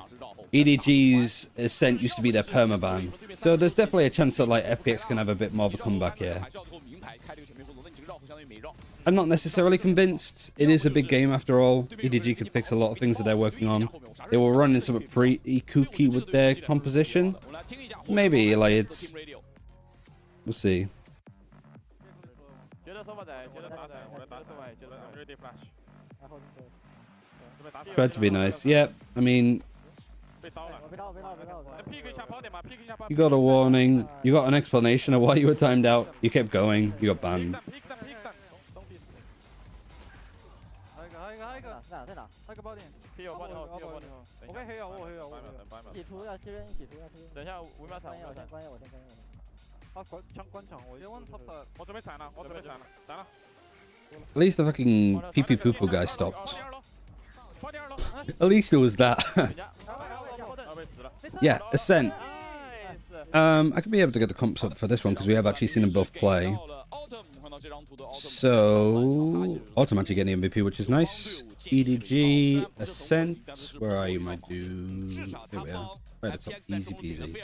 A: EDG's Ascent used to be their permaban, so there's definitely a chance that like FPX can have a bit more of a comeback here. I'm not necessarily convinced. It is a big game after all. EDG could fix a lot of things that they're working on. They were running something pretty kooky with their composition. Maybe, like, it's... We'll see. Tried to be nice. Yeah, I mean... You got a warning. You got an explanation of why you were timed out. You kept going. You got banned.
J: 在哪？那个爆点。P 有爆点后，我可以黑有，我有。一起突要贴人，一起突要贴。等一下5秒闪，我先关。啊，关场，我先问 top 我准备闪了，闪了。
A: At least the fucking pee pee poo poo guy stopped. At least it was that. Yeah, Ascent. I could be able to get the comps up for this one because we have actually seen them both play. So, Autumn actually getting the MVP, which is nice. EDG, Ascent. Where are you, my dude? Here we are. Right at the top, easy peasy.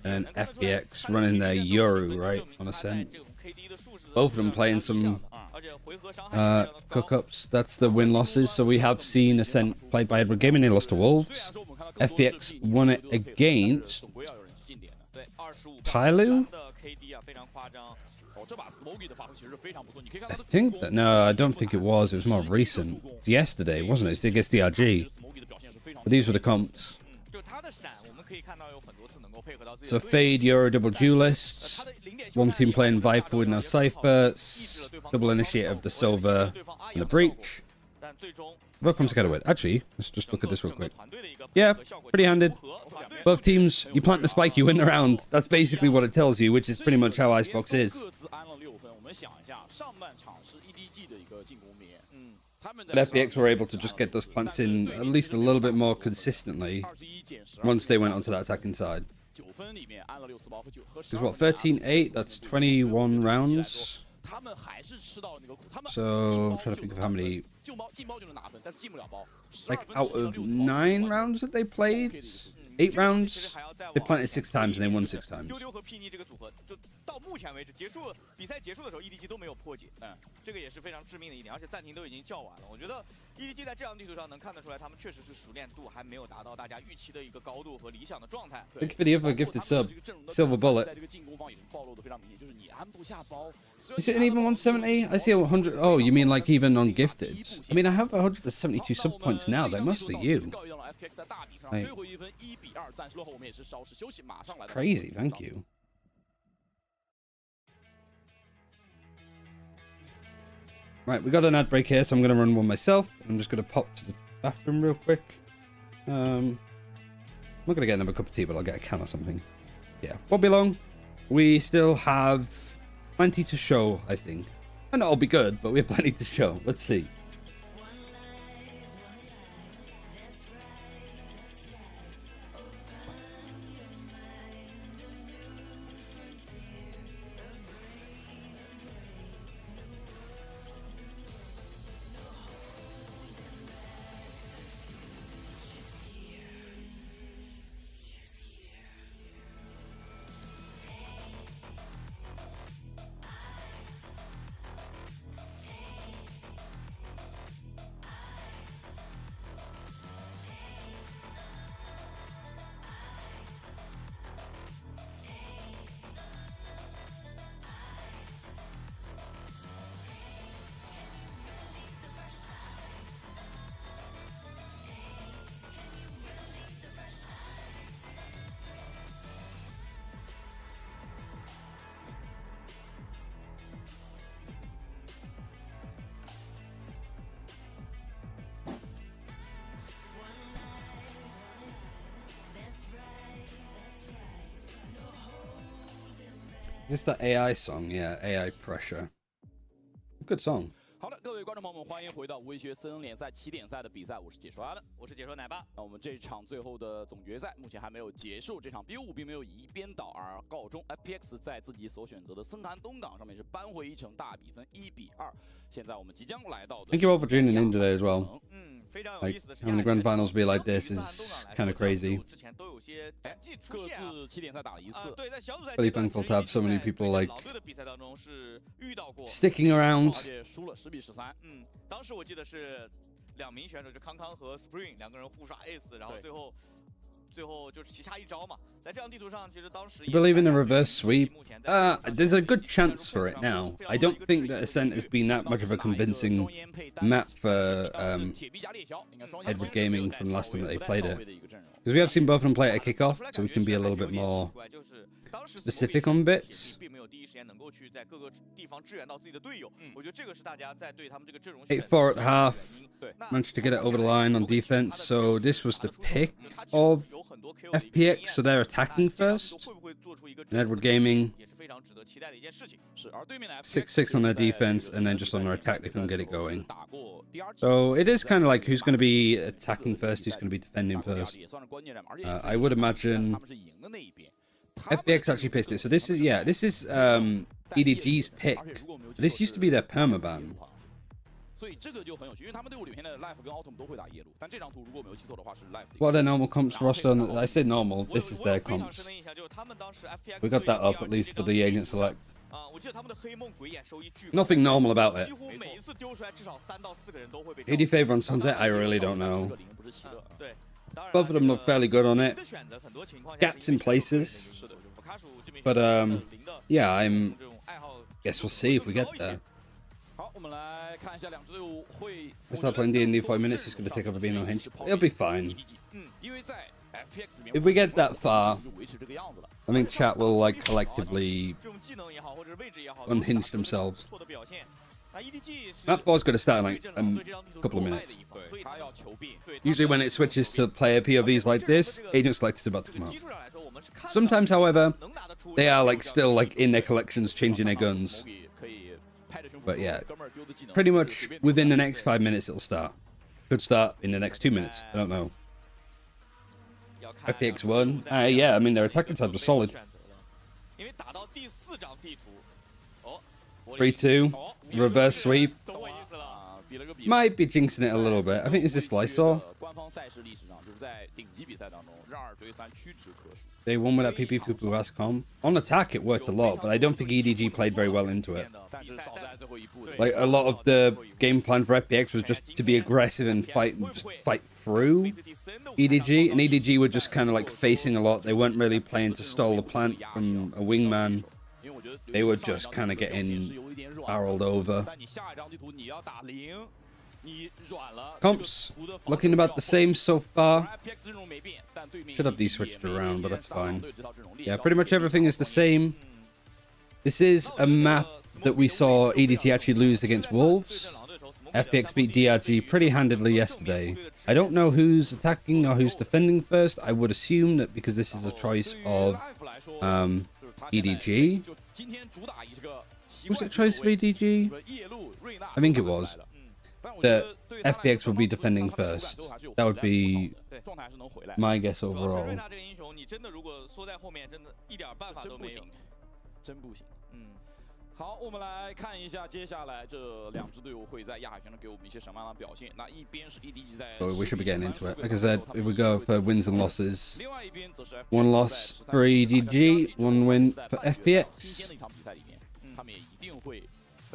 A: And FPX running their Yoru, right, on Ascent. Both of them playing some cook-ups. That's the win-losses. So we have seen Ascent played by Edward Gaming. They lost to Wolves. FPX won it against Tyloo? I think that... No, I don't think it was. It was more recent. Yesterday, wasn't it? It's against DRG. But these were the comps. So Fade, Euro, double duelists. One team playing Viper with no Cypher. Double Initiator of the Silver and the Breach. What comes together with? Actually, let's just look at this real quick. Yeah, pretty handed. Both teams, you plant the spike, you win the round. That's basically what it tells you, which is pretty much how Icebox is. But FPX were able to just get those plants in at least a little bit more consistently once they went onto that attacking side. Because what, 13-8? That's 21 rounds. So I'm trying to think of how many, like out of 9 rounds that they played, 8 rounds, they planted 6 times and they won 6 times. Thank you for the other gifted sub, Silver Bullet. Is it an even 170? I see 100. Oh, you mean like even on gifted? I mean, I have 172 sub points now. They're mostly you. Like, crazy, thank you. Right, we got an ad break here, so I'm going to run one myself. I'm just going to pop to the bathroom real quick. I'm not going to get another cup of tea, but I'll get a can or something. Yeah, won't be long. We still have plenty to show, I think. Might not all be good, but we have plenty to show. Let's see. Is this the AI song? Yeah, AI Pressure. Good song.
H: 好的，各位观众朋友们，欢迎回到微学私人联赛起点赛的比赛，我是解说阿的，我是解说奶爸。那我们这场最后的总决赛目前还没有结束，这场 B5并没有以一边倒而告终。FPX 在自己所选择的森寒东港上面是扳回一城，大比分1-2。现在我们即将来到的。
A: Thank you all for tuning in today as well. Like, having the grand finals be like this is kind of crazy. Really thankful to have so many people like sticking around.
H: 当时我记得是2名选手，就康康和 Spring 2个人互刷 Ace， 然后最后就是棋差一招嘛。在这样地图上，其实当时
A: You believe in the reverse sweep? There's a good chance for it now. I don't think that Ascent has been that much of a convincing map for Edward Gaming from the last time that they played it. Because we have seen both of them play it at Kickoff, so we can be a little bit more specific on bits. 8-4 at half, managed to get it over the line on defense. So this was the pick of FPX, so they're attacking first. And Edward Gaming
H: 格期待的一件事情。
F: 是，而对面的
A: 6-6 on their defense, and then just on their attack, they couldn't get it going. So it is kind of like who's going to be attacking first, who's going to be defending first. I would imagine FPX actually pissed it. So this is, yeah, this is EDG's pick. This used to be their permaban.
F: 所以这个就很有趣，因为他们队伍里面的 Life 跟 Autumn 都会打夜路，但这张图如果没有记错的话是 Life。What
A: are their normal comps roster? I said normal. This is their comps. We got that up at least for the agent select. Nothing normal about it. AD favor on Sunset, I really don't know. Both of them look fairly good on it. Gaps in places. But yeah, guess we'll see if we get there. I start playing D&D 5 minutes, he's going to take over being unhinged. It'll be fine. If we get that far, I think chat will like collectively unhinge themselves. That ball's going to start in like a couple of minutes. Usually when it switches to player POVs like this, agent select is about to come out. Sometimes, however, they are like still like in their collections changing their guns. But yeah, pretty much within the next 5 minutes it'll start. Could start in the next 2 minutes. I don't know. FPX won. Yeah, I mean their attacking side was solid. 3-2. Reverse sweep. Might be jinxing it a little bit. I think it's this Lysol. They won with that PP Poo Ass com. On attack it worked a lot, but I don't think EDG played very well into it. Like a lot of the game plan for FPX was just to be aggressive and fight through EDG, and EDG were just kind of like facing a lot. They weren't really playing to stall the plant from a wingman. They were just kind of getting barreled over. Comps looking about the same so far. Should have these switched around, but that's fine. Yeah, pretty much everything is the same. This is a map that we saw EDG actually lose against Wolves. FPX beat DRG pretty handedly yesterday. I don't know who's attacking or who's defending first. I would assume that because this is a choice of EDG. Was it a choice of EDG? I think it was. That FPX will be defending first. That would be my guess overall.
F: 好，我们来看一下接下来这两支队伍会在亚海选手给我们一些什么样的表现。那一边是 EDG 在
A: So we should be getting into it. Like I said, if we go for wins and losses, 1 loss for EDG, 1 win for FPX.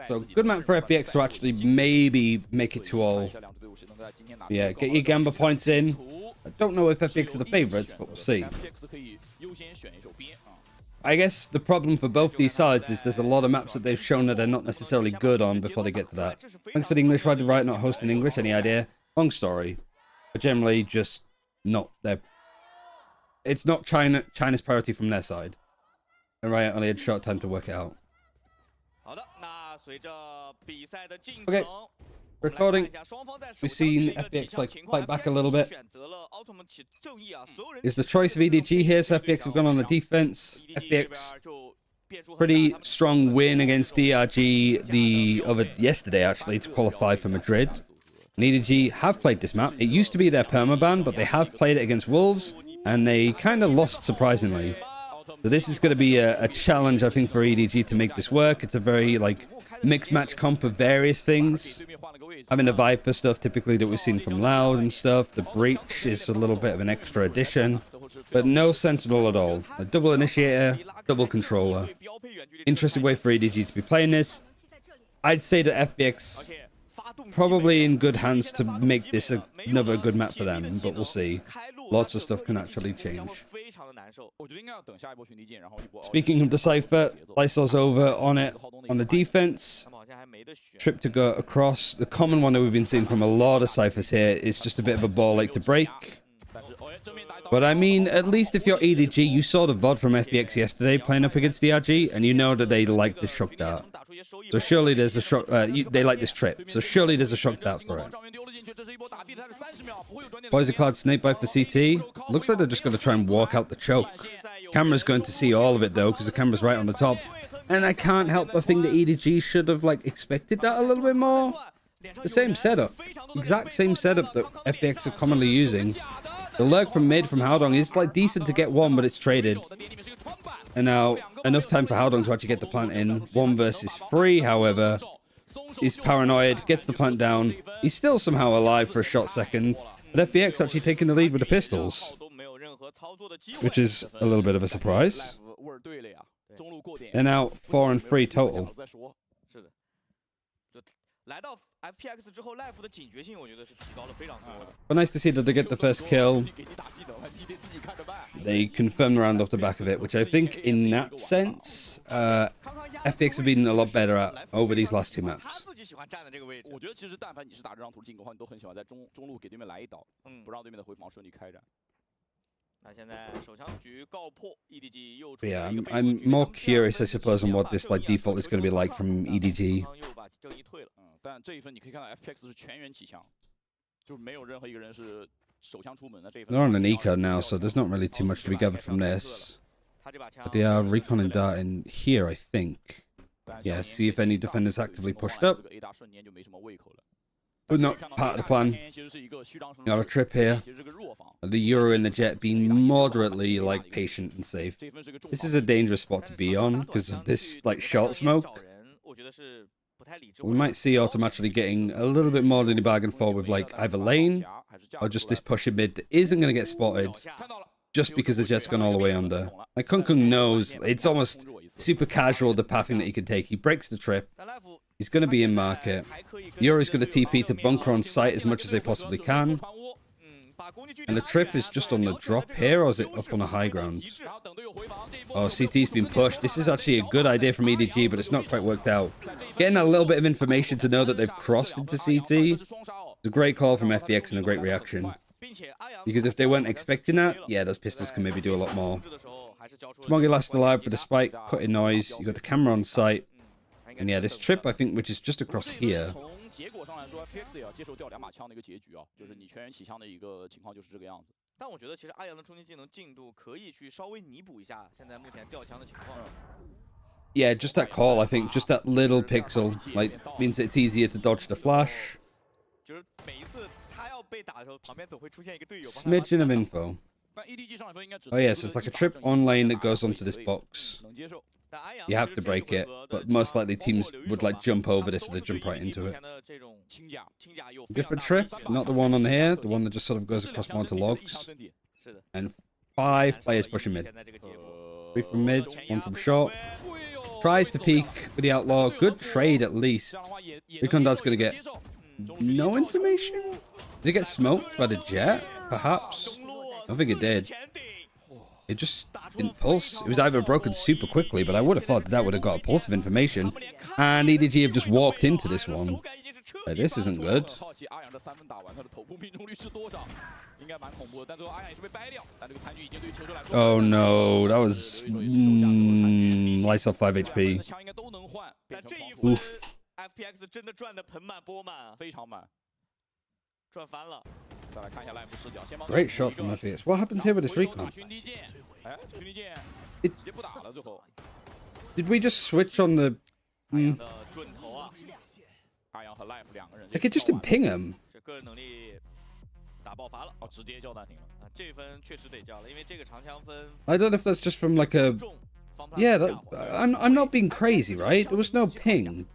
A: So good map for FPX to actually maybe make it to all. Yeah, get your Gamba points in. I don't know if FPX are the favorites, but we'll see. I guess the problem for both these sides is there's a lot of maps that they've shown that they're not necessarily good on before they get to that. Thanks for the English. Why did Riot not host in English? Any idea? Long story. But generally just not their... It's not China's priority from their side. And Riot only had short time to work it out. Okay. Recording. We've seen FPX like fight back a little bit. Is the choice of EDG here? So FPX have gone on the defense. FPX pretty strong win against DRG yesterday actually to qualify for Madrid. And EDG have played this map. It used to be their permaban, but they have played it against Wolves and they kind of lost surprisingly. So this is going to be a challenge I think for EDG to make this work. It's a very like mixed match comp of various things. Having the Viper stuff typically that we've seen from Loud and stuff. The Breach is a little bit of an extra addition. But no Sentinel at all. A double Initiator, double Controller. Interesting way for EDG to be playing this. I'd say that FPX probably in good hands to make this another good map for them, but we'll see. Lots of stuff can actually change. Speaking of the Cypher, Lysol's over on it on the defense. Trip to go across. The common one that we've been seeing from a lot of Cyphers here is just a bit of a ball late to break. But I mean, at least if you're EDG, you saw the VOD from FPX yesterday playing up against DRG, and you know that they like the shock dart. So surely there's a shock. They like this trip. So surely there's a shock dart for it. Poison Cloud snake bite for CT. Looks like they're just going to try and walk out the choke. Camera's going to see all of it though, because the camera's right on the top. And I can't help but think that EDG should have like expected that a little bit more. The same setup, exact same setup that FPX are commonly using. The lurk from mid from Haodong is like decent to get one, but it's traded. And now enough time for Haodong to actually get the plant in. 1 versus 3, however, he's paranoid, gets the plant down. He's still somehow alive for a short second, but FPX actually taking the lead with the pistols, which is a little bit of a surprise. They're now 4 and 3 total.
H: 来到 FPX 之后 ，Life 的警觉性我觉得是提高了非常多的。
A: But nice to see that they get the first kill. They confirm the round off the back of it, which I think in that sense, FPX have been a lot better at over these last 2 maps.
H: 他自己喜欢站的这个位置。
F: 我觉得其实但凡你是打这张图进攻的话，你都很喜欢在中路给对面来一刀，不让对面的回防顺利开展。
H: 那现在手枪局告破 EDG 又出
A: But yeah, I'm more curious, I suppose, on what this like default is going to be like from EDG.
H: 又把正义退了。
F: 但这一分你可以看到 FPX 是全员起枪，就没有任何一个人是手枪出门的。这一分
A: They're on an eco now, so there's not really too much to be gathered from this. But they are recon and dart in here, I think. Yeah, see if any defenders actively pushed up. But not part of the plan. Got a trip here. The Euro and the Jet being moderately like patient and safe. This is a dangerous spot to be on because of this like short smoke. We might see automatically getting a little bit more than he bargained for with like either lane or just this push in mid that isn't going to get spotted just because the Jet's gone all the way under. Like Kung knows it's almost super casual the pathing that he can take. He breaks the trip. He's going to be in market. Euro's going to TP to bunker on site as much as they possibly can. And the trip is just on the drop here, or is it up on a high ground? Oh, CT's been pushed. This is actually a good idea from EDG, but it's not quite worked out. Getting a little bit of information to know that they've crossed into CT is a great call from FPX and a great reaction. Because if they weren't expecting that, yeah, those pistols can maybe do a lot more. Smoggy last alive for the spike, cutting noise. You got the camera on site. And yeah, this trip, I think, which is just across here.
F: 结果上来说 ，FPX 也要接受掉2把枪的一个结局啊，就是你全员起枪的一个情况就是这个样子。
H: 但我觉得其实阿阳的冲击技能进度可以去稍微弥补一下现在目前掉枪的情况。
A: Yeah, just that call, I think, just that little pixel, like, means it's easier to dodge the flash.
H: 就是每一次他要被打的时候，旁边总会出现一个队友。
A: Smidgen of info. Oh yes, it's like a trip on lane that goes onto this box. You have to break it, but most likely teams would like jump over this, so they jump right into it. Different trip, not the one on here, the one that just sort of goes across more onto logs. And 5 players pushing mid. 3 from mid, 1 from short. Tries to peek with the outlaw. Good trade at least. Recondad's gonna get no information? Did it get smoked by the Jet? Perhaps? I don't think it did. It just didn't pulse. It was either broken super quickly, but I would have thought that would have got a pulse of information. And EDG have just walked into this one. This isn't good. Oh no, that was Lysol 5 HP. Oof.
H: FPX 真的赚得盆满钵满，非常满，赚翻了。
A: Great shot from FPX. What happens here with this recon? Did we just switch on the... Like, it just didn't ping him. I don't know if that's just from like a... Yeah, I'm not being crazy, right? There was no ping.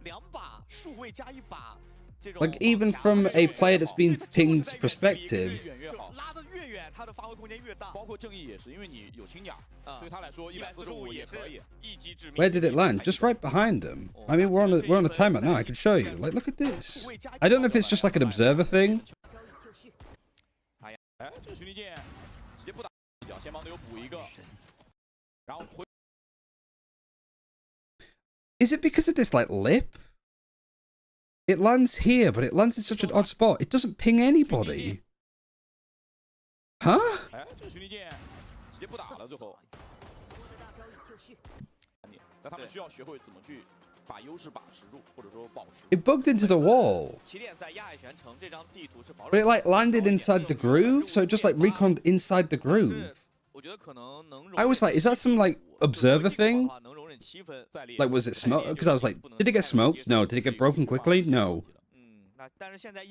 A: Like, even from a player that's been pinged perspective. Where did it land? Just right behind him. I mean, we're on a timeout now. I can show you. Like, look at this. I don't know if it's just like an observer thing. Is it because of this like lip? It lands here, but it lands in such an odd spot. It doesn't ping anybody. Huh? It bugged into the wall. But it like landed inside the groove, so it just like reconned inside the groove. I was like, is that some like observer thing? Like, was it smoke? Because I was like, did it get smoked? No. Did it get broken quickly? No.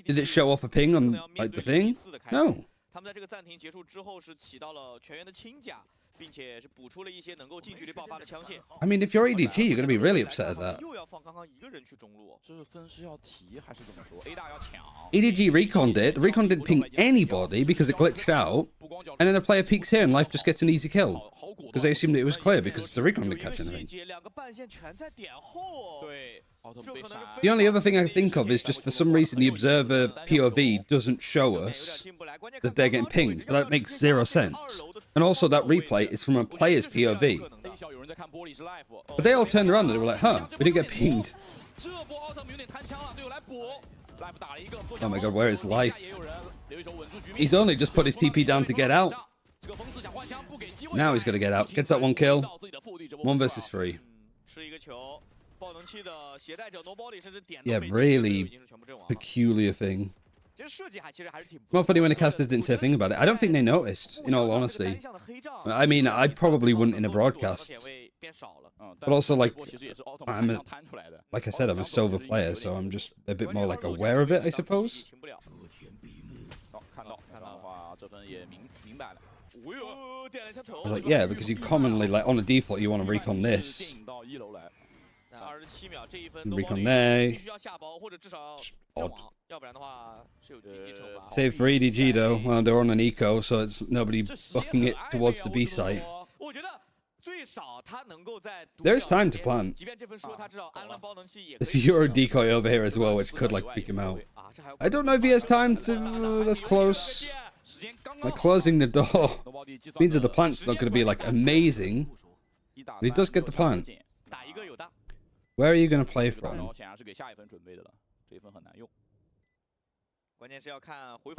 A: Did it show off a ping on like the thing? No.
H: 他们在这个暂停结束之后是起到了全员的清假，并且是补出了一些能够近距离爆发的枪线。
A: I mean, if you're EDG, you're gonna be really upset at that.
H: 又要放刚刚一个人去中路，
F: 这是分是要提还是怎么说 ？A 大要抢。
A: EDG reconned it. The recon didn't ping anybody because it glitched out, and then the player peeks here and Life just gets an easy kill because they assumed it was clear because the recon didn't catch anything.
H: 两个半线全在点后。
F: 对，奥特被杀。
A: The only other thing I think of is just for some reason the observer POV doesn't show us that they're getting pinged. But that makes zero sense. And also that replay is from a player's POV. But they all turned around and they were like, huh, we didn't get pinged. Oh my god, where is Life? He's only just put his TP down to get out. Now he's got to get out. Gets that one kill. 1 versus 3. Yeah, really peculiar thing. Not funny when the casters didn't say a thing about it. I don't think they noticed, in all honesty. I mean, I probably wouldn't in a broadcast. But also, like, like I said, I'm a silver player, so I'm just a bit more, like, aware of it, I suppose. Like, yeah, because you commonly, like, on a default, you want to recon this. Recon there. Odd. Save for EDG though. Well, they're on an eco, so it's nobody bucking it towards the B site. There's time to plant. There's a Euro decoy over here as well, which could like freak him out. I don't know if he has time to. That's close. Like closing the door means that the plant's not going to be like amazing. But he does get the plant. Where are you going to play from? How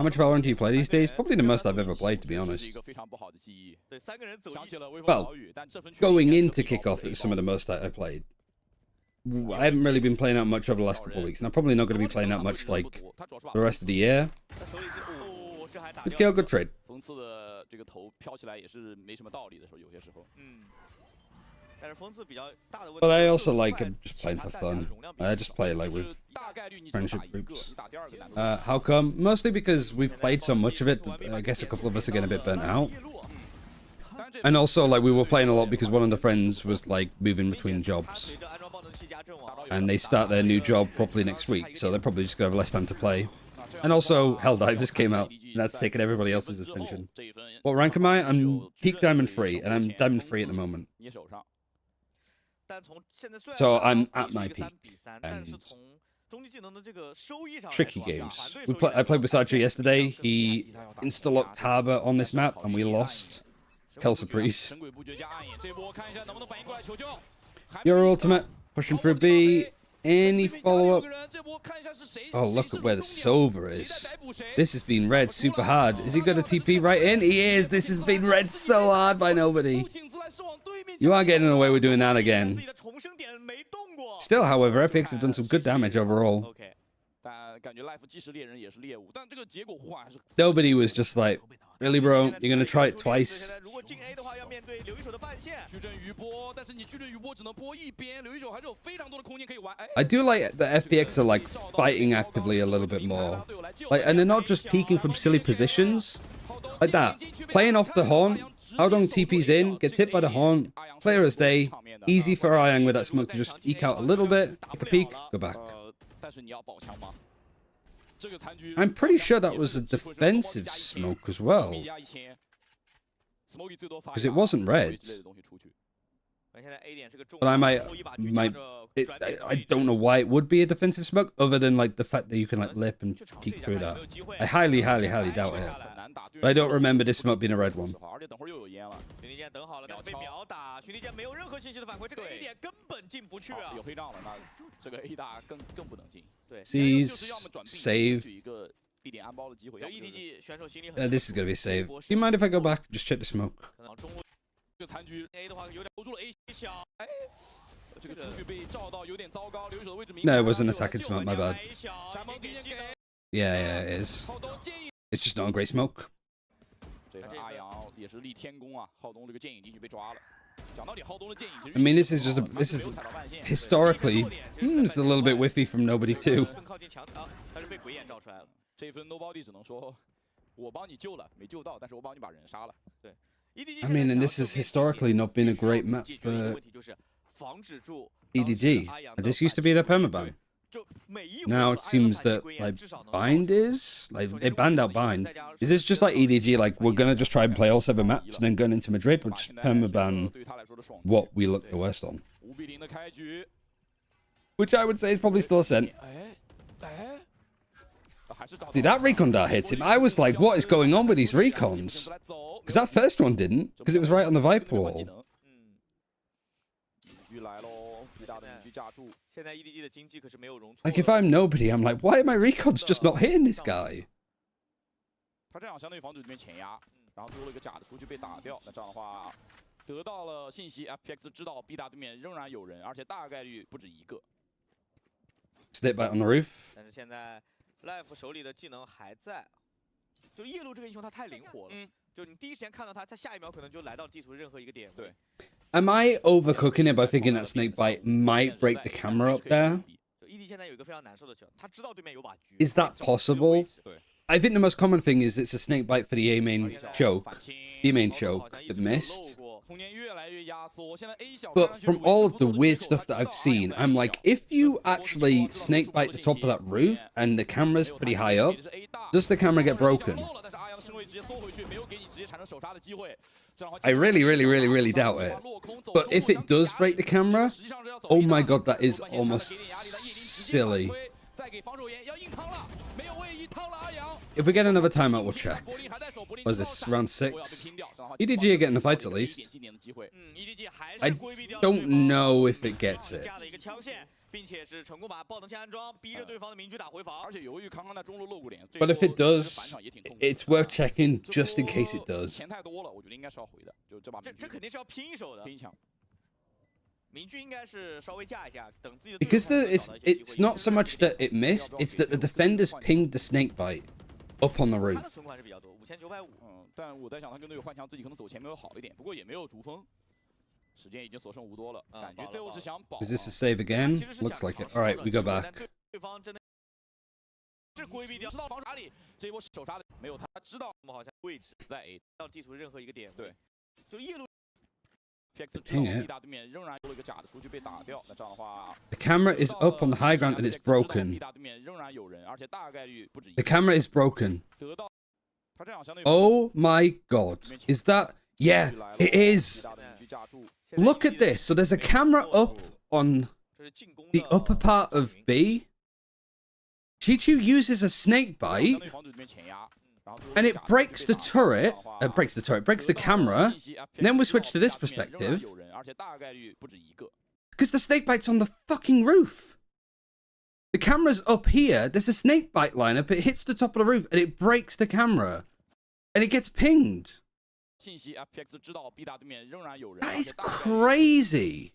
A: much Valorant do you play these days? Probably the most I've ever played, to be honest. Well, going into Kickoff, it was some of the most I played. I haven't really been playing out much over the last couple of weeks, and I'm probably not going to be playing out much, like, the rest of the year. Good kill, good trade. But I also like just playing for fun. I just play like with friendship groups. How come? Mostly because we've played so much of it that I guess a couple of us are getting a bit burnt out. And also like we were playing a lot because one of the friends was like moving between jobs. And they start their new job properly next week, so they're probably just going to have less time to play. And also Helldivers came out, and that's taken everybody else's attention. What rank am I? I'm peak Diamond 3, and I'm Diamond 3 at the moment. So I'm at my peak. And tricky games. I played with Sacha yesterday. He insta-locked Harbor on this map, and we lost. Kel Surprise. Your ultimate. Pushing for a B. Any follow-up? Oh, look at where the Sova is. This has been read super hard. Is he going to TP right in? He is. This has been read so hard by nobody. You aren't getting away with doing that again. Still, however, FPX have done some good damage overall. Nobody was just like, really, bro? You're going to try it twice? I do like that FPX are like fighting actively a little bit more. Like, and they're not just peeking from silly positions. Like that. Playing off the horn. Haodong TP's in, gets hit by the horn. Clear as day. Easy for Ayang with that smoke to just eke out a little bit. Take a peek, go back. I'm pretty sure that was a defensive smoke as well. Because it wasn't red. But I don't know why it would be a defensive smoke, other than like the fact that you can like lip and peek through that. I highly, highly, highly doubt it. But I don't remember this smoke being a red one. Seize, save. This is going to be a save. Do you mind if I go back and just check the smoke? No, it wasn't attacking smoke, my bad. Yeah, it is. It's just not a great smoke.
F: 也是立天宫啊，浩东这个剑影进去被抓了。讲到底，浩东的剑影其实
A: I mean, this is historically it's a little bit whiffy from Nobody too.
H: 更靠近墙啊，但是被鬼眼照出来了。
F: 这一分 Nobody 只能说，我帮你救了，没救到，但是我帮你把人杀了。
H: 对
A: I mean, and this has historically not been a great map for EDG. It just used to be their permaban. Now it seems that like Bind is like they banned out Bind. Is this just like EDG? Like we're gonna just try and play all 7 maps and then going into Madrid, we'll just permaban what we look the worst on. Which I would say is probably still a cent. See, that recon dart hits him. I was like, what is going on with these recons? Because that first one didn't, because it was right on the Viper wall. Like, if I'm Nobody, I'm like, why are my recons just not hitting this guy?
F: 他这样相对于防止这边前压，然后最后一个假的出去被打掉，那这样的话得到了信息 ，FPX 知道 B 大对面仍然有人，而且大概率不止一个。
A: Snip bite on the roof.
H: 但是现在 Life 手里的技能还在，就夜路这个英雄他太灵活了，就你第一时间看到他，他下一秒可能就来到地图任何一个点。对。
A: Am I overcooking it by thinking that snake bite might break the camera up there?
H: ED 现在有一个非常难受的球，他知道对面有把局。
A: Is that possible? I think the most common thing is it's a snake bite for the A main choke. The main choke that missed. But from all of the weird stuff that I've seen, I'm like, if you actually snake bite the top of that roof and the camera's pretty high up, does the camera get broken? I really doubt it. But if it does break the camera, oh my god, that is almost silly. If we get another timeout, we'll check. What is this, round 6? EDG are getting the fights at least. I don't know if it gets it. But if it does, it's worth checking just in case it does. Because it's not so much that it missed, it's that the defenders pinged the snake bite up on the roof.
F: 但我在想，他跟队友换枪，自己可能走前没有好一点，不过也没有逐风，时间已经所剩无多了，感觉最后是想保。
A: Is this a save again? Looks like it. All right, we go back.
F: 是规避掉，知道防守哪里，这一波手杀的没有他知道我们好像位置在 A 到地图任何一个点，对，就夜路。
A: Ping it.
F: 大对面仍然有一个假的出去被打掉，那这样的话。
A: The camera is up on the high ground and it's broken.
F: 大对面仍然有人，而且大概率不止一。
A: The camera is broken.
F: 得到，他这样相当于。
A: Oh my god. Is that? Yeah, it is. Look at this. So there's a camera up on the upper part of B. Chichu uses a snake bite. And it breaks the turret, breaks the camera. And then we switch to this perspective. Because the snake bite's on the fucking roof. The camera's up here. There's a snake bite lineup. It hits the top of the roof and it breaks the camera. And it gets pinged. That is crazy.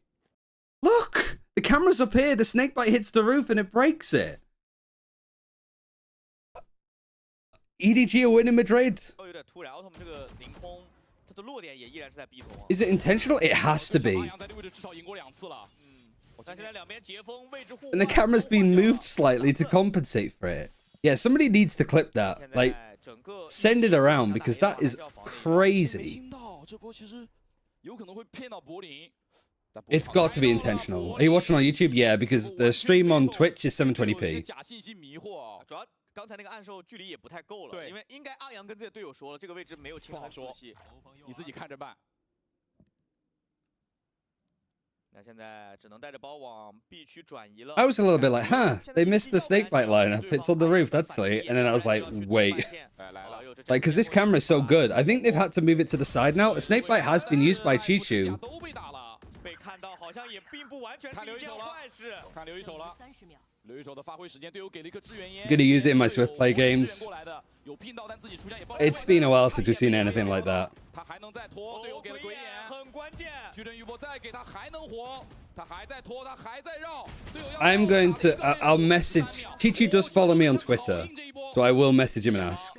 A: Look, the camera's up here. The snake bite hits the roof and it breaks it. EDG are winning Madrid. Is it intentional? It has to be. And the camera's been moved slightly to compensate for it. Yeah, somebody needs to clip that. Like, send it around because that is crazy. It's got to be intentional. Are you watching on YouTube? Yeah, because the stream on Twitch is 720p.
H: 刚才那个暗售距离也不太够了，因为应该阿阳跟自己的队友说了，这个位置没有清得很仔细，
F: 你自己看着办。
H: 那现在只能带着包往 B 区转移了。
A: I was a little bit like, huh, they missed the snake bite lineup. It's on the roof, that's silly. And then I was like, wait. Like, because this camera is so good. I think they've had to move it to the side now. A snake bite has been used by Chichu.
H: 被看到好像也并不完全是一件坏事。
F: 看留一手了。 留一手的发挥时间，队友给了一个支援烟。
A: I'm gonna use it in my Swift play games. It's been a while since we've seen anything like that.
F: 他还能再拖，队友给了鬼眼，
H: 很关键。
F: 巨人余波再给他还能活，他还在拖，他还在绕。队友要。
A: I'm going to. I'll message. Chichu does follow me on Twitter, so I will message him and ask.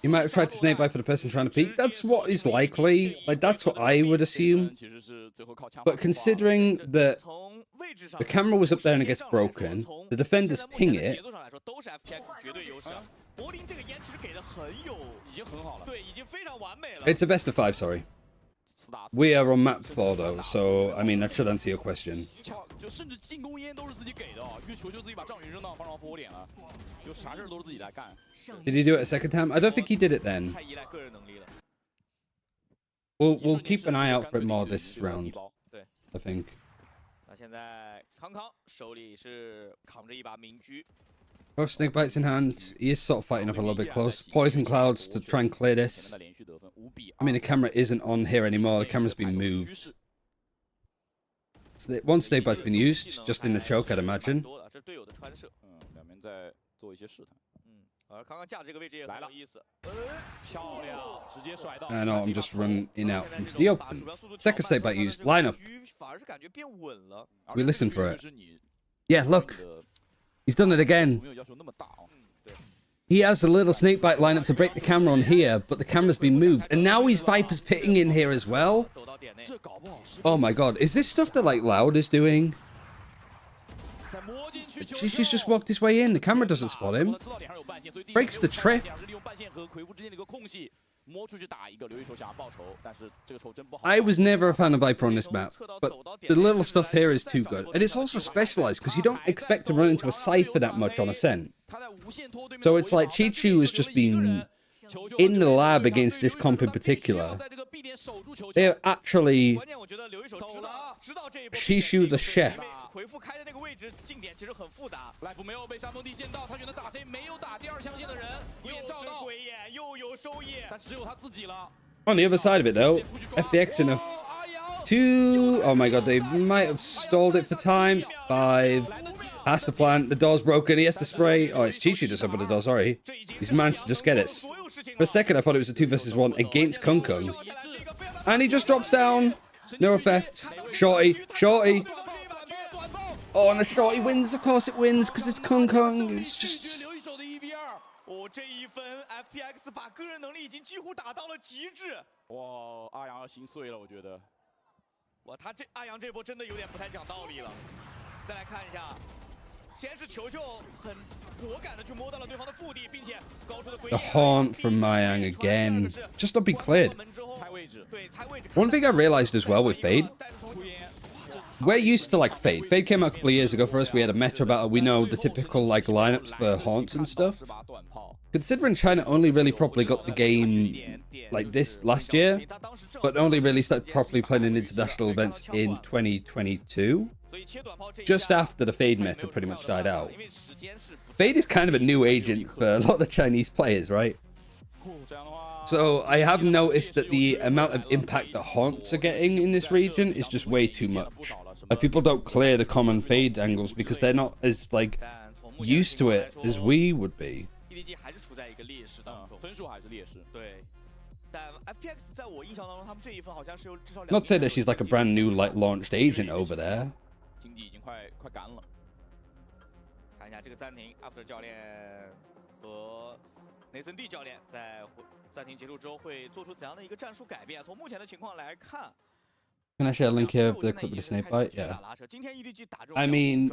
A: You might have tried to snake bite for the person trying to peek. That's what is likely. Like, that's what I would assume. But considering that the camera was up there and it gets broken, the defenders ping it. It's a best of 5, sorry. We are on map 4 though, so I mean that should answer your question. Did he do it a second time? I don't think he did it then. We'll keep an eye out for it more this round, I think. Both snake bites in hand. He is sort of fighting up a little bit close. Poison clouds to try and clear this. I mean, the camera isn't on here anymore. The camera's been moved. One snake bite's been used, just in the choke, I'd imagine. I know, I'm just running out into the open. Second snake bite used. Line up. We listen for it. Yeah, look. He's done it again. He has a little snakebite lineup to break the camera on here, but the camera's been moved. And now he's Viper's pitting in here as well. Oh my god. Is this stuff that, like, Loud is doing? She's just walked his way in. The camera doesn't spot him. Breaks the trip. I was never a fan of Viper on this map, but the little stuff here is too good. And it's also specialized, because you don't expect to run into a Cypher that much on Ascent. So it's like Chi-Chu has just been in the lab against this comp in particular. They're actually Chi-Chu the chef. On the other side of it though, FPX in a 2. Oh my god, they might have stalled it for time. 5. Has to plant. The door's broken. He has to spray. Oh, it's Chi-Chu just opened the door. Sorry. He's managed to just get it. For a second, I thought it was a 2 versus 1 against Kung Kung. And he just drops down. No theft. Shorty. Shorty. Oh, and the Shorty wins. Of course it wins, because it's Kung Kung. It's just... The haunt from Mayang again. Just not be cleared. One thing I realized as well with Fade, we're used to like Fade. Fade came out a couple of years ago for us. We had a meta battle. We know the typical like lineups for haunts and stuff. Considering China only really properly got the game like this last year, but only really started properly playing in international events in 2022, just after the Fade meta pretty much died out. Fade is kind of a new agent for a lot of the Chinese players, right? So I have noticed that the amount of impact that haunts are getting in this region is just way too much. People don't clear the common Fade angles because they're not as like used to it as we would be. Not saying that she's like a brand new like launched agent over there. Can I share a link here of the clip of the snakebite? Yeah. I mean,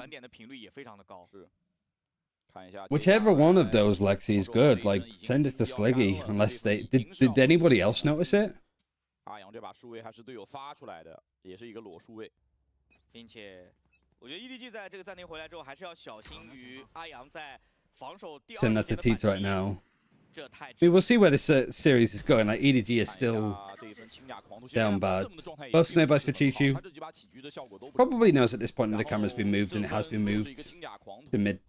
A: whichever one of those, Lexi, is good. Like, send it to Sliggy, unless they... Did anybody else notice it? Send that to Teats right now. I mean, we'll see where this series is going. Like, EDG is still down bad. Both snakebites for Chi-Chu. Probably knows at this point that the camera's been moved, and it has been moved to mid.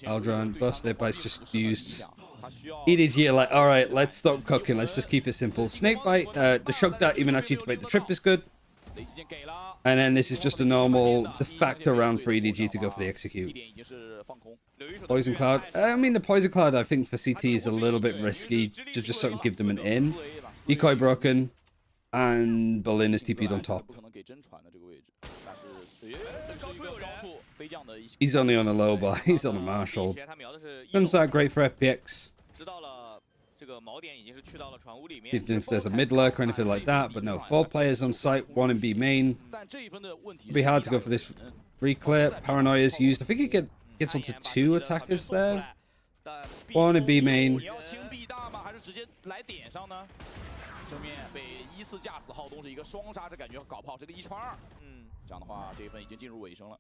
A: Aldron, both snakebites just used. EDG are like, alright, let's stop cooking, let's just keep it simple. Snakebite, the shock dart even actually to make the trip is good. And then this is just a normal, the factor round for EDG to go for the execute. Poison Cloud. I mean, the Poison Cloud, I think, for CT is a little bit risky to just sort of give them an in. Decoy broken. And Berlin is TP'd on top.
F: 不可能给真传的这个位置，但是这是一个高处飞将的一些。
A: He's only on a low bar. He's on a Marshall. Doesn't that great for FPX.
H: 知道了这个锚点已经是去到了船坞里面。
A: Even if there's a mid lurk or anything like that, but no, 4 players on site, 1 in B main.
F: 但这一分的问题
A: It'd be hard to go for this reclear. Paranoia's used. I think he gets onto 2 attackers there. 1 in B main.
F: 你要清 B 大吗？还是直接来点上呢？正面被依次架死，浩东是一个双杀，这感觉搞不好这个1传2。这样的话，这一分已经进入尾声了。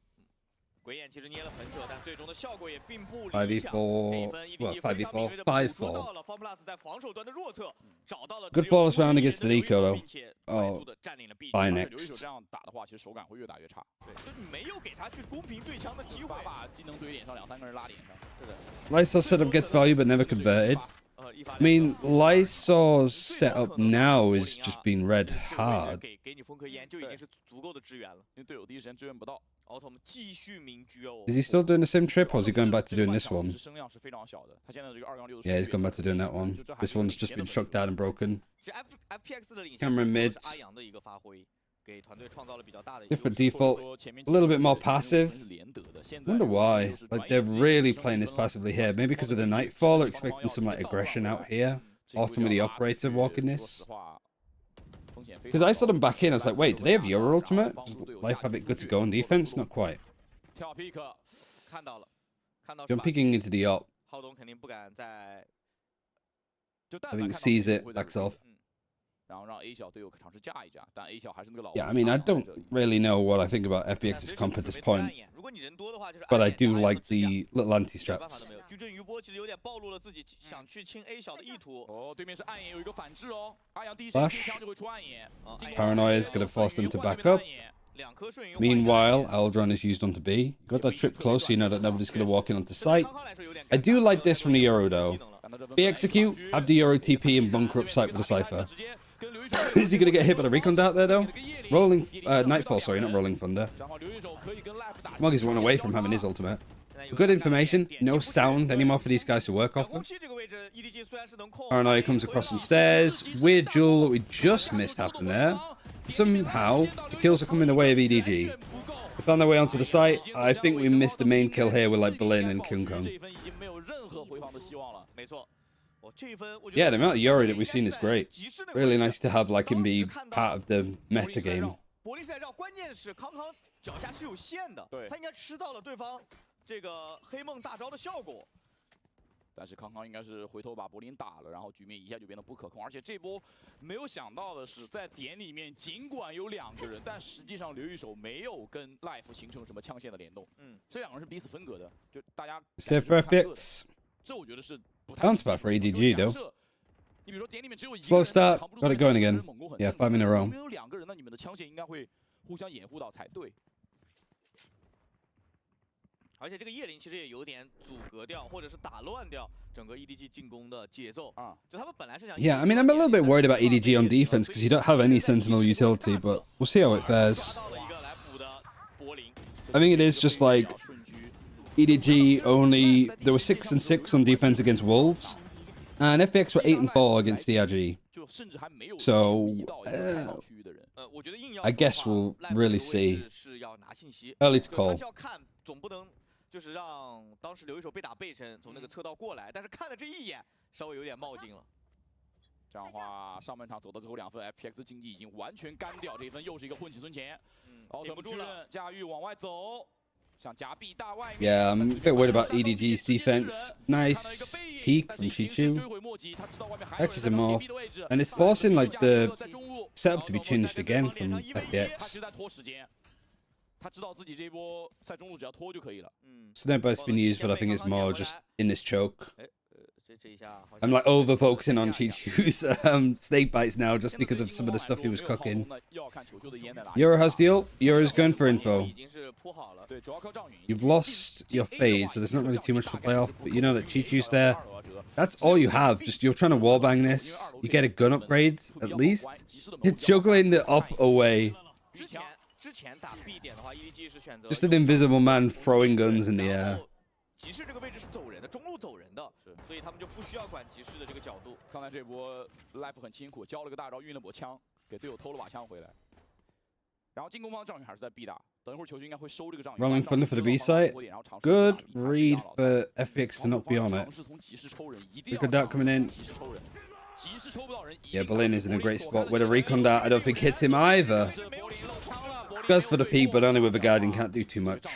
H: 鬼眼其实捏了很久，但最终的效果也并不理想。
A: 5v4, well, 5v4, 5-4.
H: 到了 FunPlus 在防守端的弱侧，找到了
A: Good fall round against the Nico though.
H: 并且快速的占领了 B。
A: Bye
F: 刘一
A: next.
F: 手这样打的话，其实手感会越打越差。
H: 对，就你没有给他去公平对枪的机会。
F: 把技能堆点上，2、3个人拉点上。
H: 是的。
A: Lysol setup gets value but never converted. I mean, Lysol's setup now is just being read hard.
H: 给你风科烟就已经是足够的支援了，
F: 因为队友第一时间支援不到。
H: Autumn 继续明居哦。
A: Is he still doing the same trip or is he going back to doing this one?
F: 声量是非常小的，他现在这个2-6。
A: Yeah, he's gone back to doing that one. This one's just been shut down and broken.
H: 其实 FPX 的领先
A: Cameron mid.
H: 阿阳的一个发挥，给团队创造了比较大的
A: Different default, a little bit more passive. Wonder why. Like they're really playing this passively here. Maybe because of the Nightfall, or expecting some like aggression out here. Autumn with the operator walking this. Because I saw them back in, I was like, wait, do they have Euro ultimate? Does Life have it good to go on defense? Not quite.
F: 跳 pick，
H: 看到了，看到。
A: Jump picking into the op.
H: 浩东肯定不敢再。
A: I think sees it, backs off.
F: 然后让 A 小队友尝试架一架，但 A 小还是那个老。
A: Yeah, I mean, I don't really know what I think about FPX's comp at this point. But I do like the little anti-strats.
H: 矩阵余波其实有点暴露了自己想去清 A 小的意图。
F: 哦，对面是暗眼有一个反制哦，阿阳第一时间清枪就会出暗眼。
A: Paranoia's gonna force them to back up. Meanwhile, Aldron is used onto B. You got that trip close, so you know that nobody's gonna walk in onto site. I do like this from the Euro though. B execute, have the Euro TP and bunker up site with a Cypher. Is he gonna get hit by the recon dart there though? Rolling Nightfall, sorry, not Rolling Thunder. Muggy's run away from having his ultimate. Good information, no sound anymore for these guys to work off of. Paranoia comes across some stairs. Weird duel that we just missed happened there. Somehow, the kills are coming the way of EDG. They found their way onto the site. I think we missed the main kill here with like Berlin and Kung Kong. Yeah, the amount of Yuri that we've seen is great. Really nice to have like him be part of the meta game.
H: 柏林赛绕，关键是康康脚下是有线的，他应该吃到了对方这个黑梦大招的效果。
F: 但是康康应该是回头把柏林打了，然后局面一下就变得不可控。而且这波没有想到的是，在点里面尽管有2个人，但实际上刘一手没有跟 Life 形成什么枪线的联动。这2个人是彼此分隔的，就大家。
A: Except for FPX.
F: 这我觉得是不太。
A: Bounce back for EDG though. Slow start, got it going again. Yeah, 5 in a row.
F: 没有2个人，那你们的枪线应该会互相掩护到才对。
H: 而且这个叶林其实也有点阻隔掉，或者是打乱掉整个 EDG 进攻的节奏啊。就他们本来是想。
A: Yeah, I mean, I'm a little bit worried about EDG on defense because you don't have any sentinel utility, but we'll see how it fares. I think it is just like EDG only. There were 6 and 6 on defense against Wolves, and FPX were 8 and 4 against ERG. So I guess we'll really see. Early to call.
H: 总不能就是让当时刘一手被打背身从那个侧道过来，但是看了这一眼，稍微有点冒进了。
F: 这样的话，上半场走到最后2分 ，FPX 经济已经完全干掉，这一分又是一个混起存钱。顶不住了，驾驭往外走，想夹壁大外面。
A: Yeah, I'm a bit worried about EDG's defense. Nice peek from Chichu. Catches him off, and it's forcing like the setup to be changed again from FPX.
F: 他知道自己这一波在中路只要拖就可以了。
A: Sniper's been used, but I think it's more just in this choke. I'm like over focusing on Chichu's snake bites now just because of some of the stuff he was cooking. Euro has the ult. Euro's going for info. You've lost your fade, so there's not really too much to play off. But you know that Chichu's there. That's all you have. Just you're trying to wallbang this. You get a gun upgrade at least. You're juggling the up away. Just an invisible man throwing guns in the air.
H: 集市这个位置是走人的，中路走人的，所以他们就不需要管集市的这个角度。
F: 刚才这波 Life 很辛苦，交了个大招，运了波枪，给队友偷了把枪回来。然后进攻方仗云还是在 B 打，等一会儿球军应该会收这个仗云。
A: Rolling thunder for the B site. Good read for FPX to not be on it. Recon dart coming in. Yeah, Berlin is in a great spot. With a recon dart, I don't think hits him either. Goes for the peak, but only with a guardian, can't do too much.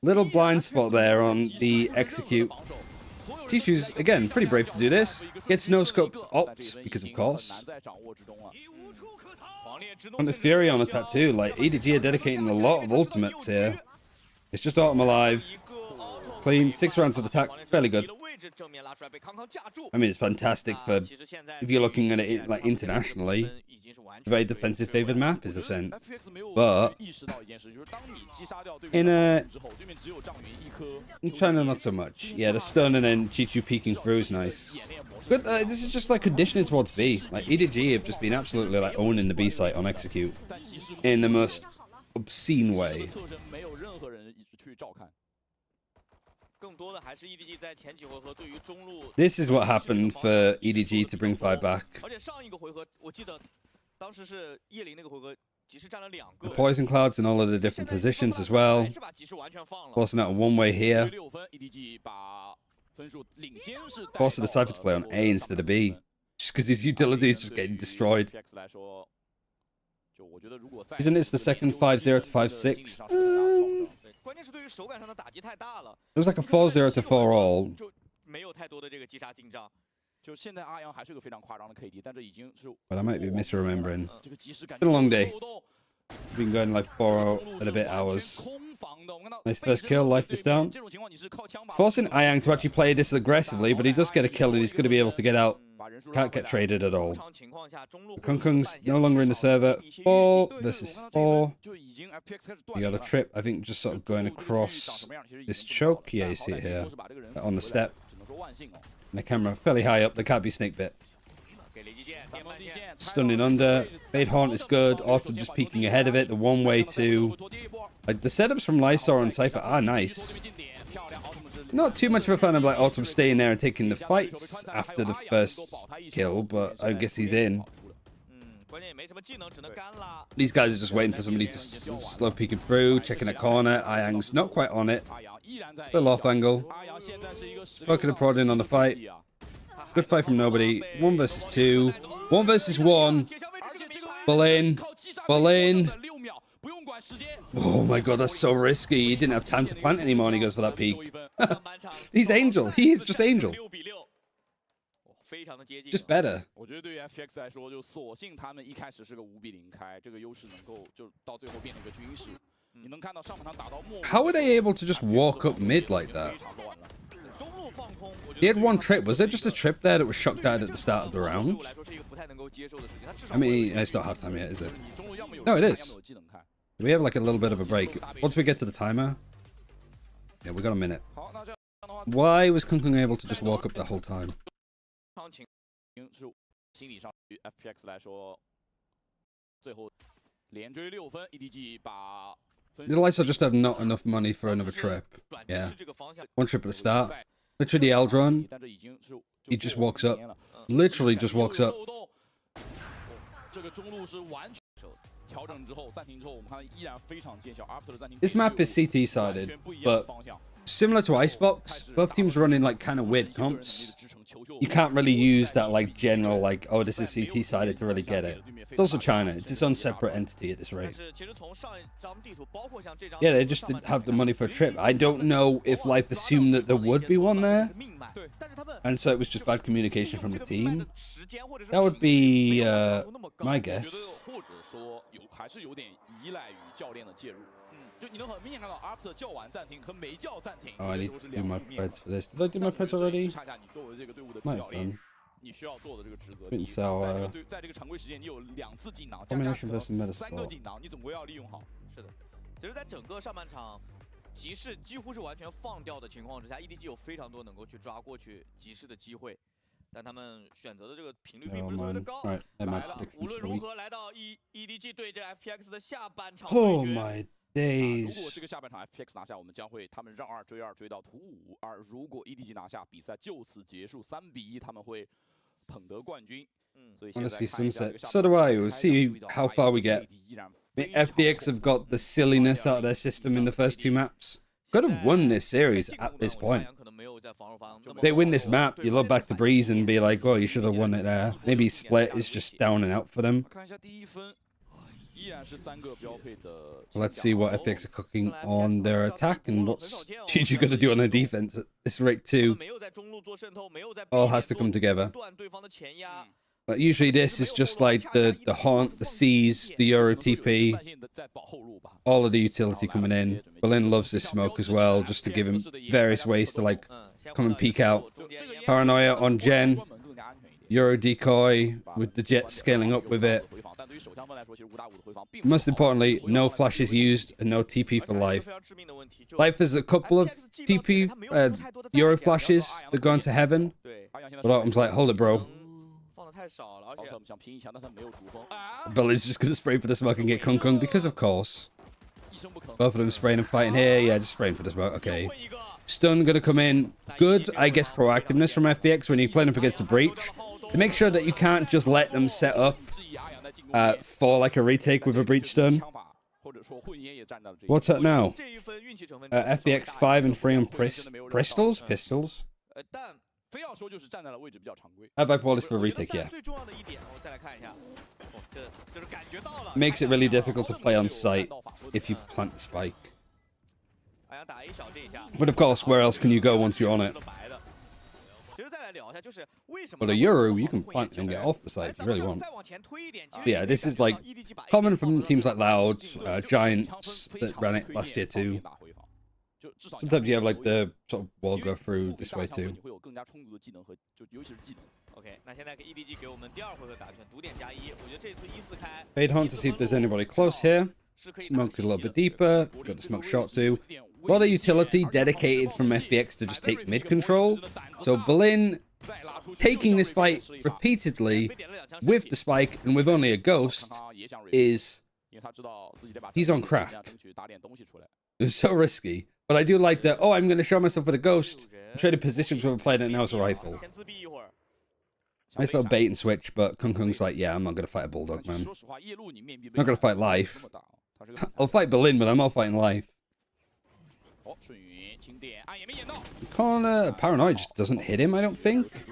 A: Little blind spot there on the execute. Tissue's, again, pretty brave to do this. Gets no scope opt, because of course. On this Fury on attack too, like EDG are dedicating a lot of ultimates here. It's just Autumn alive. Clean, 6 rounds of attack, fairly good. I mean, it's fantastic for, if you're looking at it like internationally, a very defensive favored map is Ascent. But in China, not so much. Yeah, the stun and then Chichu peeking through is nice. But this is just like conditioning towards B. Like EDG have just been absolutely like owning the B site on execute in the most obscene way. This is what happened for EDG to bring 5 back. The poison clouds in all of the different positions as well. Forcing out a one-way here. Forcing the Cypher to play on A instead of B. Just because his utility is just getting destroyed. Isn't it the second 5-0 to 5-6? It was like a 4-0 to 4 all. But I might be misremembering. It's been a long day. Been going like 4 and a bit hours. Nice first kill, life is down. Forcing Ayang to actually play this aggressively, but he does get a kill and he's going to be able to get out. Can't get traded at all. Kung Kung's no longer in the server. 4 versus 4. You got a trip, I think, just sort of going across this choke. Yeah, you see it here. On the step. And the camera fairly high up. There can't be snake bit. Stunning under. Fade Haunt is good. Autumn just peeking ahead of it. The one way to... Like, the setups from Lysor and Cypher are nice. Not too much of a fan of like Autumn staying there and taking the fights after the first kill, but I guess he's in. These guys are just waiting for somebody to slow peeking through, checking a corner. Ayang's not quite on it. Little off angle. Poking and prodding on the fight. Good fight from nobody. 1 versus 2. 1 versus 1. Berlin. Berlin. Oh my god, that's so risky. He didn't have time to plant anymore and he goes for that peek. He's Angel. He is just Angel. Just better. How were they able to just walk up mid like that? He had 1 trip. Was there just a trip there that was shocked out at the start of the round? I mean, it's not halftime yet, is it? No, it is. We have like a little bit of a break. Once we get to the timer... Yeah, we got a minute. Why was Kung Kung able to just walk up the whole time? Did Lysor just have not enough money for another trip? Yeah. 1 trip at the start. Literally the Eldron. He just walks up. Literally just walks up. This map is CT sided, but similar to Icebox, both teams running like kind of weird comps. You can't really use that like general like, oh, this is CT sided to really get it. It's also China. It's its own separate entity at this rate. Yeah, they just didn't have the money for a trip. I don't know if Life assumed that there would be one there, and so it was just bad communication from the team. That would be my guess. Oh, I need to do my preds for this. Did I do my preds already? Might have done. Bit sour. Combination versus Metasport.
H: 其实，在整个上半场，集市几乎是完全放掉的情况之下 ，EDG 有非常多能够去抓过去集市的机会，但他们选择的这个频率并不是特别的高。来了，无论如何来到 EDG 对这 FPX 的下半场对决。
F: 如果这个下半场 FPX 拿下，我们将会他们让2追2追到图5，而如果 EDG 拿下，比赛就此结束，3比1，他们会
A: want to see sunset. So do I. We'll see how far we get. FPX have got the silliness out of their system in the first 2 maps. Could have won this series at this point. They win this map, you look back to Breeze and be like, oh, you should have won it there. Maybe Split is just down and out for them. Let's see what FPX are cooking on their attack and what's GG going to do on their defense at this rate too. All has to come together. But usually this is just like the Haunt, the Seize, the Euro TP, all of the utility coming in. Berlin loves this smoke as well, just to give him various ways to like come and peek out. Paranoia on Gen, Euro decoy with the Jet scaling up with it. Most importantly, no flashes used and no TP for Life. Life has a couple of TP Euro flashes that go into heaven, but Autumn's like, hold it, bro. Billy's just gonna spray for the smoke and get Kung Kung because, of course, both of them spraying and fighting here. Yeah, just spraying for the smoke. Okay. Stun gonna come in. Good, I guess, proactiveness from FPX when you're playing up against a breach. To make sure that you can't just let them set up for like a retake with a breach stun. What's that now? FPX 5 and 3 on pistols? Have I bought this for a retake? Yeah. Makes it really difficult to play on site if you plant the spike. But of course, where else can you go once you're on it? But a Euro, you can plant and get off the site if you really want. But yeah, this is like common from teams like Loud, Giants that ran it last year too. Sometimes you have like the sort of wall go through this way too. Fade Hunt to see if there's anybody close here. Smoked a little bit deeper. Got the smoke shot too. A lot of utility dedicated from FPX to just take mid control. So Berlin taking this fight repeatedly with the spike and with only a ghost is... he's on crack. It's so risky. But I do like that, oh, I'm going to show myself with a ghost. Traded positions with a player that now has a rifle. Nice little bait and switch, but Kung Kung's like, yeah, I'm not going to fight a Bulldog, man. I'm not going to fight Life. I'll fight Berlin, but I'm not fighting Life. Corner, Paranoid just doesn't hit him, I don't think.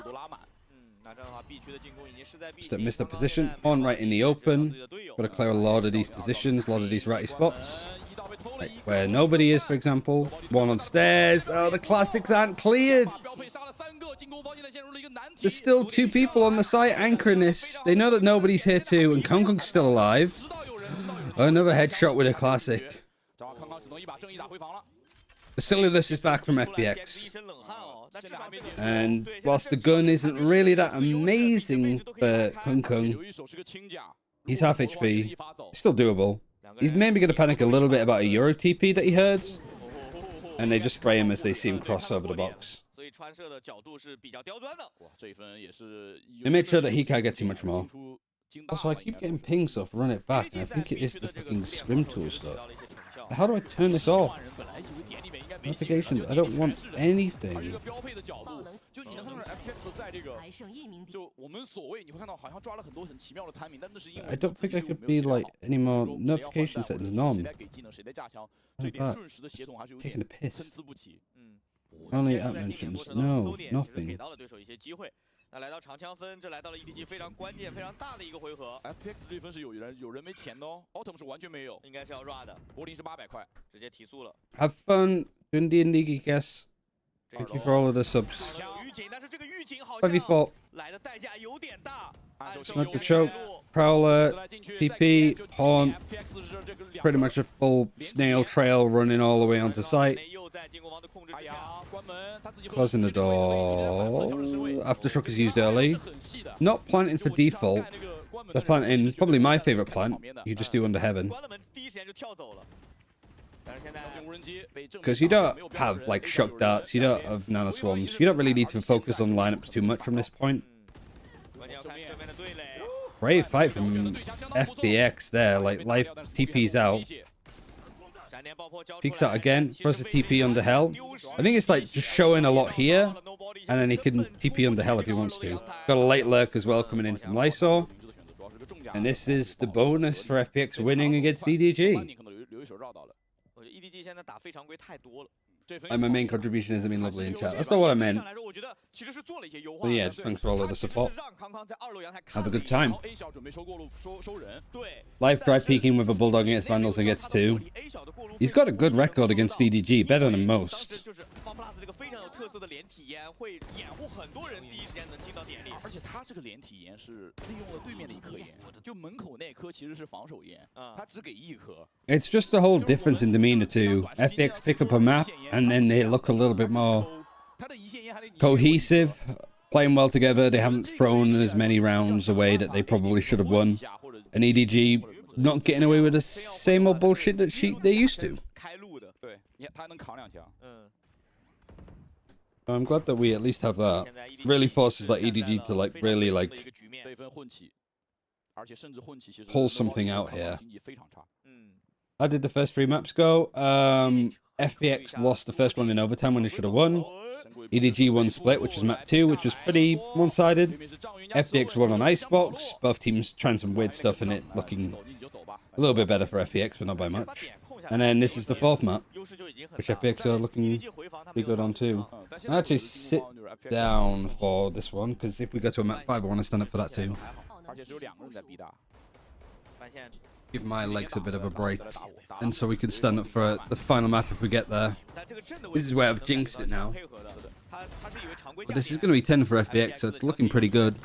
A: Just missed a position. On right in the open. Got to clear a lot of these positions, a lot of these ratty spots. Like where nobody is, for example. One on stairs. Oh, the classics aren't cleared. There's still 2 people on the site anchoring this. They know that nobody's here too, and Kung Kung's still alive. Another headshot with a classic. The silliness is back from FPX. And whilst the gun isn't really that amazing for Kung Kung, he's half HP. Still doable. He's maybe going to panic a little bit about a Euro TP that he heard. And they just spray him as they see him cross over the box. They make sure that he can't get too much more. Also, I keep getting pings off Run It Back, and I think it is the fucking swim tool stuff. How do I turn this off? Notifications, I don't want anything. I don't think I could be like any more notification settings none. Taking a piss. Only app mentions. No, nothing.
H: 那来到长枪分，这来到了 EDG 非常关键、非常大的一个回合。FPX 这分是有人没钱的哦 ，Autumn 是完全没有，应该是要 run 的。柏林是800块，直接提速了。
A: Have fun doing the ENG, guess. Thank you for all of the subs. 5v4.
H: 来的代价有点大。
A: Smoke the choke, Prowler, TP, Haunt. Pretty much a full snail trail running all the way onto site. Closing the door. Aftershock is used early. Not planting for default. They're planting probably my favorite plant. You just do under heaven. Because you don't have like shock darts, you don't have nano swarms. You don't really need to focus on lineups too much from this point. Brave fight from FPX there. Like Life TP's out. Peeks out again. Throws a TP under hell. I think it's like just showing a lot here. And then he can TP under hell if he wants to. Got a late lurk as well coming in from Lysor. And this is the bonus for FPX winning against EDG. And my main contribution isn't been lovely in chat. That's not what I meant. But yeah, just thanks for all of the support. Have a good time. Live try peeking with a Bulldog against Vandals and gets 2. He's got a good record against EDG, better than most.
F: 而且他这个连体炎是利用了对面的一颗炎，就门口那颗其实是防守炎，他只给一颗。
A: It's just a whole difference in demeanor too. FPX pick up a map and then they look a little bit more cohesive, playing well together. They haven't thrown as many rounds away that they probably should have won. And EDG not getting away with the same old bullshit that they used to. I'm glad that we at least have that. Really forces like EDG to like really like pull something out here. How did the first 3 maps go? FPX lost the first one in overtime when they should have won. EDG won split, which was map 2, which was pretty one-sided. FPX won on Icebox. Both teams trying some weird stuff in it, looking a little bit better for FPX, but not by much. And then this is the 4th map, which FPX are looking pretty good on too. I'll actually sit down for this one, because if we go to a map 5, I want to stand up for that too. Give my legs a bit of a break, and so we can stand up for the final map if we get there. This is where I've jinxed it now. But this is going to be 10 for FPX, so it's looking pretty good.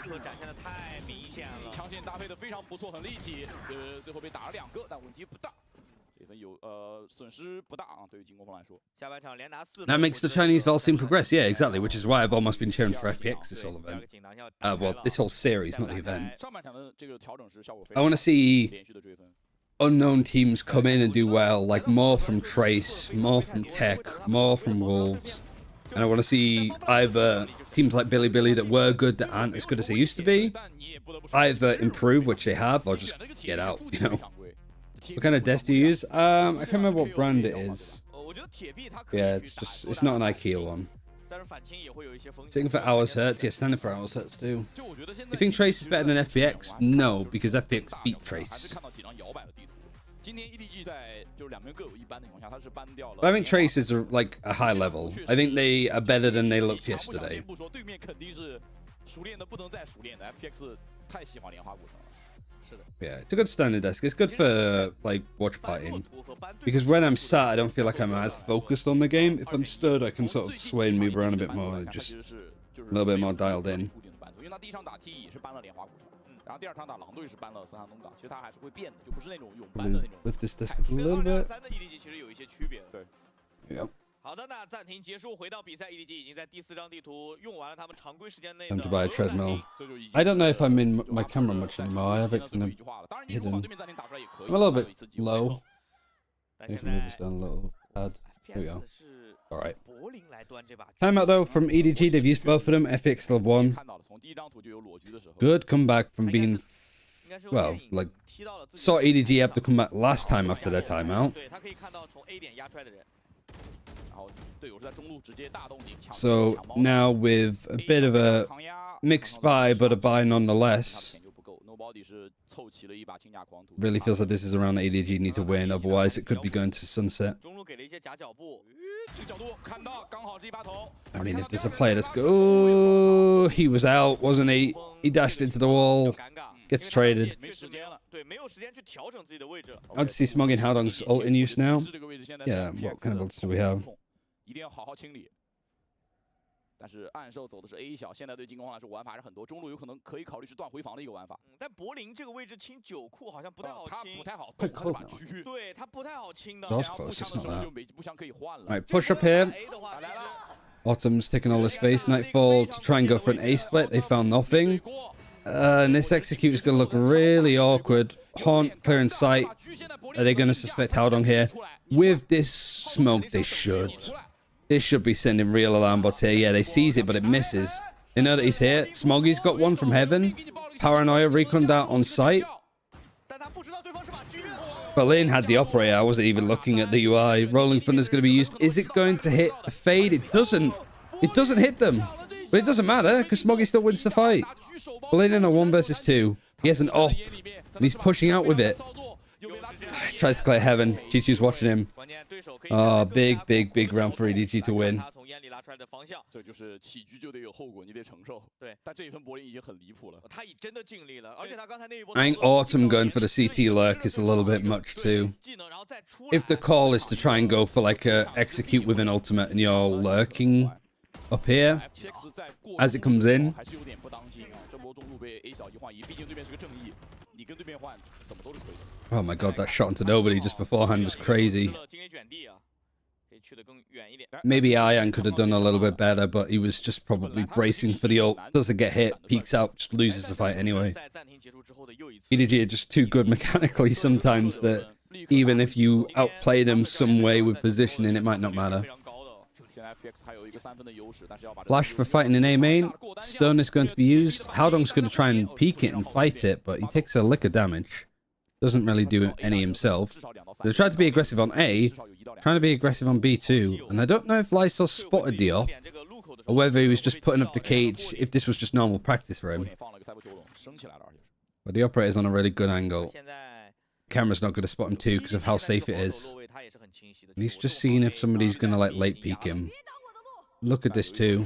A: That makes the Chinese Val scene progress, yeah, exactly, which is why I've almost been cheering for FPX this whole event. Well, this whole series, not the event. I want to see unknown teams come in and do well, like more from Trace, more from Tech, more from Wolves. And I want to see either teams like Billy that were good that aren't as good as they used to be, either improve, which they have, or just get out, you know. What kind of desk do you use? I can't remember what brand it is. Yeah, it's not an IKEA one. Sitting for hours hurts, yeah, standing for hours hurts too. You think Trace is better than FPX? No, because FPX beat Trace. But I think Trace is like a high level. I think they are better than they looked yesterday. Yeah, it's a good standing desk. It's good for like watch partying, because when I'm sat, I don't feel like I'm as focused on the game. If I'm stood, I can sort of sway and move around a bit more, and just a little bit more dialed in. Lift this desk up a little bit. Yeah. Time to buy a treadmill. I don't know if I'm in my camera much anymore. I have it kind of hidden. I'm a little bit low. I think I can move this down a little. Here we go. Alright. Timeout though from EDG. They've used both of them. FPX still have one. Good comeback from being, well, like, saw EDG have to come back last time after their timeout. So now with a bit of a mixed buy, but a buy nonetheless. Really feels like this is a round that EDG need to win, otherwise it could be going to sunset. I mean, if there's a player that's good... Oh, he was out, wasn't he? He dashed into the wall. Gets traded. I'd see Smog and Howdong's ult in use now. Yeah, what kind of ults do we have?
F: 一定要好好清理。但是暗兽走的是 A 小，现在对进攻来说玩法还是很多，中路有可能可以考虑是断回防的一个玩法。
H: 但柏林这个位置清9库好像不太好清，
F: 他不太好动，他是把区域，
H: 对他不太好清的。
A: That's close, it's not that.
F: 就每步枪可以换了。
A: Right, push up here. Autumn's taking all the space. Nightfall to try and go for an A split. They found nothing. And this execute is going to look really awkward. Haunt clearing sight. Are they going to suspect Howdong here? With this smoke, they should. This should be sending real alarm bots here. Yeah, they seize it, but it misses. They know that he's here. Smoggy's got one from heaven. Paranoia recon down on site. Berlin had the operator. I wasn't even looking at the UI. Rolling Thunder's going to be used. Is it going to hit a fade? It doesn't. It doesn't hit them. But it doesn't matter because Smoggy still wins the fight. Berlin in a 1 versus 2. He has an op. And he's pushing out with it. Tries to clear heaven. Chichu's watching him. Oh, big round for EDG to win. I think Autumn going for the CT lurk is a little bit much too. If the call is to try and go for like a execute with an ultimate and you're lurking up here as it comes in. Oh my god, that shot into nobody just beforehand was crazy. Maybe Ayan could have done a little bit better, but he was just probably bracing for the ult. Doesn't get hit, peeks out, just loses the fight anyway. EDG are just too good mechanically sometimes that even if you outplay them some way with positioning, it might not matter. Flash for fighting in A main. Stun is going to be used. Haodong's going to try and peek it and fight it, but he takes a lick of damage. Doesn't really do any himself. They tried to be aggressive on A, trying to be aggressive on B too. And I don't know if Lysol spotted the op, or whether he was just putting up the cage, if this was just normal practice for him. But the operator's on a really good angle. Camera's not going to spot him too because of how safe it is. And he's just seeing if somebody's going to like late peek him. Look at this too.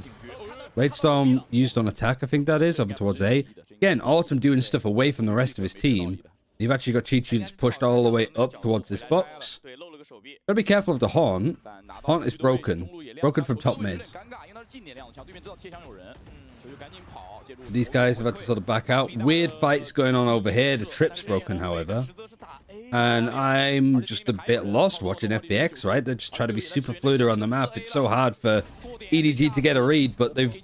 A: Late Storm used on attack, I think that is, over towards A. Again, Autumn doing stuff away from the rest of his team. You've actually got Chichu that's pushed all the way up towards this box. Gotta be careful of the Haunt. Haunt is broken. Broken from top mid. So these guys have had to sort of back out. Weird fights going on over here. The trip's broken, however. And I'm just a bit lost watching FPX, right? They're just trying to be super fluid around the map. It's so hard for EDG to get a read, but they've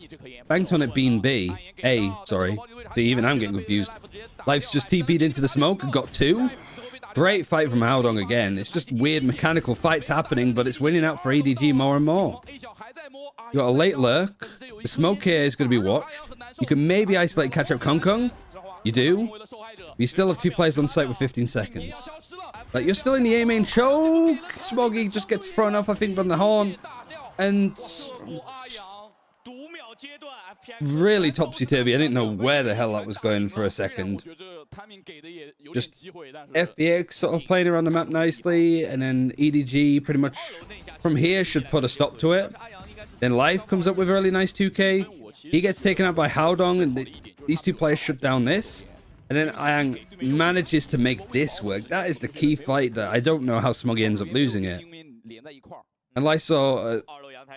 A: banked on it being B. A, sorry. See, even I'm getting confused. Life's just TP'd into the smoke and got 2. Great fight from Haodong again. It's just weird mechanical fights happening, but it's winning out for EDG more and more. You got a late lurk. The smoke here is going to be watched. You can maybe isolate catch up Kong Kong. You do. You still have 2 players on site with 15 seconds. Like, you're still in the A main choke. Smoggy just gets thrown off, I think, on the horn. And really topsy-turvy. I didn't know where the hell that was going for a second. Just FPX sort of playing around the map nicely, and then EDG pretty much from here should put a stop to it. Then Life comes up with a really nice 2k. He gets taken out by Haodong, and these 2 players shut down this. And then Ayang manages to make this work. That is the key fight that I don't know how Smoggy ends up losing it. And Lysol,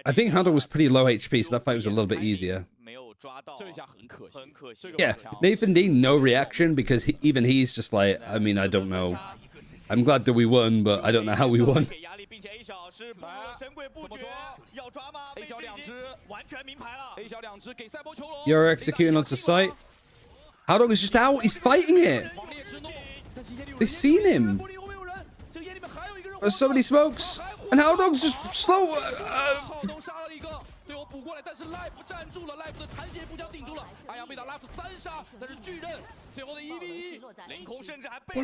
A: I think Haodong was pretty low HP, so that fight was a little bit easier. Yeah, Nathan Dean, no reaction, because even he's just like, I mean, I don't know. I'm glad that we won, but I don't know how we won. You're executing onto site. Haodong is just out. He's fighting it. They've seen him. There's so many smokes. And Haodong's just slow. What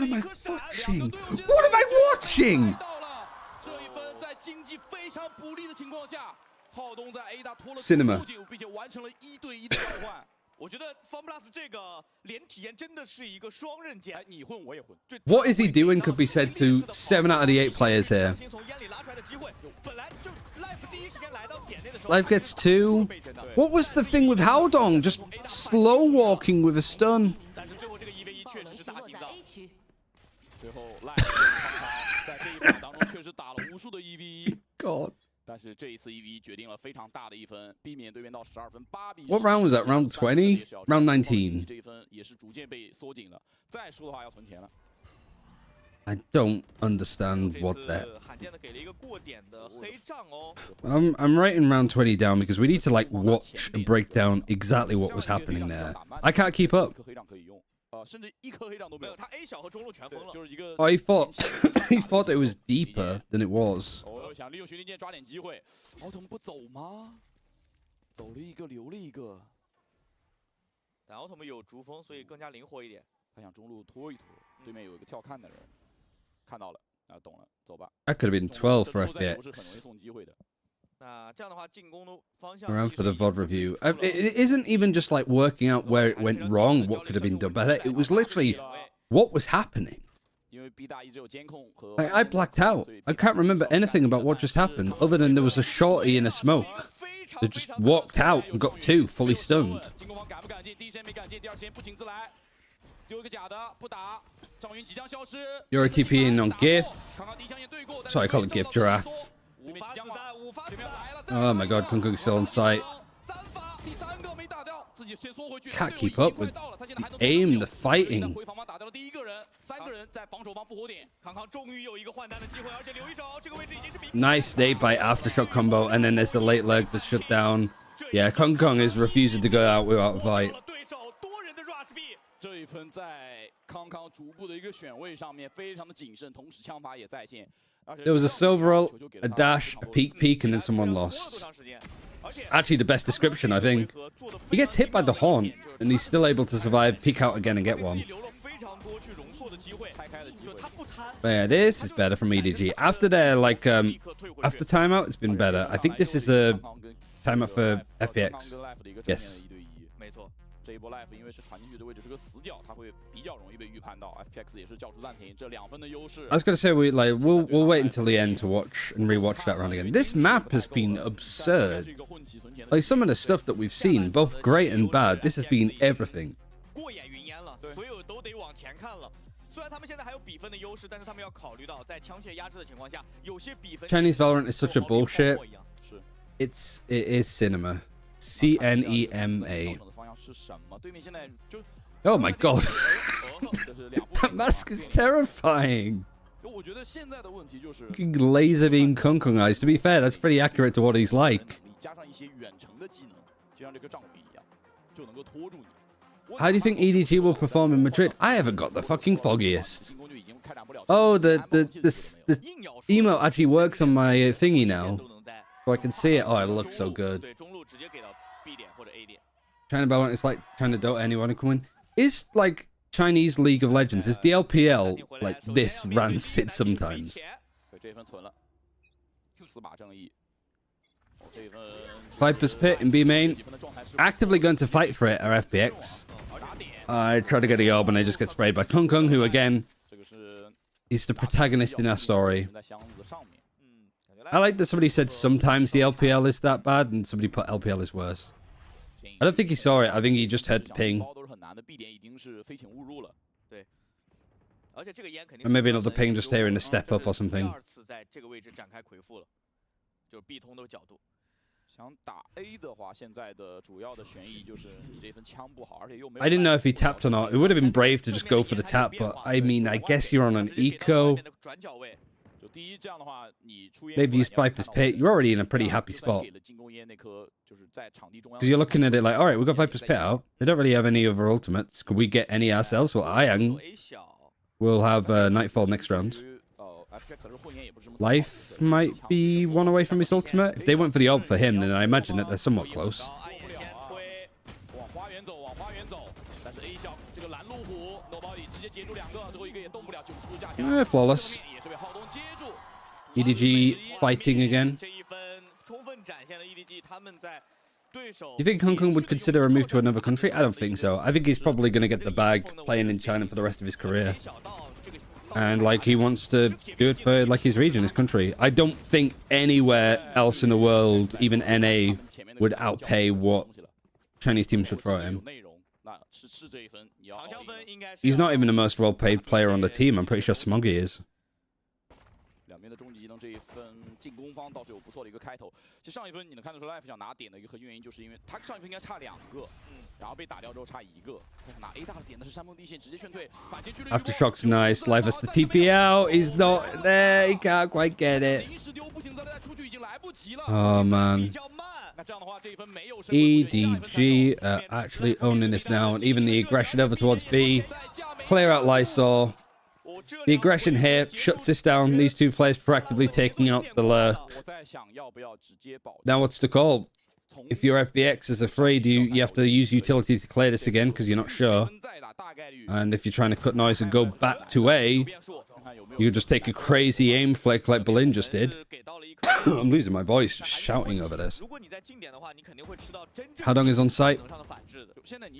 A: am I watching? What am I watching? Cinema. What is he doing could be said to 7 out of the 8 players here. Life gets 2. What was the thing with Haodong? Just slow walking with a stun. God. What round was that? Round 20? Round 19. I don't understand what that. I'm writing round 20 down because we need to like watch and break down exactly what was happening there. I can't keep up. Oh, he thought he thought it was deeper than it was.
F: 对面有一个跳看的人，看到了，啊，懂了，走吧。
A: That could have been 12 for FPX.
F: 送机会的。
A: Around for the VOD review. It isn't even just like working out where it went wrong, what could have been done better. It was literally what was happening. I blacked out. I can't remember anything about what just happened, other than there was a shorty in a smoke that just walked out and got 2 fully stunned. You're a TP in on GIF. Sorry, I call it GIF Giraffe. Oh my god, Kung Kung's still on site. Can't keep up with the aim, the fighting. Nice snake bite aftershock combo, and then there's the late leg to shut down. Yeah, Kung Kung is refusing to go out without a fight.
F: 这一分在康康逐步的一个选位上面非常的谨慎，同时枪法也在线。
A: There was a silver ult, a dash, a peek, and then someone lost. Actually, the best description, I think. He gets hit by the haunt, and he's still able to survive, peek out again, and get one. But yeah, this is better from EDG. After their, like, after timeout, it's been better. I think this is a timeout for FPX. Yes.
F: 这一波 life 因为是传进去的位置是个死角，它会比较容易被预判到。FPX 也是叫出暂停，这2分的优势。
A: I was gonna say we'll wait until the end to watch and rewatch that round again. This map has been absurd. Like some of the stuff that we've seen, both great and bad. This has been everything.
H: 过眼云烟了，所有都得往前看了。虽然他们现在还有比分的优势，但是他们要考虑到在枪械压制的情况下，有些比分。
A: Chinese Valorant is such a bullshit. It is cinema. CNEMA. Oh my god. That mask is terrifying. Laser beam Kung Kung eyes. To be fair, that's pretty accurate to what he's like. How do you think EDG will perform in Madrid? I haven't got the fucking foggiest. Oh, the emote actually works on my thingy now. So I can see it. Oh, it looks so good. China Valorant is like trying to Dota anyone who come in. Is like Chinese League of Legends, is the LPL like this rancid sometimes? Viper's Pit in B main. Actively going to fight for it are FPX. I try to get a orb and I just get sprayed by Kung Kung, who again is the protagonist in our story. I like that somebody said sometimes the LPL is that bad and somebody put LPL is worse. I don't think he saw it. I think he just heard the ping. And maybe another ping just hearing a step up or something. I didn't know if he tapped or not. It would have been brave to just go for the tap, but I mean, I guess you're on an eco. They've used Viper's Pit. You're already in a pretty happy spot. Because you're looking at it like, alright, we've got Viper's Pit out. They don't really have any other ultimates. Could we get any ourselves? Well, Iang will have Nightfall next round. Life might be one away from his ultimate. If they went for the orb for him, then I imagine that they're somewhat close. Flawless. EDG fighting again. Do you think Hong Kong would consider a move to another country? I don't think so. I think he's probably going to get the bag playing in China for the rest of his career. And like he wants to do it for like his region, his country. I don't think anywhere else in the world, even NA, would outpay what Chinese teams should throw at him. He's not even the most well-paid player on the team. I'm pretty sure Smoggy is.
F: 两边的终极技能这一分进攻方倒是有不错的一个开头。其实上一分你能看得出 Life 想拿点的一个核心原因，就是因为他上一分应该差2个，然后被打掉之后差1个。拿 A 大的点的是山峰地线，直接劝退。反击距离
A: Aftershock's nice. Life has to TP out. He's not there. He can't quite get it. Oh man. EDG actually owning this now, and even the aggression over towards B. Clear out Lysol. The aggression here shuts this down. These two players proactively taking out the lurk. Now what's the call? if your FPX is afraid you have to use utility to clear this again because you're not sure. And if you're trying to cut noise and go back to A, you just take a crazy aim flick like Berlin just did. I'm losing my voice just shouting over this. Hadong is on site.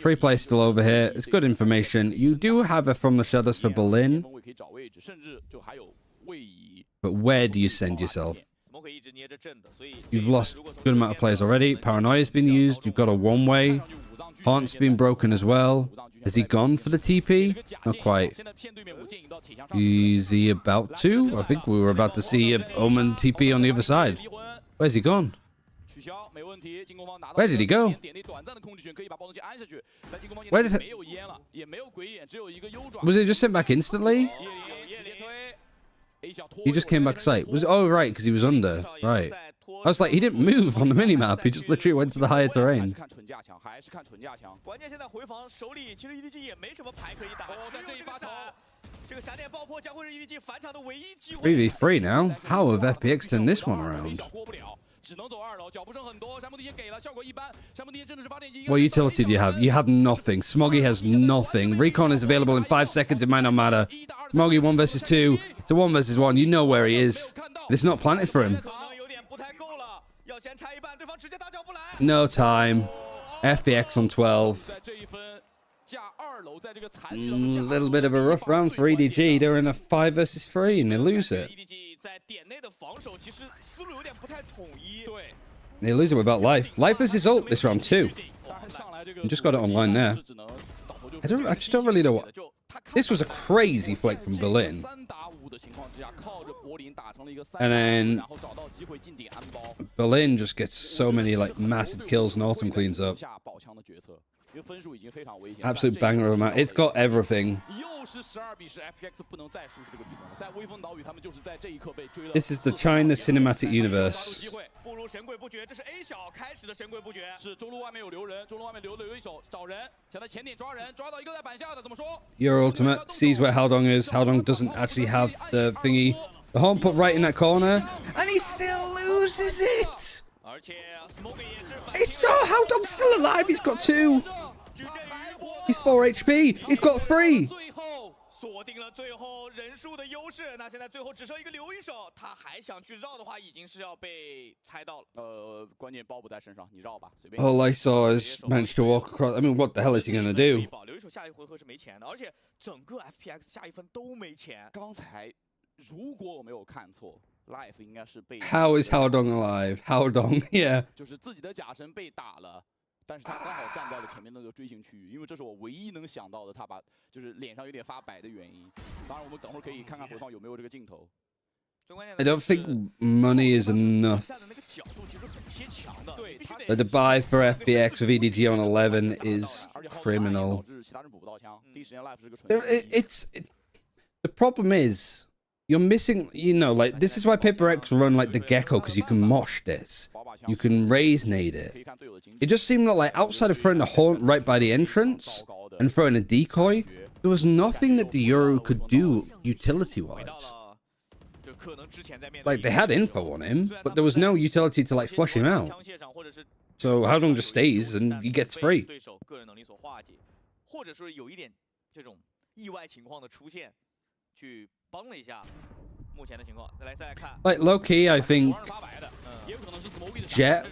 A: Free play still over here. It's good information. You do have a From the Shadows for Berlin. But where do you send yourself? You've lost a good amount of players already. Paranoia's been used. You've got a one-way. Haunt's been broken as well. Has he gone for the TP? Not quite. Is he about to? I think we were about to see a Omen TP on the other side. Where's he gone? Where did he go? Where did he... Was it just sent back instantly? He just came back site. Oh, right, because he was under. Right. I was like, he didn't move on the minimap. He just literally went to the higher terrain. 3v3 now. How have FPX turned this one around? What utility do you have? You have nothing. Smoggy has nothing. Recon is available in 5 seconds. It might not matter. Smoggy 1 versus 2. It's a 1 versus 1. You know where he is. It's not planted for him. No time. FPX on 12. A little bit of a rough round for EDG. They're in a 5 versus 3 and they lose it. They lose it without life. Life is his ult this round too. You just got it online there. I just don't really know what. This was a crazy flick from Berlin. And then Berlin just gets so many like massive kills and Autumn cleans up. Absolute banger of a match. It's got everything. This is the China cinematic universe. Your ultimate sees where Haldong is. Haldong doesn't actually have the thingy. The Horn put right in that corner, and he still loses it. It's so Haldong's still alive. He's got 2. He's 4 HP. He's got 3. All I saw is managed to walk across. I mean, what the hell is he gonna do? How is Haldong alive? Haldong, yeah.
F: 但是他刚好站在了前面那个锥形区域，因为这是我唯一能想到的，他把就是脸上有点发白的原因。当然，我们等会儿可以看看回放有没有这个镜头。
A: I don't think money is enough. But the buy for FPX with EDG on 11 is criminal. The problem is you're missing. You know, like this is why Paper X run like the Gecko because you can mosh this. You can raise nade it. It just seemed like outside of throwing the Haunt right by the entrance and throwing a decoy, there was nothing that the Euro could do utility-wise. Like, they had info on him, but there was no utility to, like, flush him out. So Haldong just stays and he gets free. Like, low-key, I think Jet,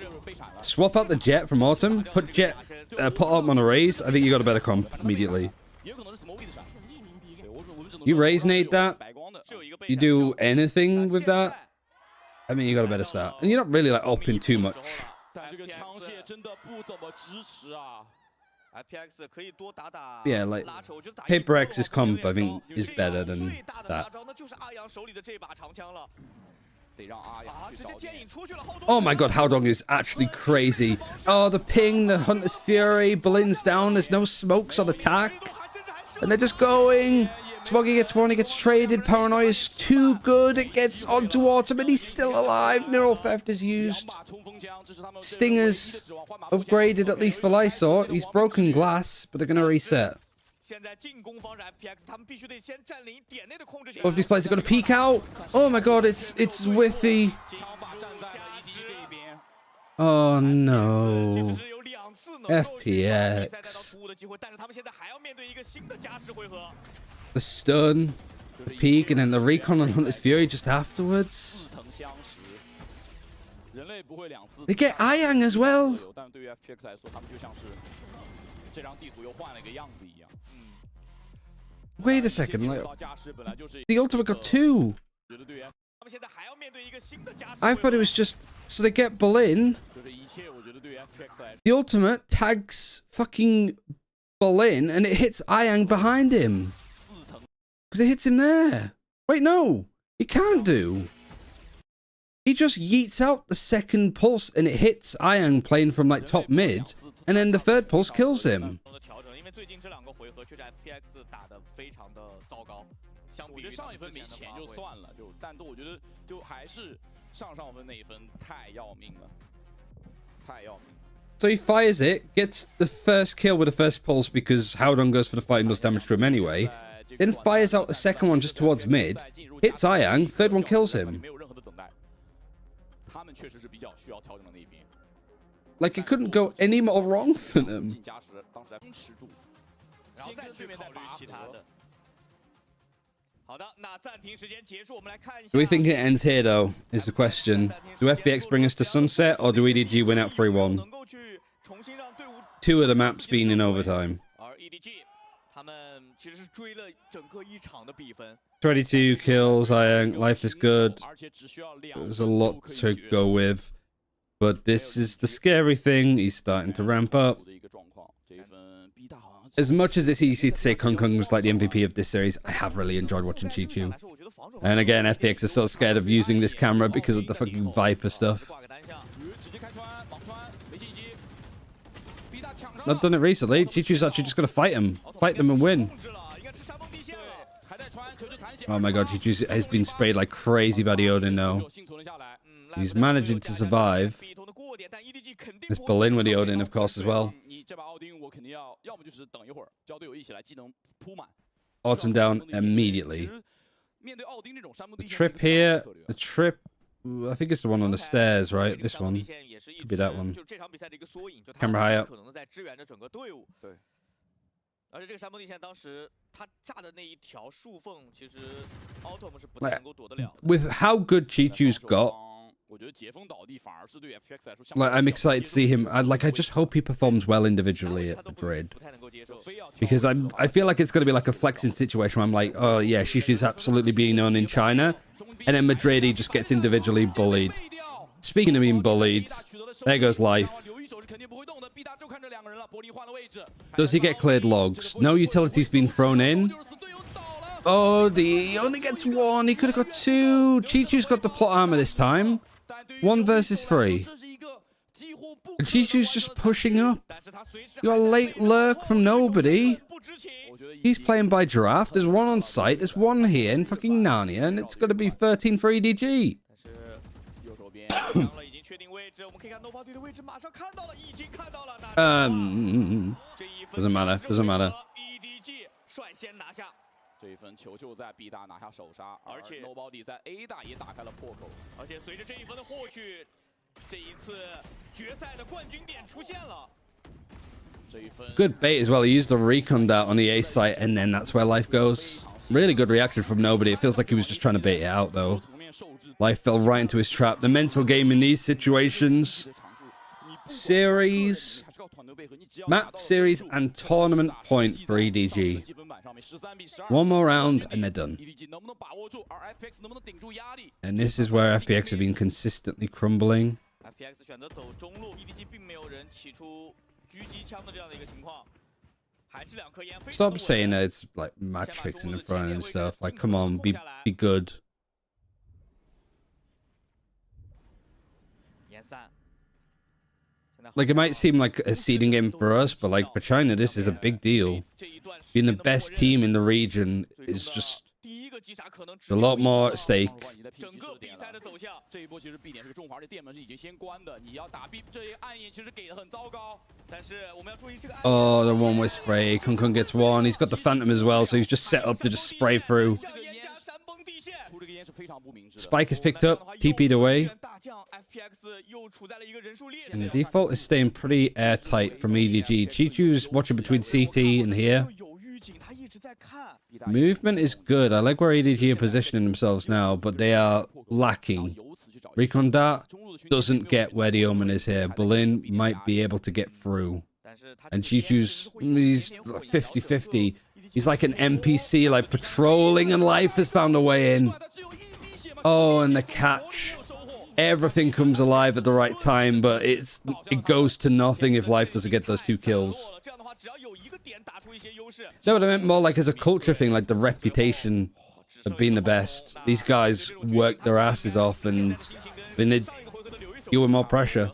A: swap out the Jet from Autumn, put Autumn on a raise. I think you got a better comp immediately. You raise nade that, you do anything with that, I mean, you got a better start. And you're not really, like, upping too much. Yeah, like, Paper X's comp, I think, is better than that. Oh my god, Haldong is actually crazy. Oh, the ping, the Hunter's Fury, Berlin's down, there's no smokes on attack. And they're just going. Smoggy gets 1, he gets traded. Paranoia is too good, it gets onto Autumn, and he's still alive. Neural Theft is used. Stinger's upgraded, at least for Lysor. He's broken glass, but they're going to reset. Oh, if these players are going to peek out. Oh my god, it's Whiffy. Oh no. FPX. The stun, the peak, and then the recon on Hunter's Fury just afterwards. They get Ayang as well. Wait a second, like, the ultimate got 2. I thought it was just so they get Berlin. The ultimate tags fucking Berlin and it hits Ayang behind him. Because it hits him there. Wait, no. He can't do. He just yeets out the second pulse and it hits Ayang playing from like top mid. And then the third pulse kills him.
F: 我觉得上一分没钱就算了，但我觉得还是上分那一分太要命了，太要命。
A: So he fires it, gets the first kill with the first pulse because Howdon goes for the fight and does damage to him anyway. Then fires out the second one just towards mid, hits Ayang, third one kills him. Like it couldn't go any more wrong for them. Do we think it ends here, though, is the question. Do FPX bring us to sunset, or do EDG win out 3-1? 2 of the maps being in overtime. 22 kills, life is good. There's a lot to go with. But this is the scary thing. He's starting to ramp up. As much as it's easy to say Kung Kung was like the MVP of this series, I have really enjoyed watching Chi-Chu. And again, FPX is so scared of using this camera because of the fucking Viper stuff. I've done it recently. Chi-Chu's actually just got to fight him. Fight them and win. Oh my god, Chi-Chu has been sprayed like crazy by the Odin now. He's managing to survive. There's Berlin with the Odin, of course, as well. Autumn down immediately. The trip here, the trip, I think it's the one on the stairs, right? This one. Could be that one. Camera high up. With how good Chi-Chu's got, like, I'm excited to see him. I just hope he performs well individually at Madrid. Because I feel like it's going to be like a flexing situation where I'm like, oh yeah, Chi-Chu's absolutely being known in China. And then Madrid, he just gets individually bullied. Speaking of being bullied, there goes life. Does he get cleared logs? No utility's been thrown in. Oh, he only gets 1. He could have got 2. Chi-Chu's got the plot armor this time. 1 versus 3. And Chi-Chu's just pushing up. You got a late lurk from nobody. He's playing by draft. There's 1 on site. There's 1 here in fucking Narnia. And it's going to be 13 for EDG. Doesn't matter. Doesn't matter.
F: 这一分球就在 B 大拿下首杀，而且 Nobody 在 A 大也打开了破口。而且随着这一分的获取，这一次决赛的冠军点出现了。
A: Good bait as well. He used the recon dart on the A site, and then that's where life goes. Really good reaction from nobody. It feels like he was just trying to bait it out, though. Life fell right into his trap. The mental game in these situations. Series, map series, and tournament point for EDG. 1 more round, and they're done. And this is where FPX have been consistently crumbling. Stop saying that it's like match fixing in front and stuff. Like, come on, be good. Like, it might seem like a seeding game for us, but like for China, this is a big deal. Being the best team in the region is just a lot more at stake. Oh, the one-way spray. Kung Kung gets 1. He's got the Phantom as well, so he's just set up to just spray through. Spike is picked up, TP'd away. And the default is staying pretty airtight from EDG. Chichu's watching between CT and here. Movement is good. I like where EDG are positioning themselves now, but they are lacking. Recon Dart doesn't get where the Omen is here. Berlin might be able to get through. And Chichu's, he's 50-50. He's like an NPC, like patrolling, and Life has found a way in. Oh, and the catch. Everything comes alive at the right time, but it goes to nothing if Life doesn't get those 2 kills. No, but I meant more like as a culture thing, like the reputation of being the best. These guys work their asses off, and then they deal with more pressure.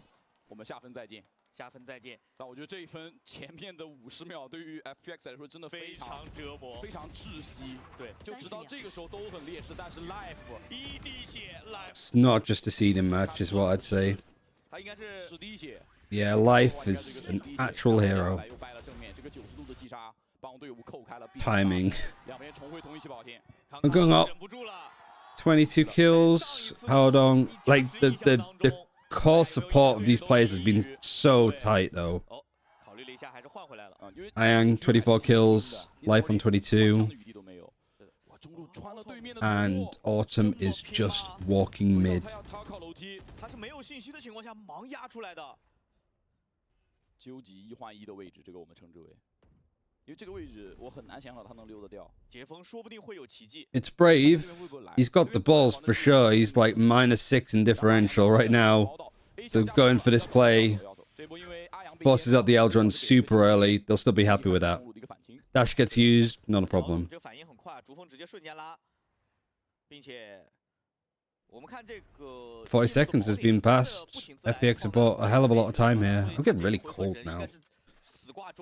F: 下分再见。但我觉得这一分前面的50秒对于 FPX 来说真的非常折磨，非常窒息。对，就直到这个时候都很劣势，但是 Life 一滴血
A: It's not just a seeding match, is what I'd say.
F: 他应该是10滴血。
A: Yeah, Life is an actual hero.
F: 又掰了正面，这个90度的击杀帮队伍扣开了
A: timing.
F: 两边重回同一起跑线。
A: I'm going up. 22 kills. Hold on. Like the core support of these players has been so tight though. Ayang 24 kills, Life on 22, and Autumn is just walking mid.
F: 究极1换1的位置，这个我们称之为，因为这个位置我很难想象他能溜得掉。解封说不定会有奇迹。
A: It's brave. He's got the balls for sure. He's like -6 in differential right now. So going for this play. Forces out the Eldron super early. They'll still be happy with that. Dash gets used, not a problem. 40 seconds has been passed. FPX have bought a hell of a lot of time here. I'm getting really cold now.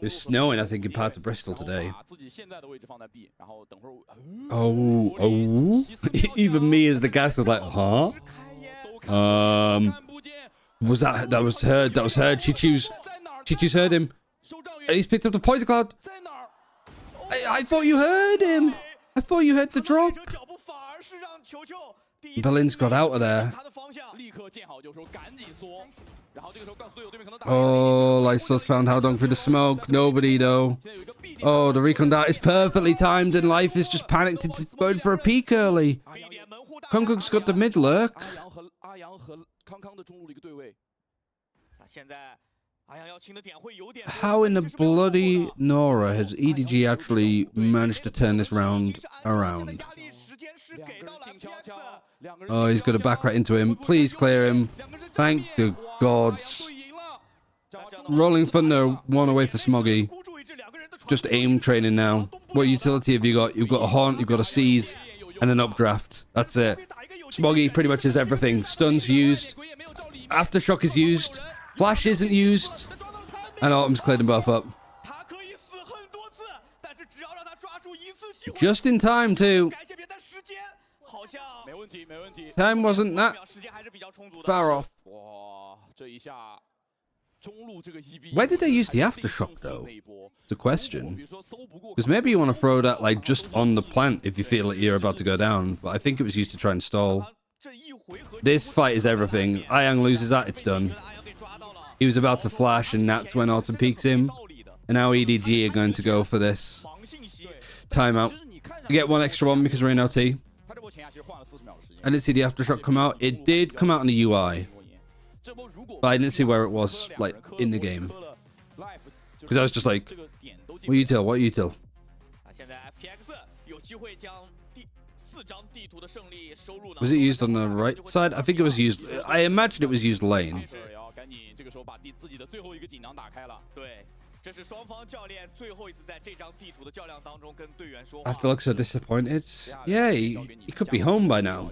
A: It's snowing, I think, in parts of Bristol today. Oh. Even me as the guest was like, huh? Was that was heard? That was heard. Chichu's heard him. And he's picked up the poison cloud. I thought you heard him. I thought you heard the drop. Berlin's got out of there. Oh, Lysos found Haldong through the smoke. Nobody, though. Oh, the recon dart is perfectly timed, and Life is just panicked into going for a peek early. Kongkong's got the mid lurk. How in the bloody Nora has EDG actually managed to turn this round around? Oh, he's got to back right into him. Please clear him. Thank the gods. Rolling Thunder, one away for Smoggy. Just aim training now. What utility have you got? You've got a Haunt, you've got a Seize, and an Updraft. That's it. Smoggy pretty much has everything. Stun's used. Aftershock is used. Flash isn't used. And Autumn's cleared them both up. Just in time, too. Time wasn't that far off. Where did they use the Aftershock, though? It's a question. Because maybe you want to throw that, like, just on the plant if you feel like you're about to go down. But I think it was used to try and stall. This fight is everything. Ayang loses that, it's done. He was about to flash, and that's when Autumn peeks him. And now EDG are going to go for this timeout. We get one extra one because we're in OT. I didn't see the Aftershock come out. It did come out in the UI. But I didn't see where it was, like, in the game. Because I was just like, what util? What util? Was it used on the right side? I think it was used. I imagine it was used lane. I have to look so disappointed. Yeah, he could be home by now.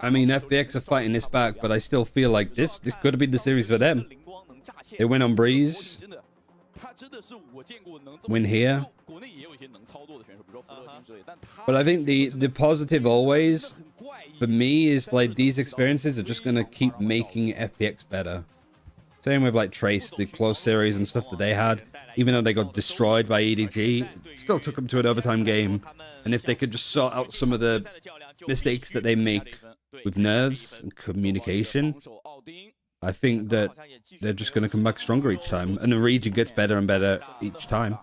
A: I mean, FPX are fighting this back, but I still feel like this could have been the series for them. They win on Breeze. Win here. But I think the positive always, for me, is like these experiences are just going to keep making FPX better. Same with like Trace, the close series and stuff that they had. even though they got destroyed by EDG, it still took them to an overtime game. And if they could just sort out some of the mistakes that they make with nerves and communication, I think that they're just going to come back stronger each time. And the region gets better and better each time.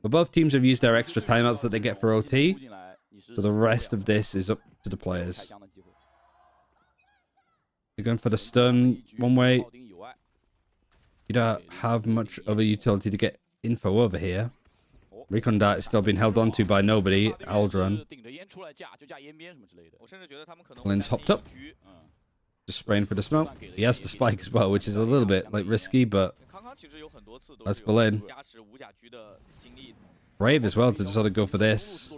A: But both teams have used their extra timeouts that they get for OT. So the rest of this is up to the players. They're going for the stun one way. You don't have much of a utility to get info over here. Recon Dart is still being held onto by nobody. Aldron. Lynn's hopped up. Just spraying for the smoke. He has the spike as well, which is a little bit like risky, but that's Berlin. Brave as well to sort of go for this.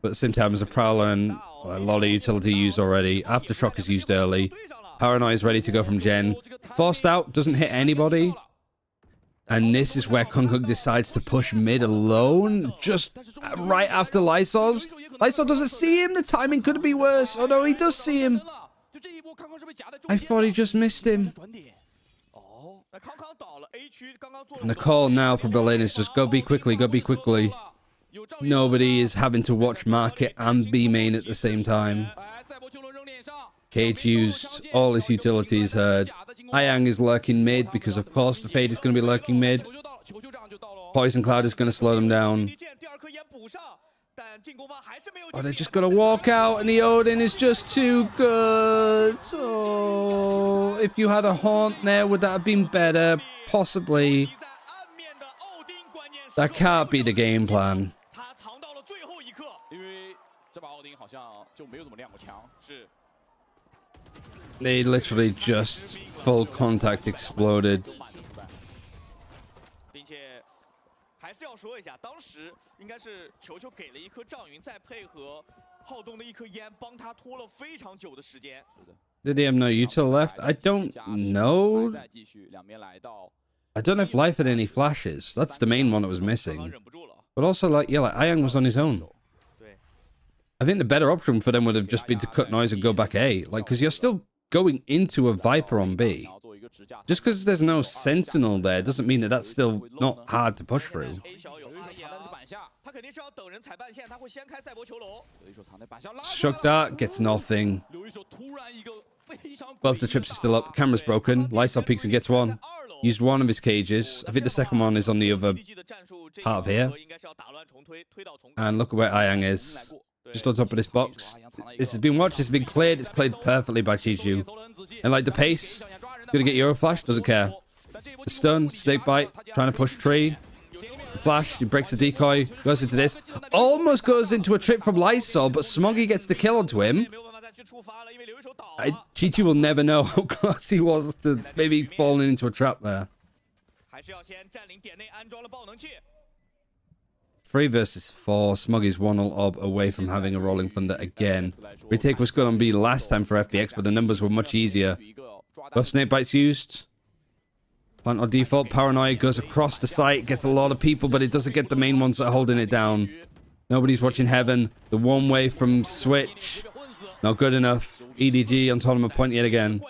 A: But at the same time, as a Prowler and a lot of utility used already. Aftershock is used early. Paranoia is ready to go from Gen. Forced out, doesn't hit anybody. And this is where Kung decides to push mid alone. Just right after Lysol's. Lysol doesn't see him. The timing could be worse. Oh no, he does see him. I thought he just missed him. And the call now for Berlin is just go B quickly, go B quickly. Nobody is having to watch market and B main at the same time. Cage used all his utilities heard. Ayang is lurking mid because of course the Fade is going to be lurking mid. Poison Cloud is going to slow them down. Oh, they're just going to walk out and the Odin is just too good. Oh, if you had a Haunt there, would that have been better? Possibly. That can't be the game plan. They literally just full contact exploded. Did he have no util left? I don't know. I don't know if Life had any flashes. That's the main one that was missing. But also, like, yeah, like Ayang was on his own. I think the better option for them would have just been to cut noise and go back A. Like, because you're still going into a Viper on B. Just because there's no Sentinel there doesn't mean that that's still not hard to push through. Shock Dart gets nothing. Both the trips are still up. Camera's broken. Lysol peeks and gets one. Used one of his cages. I think the second one is on the other part of here. And look at where Ayang is. Just on top of this box. This has been watched. It's been cleared. It's cleared perfectly by Chichu. And like the pace. Gonna get Euro Flash. Doesn't care. The stun. Snake Bite. Trying to push tree. Flash. He breaks the decoy. Goes into this. Almost goes into a trip from Lysol. But Smoggy gets the kill onto him. Chichi will never know how close he was to maybe falling into a trap there. 3 versus 4. Smoggy's 1-0 ob away from having a Rolling Thunder again. Retake was good on B last time for FPX, but the numbers were much easier. Both Snake Bites used. Plant on default. Paranoia goes across the site, gets a lot of people, but it doesn't get the main ones that are holding it down. Nobody's watching Heaven. The one way from Switch. Not good enough. EDG on tournament point yet again.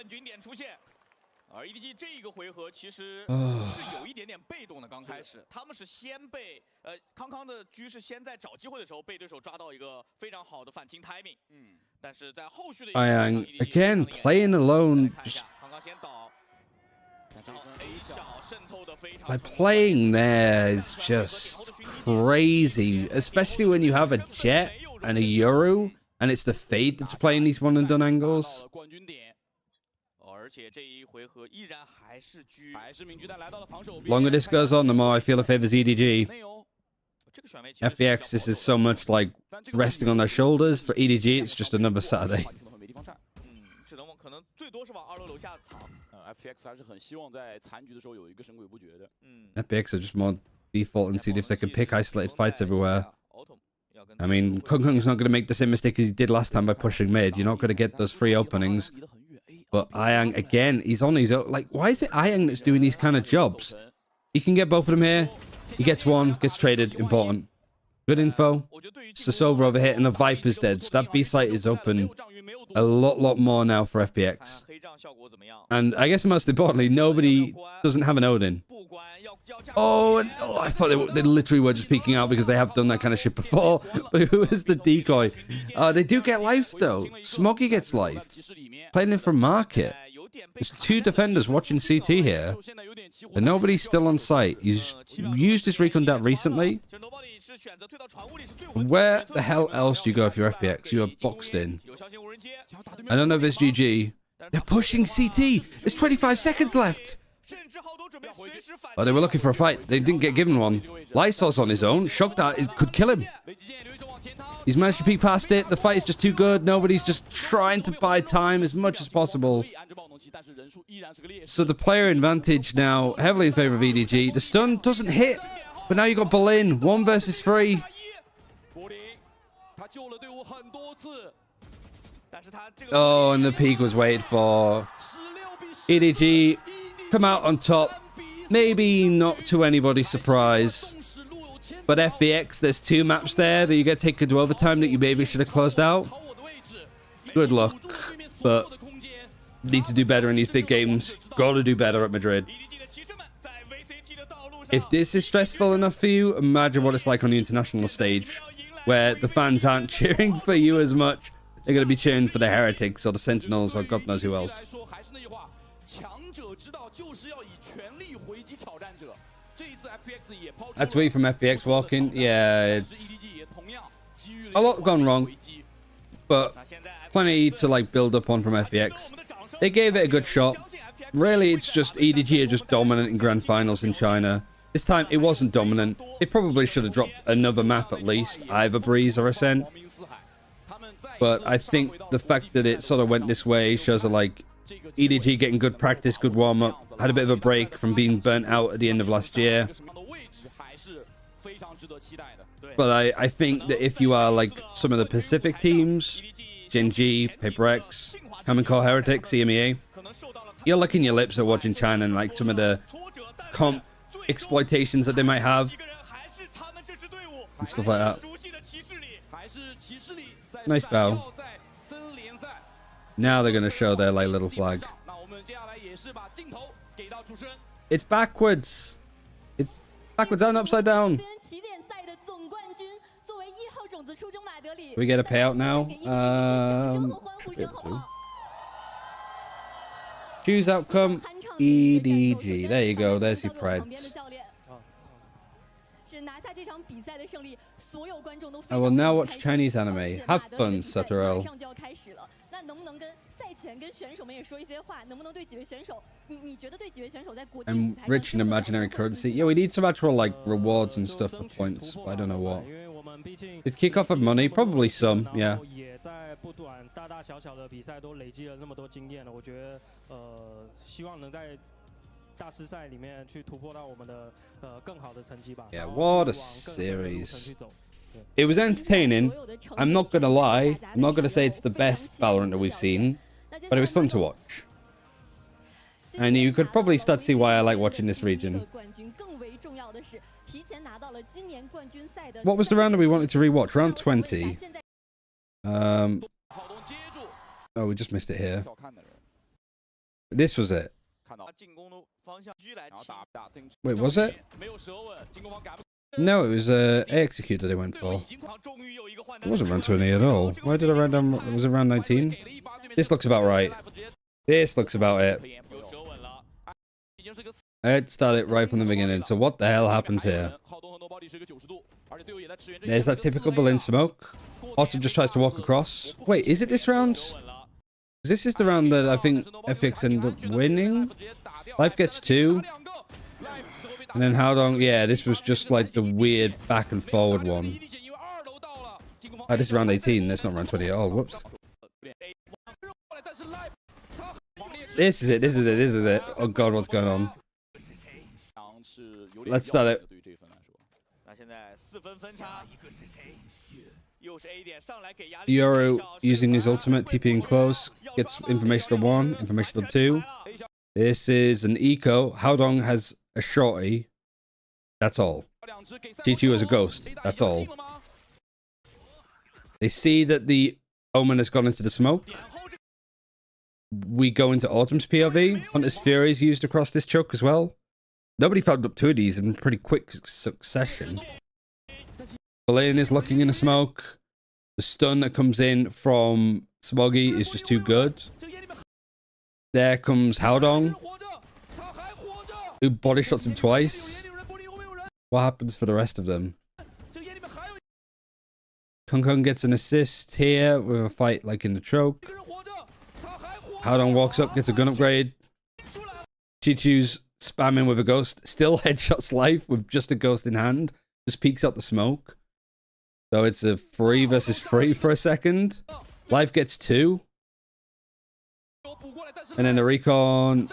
A: Ayang again playing alone. Like playing there is just crazy, especially when you have a Jet and a Yoru. And it's the Fade that's playing these one and done angles. Longer this goes on, the more I feel it favors EDG. FPX, this is so much like resting on their shoulders. For EDG, it's just another Saturday. FPX are just more default and see if they can pick isolated fights everywhere. I mean, Kung's not going to make the same mistake as he did last time by pushing mid. You're not going to get those free openings. But Ayang, again, he's on his own. Like, why is it Ayang that's doing these kind of jobs? He can get both of them here. He gets one, gets traded. Important. Good info. Sasova over here, and the Viper's dead. So that B site is open. a lot more now for FPX. And I guess most importantly, nobody doesn't have an Odin. Oh, and, oh, I thought they literally were just peeking out because they have done that kind of shit before. But who is the decoy? They do get life, though. Smoggy gets life. Playing in from market. There's 2 defenders watching CT here. And nobody's still on site. He's used his recon dat recently. Where the hell else do you go if you're FPX? You are boxed in. I don't know if it's GG. They're pushing CT. There's 25 seconds left. Oh, they were looking for a fight. They didn't get given one. Lysol's on his own. Shock Dart could kill him. He's managed to peek past it. The fight is just too good. Nobody's just trying to buy time as much as possible. So the player advantage now heavily in favor of EDG. The stun doesn't hit. But now you got Berlin. 1 versus 3. Oh, and the peak was waited for. EDG come out on top. Maybe not to anybody's surprise. But FPX, there's 2 maps there that you get taken to overtime that you maybe should have closed out. Good luck. But need to do better in these big games. Got to do better at Madrid. If this is stressful enough for you, imagine what it's like on the international stage, where the fans aren't cheering for you as much. They're going to be cheering for the Heretics or the Sentinels or God knows who else. That tweet from FPX walking. Yeah, it's a lot gone wrong, but plenty to like build up on from FPX. They gave it a good shot. Really, it's just EDG are just dominant in grand finals in China. This time, it wasn't dominant. They probably should have dropped another map at least, either Breeze or Ascent. But I think the fact that it sort of went this way shows that, like, EDG getting good practice, good warm-up, had a bit of a break from being burnt out at the end of last year. But I think that if you are, like, some of the Pacific teams, ENG, FPX, Common Core Heretics, EMEA, you're licking your lips at watching China and, like, some of the comp exploitations that they might have and stuff like that. Nice bow. Now they're gonna show their like little flag. It's backwards. It's backwards and upside down. We get a payout now. Choose outcome. EDG. There you go. There's your preds. I will now watch Chinese anime. Have fun, Saturel. I'm rich in imaginary currency. Yeah, we need some actual like rewards and stuff for points, but I don't know what. Did Kickoff have money? Probably some, yeah. Yeah, what a series. It was entertaining. I'm not gonna lie. I'm not gonna say it's the best Valorant that we've seen, but it was fun to watch. And you could probably start to see why I like watching this region. What was the round that we wanted to rewatch? Round 20. Oh, we just missed it here. This was it. Wait, was it? No, it was A Executor they went for. It wasn't round 20 at all. Why did I write down? Was it round 19? This looks about right. This looks about it. I had started right from the beginning, so what the hell happens here? There's that typical Berlin smoke. Otto just tries to walk across. Wait, is it this round? This is the round that I think FPX ended up winning. Life gets 2. And then Haodong, yeah, this was just like the weird back and forward one. Oh, this is round 18, that's not round 20 at all. Whoops. This is it, this is it, this is it. Oh god, what's going on? Let's start it. Euro using his ultimate, TPing close, gets information to 1, information to 2. This is an eco. Haodong has a shorty. That's all. G2 has a ghost. That's all. They see that the Omen has gone into the smoke. we go into Autumn's POV. Hunter's Fury is used across this choke as well. Nobody found up 2 of these in pretty quick succession. Lane is looking in the smoke. The stun that comes in from Smoggy is just too good. There comes Haodong, who body shots him twice. What happens for the rest of them? Kung Kung gets an assist here with a fight like in the choke. Haodong walks up, gets a gun upgrade. Chichu's spamming with a ghost. Still headshots life with just a ghost in hand. Just peeks out the smoke. So it's a 3 versus 3 for a second. Life gets 2. And then the recon.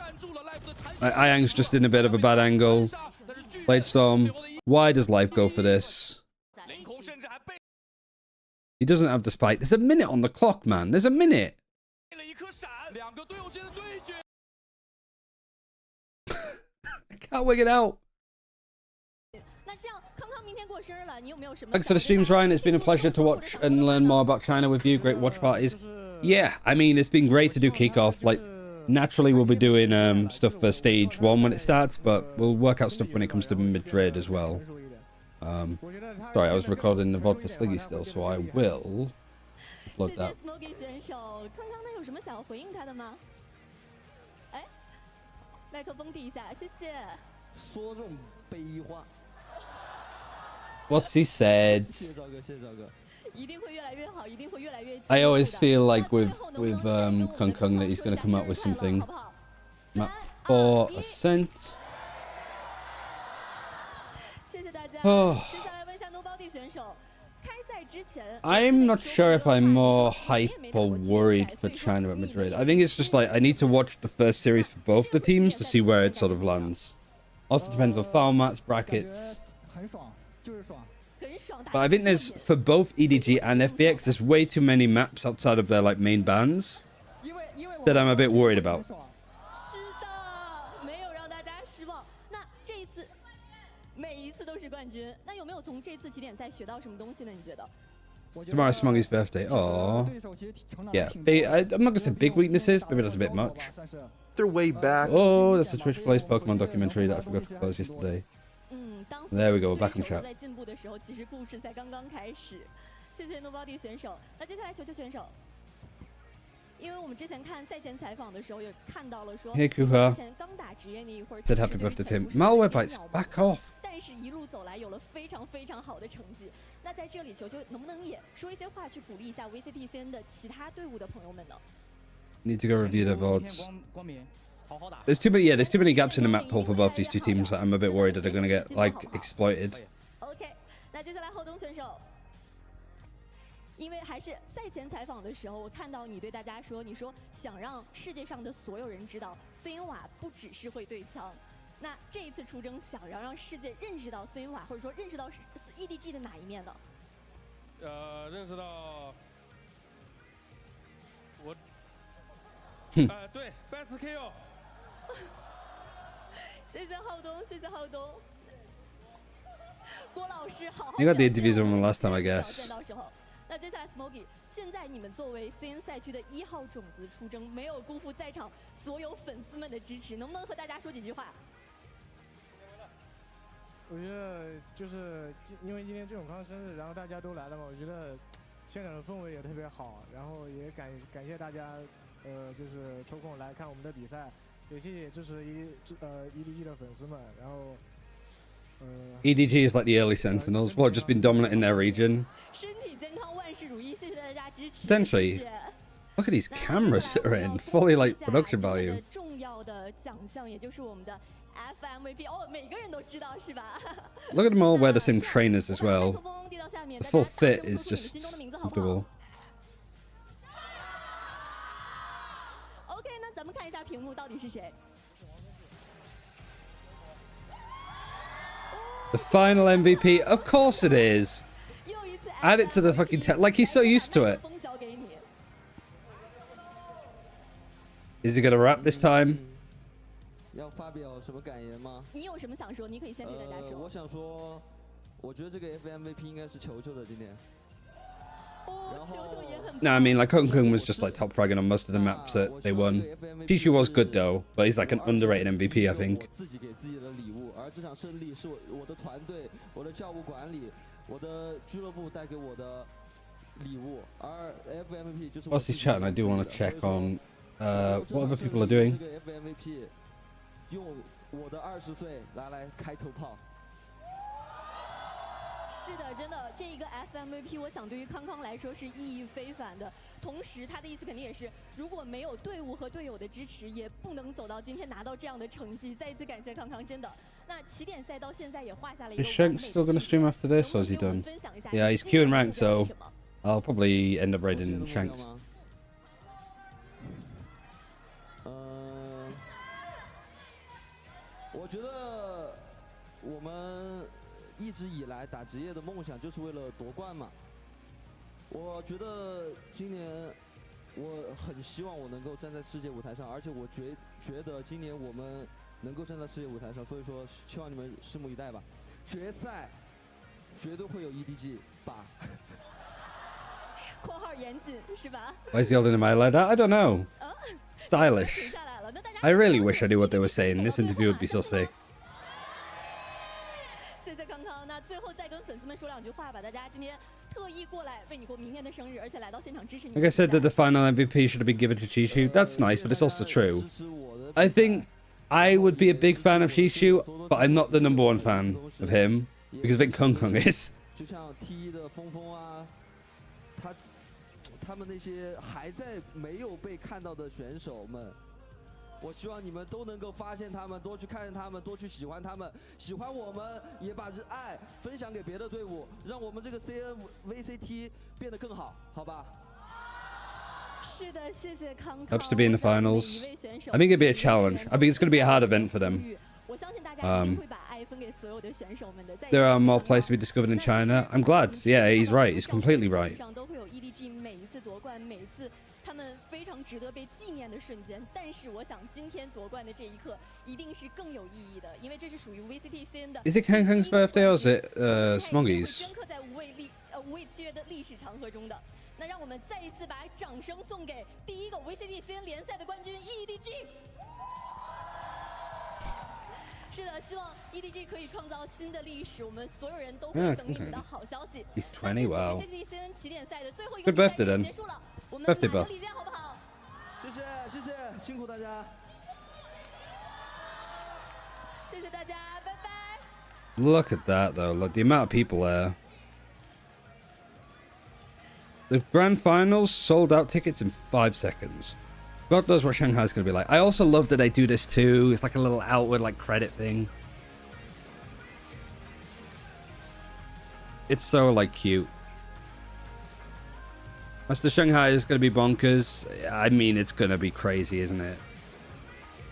A: Ayang's just in a bit of a bad angle. Blade Storm. Why does Life go for this? He doesn't have the spike. There's a minute on the clock, man. There's a minute. I can't work it out. Thanks for the streams, Ryan. It's been a pleasure to watch and learn more about China with you. Great watch parties. Yeah, I mean, it's been great to do Kickoff. Like, naturally, we'll be doing stuff for stage 1 when it starts, but we'll work out stuff when it comes to Madrid as well. Sorry, I was recording the VOD for Sliggy still, so I will upload that. What's he said? I always feel like with Kung Kung that he's going to come out with something. Map 4 Ascent. Oh. I'm not sure if I'm more hype or worried for China at Madrid. I think it's just like I need to watch the first series for both the teams to see where it sort of lands. Also depends on formats, brackets. But I think there's, for both EDG and FPX, there's way too many maps outside of their like main bands that I'm a bit worried about. Tomorrow's Smoggy's birthday. Oh, yeah. I'm not gonna say big weaknesses. Maybe that's a bit much.
I: They're way back.
A: Oh, that's a Twitch Plays Pokemon documentary that I forgot to close yesterday. There we go. We're back in chat. Hey Kuha. Said happy birthday to him. Malware bites. Back off. Need to go review their VODs. There's too many gaps in the map pool for both these two teams that I'm a bit worried that they're gonna get like exploited.
B: 因为还是赛前采访的时候，我看到你对大家说，你说想让世界上的所有人知道，斯因瓦不只是会对枪。那这一次出征，想让世界认识到斯因瓦，或者说认识到 EDG 的哪一面呢？
J: 认识到我，对 ，Best KO。
B: 谢谢浩东，谢谢浩东。郭老师，好好。
A: You got the interviews on the last time, I guess.
B: 那接下来 Smoggy， 现在你们作为 CN 赛区的1号种子出征，没有辜负在场所有粉丝们的支持，能不能和大家说几句话？
J: 我觉得就是因为今天郑永康生日，然后大家都来了嘛，我觉得现场的氛围也特别好，然后也感谢大家，就是抽空来看我们的比赛，也谢谢支持EDG 的粉丝们，然后。
A: EDG is like the early Sentinels. What, just been dominant in their region? Potentially. Look at these cameras that are in. Fully like production value. Look at them all wear the same trainers as well. The full fit is just comfortable. The final MVP, of course it is. Add it to the fucking like he's so used to it. Is he gonna rap this time?
K: 要发表什么感言吗？
B: 你有什么想说？你可以先对大家说。
K: 我想说，我觉得这个 FMVP 应该是球球的今天。
B: 哦，
A: No, I mean, like, Hong Kong was just, like, top fragging on most of the maps that they won. Chishu was good, though, but he's, like, an underrated MVP, I think. Whilst he's chatting, I do want to check on what other people are doing.
B: 是的，真的，这一个 FMVP， 我想对于康康来说是意义非凡的。同时，他的意思肯定也是，如果没有队伍和队友的支持，也不能走到今天拿到这样的成绩。再一次感谢康康，真的。那起点赛到现在也画下了一个。
A: Is Shanks still going to stream after this, or is he done? Yeah, he's queuing rank, so I'll probably end up raiding Shanks.
K: 我觉得我们一直以来打职业的梦想就是为了夺冠嘛。我觉得今年我很希望我能够站在世界舞台上，而且我觉得今年我们能够站在世界舞台上，所以说希望你们拭目以待吧。决赛绝对会有 EDG 吧。
B: 括号严谨是吧
A: Why is he holding him like that? I don't know. Stylish. I really wish I knew what they were saying. This interview would be so sick.
B: 谢谢康康。那最后再跟粉丝们说两句话吧。大家今天特意过来为你过明天的生日，而且来到现场支持你。
A: Like I said that the final MVP should have been given to Chishu. That's nice, but it's also true. I think I would be a big fan of Chishu, but I'm not the #1 fan of him because I think Kung Kung is.
K: 就像 T1 的峰峰啊，他们那些还在没有被看到的选手们。 我希望你们都能够发现他们，多去看他们，多去喜欢他们，喜欢我们，也把这爱分享给别的队伍，让我们这个 VCT 变得更好，好吧？
B: 是的，谢谢康康。
A: Hopes to be in the finals. I think it'd be a challenge. I think it's going to be a hard event for them. There are more players to be discovered in China. I'm glad. Yeah, he's right. He's completely right.
B: 他们非常值得被纪念的瞬间，但是我想今天夺冠的这一刻一定是更有意义的，因为这是属于 VCT CN 的。
A: Is it Kang Kang's birthday or is it Smoggy's?
B: 深刻在无畏契约的历史长河中的。那让我们再一次把掌声送给第一个 VCT CN 联赛的冠军 EDG。是的，希望 EDG 可以创造新的历史，我们所有人都会等你们的好消息。
A: He's 20, wow.
B: VCT CN 起点赛的最后一个
A: Good birthday then.
B: 结束了，我们
A: Birthday
B: 马上
A: buff.
B: 离间好不好？
K: 谢谢，谢谢，辛苦大家。
B: 谢谢大家，拜拜。
A: Look at that though. Look, the amount of people there. The grand finals sold out tickets in 5 seconds. God knows what Shanghai's going to be like. I also love that they do this too. It's like a little outward like credit thing. It's so like cute. Master Shanghai is going to be bonkers. I mean, it's going to be crazy, isn't it?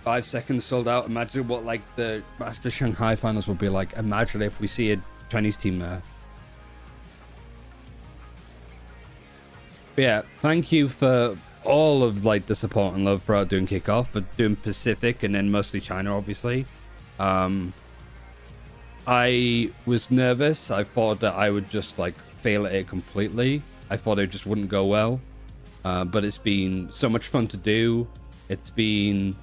A: 5 seconds sold out. Imagine what like the Master Shanghai finals would be like. Imagine if we see a Chinese team there. But yeah, thank you for all of like the support and love throughout doing Kickoff, for doing Pacific and then mostly China, obviously. I was nervous. I thought that I would just like fail at it completely. I thought it just wouldn't go well. But it's been so much fun to do. It's been,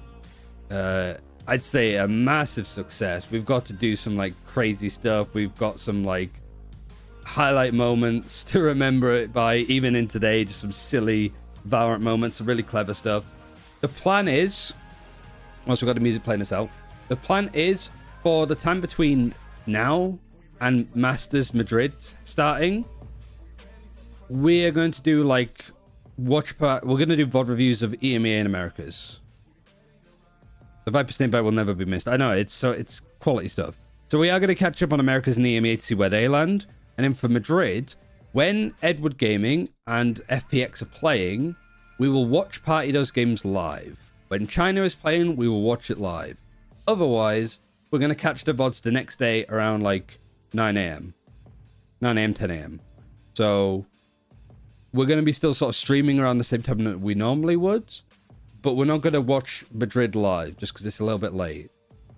A: I'd say, a massive success. We've got to do some like crazy stuff. We've got some like highlight moments to remember it by, even in today, just some silly Valorant moments, some really clever stuff. The plan is, once we've got the music playing us out, the plan is for the time between now and Masters Madrid starting, we're going to do like we're going to do VOD reviews of EMEA and Americas. The Viper Snake Bite will never be missed. I know, it's quality stuff. So we are going to catch up on Americas and EMEA to see where they land. And then for Madrid, when Edward Gaming and FPX are playing, we will watch party those games live. When China is playing, we will watch it live. Otherwise, we're going to catch the VODs the next day around like 9 a.m. 9 a.m., 10 a.m. So we're going to be still sort of streaming around the same time that we normally would. But we're not going to watch Madrid live just because it's a little bit late.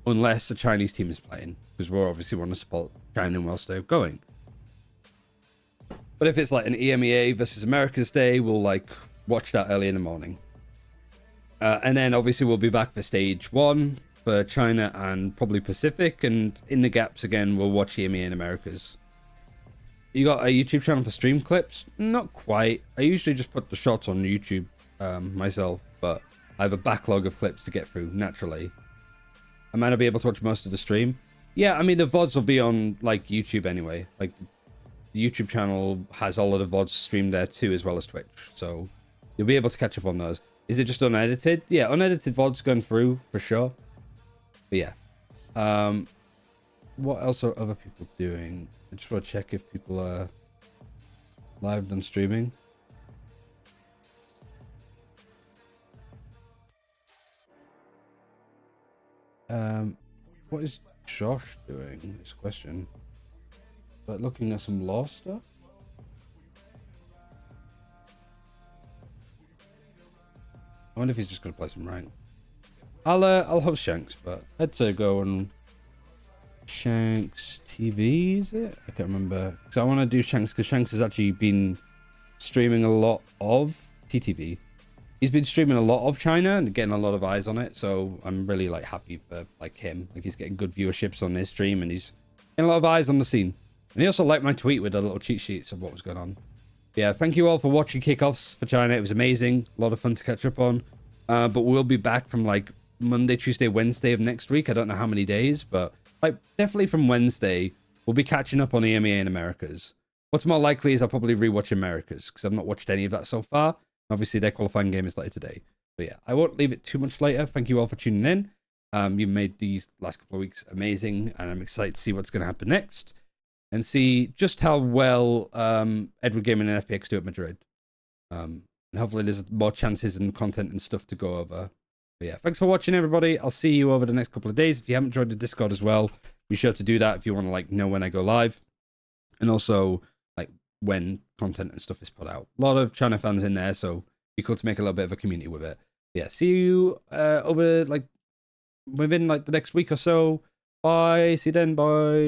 A: Unless the Chinese team is playing. Because we obviously want to support China whilst they're going. But if it's like an EMEA versus America's Day, we'll like watch that early in the morning. And then obviously we'll be back for stage 1 for China and probably Pacific. And in the gaps again, we'll watch EMEA and Americas. You got a YouTube channel for stream clips? Not quite. I usually just put the shots on YouTube myself, but I have a backlog of clips to get through naturally. I might not be able to watch most of the stream. Yeah, I mean, the VODs will be on like YouTube anyway. Like, the YouTube channel has all of the VODs streamed there too, as well as Twitch. So you'll be able to catch up on those. Is it just unedited? Yeah, unedited VODs going through for sure. But yeah. What else are other people doing? I just want to check if people are live and streaming. What is Josh doing? This question. But looking at some law stuff. I wonder if he's just gonna play some rank. I'll host Shanks, but I'd say go on Shanks TV, is it? I can't remember. Because I want to do Shanks, because Shanks has actually been streaming a lot of TTV. He's been streaming a lot of China and getting a lot of eyes on it, so I'm really like happy for like him. Like, he's getting good viewerships on his stream and he's getting a lot of eyes on the scene. And he also liked my tweet with the little cheat sheets of what was going on. Yeah, thank you all for watching Kickoffs for China. It was amazing. A lot of fun to catch up on. But we'll be back from like Monday, Tuesday, Wednesday of next week. I don't know how many days, but like definitely from Wednesday, we'll be catching up on EMEA and Americas. What's more likely is I'll probably rewatch Americas because I've not watched any of that so far. Obviously, their qualifying game is later today. But yeah, I won't leave it too much later. Thank you all for tuning in. You made these last couple of weeks amazing, and I'm excited to see what's going to happen next and see just how well Edward Gaming and FPX do at Madrid. And hopefully there's more chances and content and stuff to go over. But yeah, thanks for watching, everybody. I'll see you over the next couple of days. If you haven't joined the Discord as well, be sure to do that if you want to like know when I go live. And also like when content and stuff is put out. A lot of China fans in there, so be cool to make a little bit of a community with it. Yeah, see you over like within like the next week or so. Bye. See you then. Bye.